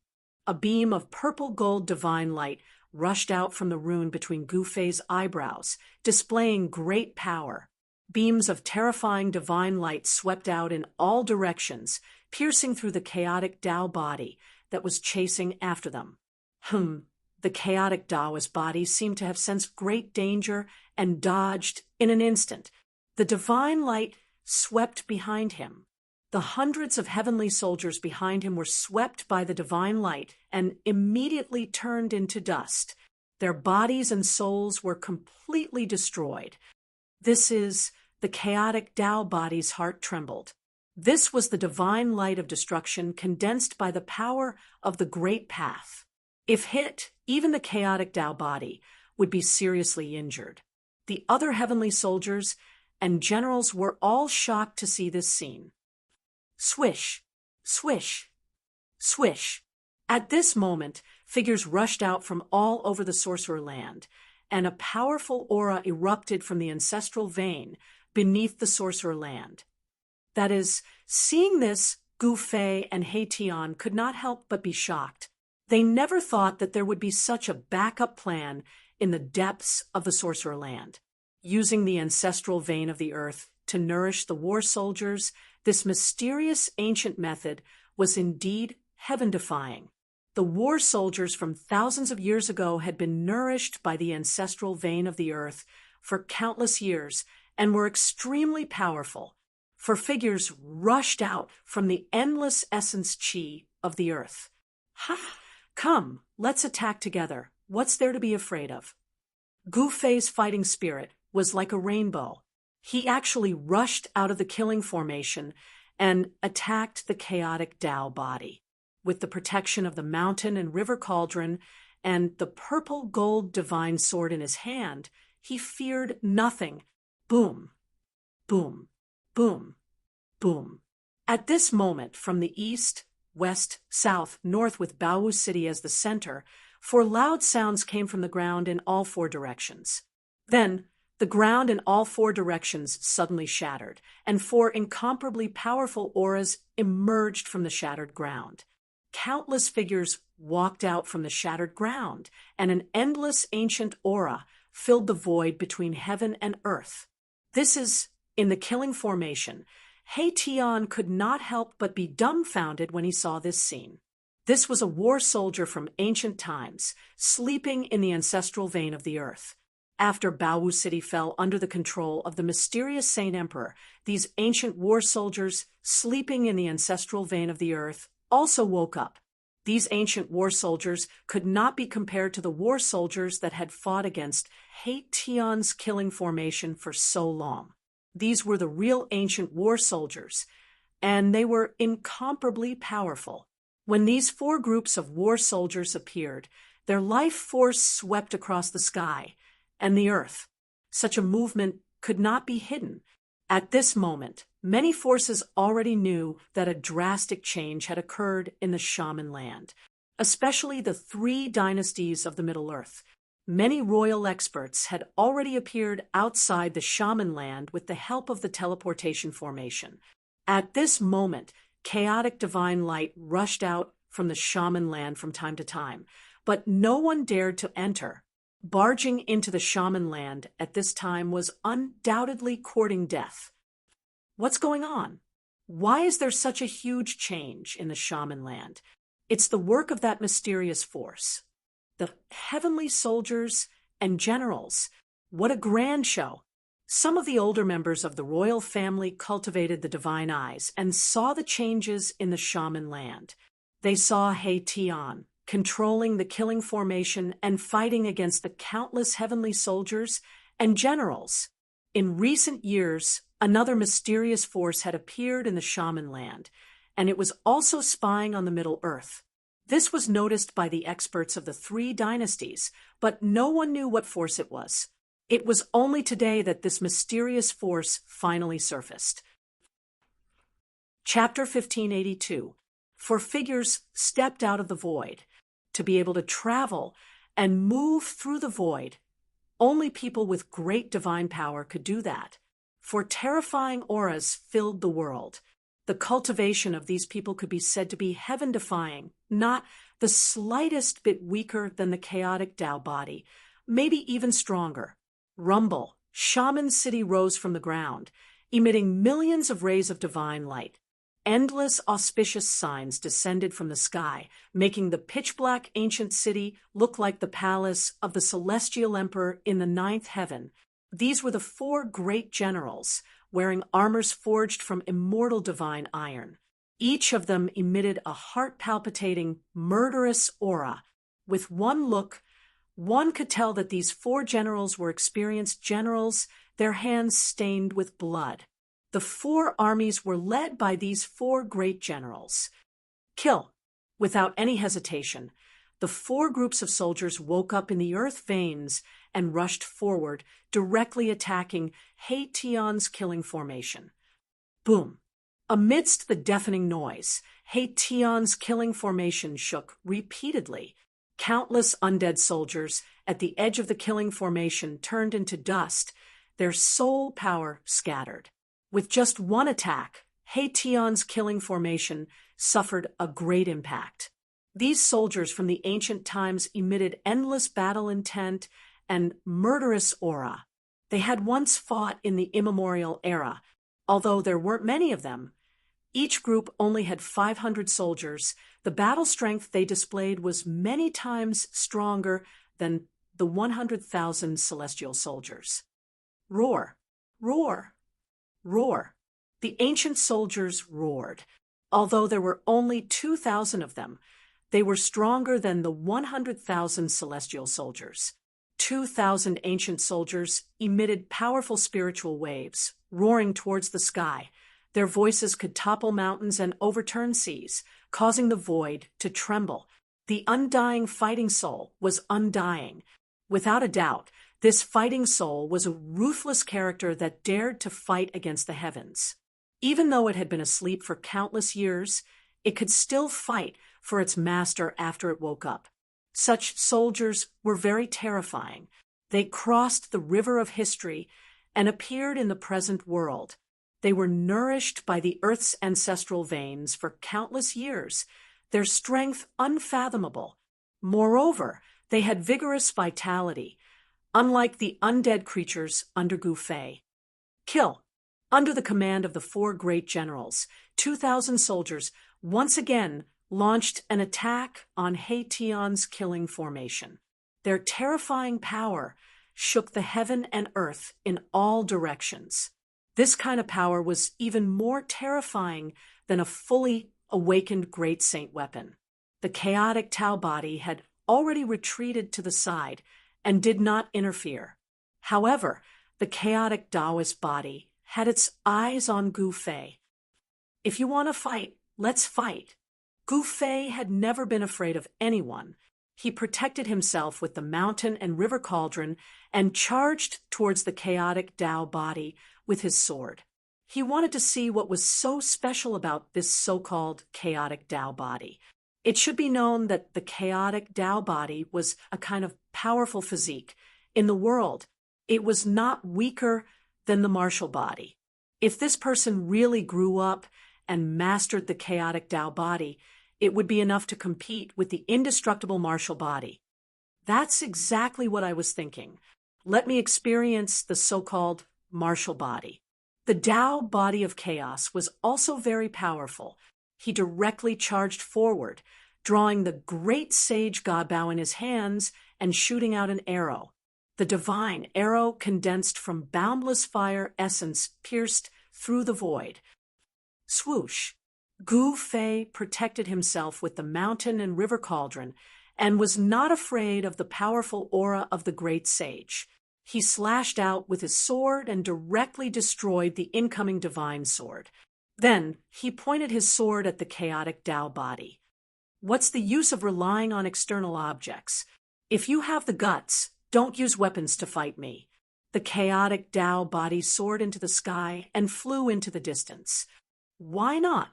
A beam of purple-gold divine light rushed out from the rune between Gufei's eyebrows, displaying great power. Beams of terrifying divine light swept out in all directions, piercing through the chaotic Tao body that was chasing after them. The chaotic Taoist body seemed to have sensed great danger and dodged in an instant. The divine light swept behind him. The hundreds of heavenly soldiers behind him were swept by the divine light and immediately turned into dust. Their bodies and souls were completely destroyed. This is the chaotic Tao body's heart trembled. This was the divine light of destruction condensed by the power of the Great Path. If hit, even the chaotic Tao body would be seriously injured. The other heavenly soldiers and generals were all shocked to see this scene. Swish, swish, swish. At this moment, figures rushed out from all over the sorcerer land, and a powerful aura erupted from the ancestral vein beneath the sorcerer land. That is, seeing this, Gufei and He-Tian could not help but be shocked. They never thought that there would be such a backup plan in the depths of the sorcerer land. Using the ancestral vein of the earth to nourish the war soldiers, this mysterious ancient method was indeed heaven-defying. The war soldiers from thousands of years ago had been nourished by the ancestral vein of the earth for countless years and were extremely powerful, for figures rushed out from the endless essence chi of the earth. Come, let's attack together. What's there to be afraid of? Gufei's fighting spirit was like a rainbow. He actually rushed out of the killing formation and attacked the chaotic Tao body. With the protection of the mountain and river cauldron and the purple gold divine sword in his hand, he feared nothing. Boom, boom, boom, boom. At this moment, from the east, west, south, north, with Baowu City as the center, 4 loud sounds came from the ground in all 4 directions. Then, the ground in all 4 directions suddenly shattered, and 4 incomparably powerful auras emerged from the shattered ground. Countless figures walked out from the shattered ground, and an endless ancient aura filled the void between heaven and earth. This is, in the killing formation, He-Tian could not help but be dumbfounded when he saw this scene. This was a war soldier from ancient times, sleeping in the ancestral vein of the earth. After Baowu City fell under the control of the mysterious Saint Emperor, these ancient war soldiers, sleeping in the ancestral vein of the earth, also woke up. These ancient war soldiers could not be compared to the war soldiers that had fought against He-Tian's killing formation for so long. These were the real ancient war soldiers, and they were incomparably powerful. When these 4 groups of war soldiers appeared, their life force swept across the sky and the earth. Such a movement could not be hidden. At this moment, many forces already knew that a drastic change had occurred in the shaman land, especially the 3 dynasties of the Middle Earth. Many royal experts had already appeared outside the shaman land with the help of the teleportation formation. At this moment, chaotic divine light rushed out from the shaman land from time to time, but no one dared to enter. Barging into the shaman land at this time was undoubtedly courting death. What's going on? Why is there such a huge change in the shaman land? It's the work of that mysterious force. The heavenly soldiers and generals. What a grand show! Some of the older members of the royal family cultivated the divine eyes and saw the changes in the shaman land. They saw He-Tian controlling the killing formation and fighting against the countless heavenly soldiers and generals. In recent years, another mysterious force had appeared in the shaman land, and it was also spying on the Middle Earth. This was noticed by the experts of the three dynasties, but no one knew what force it was. It was only today that this mysterious force finally surfaced. Chapter 1582. For figures stepped out of the void. To be able to travel and move through the void, only people with great divine power could do that. For terrifying auras filled the world. The cultivation of these people could be said to be heaven-defying, not the slightest bit weaker than the chaotic Tao body, maybe even stronger. Rumble, Shaman City rose from the ground, emitting millions of rays of divine light. Endless auspicious signs descended from the sky, making the pitch-black ancient city look like the palace of the celestial emperor in the ninth heaven. These were the four great generals, wearing armors forged from immortal divine iron. Each of them emitted a heart-palpitating, murderous aura. With one look, one could tell that these four generals were experienced generals, their hands stained with blood. The four armies were led by these four great generals. Kill. Without any hesitation, the four groups of soldiers woke up in the earth veins and rushed forward, directly attacking Haetion's killing formation. Boom! Amidst the deafening noise, Haetion's killing formation shook repeatedly. Countless undead soldiers at the edge of the killing formation turned into dust, their soul power scattered. With just one attack, Haetion's killing formation suffered a great impact. These soldiers from the ancient times emitted endless battle intent and murderous aura. They had once fought in the immemorial era, although there weren't many of them. Each group only had 500 soldiers. The battle strength they displayed was many times stronger than the 100,000 celestial soldiers. Roar! Roar! Roar! The ancient soldiers roared. Although there were only 2,000 of them, they were stronger than the 100,000 celestial soldiers. 2,000 ancient soldiers emitted powerful spiritual waves, roaring towards the sky. Their voices could topple mountains and overturn seas, causing the void to tremble. The undying fighting soul was undying. Without a doubt, this fighting soul was a ruthless character that dared to fight against the heavens. Even though it had been asleep for countless years, it could still fight for its master after it woke up. Such soldiers were very terrifying. They crossed the river of history and appeared in the present world. They were nourished by the earth's ancestral veins for countless years, their strength unfathomable. Moreover, they had vigorous vitality, unlike the undead creatures under Gu Fei. Kill. Under the command of the four great generals, 2,000 soldiers once again launched an attack on Haetion's killing formation. Their terrifying power shook the heaven and earth in all directions. This kind of power was even more terrifying than a fully awakened great saint weapon. The chaotic Tao body had already retreated to the side and did not interfere. However, the chaotic Taoist body had its eyes on Gu Fei. If you want to fight, let's fight. Gu Fei had never been afraid of anyone. He protected himself with the mountain and river cauldron and charged towards the chaotic Tao body with his sword. He wanted to see what was so special about this so-called chaotic Tao body. It should be known that the chaotic Tao body was a kind of powerful physique. In the world, it was not weaker than the martial body. If this person really grew up and mastered the chaotic Tao body, it would be enough to compete with the indestructible martial body. That's exactly what I was thinking. Let me experience the so-called martial body. The Tao body of chaos was also very powerful. He directly charged forward, drawing the great sage Gabao in his hands and shooting out an arrow. The divine arrow condensed from boundless fire essence pierced through the void. Swoosh! Gu Fei protected himself with the mountain and river cauldron and was not afraid of the powerful aura of the great sage. He slashed out with his sword and directly destroyed the incoming divine sword. Then he pointed his sword at the chaotic Tao body. What's the use of relying on external objects? If you have the guts, don't use weapons to fight me. The chaotic Tao body soared into the sky and flew into the distance. Why not?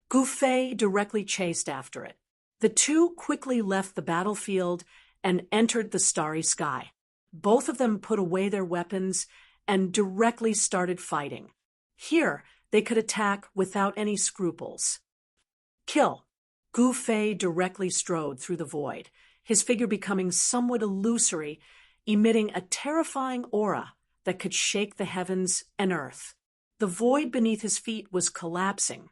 Gu Fei directly chased after it. The two quickly left the battlefield and entered the starry sky. Both of them put away their weapons and directly started fighting. Here, they could attack without any scruples. Kill! Gu Fei directly strode through the void, his figure becoming somewhat illusory, emitting a terrifying aura that could shake the heavens and earth. The void beneath his feet was collapsing.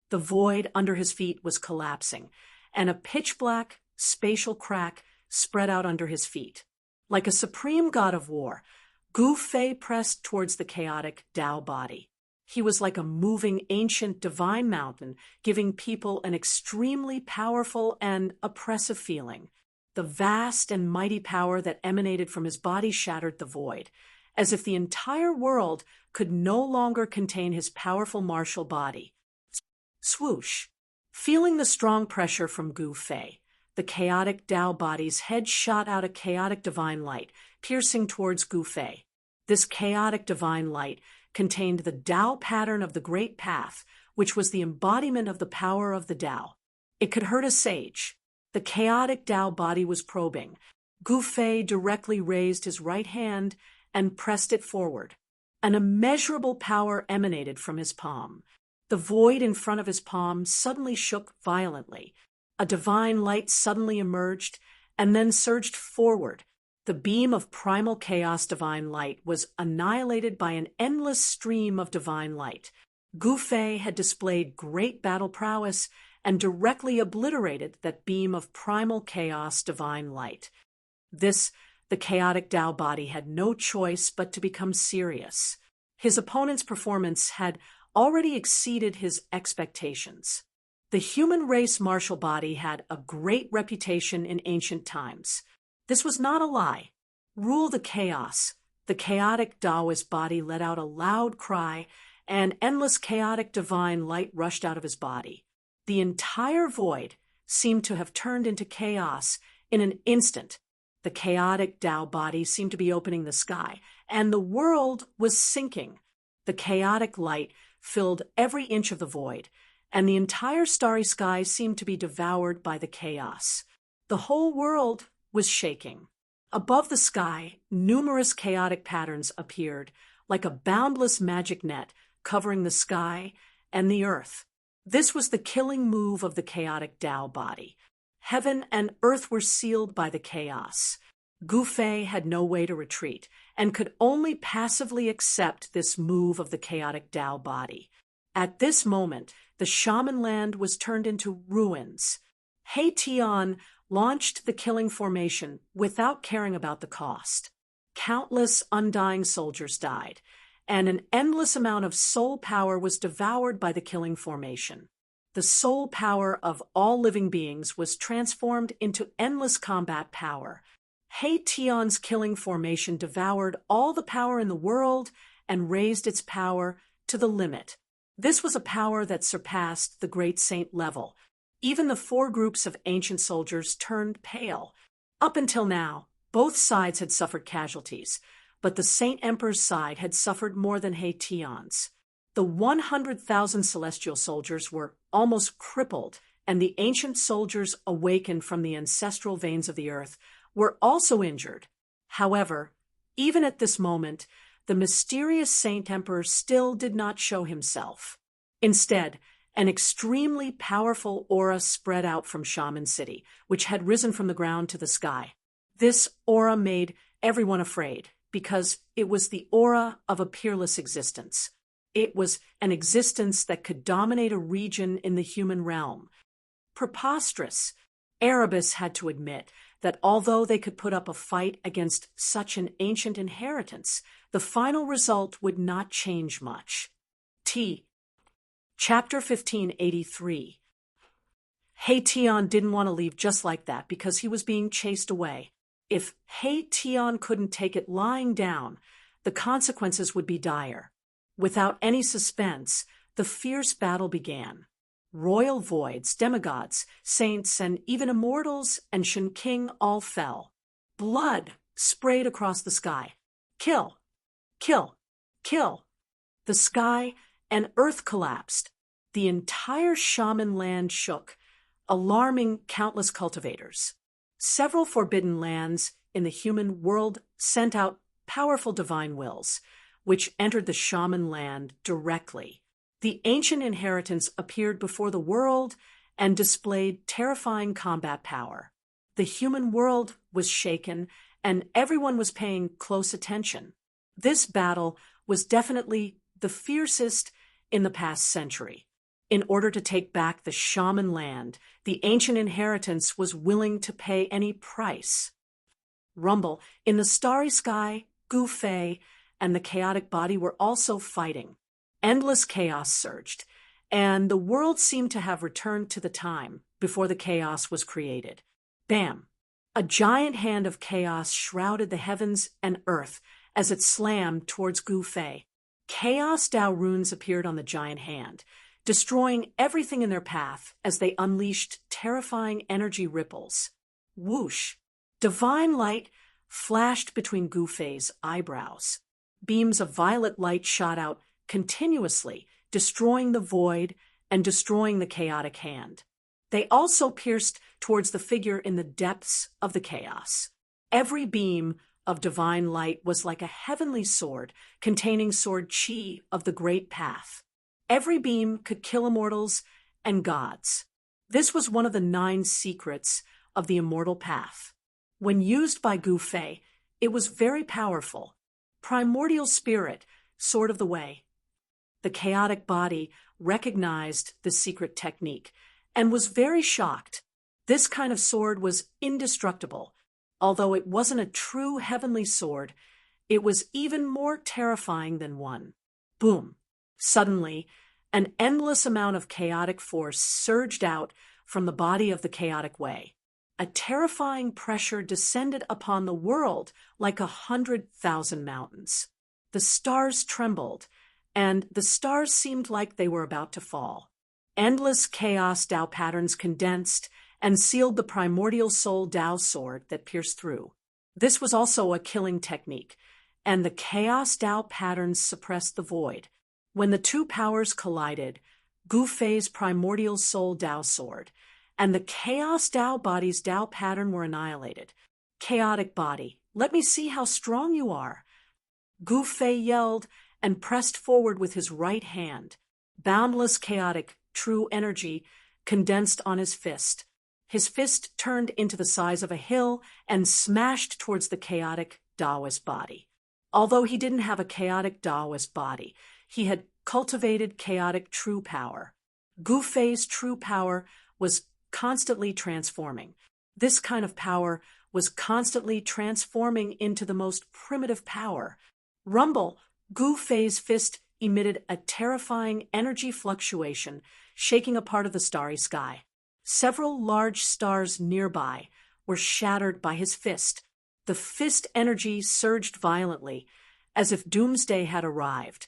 The void under his feet was collapsing, and a pitch-black, spatial crack spread out under his feet. Like a supreme god of war, Gu Fei pressed towards the chaotic Tao body. He was like a moving, ancient, divine mountain, giving people an extremely powerful and oppressive feeling. The vast and mighty power that emanated from his body shattered the void, as if the entire world could no longer contain his powerful martial body. Swoosh! Feeling the strong pressure from Gu Fei, the chaotic Tao body's head shot out a chaotic divine light, piercing towards Gu Fei. This chaotic divine light contained the Tao pattern of the Great Path, which was the embodiment of the power of the Tao. It could hurt a sage. The chaotic Tao body was probing. Gu Fei directly raised his right hand and pressed it forward. An immeasurable power emanated from his palm. The void in front of his palm suddenly shook violently. A divine light suddenly emerged and then surged forward. The beam of primal chaos divine light was annihilated by an endless stream of divine light. Gu Fei had displayed great battle prowess and directly obliterated that beam of primal chaos divine light. The chaotic Tao body had no choice but to become serious. His opponent's performance had already exceeded his expectations. The human race martial body had a great reputation in ancient times. This was not a lie. Rule the chaos. The chaotic Taoist body let out a loud cry, and endless chaotic divine light rushed out of his body. The entire void seemed to have turned into chaos in an instant. The chaotic Tao body seemed to be opening the sky, and the world was sinking. The chaotic light filled every inch of the void, and the entire starry sky seemed to be devoured by the chaos. The whole world was shaking. Above the sky, numerous chaotic patterns appeared, like a boundless magic net covering the sky and the earth. This was the killing move of the chaotic Tao body. Heaven and earth were sealed by the chaos. Gu Fei had no way to retreat and could only passively accept this move of the chaotic Tao body. At this moment, the shaman land was turned into ruins. He Tian launched the killing formation without caring about the cost. Countless undying soldiers died, and an endless amount of soul power was devoured by the killing formation. The soul power of all living beings was transformed into endless combat power. He Tian's killing formation devoured all the power in the world and raised its power to the limit. This was a power that surpassed the great saint level. Even the four groups of ancient soldiers turned pale. Up until now, both sides had suffered casualties, but the Saint Emperor's side had suffered more than He Tian's. The 100,000 celestial soldiers were almost crippled, and the ancient soldiers awakened from the ancestral veins of the earth were also injured. However, even at this moment, the mysterious Saint Emperor still did not show himself. Instead, an extremely powerful aura spread out from Shaman City, which had risen from the ground to the sky. This aura made everyone afraid, because it was the aura of a peerless existence. It was an existence that could dominate a region in the human realm. Preposterous. Erebus had to admit that although they could put up a fight against such an ancient inheritance, the final result would not change much. Chapter 1583. He Tian didn't want to leave just like that because he was being chased away. If He Tian couldn't take it lying down, the consequences would be dire. Without any suspense, the fierce battle began. Royal voids, demigods, saints, and even immortals and Shen King all fell. Blood sprayed across the sky. Kill! Kill! Kill! The sky and earth collapsed. The entire shaman land shook, alarming countless cultivators. Several forbidden lands in the human world sent out powerful divine wills, which entered the shaman land directly. The ancient inheritance appeared before the world and displayed terrifying combat power. The human world was shaken, and everyone was paying close attention. This battle was definitely the fiercest in the past century. In order to take back the shaman land, the ancient inheritance was willing to pay any price. Rumble, in the starry sky, Gu Fei and the chaotic body were also fighting. Endless chaos surged, and the world seemed to have returned to the time before the chaos was created. Bam! A giant hand of chaos shrouded the heavens and earth as it slammed towards Gu Fei. Chaos Dao runes appeared on the giant hand, destroying everything in their path as they unleashed terrifying energy ripples. Whoosh! Divine light flashed between Gu Fei's eyebrows. Beams of violet light shot out continuously, destroying the void and destroying the chaotic hand. They also pierced towards the figure in the depths of the chaos. Every beam of divine light was like a heavenly sword containing sword chi of the great path. Every beam could kill immortals and gods. This was one of the 9 secrets of the immortal path. When used by Gu Fei, it was very powerful. Primordial spirit, sword of the way. The chaotic body recognized the secret technique and was very shocked. This kind of sword was indestructible. Although it wasn't a true heavenly sword, it was even more terrifying than one. Boom! Suddenly, an endless amount of chaotic force surged out from the body of the chaotic way. A terrifying pressure descended upon the world like 100,000 mountains. The stars trembled, and the stars seemed like they were about to fall. Endless chaos Dao patterns condensed and sealed the primordial soul Dao sword that pierced through. This was also a killing technique, and the chaos Dao patterns suppressed the void. When the two powers collided, Gu Fei's primordial soul Dao sword and the chaos Dao body's Dao pattern were annihilated. Chaotic body, let me see how strong you are. Gu Fei yelled and pressed forward with his right hand. Boundless chaotic true energy condensed on his fist. His fist turned into the size of a hill and smashed towards the chaotic Taoist body. Although he didn't have a chaotic Taoist body, he had cultivated chaotic true power. Gu Fei's true power was constantly transforming. This kind of power was constantly transforming into the most primitive power. Rumble, Gu Fei's fist emitted a terrifying energy fluctuation, shaking a part of the starry sky. Several large stars nearby were shattered by his fist. The fist energy surged violently, as if doomsday had arrived.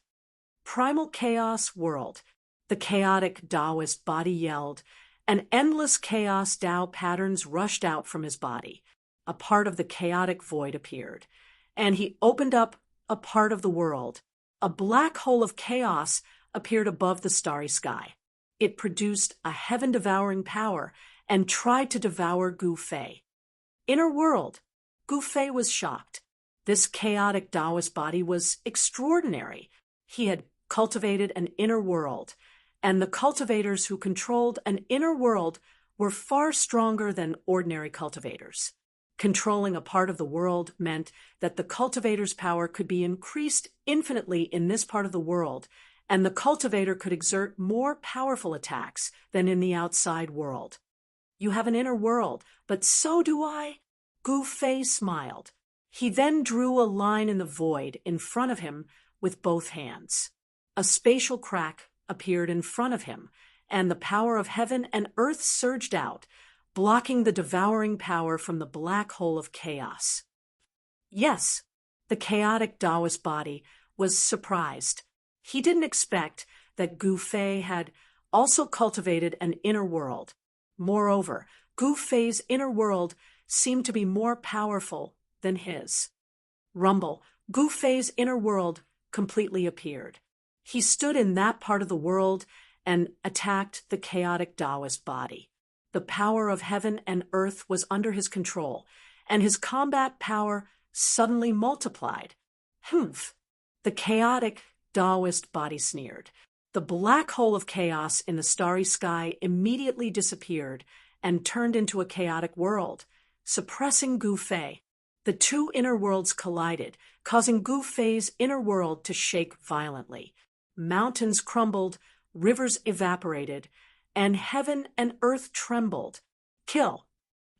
Primal chaos world, the chaotic Taoist body yelled, and endless chaos Tao patterns rushed out from his body. A part of the chaotic void appeared, and he opened up a part of the world. A black hole of chaos appeared above the starry sky. It produced a heaven-devouring power and tried to devour Gu Fei. Inner world. Gu Fei was shocked. This chaotic Taoist body was extraordinary. He had cultivated an inner world, and the cultivators who controlled an inner world were far stronger than ordinary cultivators. Controlling a part of the world meant that the cultivator's power could be increased infinitely in this part of the world, and the cultivator could exert more powerful attacks than in the outside world. You have an inner world, but so do I. Gu Fei smiled. He then drew a line in the void in front of him with both hands. A spatial crack appeared in front of him, and the power of heaven and earth surged out, blocking the devouring power from the black hole of chaos. Yes, the chaotic Taoist body was surprised. He didn't expect that Gu Fei had also cultivated an inner world. Moreover, Gu Fei's inner world seemed to be more powerful than his. Rumble, Gu Fei's inner world completely appeared. He stood in that part of the world and attacked the chaotic Taoist body. The power of heaven and earth was under his control, and his combat power suddenly multiplied. Humph! The chaotic Taoist body sneered. The black hole of chaos in the starry sky immediately disappeared and turned into a chaotic world, suppressing Gu Fei. The two inner worlds collided, causing Gu Fei's inner world to shake violently. Mountains crumbled, rivers evaporated, and heaven and earth trembled. Kill!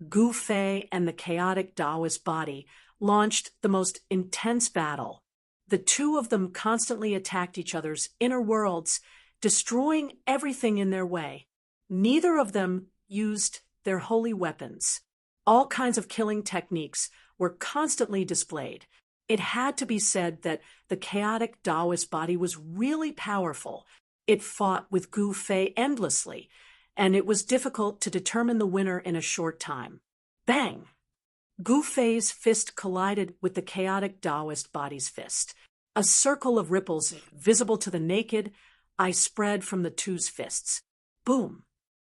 Gu Fei and the chaotic Taoist body launched the most intense battle. The two of them constantly attacked each other's inner worlds, destroying everything in their way. Neither of them used their holy weapons. All kinds of killing techniques were constantly displayed. It had to be said that the chaotic Taoist body was really powerful. It fought with Gu Fei endlessly, and it was difficult to determine the winner in a short time. Bang! Gu Fei's fist collided with the chaotic Taoist body's fist. A circle of ripples, visible to the naked eye, spread from the two's fists. Boom!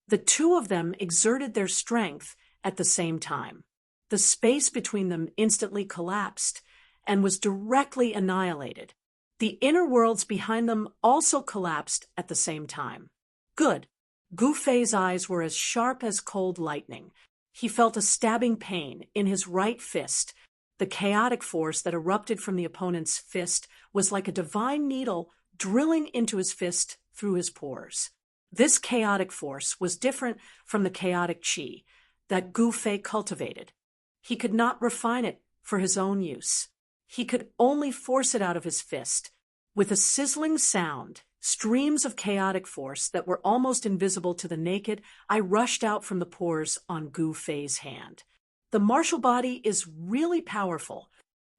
The two of them exerted their strength at the same time. The space between them instantly collapsed and was directly annihilated. The inner worlds behind them also collapsed at the same time. Good. Gu Fei's eyes were as sharp as cold lightning. He felt a stabbing pain in his right fist. The chaotic force that erupted from the opponent's fist was like a divine needle drilling into his fist through his pores. This chaotic force was different from the chaotic qi that Gu Fei cultivated. He could not refine it for his own use. He could only force it out of his fist. With a sizzling sound, streams of chaotic force that were almost invisible to the naked eye rushed out from the pores on Gu Fei's hand. The martial body is really powerful.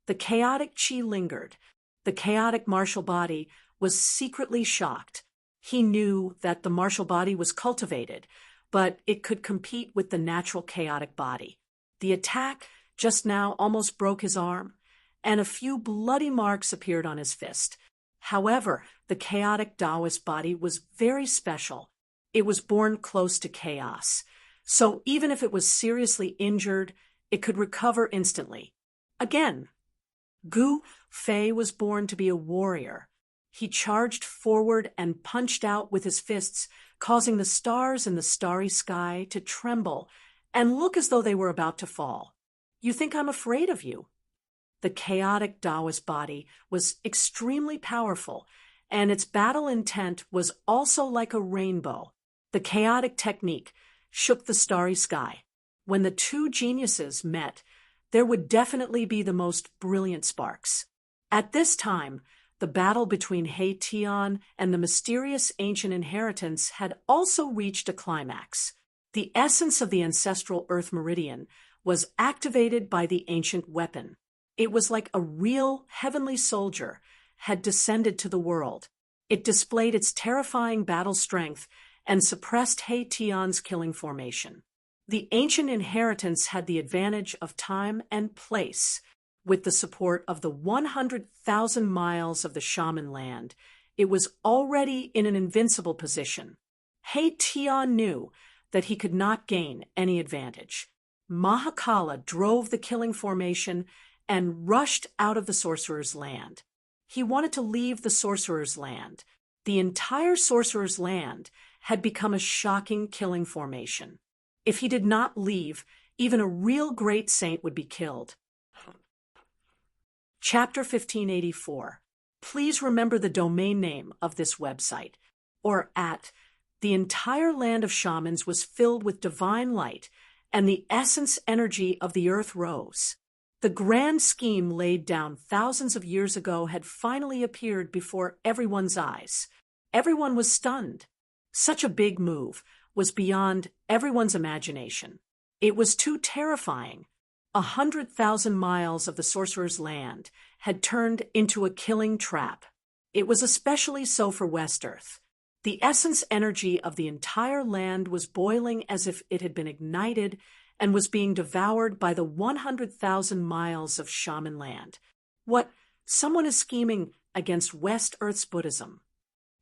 The chaotic qi lingered. The chaotic martial body was secretly shocked. He knew that the martial body was cultivated, but it could compete with the natural chaotic body. The attack just now almost broke his arm, and a few bloody marks appeared on his fist. However, the chaotic Taoist body was very special. It was born close to chaos. So even if it was seriously injured, it could recover instantly. Again, Gu Fei was born to be a warrior. He charged forward and punched out with his fists, causing the stars in the starry sky to tremble and look as though they were about to fall. You think I'm afraid of you? The chaotic Taoist body was extremely powerful, and its battle intent was also like a rainbow. The chaotic technique shook the starry sky. When the two geniuses met, there would definitely be the most brilliant sparks. At this time, the battle between He Tian and the mysterious ancient inheritance had also reached a climax. The essence of the ancestral Earth Meridian was activated by the ancient weapon. It was like a real heavenly soldier had descended to the world. It displayed its terrifying battle strength and suppressed He Tian's killing formation. The ancient inheritance had the advantage of time and place. With the support of the 100,000 miles of the shaman land, it was already in an invincible position. He Tian knew that he could not gain any advantage. Mahakala drove the killing formation and rushed out of the sorcerer's land. He wanted to leave the sorcerer's land. The entire sorcerer's land had become a shocking killing formation. If he did not leave, even a real great saint would be killed. Chapter 1584. Please remember the domain name of this website, or at the entire land of shamans was filled with divine light, and the essence energy of the earth rose. The grand scheme laid down thousands of years ago had finally appeared before everyone's eyes. Everyone was stunned. Such a big move was beyond everyone's imagination. It was too terrifying. 100,000 miles of the sorcerer's land had turned into a killing trap. It was especially so for West Earth. The essence energy of the entire land was boiling as if it had been ignited and was being devoured by the 100,000 miles of shaman land. What? Someone is scheming against West Earth's Buddhism.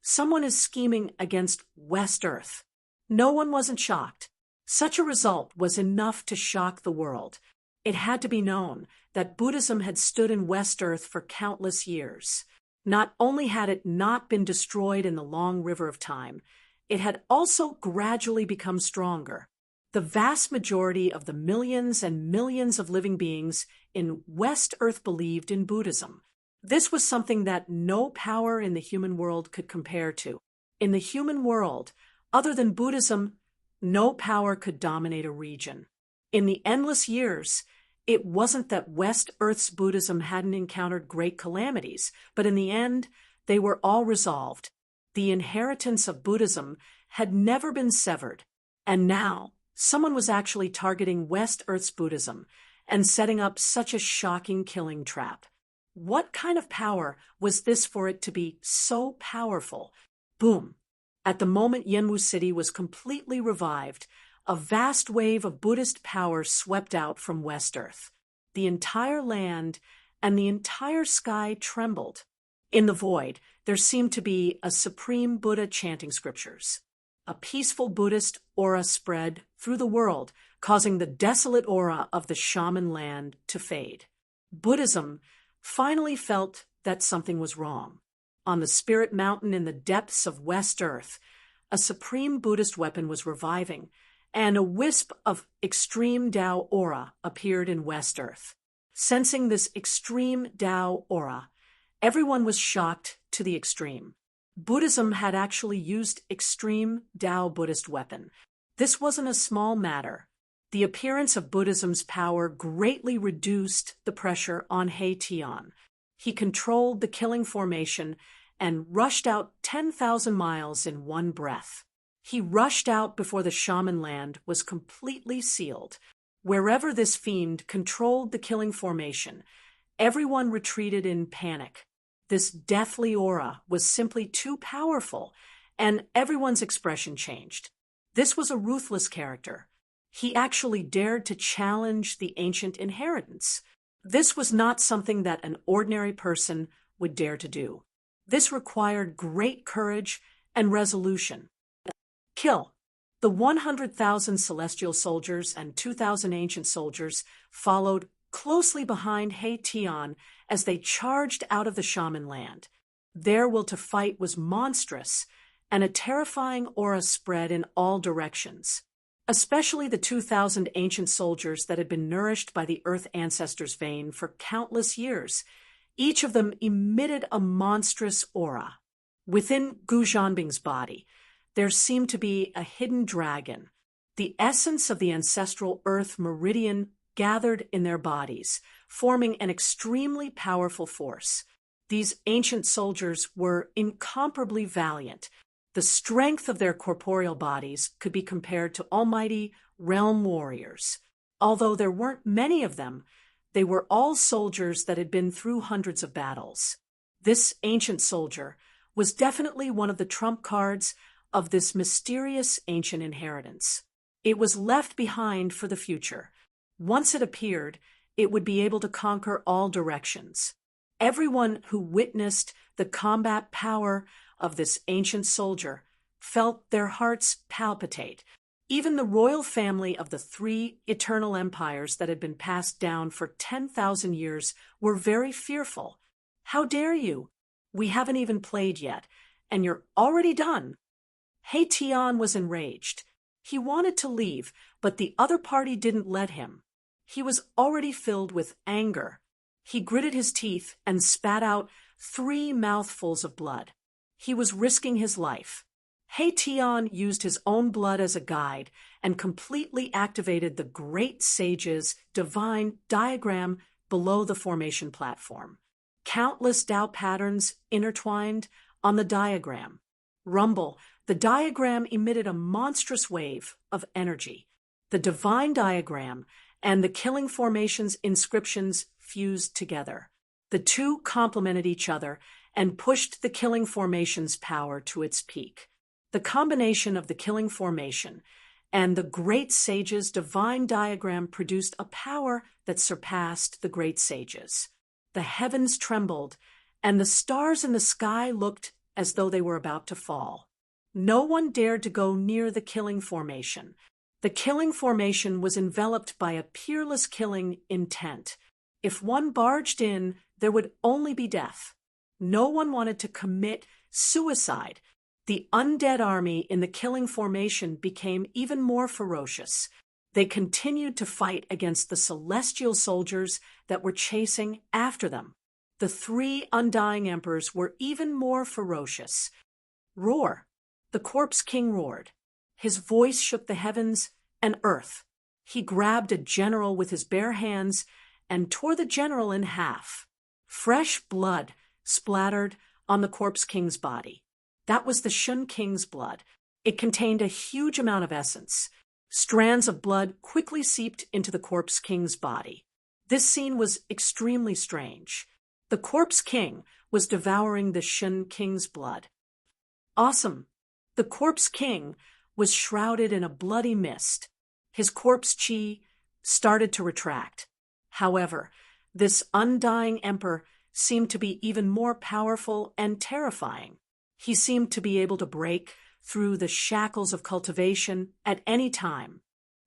Someone is scheming against West Earth. No one wasn't shocked. Such a result was enough to shock the world. It had to be known that Buddhism had stood in West Earth for countless years. Not only had it not been destroyed in the long river of time, it had also gradually become stronger. The vast majority of the millions and millions of living beings in West Earth believed in Buddhism. This was something that no power in the human world could compare to. In the human world, other than Buddhism, no power could dominate a region. In the endless years, it wasn't that West Earth's Buddhism hadn't encountered great calamities, but in the end, they were all resolved. The inheritance of Buddhism had never been severed, and now someone was actually targeting West Earth's Buddhism and setting up such a shocking killing trap. What kind of power was this for it to be so powerful? Boom! At the moment Yenwu City was completely revived, a vast wave of Buddhist power swept out from West Earth. The entire land and the entire sky trembled. In the void, there seemed to be a supreme Buddha chanting scriptures. A peaceful Buddhist aura spread through the world, causing the desolate aura of the shaman land to fade. Buddhism finally felt that something was wrong. On the Spirit Mountain in the depths of West Earth, a supreme Buddhist weapon was reviving, and a wisp of extreme Tao aura appeared in West Earth. Sensing this extreme Tao aura, everyone was shocked to the extreme. Buddhism had actually used extreme Tao Buddhist weapon. This wasn't a small matter. The appearance of Buddhism's power greatly reduced the pressure on He Tian. He controlled the killing formation and rushed out 10,000 miles in one breath. He rushed out before the shaman land was completely sealed. Wherever this fiend controlled the killing formation, everyone retreated in panic. This deathly aura was simply too powerful, and everyone's expression changed. This was a ruthless character. He actually dared to challenge the ancient inheritance. This was not something that an ordinary person would dare to do. This required great courage and resolution. Kill. The 100,000 celestial soldiers and 2,000 ancient soldiers followed closely behind He Tian as they charged out of the shaman land. Their will to fight was monstrous, and a terrifying aura spread in all directions. Especially the 2,000 ancient soldiers that had been nourished by the Earth Ancestors' vein for countless years. Each of them emitted a monstrous aura. Within Gu Zhanbing's body, there seemed to be a hidden dragon. The essence of the ancestral Earth meridian gathered in their bodies, forming an extremely powerful force. These ancient soldiers were incomparably valiant. The strength of their corporeal bodies could be compared to almighty realm warriors. Although there weren't many of them, they were all soldiers that had been through hundreds of battles. This ancient soldier was definitely one of the trump cards of this mysterious ancient inheritance. It was left behind for the future. Once it appeared, it would be able to conquer all directions. Everyone who witnessed the combat power of this ancient soldier felt their hearts palpitate. Even the royal family of the 3 eternal empires that had been passed down for 10,000 years were very fearful. How dare you? We haven't even played yet, and you're already done. He Tian was enraged. He wanted to leave, but the other party didn't let him. He was already filled with anger. He gritted his teeth and spat out 3 mouthfuls of blood. He was risking his life. He Tian used his own blood as a guide and completely activated the great sage's divine diagram below the formation platform. Countless Tao patterns intertwined on the diagram. Rumble, the diagram emitted a monstrous wave of energy. The divine diagram and the killing formation's inscriptions fused together. The two complemented each other and pushed the killing formation's power to its peak. The combination of the killing formation and the great sage's divine diagram produced a power that surpassed the great sages. The heavens trembled, and the stars in the sky looked as though they were about to fall. No one dared to go near the killing formation. The killing formation was enveloped by a peerless killing intent. If one barged in, there would only be death. No one wanted to commit suicide. The undead army in the killing formation became even more ferocious. They continued to fight against the celestial soldiers that were chasing after them. The three undying emperors were even more ferocious. Roar! The Corpse King roared. His voice shook the heavens and earth. He grabbed a general with his bare hands and tore the general in half. Fresh blood splattered on the Corpse King's body. That was the Shun King's blood. It contained a huge amount of essence. Strands of blood quickly seeped into the Corpse King's body. This scene was extremely strange. The Corpse King was devouring the Shun King's blood. Awesome! The Corpse King was shrouded in a bloody mist. His corpse chi started to retract. However, this undying emperor seemed to be even more powerful and terrifying. He seemed to be able to break through the shackles of cultivation at any time.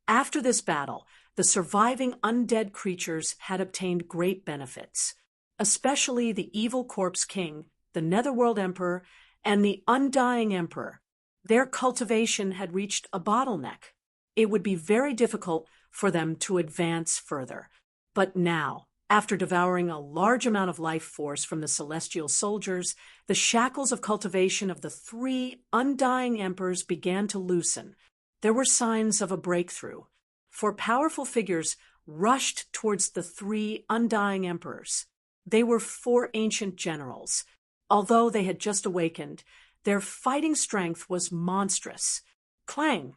After this battle, the surviving undead creatures had obtained great benefits, especially the evil Corpse King, the Netherworld Emperor, and the Undying Emperor. Their cultivation had reached a bottleneck. It would be very difficult for them to advance further. But now, after devouring a large amount of life force from the celestial soldiers, the shackles of cultivation of the three undying emperors began to loosen. There were signs of a breakthrough, for powerful figures rushed towards the three undying emperors. They were four ancient generals. Although they had just awakened, their fighting strength was monstrous. Clang!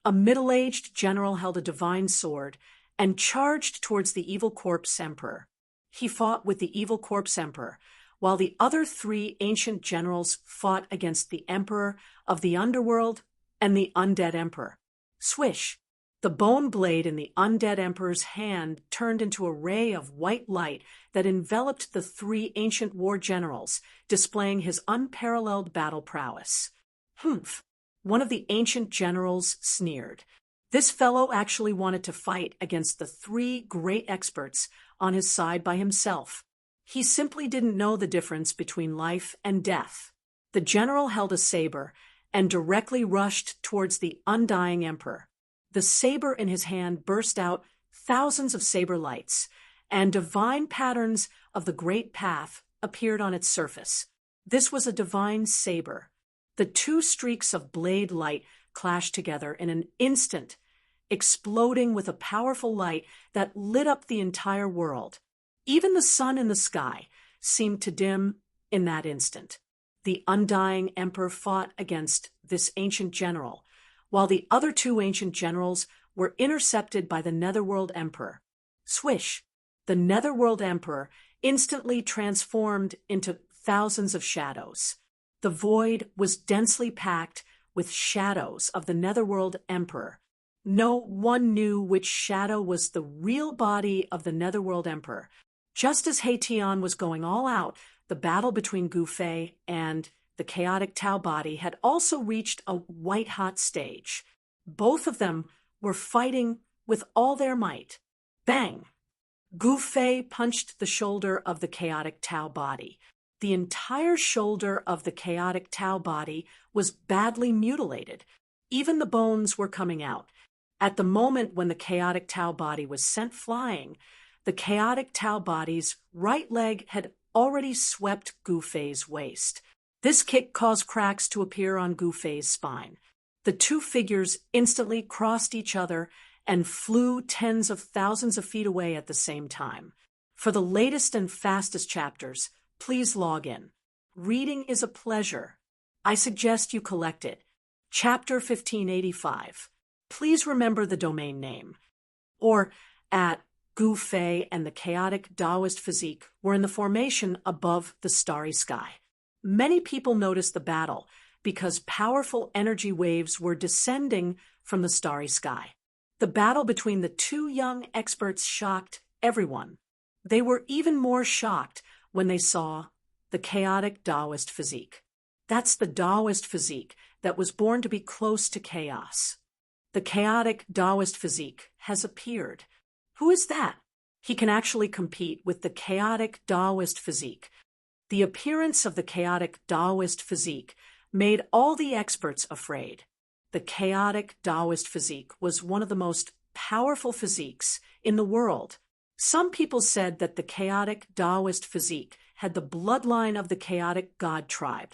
A middle-aged general held a divine sword and charged towards the evil Corpse Emperor. He fought with the evil Corpse Emperor, while the other three ancient generals fought against the Emperor of the Underworld and the Undead Emperor. Swish! The bone blade in the Undead Emperor's hand turned into a ray of white light that enveloped the three ancient war generals, displaying his unparalleled battle prowess. Humph! One of the ancient generals sneered. This fellow actually wanted to fight against the three great experts on his side by himself. He simply didn't know the difference between life and death. The general held a saber and directly rushed towards the undying emperor. The saber in his hand burst out thousands of saber lights, and divine patterns of the great path appeared on its surface. This was a divine saber. The two streaks of blade light clashed together in an instant, exploding with a powerful light that lit up the entire world. Even the sun in the sky seemed to dim in that instant. The undying emperor fought against this ancient general, while the other two ancient generals were intercepted by the Netherworld Emperor. Swish! The Netherworld Emperor instantly transformed into thousands of shadows. The void was densely packed with shadows of the Netherworld Emperor. No one knew which shadow was the real body of the Netherworld Emperor. Just as Haitian was going all out, the battle between Gu Fei and the chaotic Tao body had also reached a white-hot stage. Both of them were fighting with all their might. Bang! Gu Fei punched the shoulder of the chaotic Tao body. The entire shoulder of the chaotic Tao body was badly mutilated. Even the bones were coming out. At the moment when the chaotic Tao body was sent flying, the chaotic Tao body's right leg had already swept Gu Fei's waist. This kick caused cracks to appear on Gu Fei's spine. The two figures instantly crossed each other and flew tens of thousands of feet away at the same time. For the latest and fastest chapters, please log in. Reading is a pleasure. I suggest you collect it. Chapter 1585. Please remember the domain name. Or at Gu Fei and the chaotic Taoist physique were in the formation above the starry sky. Many people noticed the battle because powerful energy waves were descending from the starry sky. The battle between the two young experts shocked everyone. They were even more shocked when they saw the chaotic Taoist physique. That's the Taoist physique that was born to be close to chaos. The chaotic Taoist physique has appeared. Who is that? He can actually compete with the chaotic Taoist physique. The appearance of the chaotic Taoist physique made all the experts afraid. The chaotic Taoist physique was one of the most powerful physiques in the world. Some people said that the chaotic Taoist physique had the bloodline of the chaotic god tribe.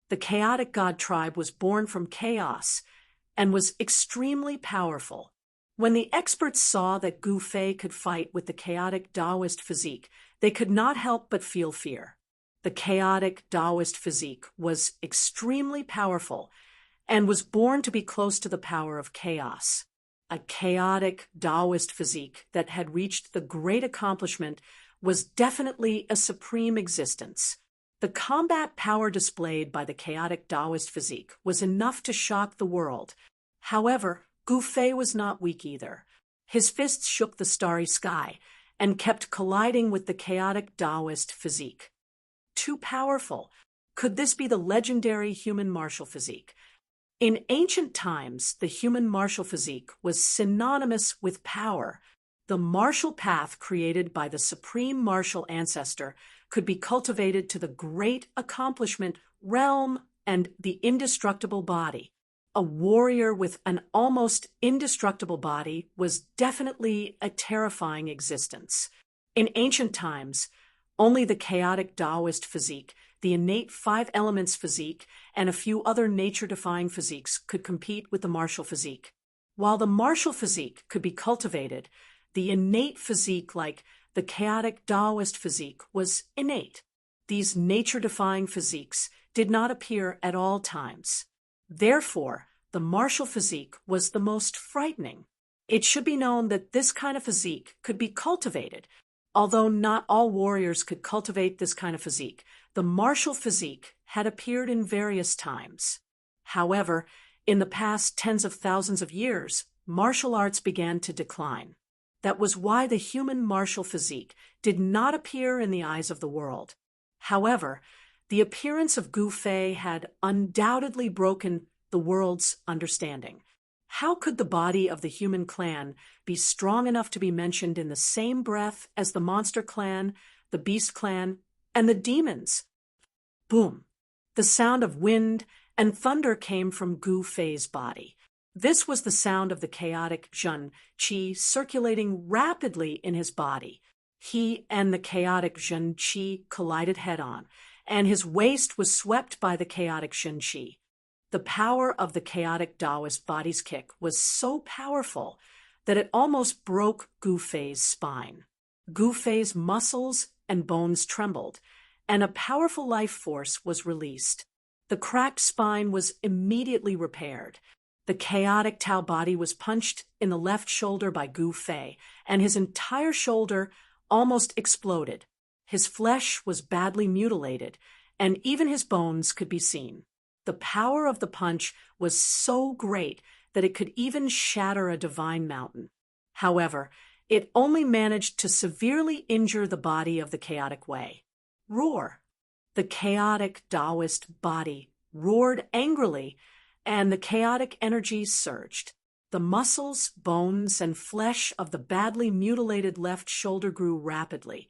The chaotic god tribe was born from chaos and was extremely powerful. When the experts saw that Gu Fei could fight with the chaotic Taoist physique, they could not help but feel fear. The chaotic Taoist physique was extremely powerful and was born to be close to the power of chaos. A chaotic Taoist physique that had reached the great accomplishment was definitely a supreme existence. The combat power displayed by the chaotic Taoist physique was enough to shock the world. However, Gu Fei was not weak either. His fists shook the starry sky and kept colliding with the chaotic Taoist physique. Too powerful. Could this be the legendary human martial physique? In ancient times, the human martial physique was synonymous with power. The martial path created by the supreme martial ancestor could be cultivated to the great accomplishment, realm, and the indestructible body. A warrior with an almost indestructible body was definitely a terrifying existence. In ancient times, only the chaotic Taoist physique, the innate 5 elements physique, and a few other nature-defying physiques could compete with the martial physique. While the martial physique could be cultivated, the innate physique, like the chaotic Taoist physique, was innate. These nature-defying physiques did not appear at all times. Therefore, the martial physique was the most frightening. It should be known that this kind of physique could be cultivated. Although not all warriors could cultivate this kind of physique, the martial physique had appeared in various times. However, in the past tens of thousands of years, martial arts began to decline. That was why the human martial physique did not appear in the eyes of the world. However, the appearance of Gu Fei had undoubtedly broken the world's understanding. How could the body of the human clan be strong enough to be mentioned in the same breath as the monster clan, the beast clan, and the demons? Boom! The sound of wind and thunder came from Gu Fei's body. This was the sound of the chaotic Zhen Qi circulating rapidly in his body. He and the chaotic Zhen Qi collided head-on, and his waist was swept by the chaotic Zhen Qi. The power of the chaotic Taoist body's kick was so powerful that it almost broke Gu Fei's spine. Gu Fei's muscles and bones trembled, and a powerful life force was released. The cracked spine was immediately repaired. The chaotic Tao body was punched in the left shoulder by Gu Fei, and his entire shoulder almost exploded. His flesh was badly mutilated, and even his bones could be seen. The power of the punch was so great that it could even shatter a divine mountain. However, it only managed to severely injure the body of the chaotic Wei. Roar! The chaotic Taoist body roared angrily, and the chaotic energy surged. The muscles, bones, and flesh of the badly mutilated left shoulder grew rapidly,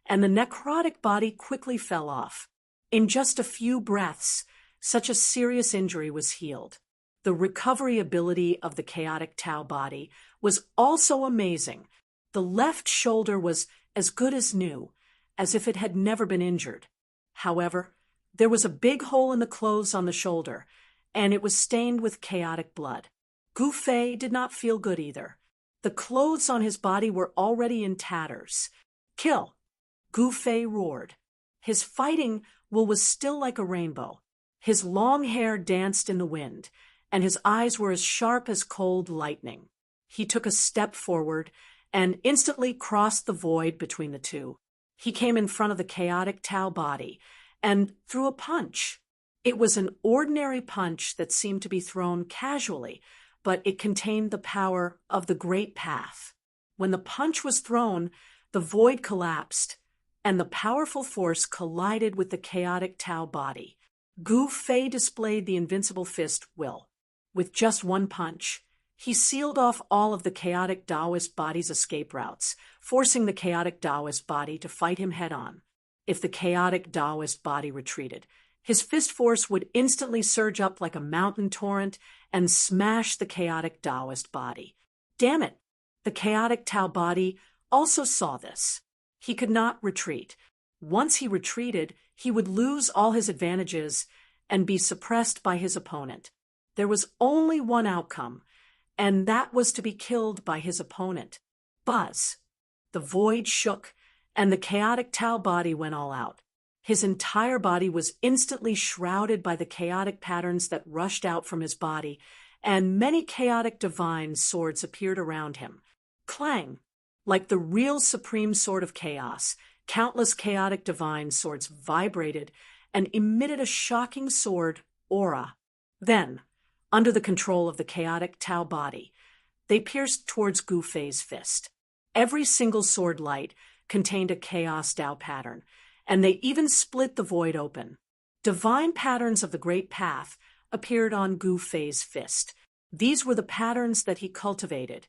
and the necrotic body quickly fell off. In just a few breaths, such a serious injury was healed. The recovery ability of the chaotic Tao body was also amazing. The left shoulder was as good as new, as if it had never been injured. However, there was a big hole in the clothes on the shoulder, and it was stained with chaotic blood. Gu Fei did not feel good either. The clothes on his body were already in tatters. Kill! Gu Fei roared. His fighting will was still like a rainbow. His long hair danced in the wind, and his eyes were as sharp as cold lightning. He took a step forward and instantly crossed the void between the two. He came in front of the chaotic Tao body and threw a punch. It was an ordinary punch that seemed to be thrown casually, but it contained the power of the Great Path. When the punch was thrown, the void collapsed, and the powerful force collided with the chaotic Tao body. Gu Fei displayed the invincible fist will. With just one punch, he sealed off all of the chaotic Taoist body's escape routes, forcing the chaotic Taoist body to fight him head-on. If the chaotic Taoist body retreated, his fist force would instantly surge up like a mountain torrent and smash the chaotic Taoist body. Damn it! The chaotic Tao body also saw this. He could not retreat. Once he retreated, he would lose all his advantages and be suppressed by his opponent. There was only one outcome, and that was to be killed by his opponent. Buzz. The void shook, and the chaotic Tao body went all out. His entire body was instantly shrouded by the chaotic patterns that rushed out from his body, and many chaotic divine swords appeared around him. Clang! Like the real supreme sword of chaos, countless chaotic divine swords vibrated and emitted a shocking sword aura. Then, under the control of the chaotic Tao body, they pierced towards Gu Fei's fist. Every single sword light contained a chaos Tao pattern, and they even split the void open. Divine patterns of the Great Path appeared on Gu Fei's fist. These were the patterns that he cultivated,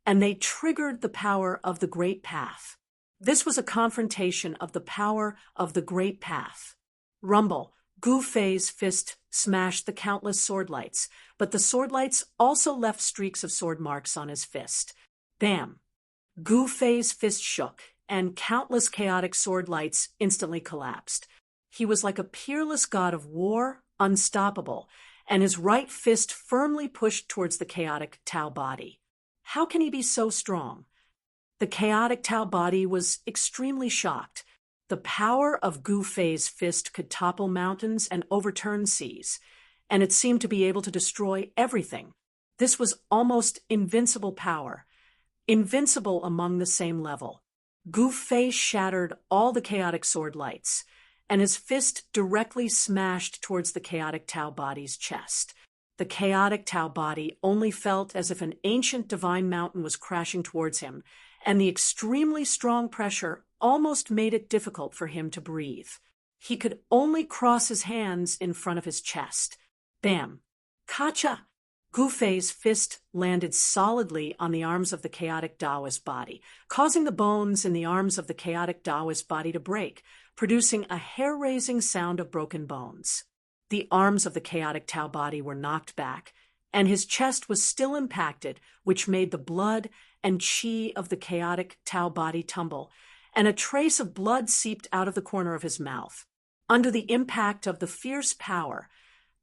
and they triggered the power of the Great Path. This was a confrontation of the power of the Great Path. Rumble. Gu Fei's fist smashed the countless sword lights, but the sword lights also left streaks of sword marks on his fist. Bam! Gu Fei's fist shook, and countless chaotic sword lights instantly collapsed. He was like a peerless god of war, unstoppable, and his right fist firmly pushed towards the chaotic Tao body. How can he be so strong? The chaotic Tao body was extremely shocked. The power of Gu Fei's fist could topple mountains and overturn seas, and it seemed to be able to destroy everything. This was almost invincible power, invincible among the same level. Gu Fei shattered all the chaotic sword lights, and his fist directly smashed towards the chaotic Tao body's chest. The chaotic Tao body only felt as if an ancient divine mountain was crashing towards him, and the extremely strong pressure almost made it difficult for him to breathe. He could only cross his hands in front of his chest. Bam! Kacha! Gu Fei's fist landed solidly on the arms of the chaotic Taoist body, causing the bones in the arms of the chaotic Taoist body to break, producing a hair-raising sound of broken bones. The arms of the chaotic Tao body were knocked back, and his chest was still impacted, which made the blood and chi of the chaotic Tao body tumble, and a trace of blood seeped out of the corner of his mouth. Under the impact of the fierce power,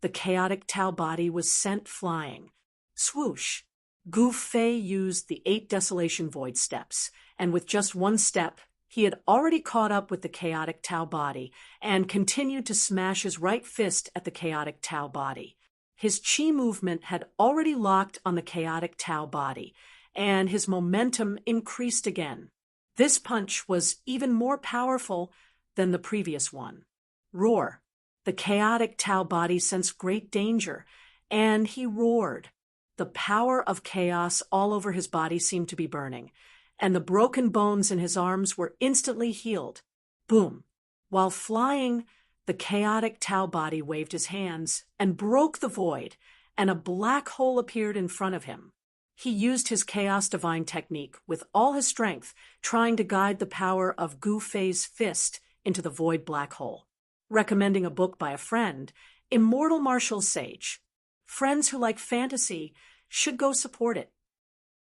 the chaotic Tao body was sent flying. Swoosh! Gu Fei used the 8 Desolation Void steps, and with just one step, he had already caught up with the chaotic Tao body and continued to smash his right fist at the chaotic Tao body. His chi movement had already locked on the chaotic Tao body, and his momentum increased again. This punch was even more powerful than the previous one. Roar! The chaotic Tao body sensed great danger, and he roared. The power of chaos all over his body seemed to be burning, and the broken bones in his arms were instantly healed. Boom! While flying, the chaotic Tao body waved his hands and broke the void, and a black hole appeared in front of him. He used his Chaos Divine technique with all his strength, trying to guide the power of Gu Fei's fist into the void black hole. Recommending a book by a friend, Immortal Martial Sage. Friends who like fantasy should go support it.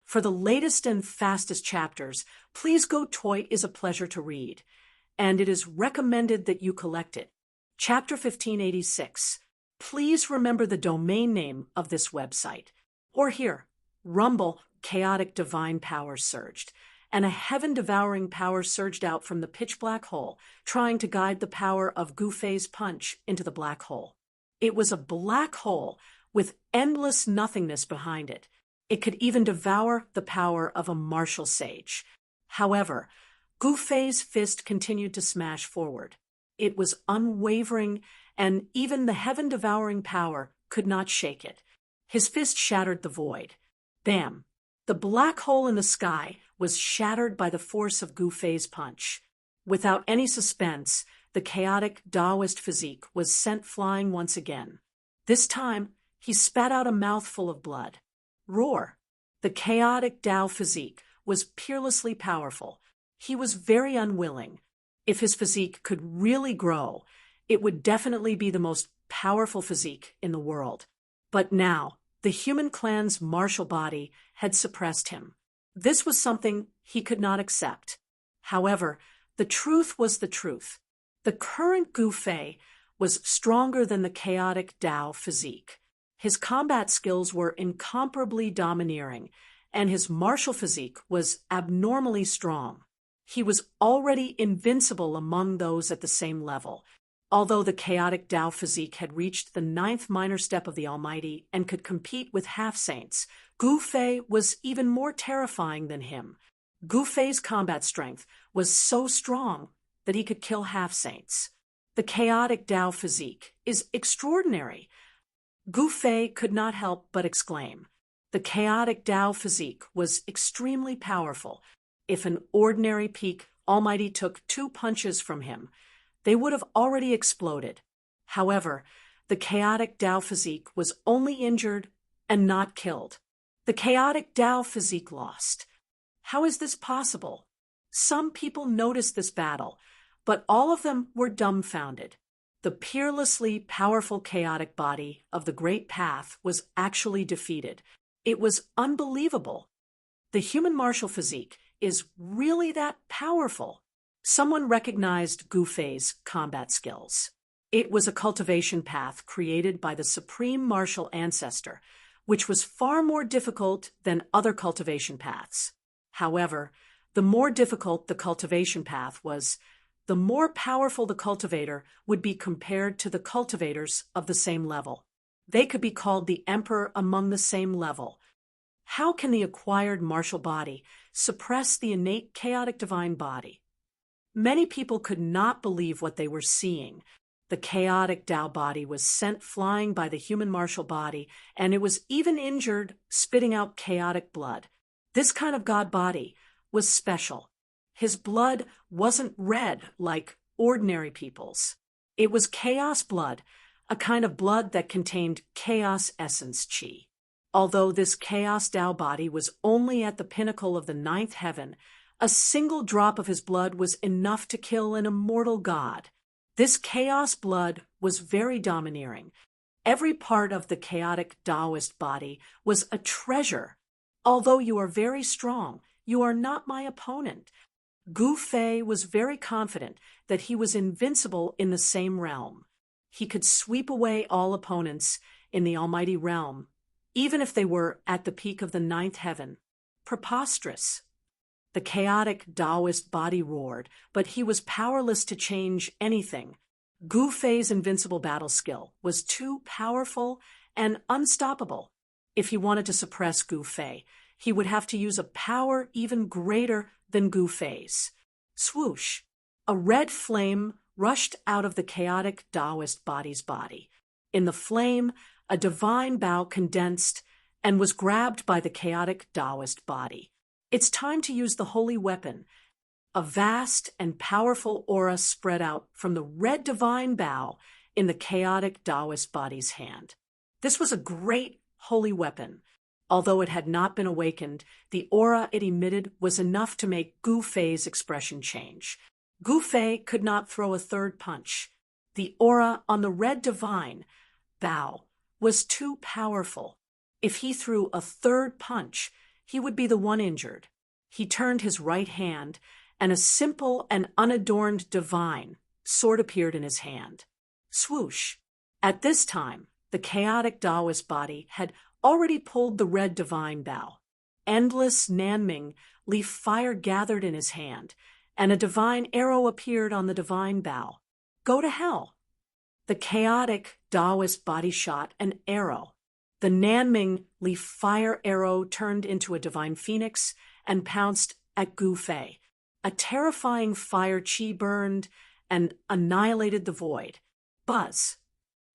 For the latest and fastest chapters, please go Toy is a pleasure to read, and it is recommended that you collect it. Chapter 1586. Please remember the domain name of this website. Or here, Rumble, chaotic divine power surged, and a heaven-devouring power surged out from the pitch-black hole, trying to guide the power of Gu Fei's punch into the black hole. It was a black hole with endless nothingness behind it. It could even devour the power of a martial sage. However, Gu Fei's fist continued to smash forward. It was unwavering and even the heaven-devouring power could not shake it. His fist shattered the void. Bam! The black hole in the sky was shattered by the force of Gu Fei's punch. Without any suspense, the chaotic Taoist physique was sent flying once again. This time, he spat out a mouthful of blood. Roar! The chaotic Tao physique was peerlessly powerful. He was very unwilling. If his physique could really grow, it would definitely be the most powerful physique in the world. But now, the human clan's martial body had suppressed him. This was something he could not accept. However, the truth was the truth. The current Gu Fei was stronger than the chaotic Tao physique. His combat skills were incomparably domineering, and his martial physique was abnormally strong. He was already invincible among those at the same level. Although the chaotic Tao physique had reached the 9th minor step of the Almighty and could compete with half-saints, Gu Fei was even more terrifying than him. Gu Fei's combat strength was so strong that he could kill half-saints. The chaotic Tao physique is extraordinary. Gu Fei could not help but exclaim. The chaotic Tao physique was extremely powerful. If an ordinary peak Almighty took 2 punches from him, they would have already exploded. However, the chaotic Tao physique was only injured and not killed. The chaotic Tao physique lost. How is this possible? Some people noticed this battle, but all of them were dumbfounded. The peerlessly powerful chaotic body of the Great Path was actually defeated. It was unbelievable. The human martial physique is really that powerful. Someone recognized Gu Fei's combat skills. It was a cultivation path created by the supreme martial ancestor, which was far more difficult than other cultivation paths. However, the more difficult the cultivation path was, the more powerful the cultivator would be compared to the cultivators of the same level. They could be called the emperor among the same level. How can the acquired martial body suppress the innate chaotic divine body? Many people could not believe what they were seeing. The chaotic Tao body was sent flying by the human martial body, and it was even injured, spitting out chaotic blood. This kind of god body was special. His blood wasn't red like ordinary people's. It was chaos blood, a kind of blood that contained chaos essence chi. Although this chaos Tao body was only at the pinnacle of the 9th heaven, a single drop of his blood was enough to kill an immortal god. This chaos blood was very domineering. Every part of the chaotic Taoist body was a treasure. Although you are very strong, you are not my opponent. Gu Fei was very confident that he was invincible in the same realm. He could sweep away all opponents in the almighty realm, even if they were at the peak of the 9th heaven. Preposterous. The chaotic Taoist body roared, but he was powerless to change anything. Gu Fei's invincible battle skill was too powerful and unstoppable. If he wanted to suppress Gu Fei, he would have to use a power even greater than Gu Fei's. Swoosh! A red flame rushed out of the chaotic Taoist body's body. In the flame, a divine bow condensed and was grabbed by the chaotic Taoist body. It's time to use the holy weapon. A vast and powerful aura spread out from the red divine bow in the chaotic Taoist body's hand. This was a great holy weapon. Although it had not been awakened, the aura it emitted was enough to make Gu Fei's expression change. Gu Fei could not throw a third punch. The aura on the red divine bow was too powerful. If he threw a third punch, he would be the one injured. He turned his right hand, and a simple and unadorned divine sword appeared in his hand. Swoosh! At this time, the chaotic Taoist body had already pulled the red divine bow. Endless Nanming leaf fire gathered in his hand, and a divine arrow appeared on the divine bow. Go to hell! The chaotic Taoist body shot an arrow. The Nanming leaf fire arrow turned into a divine phoenix and pounced at Gu Fei. A terrifying fire chi burned and annihilated the void. Buzz!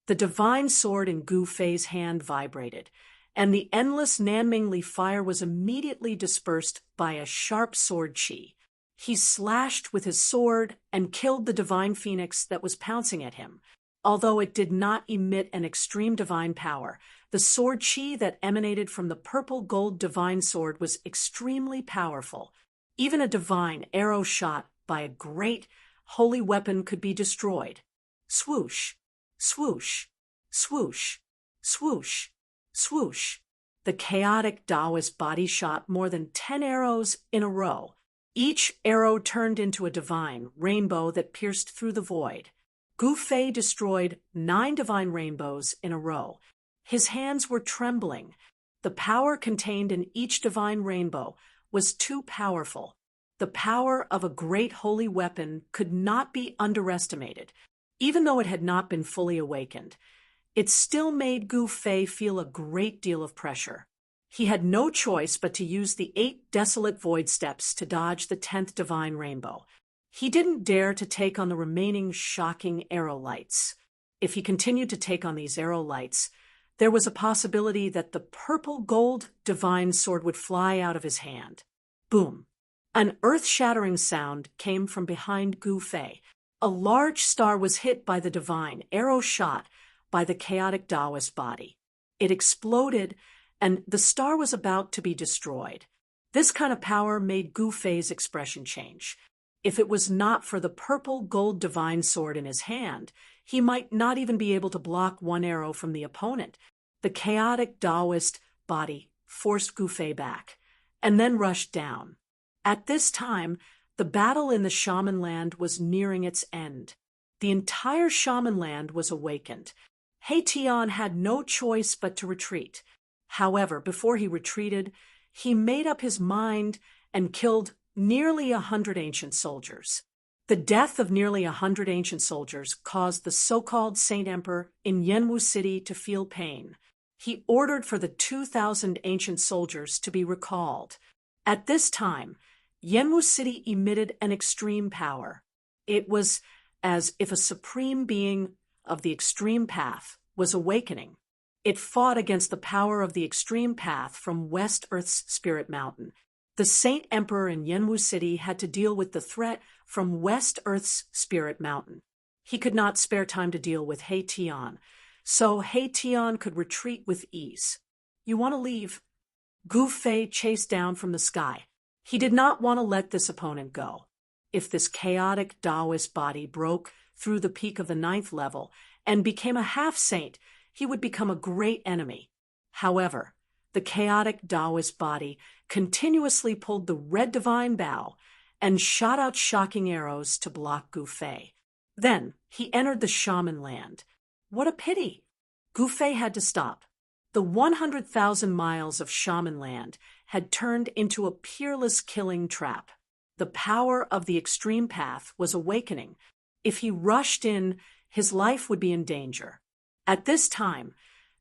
The divine sword in Gu Fei's hand vibrated, and the endless Nanmingli fire was immediately dispersed by a sharp sword qi. He slashed with his sword and killed the divine phoenix that was pouncing at him. Although it did not emit an extreme divine power, the sword qi that emanated from the purple gold divine sword was extremely powerful. Even a divine arrow shot by a great holy weapon could be destroyed. Swoosh, swoosh, swoosh, swoosh, swoosh. The chaotic Taoist body shot more than 10 arrows in a row. Each arrow turned into a divine rainbow that pierced through the void. Gu Fei destroyed 9 divine rainbows in a row. His hands were trembling. The power contained in each divine rainbow was too powerful. The power of a great holy weapon could not be underestimated. Even though it had not been fully awakened, it still made Gu Fei feel a great deal of pressure. He had no choice but to use the 8 desolate void steps to dodge the 10th divine rainbow. He didn't dare to take on the remaining shocking arrow lights. If he continued to take on these arrow lights, there was a possibility that the purple gold divine sword would fly out of his hand. Boom! An earth-shattering sound came from behind Gu Fei. A large star was hit by the divine arrow shot by the chaotic Taoist body. It exploded, and the star was about to be destroyed. This kind of power made Gu Fei's expression change. If it was not for the purple gold divine sword in his hand, he might not even be able to block one arrow from the opponent. The chaotic Taoist body forced Gu Fei back, and then rushed down. At this time, the battle in the Shaman Land was nearing its end. The entire Shaman Land was awakened. He Tian had no choice but to retreat. However, before he retreated, he made up his mind and killed nearly 100 ancient soldiers. The death of nearly 100 ancient soldiers caused the so-called Saint Emperor in Yanwu City to feel pain. He ordered for the 2,000 ancient soldiers to be recalled. At this time, Yanwu City emitted an extreme power. It was as if a supreme being of the extreme path was awakening. It fought against the power of the extreme path from West Earth's Spirit Mountain. The Saint Emperor in Yanwu City had to deal with the threat from West Earth's Spirit Mountain. He could not spare time to deal with He Tian, so He Tian could retreat with ease. You want to leave? Gu Fei chased down from the sky. He did not want to let this opponent go. If this chaotic Taoist body broke through the peak of the 9th level and became a half-saint, he would become a great enemy. However, the chaotic Taoist body continuously pulled the red divine bow and shot out shocking arrows to block Gu Fei. Then he entered the Shaman Land. What a pity! Gu Fei had to stop. The 100,000 miles of Shaman Land had turned into a peerless killing trap. The power of the extreme path was awakening. If he rushed in, his life would be in danger. At this time,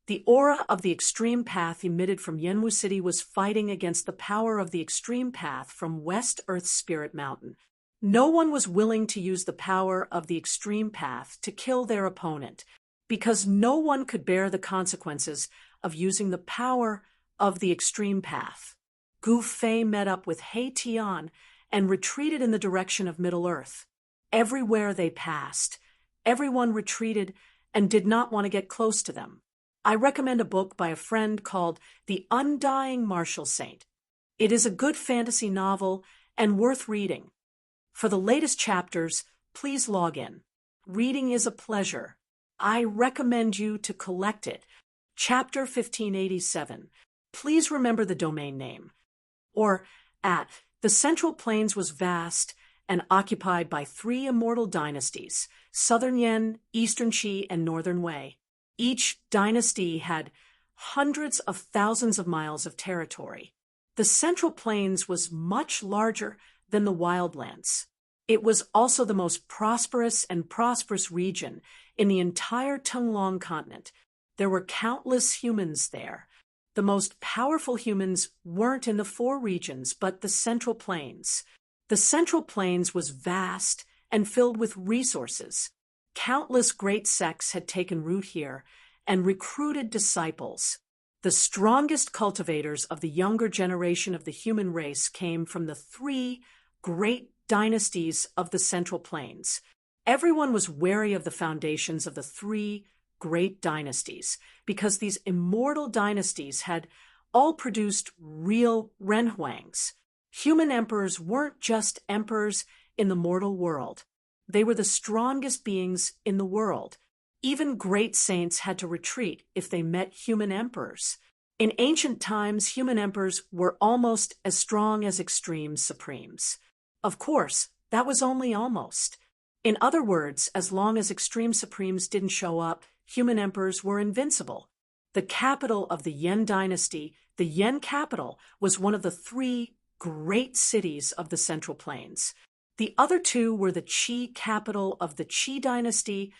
the aura of the extreme path emitted from Yanwu City was fighting against the power of the extreme path from West Earth's Spirit Mountain. No one was willing to use the power of the extreme path to kill their opponent, because no one could bear the consequences of using the power of the extreme path. Gu Fei met up with He Tian and retreated in the direction of Middle-earth. Everywhere they passed, everyone retreated and did not want to get close to them. I recommend a book by a friend called The Undying Martial Saint. It is a good fantasy novel and worth reading. For the latest chapters, please log in. Reading is a pleasure. I recommend you to collect it. Chapter 1587. Please remember the domain name. Or at the Central Plains was vast and occupied by 3 immortal dynasties, Southern Yan, Eastern Qi, and Northern Wei. Each dynasty had hundreds of thousands of miles of territory. The Central Plains was much larger than the Wildlands. It was also the most prosperous region in the entire Tunglong continent. There were countless humans there. The most powerful humans weren't in the 4 regions, but the Central Plains. The Central Plains was vast and filled with resources. Countless great sects had taken root here and recruited disciples. The strongest cultivators of the younger generation of the human race came from the three great dynasties of the Central Plains. Everyone was wary of the foundations of the three great dynasties because these immortal dynasties had all produced real renhuangs. Human emperors weren't just emperors in the mortal world. They were the strongest beings in the world. Even great saints had to retreat if they met human emperors. In ancient times, human emperors were almost as strong as extreme supremes. Of course, that was only almost. In other words, as long as extreme supremes didn't show up, human emperors were invincible. The capital of the Yen dynasty, the Yen capital, was one of the three great cities of the Central Plains. The other two were the Qi capital of the Qi dynasty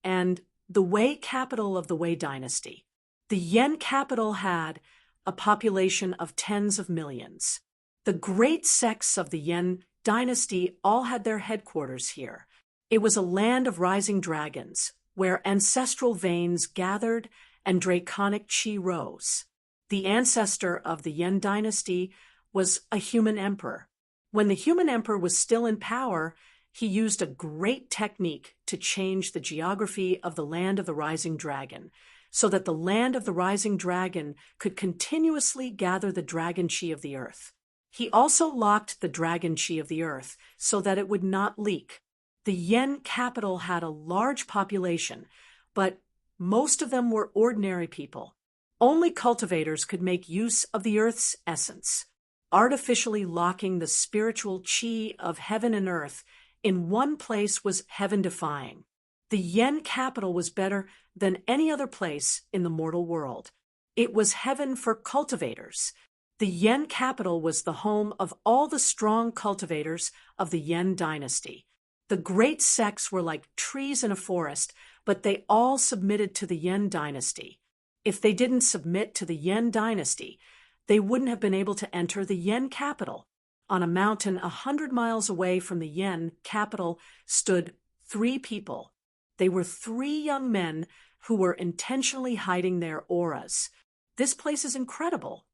and the Wei capital of the Wei dynasty. The Yen capital had a population of tens of millions. The great sects of the Yen dynasty all had their headquarters here. It was a land of rising dragons, where ancestral veins gathered and draconic Qi rose. The ancestor of the Yen dynasty was a human emperor. When the human emperor was still in power, he used a great technique to change the geography of the land of the rising dragon, so that the land of the rising dragon could continuously gather the dragon Qi of the earth. He also locked the dragon Qi of the earth so that it would not leak. The Yen capital had a large population, but most of them were ordinary people. Only cultivators could make use of the earth's essence, artificially locking the spiritual Qi of heaven and earth in one place was heaven-defying. The Yen capital was better than any other place in the mortal world. It was heaven for cultivators. The Yen capital was the home of all the strong cultivators of the Yen dynasty. The great sects were like trees in a forest, but they all submitted to the Yen dynasty. If they didn't submit to the Yen dynasty, they wouldn't have been able to enter the Yen capital. On a mountain 100 miles away from the Yen capital stood three people. They were three young men who were intentionally hiding their auras. This place is incredible.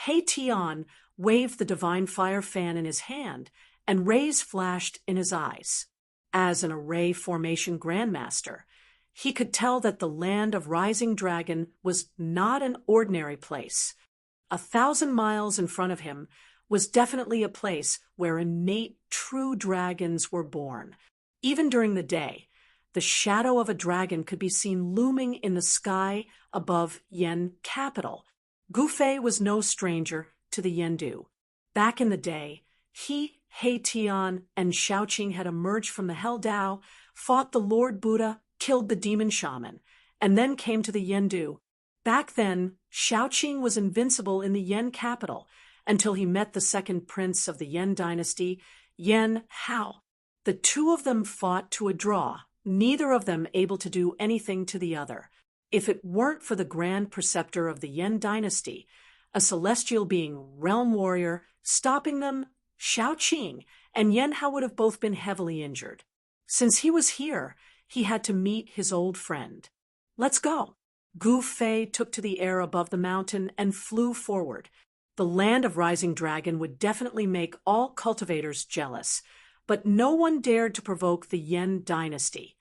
He Tian waved the divine fire fan in his hand, and rays flashed in his eyes. As an array formation grandmaster, he could tell that the land of Rising Dragon was not an ordinary place. 1,000 miles in front of him was definitely a place where innate true dragons were born. Even during the day, the shadow of a dragon could be seen looming in the sky above Yen capital. Gu Fei was no stranger to the Yendu. Back in the day, he, He Tian, and Shaoqing had emerged from the Hell Dao, fought the Lord Buddha, killed the demon shaman, and then came to the Yendu. Back then, Shaoqing was invincible in the Yen capital until he met the second prince of the Yen dynasty, Yen Hao. The two of them fought to a draw, neither of them able to do anything to the other. If it weren't for the grand preceptor of the Yen dynasty, a celestial being, realm warrior, stopping them, Shaoqing and Yen Hao would have both been heavily injured. Since he was here, he had to meet his old friend. Let's go. Gu Fei took to the air above the mountain and flew forward. The land of Rising Dragon would definitely make all cultivators jealous, but no one dared to provoke the Yen dynasty.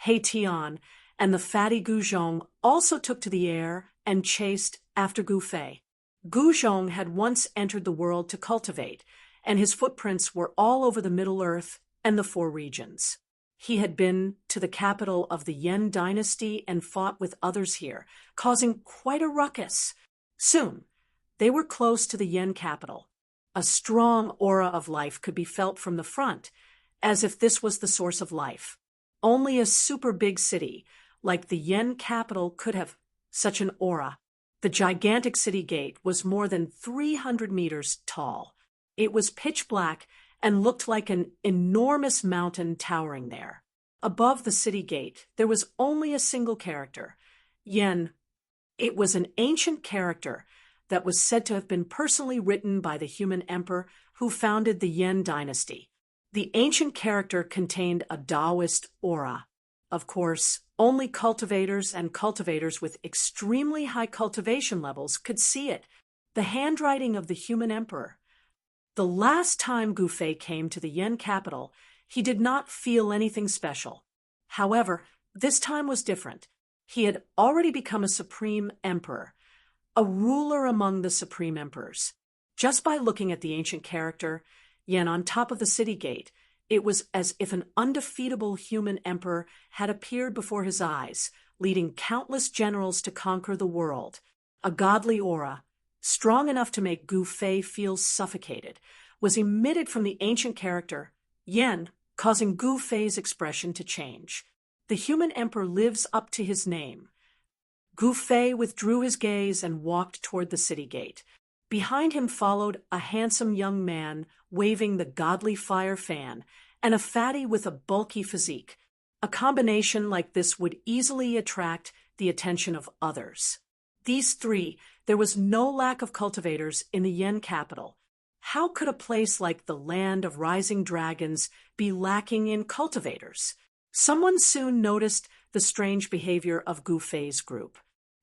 He Tian and the fatty Gu Zhong also took to the air and chased after Gu Fei. Gu Zhong had once entered the world to cultivate, and his footprints were all over the Middle Earth and the four regions. He had been to the capital of the Yen dynasty and fought with others here, causing quite a ruckus. Soon, they were close to the Yen capital. A strong aura of life could be felt from the front, as if this was the source of life. Only a super big city, like the Yen capital, could have such an aura. The gigantic city gate was more than 300 meters tall. It was pitch black and looked like an enormous mountain towering there. Above the city gate, there was only a single character, Yen. It was an ancient character that was said to have been personally written by the human emperor who founded the Yen dynasty. The ancient character contained a Taoist aura. of course, only cultivators and cultivators with extremely high cultivation levels could see it. The handwriting of the human emperor. The last time Gu Fei came to the Yan capital, he did not feel anything special. However, this time was different. He had already become a supreme emperor, a ruler among the supreme emperors. Just by looking at the ancient character, Yan on top of the city gate, it was as if an undefeatable human emperor had appeared before his eyes, leading countless generals to conquer the world. A godly aura, strong enough to make Gu Fei feel suffocated, was emitted from the ancient character, Yan, causing Gu Fei's expression to change. The human emperor lives up to his name. Gu Fei withdrew his gaze and walked toward the city gate. Behind him followed a handsome young man waving the godly fire fan and a fatty with a bulky physique. A combination like this would easily attract the attention of others. These three, there was no lack of cultivators in the Yan capital. How could a place like the land of rising dragons be lacking in cultivators? Someone soon noticed the strange behavior of Gu Fei's group,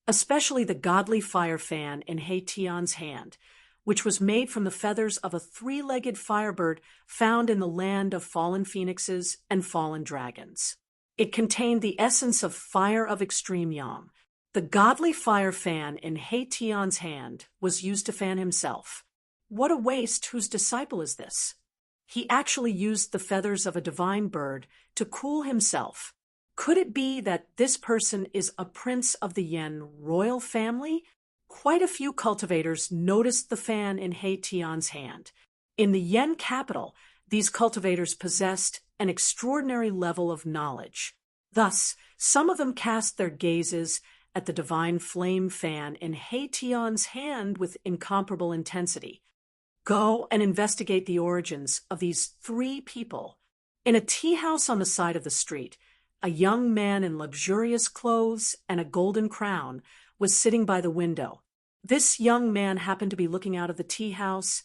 especially the godly fire fan in He Tian's hand, which was made from the feathers of a three-legged firebird found in the land of fallen phoenixes and fallen dragons. It contained the essence of fire of extreme yang. The godly fire fan in He Tian's hand was used to fan himself. What a waste! Whose disciple is this? He actually used the feathers of a divine bird to cool himself. Could it be that this person is a prince of the Yan royal family? Quite a few cultivators noticed the fan in He Tian's hand. In the Yan capital, these cultivators possessed an extraordinary level of knowledge. Thus, some of them cast their gazes at the divine flame fan in He Tian's hand with incomparable intensity. Go and investigate the origins of these three people. In a tea house on the side of the street, a young man in luxurious clothes and a golden crown was sitting by the window. This young man happened to be looking out of the tea house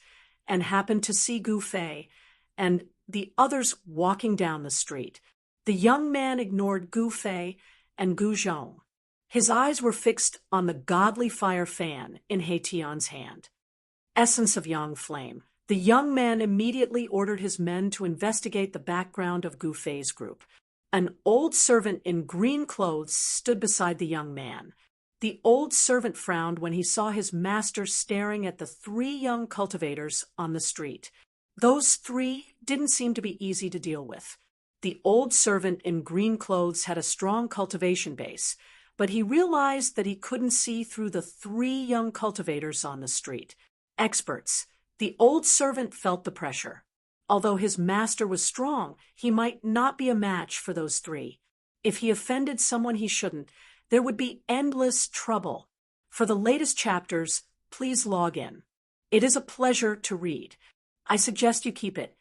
and happened to see Gu Fei and the others walking down the street. The young man ignored Gu Fei and Gu Zhong. His eyes were fixed on the godly fire fan in He Tian's hand. Essence of Yang Flame. The young man immediately ordered his men to investigate the background of Gu Fei's group. An old servant in green clothes stood beside the young man. The old servant frowned when he saw his master staring at the three young cultivators on the street. Those three didn't seem to be easy to deal with. The old servant in green clothes had a strong cultivation base, but he realized that he couldn't see through the three young cultivators on the street. Experts. The old servant felt the pressure. Although his master was strong, he might not be a match for those three. If he offended someone he shouldn't, there would be endless trouble. For the latest chapters, please log in. It is a pleasure to read. I suggest you keep it.